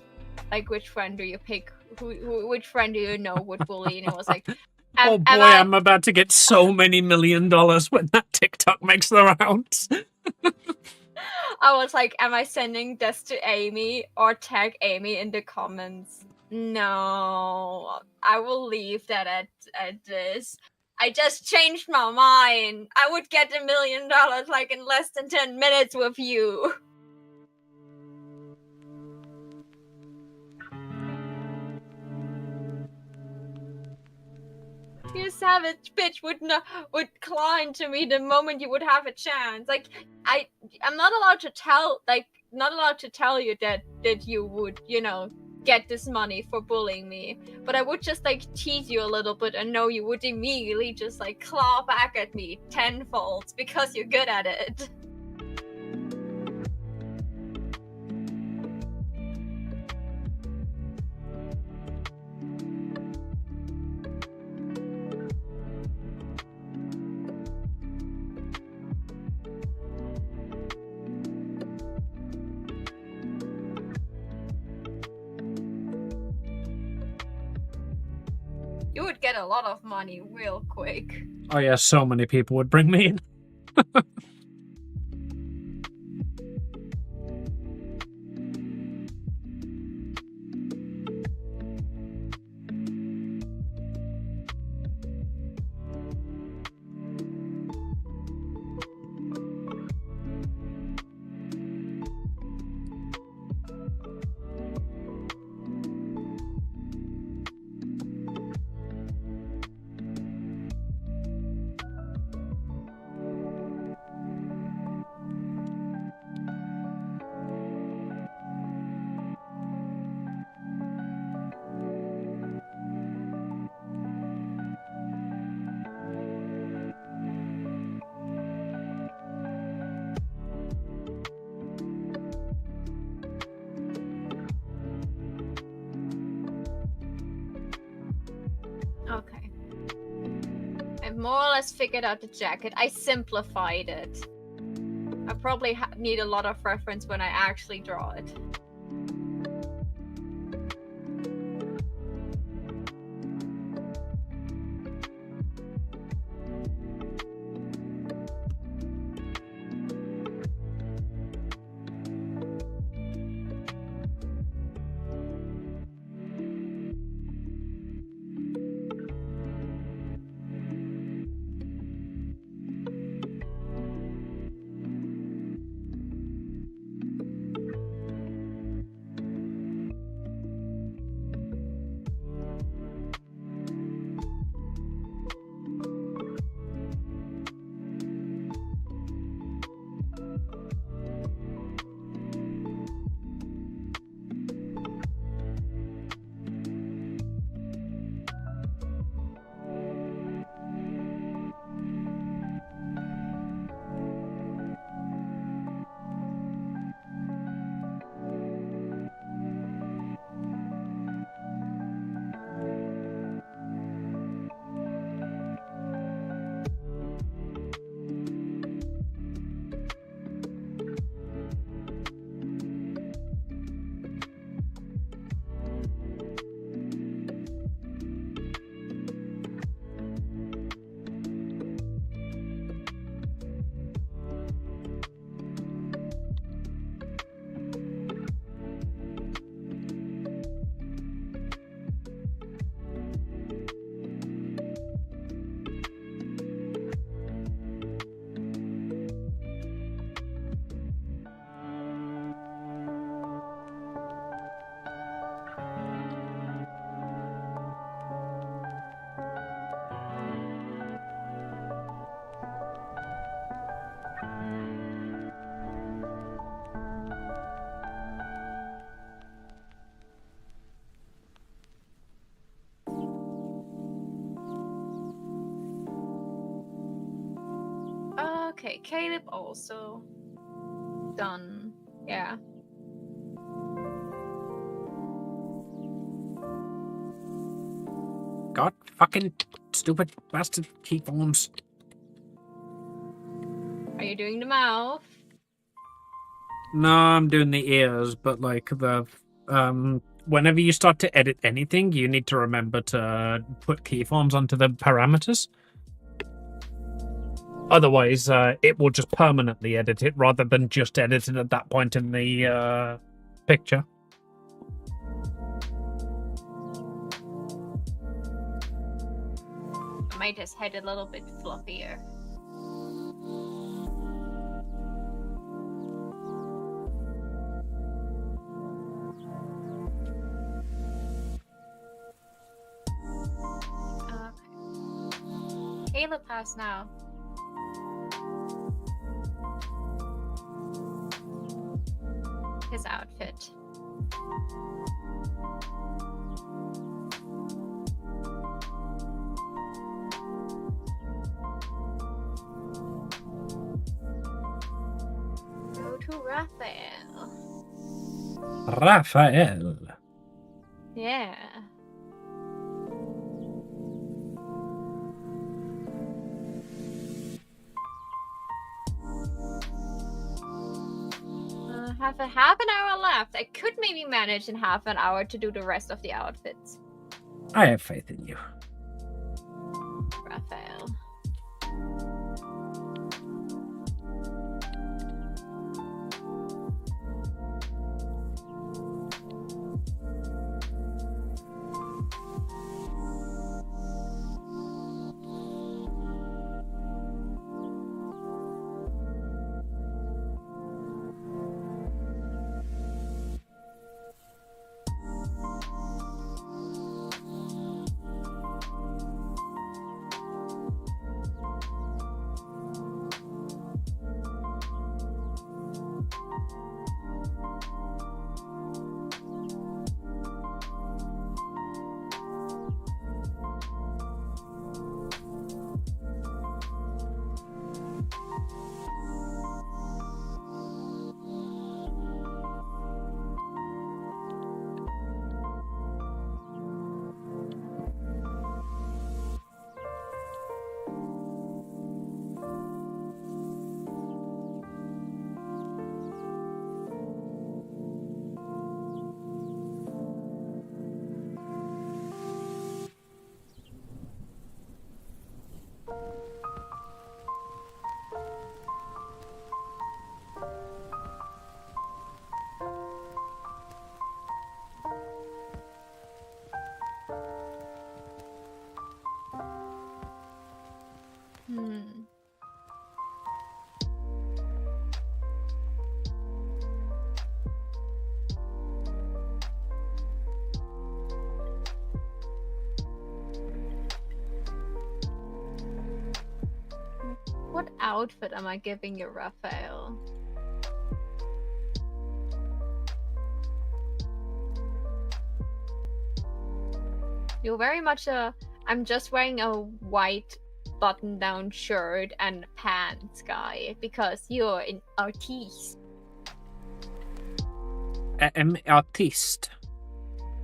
Like, which friend do you pick? Which friend do you know would bully? And it was like, oh boy, I'm about to get so many $1 million when that TikTok makes the rounds. I was like, am I sending this to Amy or tag Amy in the comments? No, I will leave that at this. I just changed my mind. I would get $1 million like in less than 10 minutes with you. You savage bitch would climb to me the moment you would have a chance. Like I'm not allowed to tell you that you would, get this money for bullying me. But I would just like tease you a little bit and know you would immediately just like claw back at me tenfold because you're good at it. You would get a lot of money real quick. Oh yeah, so many people would bring me in. Okay. I've more or less figured out the jacket. I simplified it. I probably need a lot of reference when I actually draw it. Okay, Caleb also done. Yeah. God fucking stupid bastard keyforms. Are you doing the mouth? No, I'm doing the ears, but like whenever you start to edit anything, you need to remember to put keyforms onto the parameters. Otherwise, it will just permanently edit it rather than just edit it at that point in the picture. I made his head a little bit fluffier. Okay. Caleb has now. His outfit. Go to Raphael. Raphael. Yeah. Have a half an hour left. I could maybe manage in half an hour to do the rest of the outfits. I have faith in you. Raphael. What outfit am I giving you, Raphael? You're very much I'm just wearing a white button-down shirt and pants guy because you're an artiste. Artiste.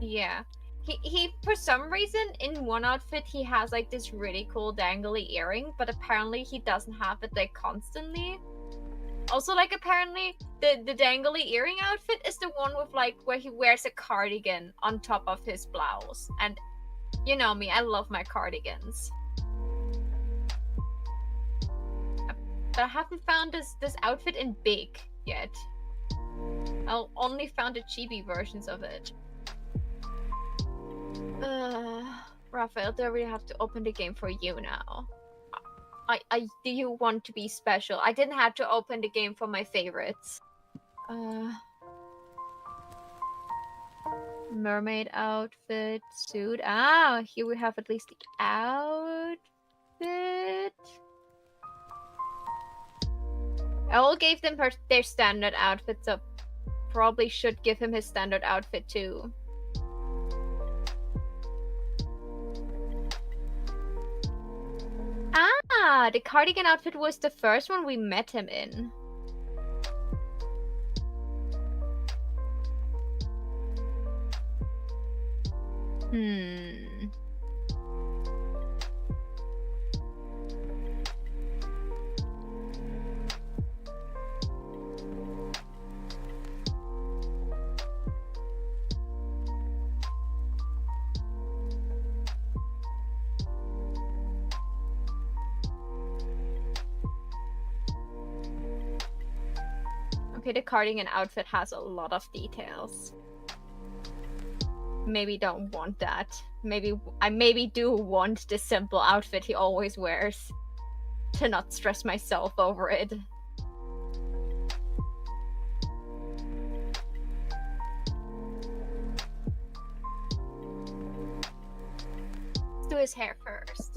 Yeah. He for some reason in one outfit he has like this really cool dangly earring, but apparently he doesn't have it like constantly. Also, like apparently the dangly earring outfit is the one with like where he wears a cardigan on top of his blouse. And you know me, I love my cardigans. But I haven't found this outfit in big yet. I only found the chibi versions of it. Raphael, do I really have to open the game for you now? Do you want to be special? I didn't have to open the game for my favorites. Mermaid outfit, suit. Ah, here we have at least the outfit. I all gave them their standard outfit, so probably should give him his standard outfit too. Ah, the cardigan outfit was the first one we met him in. Hmm. Okay, the cardigan outfit has a lot of details. Maybe don't want that. Maybe do want the simple outfit he always wears. To not stress myself over it. Let's do his hair first.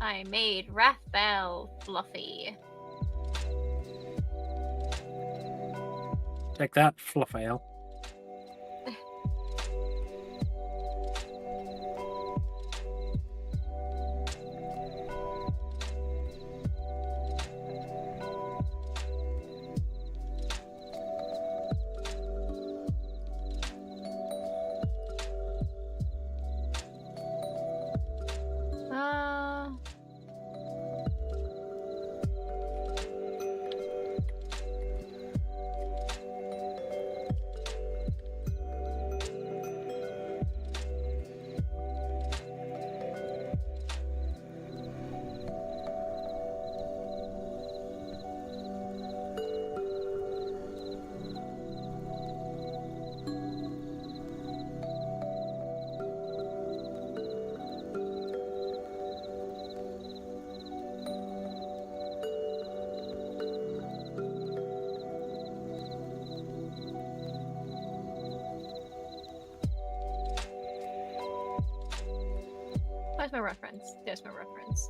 I made Raphael fluffy. Take that, Fluffail. Where's my reference? There's my reference.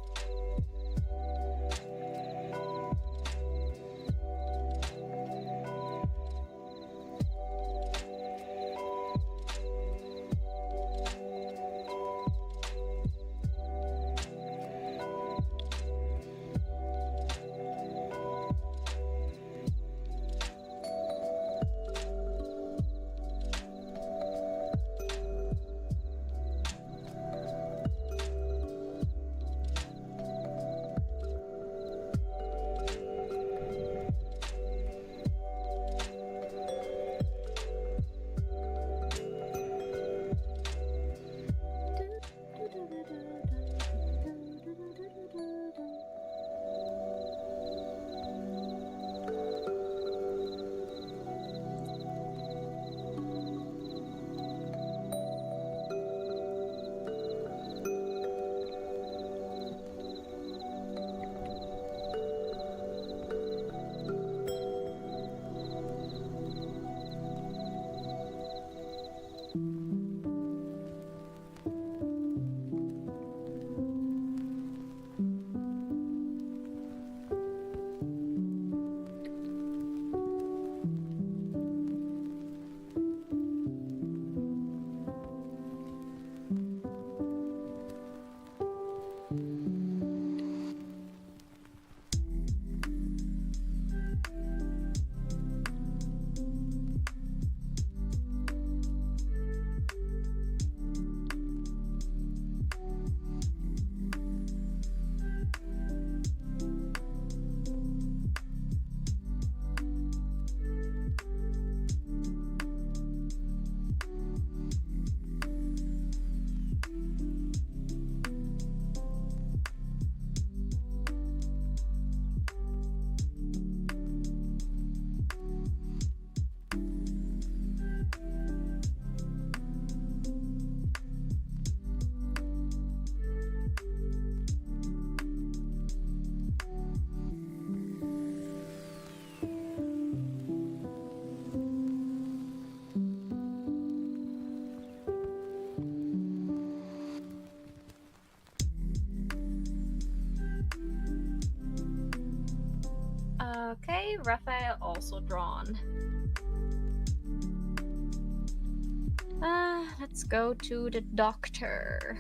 Okay, Raphael also drawn. Let's go to the doctor.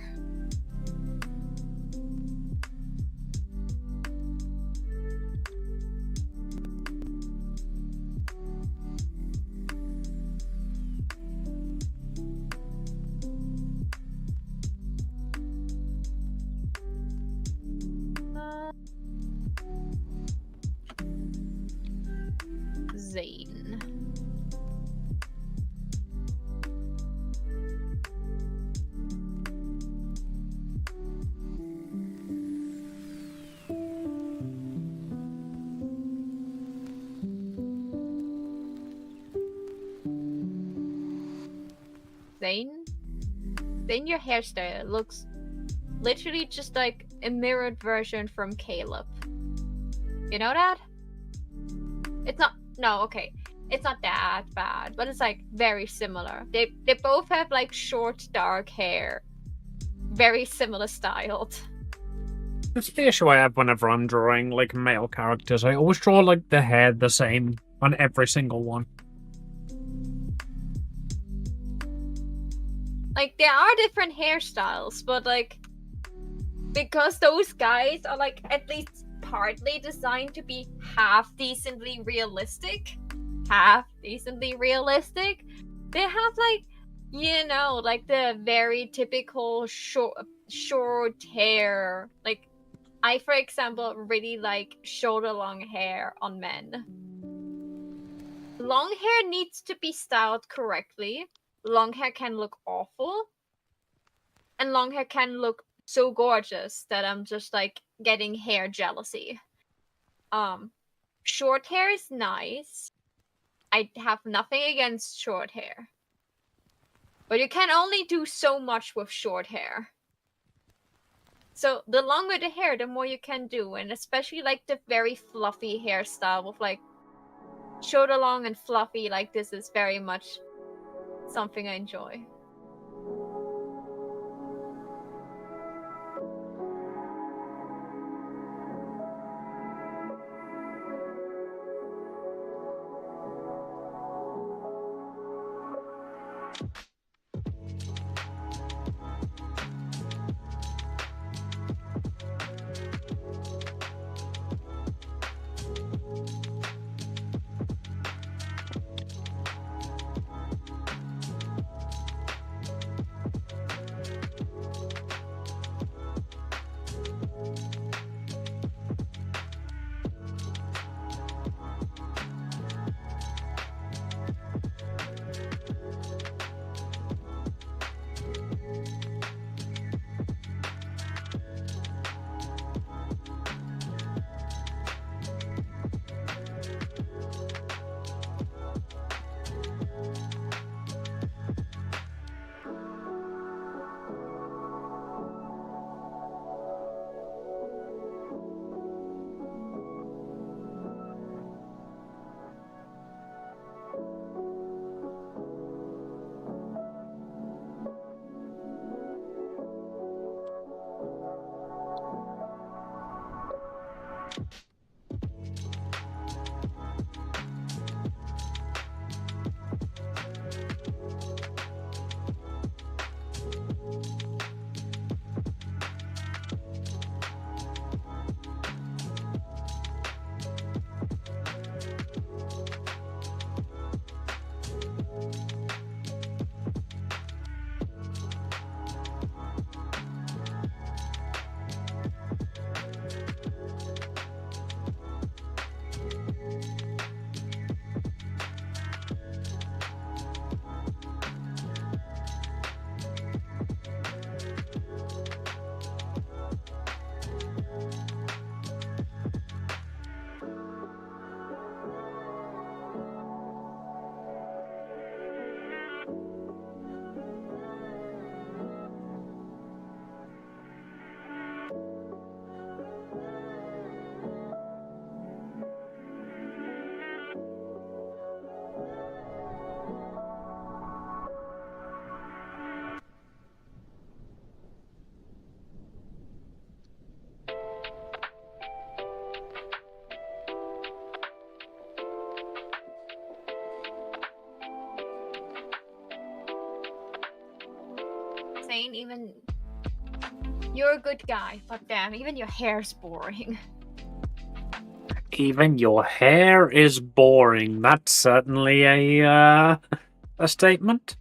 Zane. Zane, your hairstyle looks literally just like a mirrored version from Caleb. You know that? It's not. No, okay. It's not that bad, but it's like very similar. They both have like short, dark hair. Very similar styled. It's the issue I have whenever I'm drawing, like, male characters. I always draw, like, the hair the same on every single one. Like, there are different hairstyles, but, like, because those guys are, like, at least partly designed to be half-decently realistic, they have, like, you know, like, the very typical short hair. Like, I, for example, really like shoulder-long hair on men. Long hair needs to be styled correctly. Long hair can look awful. And long hair can look so gorgeous that I'm just, like, getting hair jealousy. Short hair is nice. I have nothing against short hair. But you can only do so much with short hair. So the longer the hair, the more you can do, and especially like the very fluffy hairstyle with like shoulder long and fluffy, like this is very much something I enjoy. Even you're a good guy, but damn, even your hair's boring. Even your hair is boring. That's certainly a statement.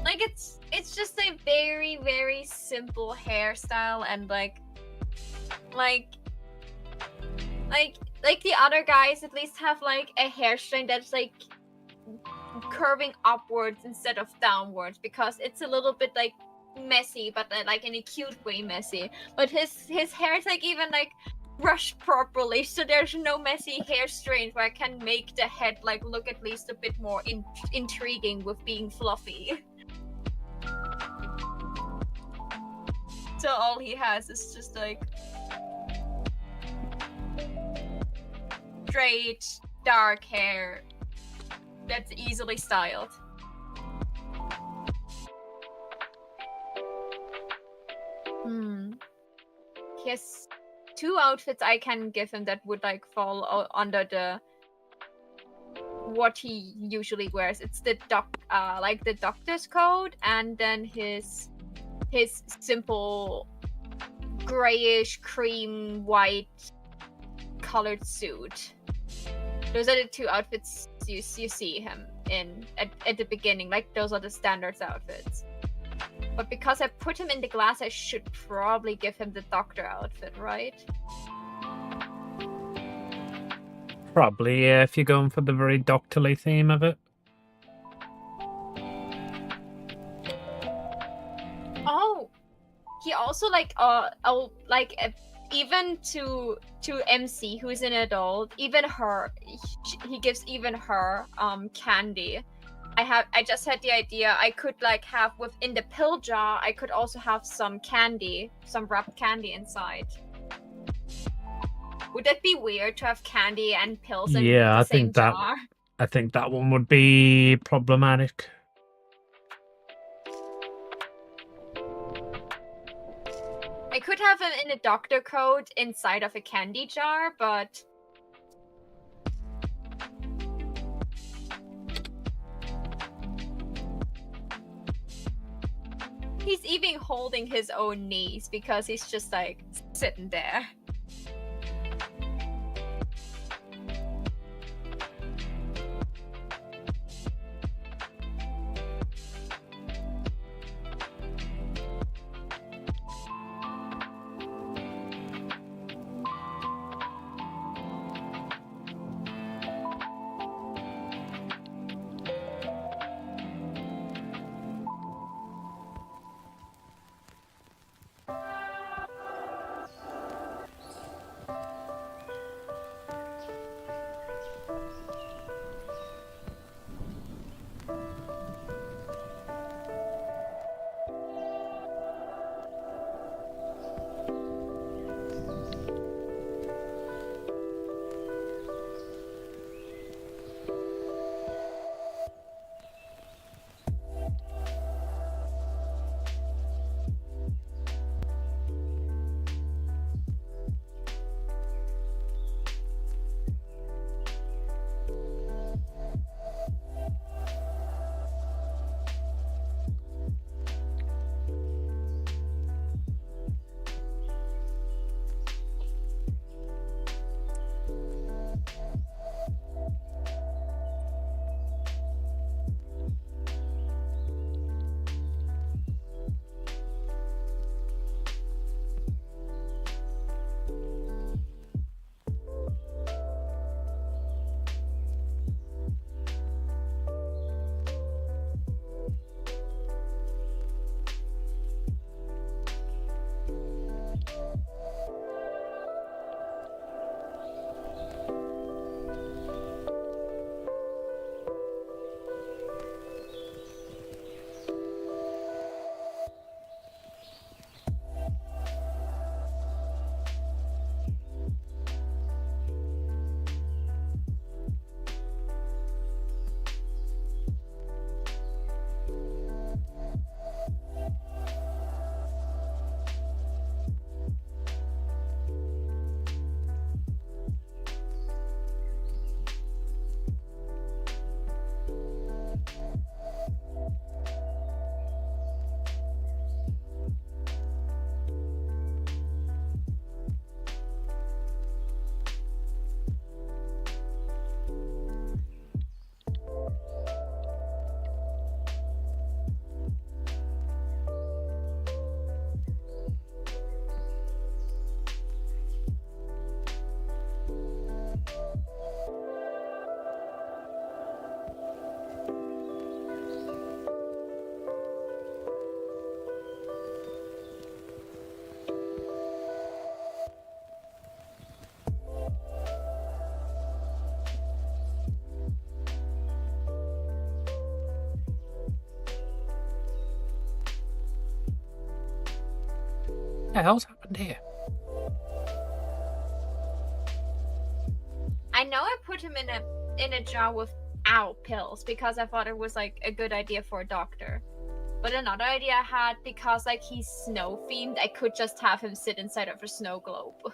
Like it's just a very, very simple hairstyle, and like the other guys at least have like a hairstyle that's like curving upwards instead of downwards, because it's a little bit like messy, but like in a cute way messy. But his hair is like even like brushed properly, so there's no messy hair strands where I can make the head like look at least a bit more intriguing with being fluffy. So all he has is just like straight dark hair that's easily styled. he has 2 outfits I can give him that would like fall under the what he usually wears. It's the like the doctor's coat, and then his simple grayish cream white colored suit. Those are the 2 outfits you see him in at the beginning. Like those are the standards outfits. But because I put him in the glass, I should probably give him the doctor outfit, right? Probably, yeah, if you're going for the very doctorly theme of it. Oh, he also like even to MC, who's an adult, even her, he gives even her candy. I just had the idea I could like have within the pill jar, I could also have some candy, some wrapped candy inside. Would that be weird to have candy and pills in the same jar? I think that one would be problematic. I could have him in a doctor coat inside of a candy jar, but he's even holding his own knees because he's just like sitting there. What the hell's happened here? I know I put him in a jar without pills because I thought it was like a good idea for a doctor. But another idea I had, because like he's snow themed, I could just have him sit inside of a snow globe.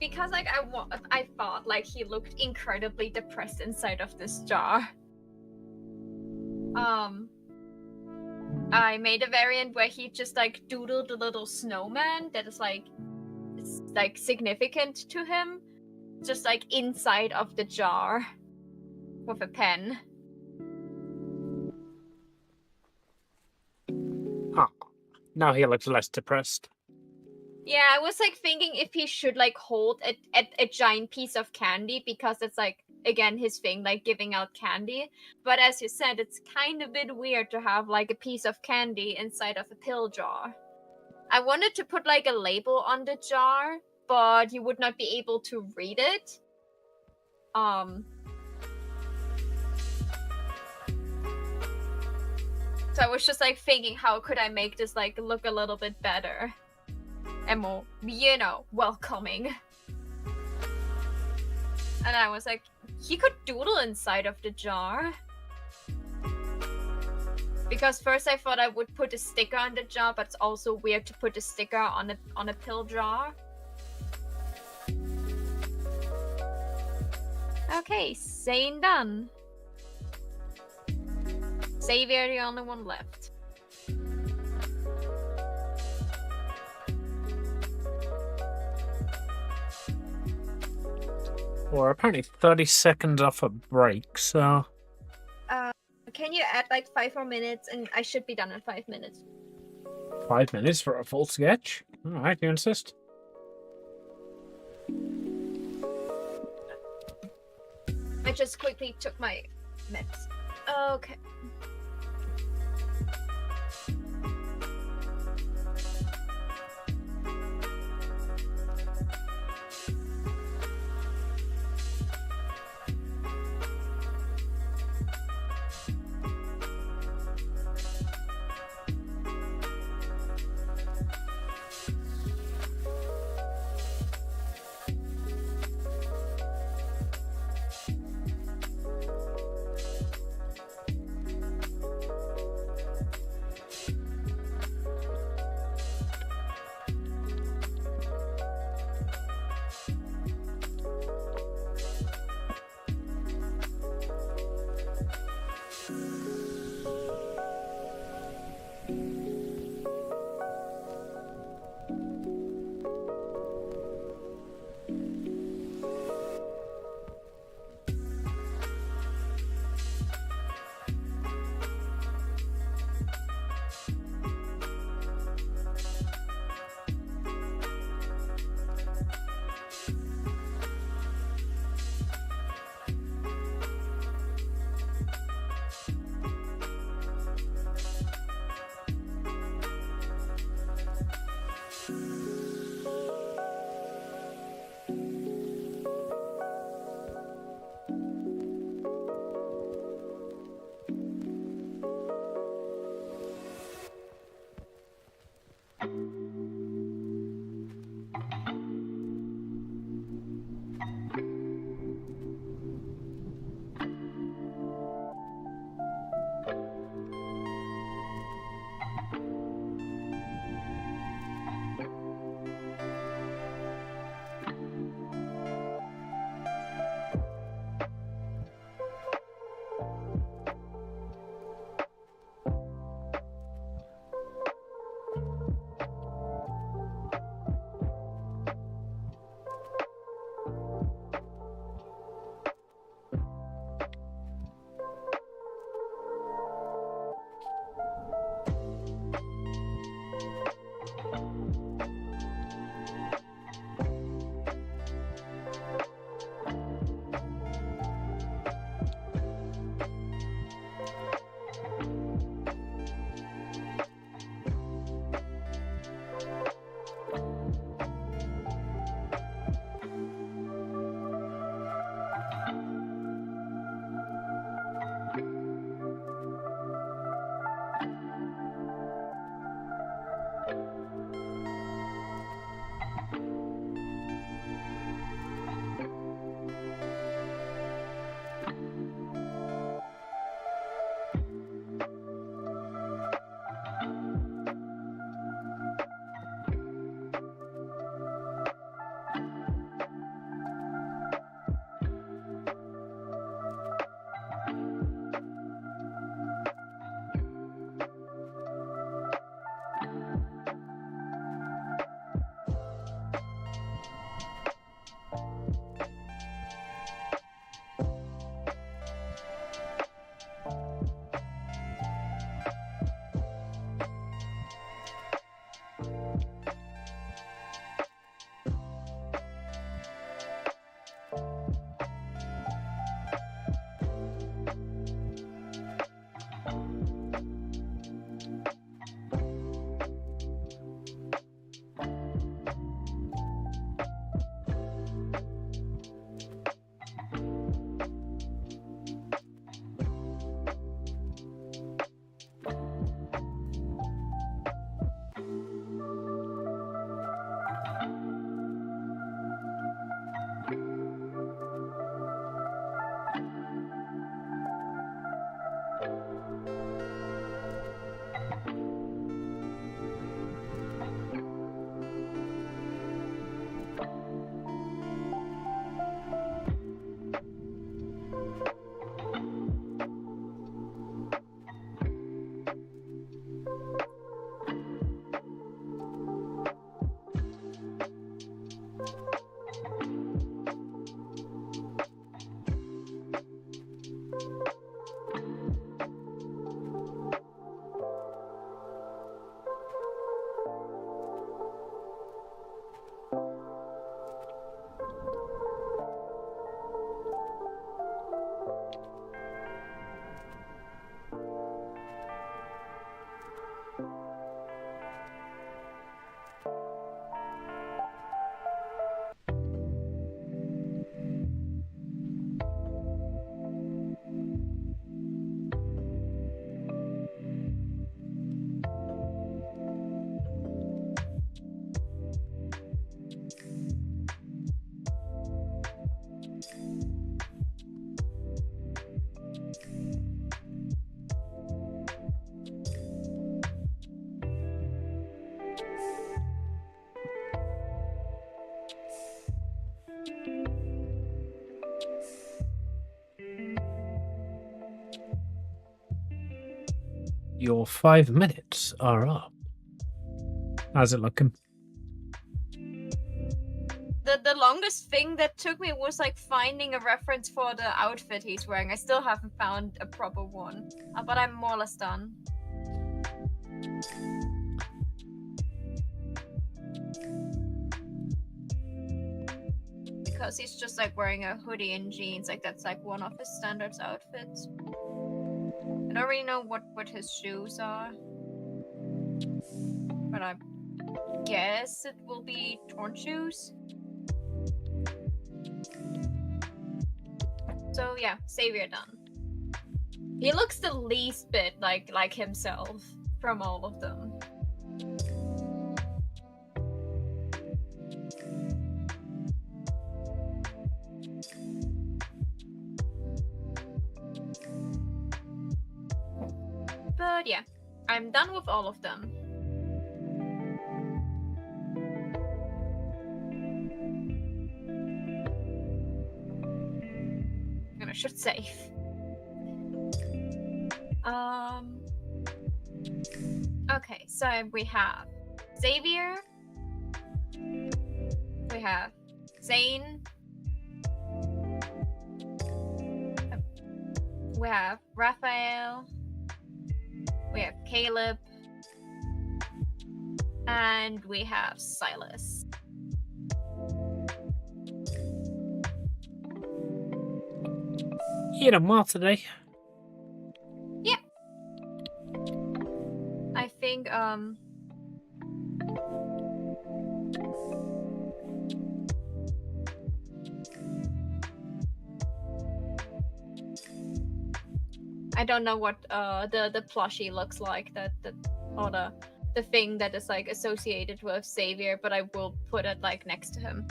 because like I thought like he looked incredibly depressed inside of this jar. I made a variant where he just like doodled a little snowman that is like it's like significant to him, just like inside of the jar with a pen. Huh. Now he looks less depressed. Yeah, I was like thinking if he should like hold a giant piece of candy because it's like again his thing, like giving out candy. But as you said, it's kind of a bit weird to have like a piece of candy inside of a pill jar. I wanted to put like a label on the jar, but you would not be able to read it. So I was just like thinking, how could I make this like look a little bit better and more, you know, welcoming. And I was like, he could doodle inside of the jar. Because first I thought I would put a sticker on the jar, but it's also weird to put a sticker on a pill jar. Okay, saying done. Xavier, the only one left. We're apparently 30 seconds off a break, so... Can you add like 5 more minutes and I should be done in 5 minutes. 5 minutes for a full sketch? Alright, you insist. I just quickly took my meds. Okay. Your 5 minutes are up. How's it looking? The longest thing that took me was like finding a reference for the outfit he's wearing. I still haven't found a proper one, but I'm more or less done. Because he's just like wearing a hoodie and jeans, like that's like one of his standards outfits. I don't really know what his shoes are, but I guess it will be torn shoes. So yeah, Xavier done. He looks the least bit like himself from all of them. But yeah, I'm done with all of them. And I should save. Okay, so we have Xavier. We have Zane. We have Raphael. We have Caleb. And we have Silas. You had a while today. Yeah. I think, I don't know what the plushie looks like, or the thing that is like associated with Xavier, but I will put it like next to him.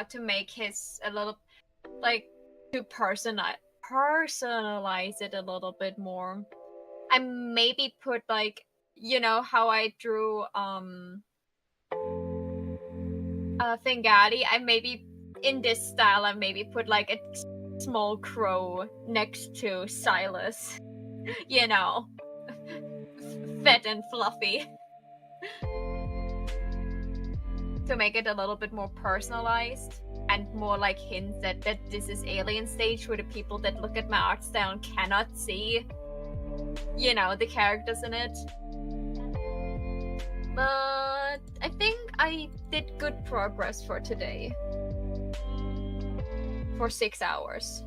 To make his a little, like, to personalize it a little bit more. I maybe put like, you know how I drew Thingadi. I maybe in this style I maybe put like a small crow next to Silas. You know, fat and fluffy. To make it a little bit more personalized and more like hints that this is alien stage, where the people that look at my art style cannot see, you know, the characters in it. But I think I did good progress for today. For 6 hours.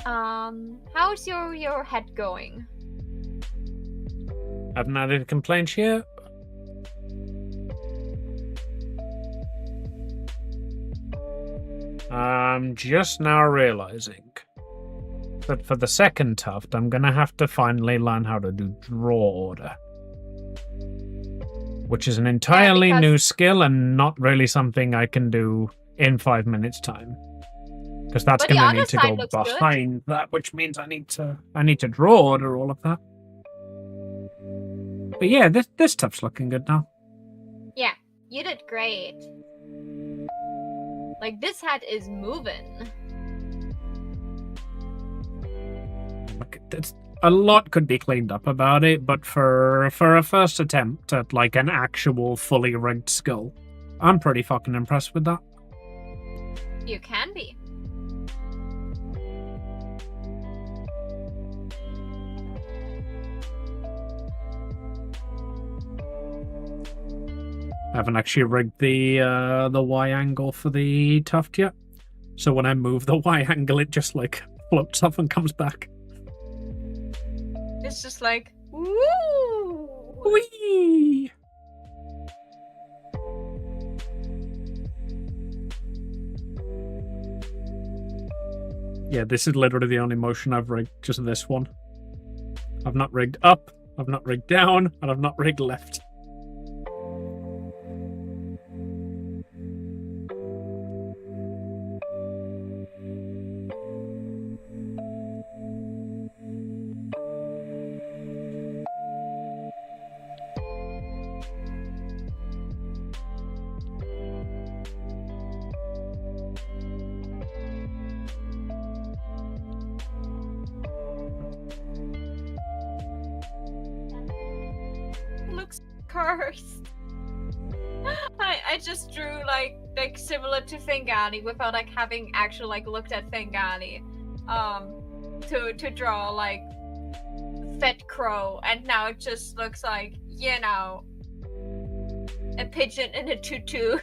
How's your head going? Haven't had any complaints yet. I'm just now realizing that for the second tuft, I'm gonna have to finally learn how to do draw order, which is an entirely new skill and not really something I can do in 5 minutes time. Because that's gonna need to go behind that, which means I need to draw order all of that. But yeah, this stuff's looking good now. Yeah, you did great. Like, this hat is moving. A lot could be cleaned up about it, but for a first attempt at like an actual fully rigged skull, I'm pretty fucking impressed with that. You can be. I haven't actually rigged the Y angle for the tuft yet, so when I move the Y angle, it just like floats off and comes back. It's just like, woo! Whee! Yeah, this is literally the only motion I've rigged, just this one. I've not rigged up, I've not rigged down, and I've not rigged left. cursed. I just drew like similar to Fingani without like having actually like looked at Fingani. To draw like fed crow, and now it just looks like, you know, a pigeon in a tutu.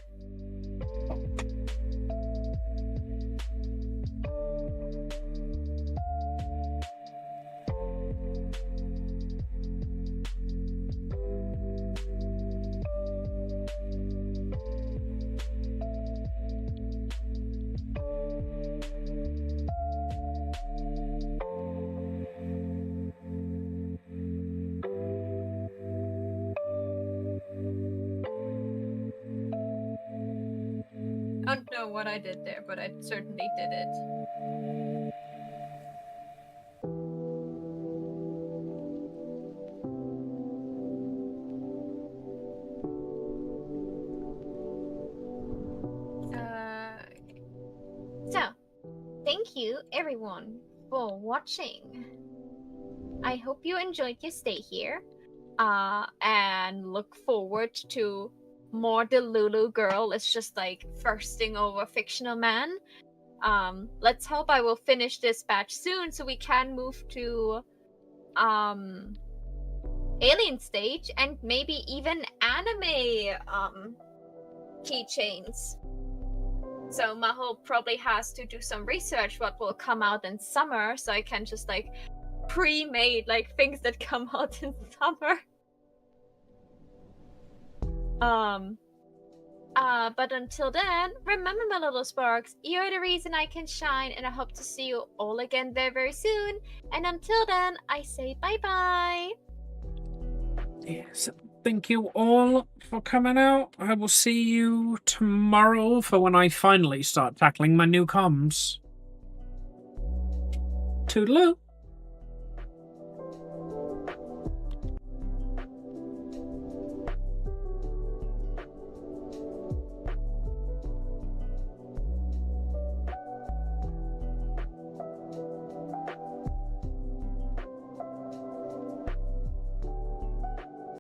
I don't know what I did there, but I certainly did it. So, thank you everyone for watching. I hope you enjoyed your stay here. And look forward to more the Lulu girl is just like thirsting over fictional man. Let's hope I will finish this batch soon so we can move to alien stage and maybe even anime keychains. So Maho probably has to do some research what will come out in summer, so I can just like pre-made like things that come out in summer. But until then, remember, my little sparks, you're the reason I can shine, and I hope to see you all again very, very soon. And until then, I say bye-bye. Yes, thank you all for coming out. I will see you tomorrow for when I finally start tackling my new comms. Toodaloo.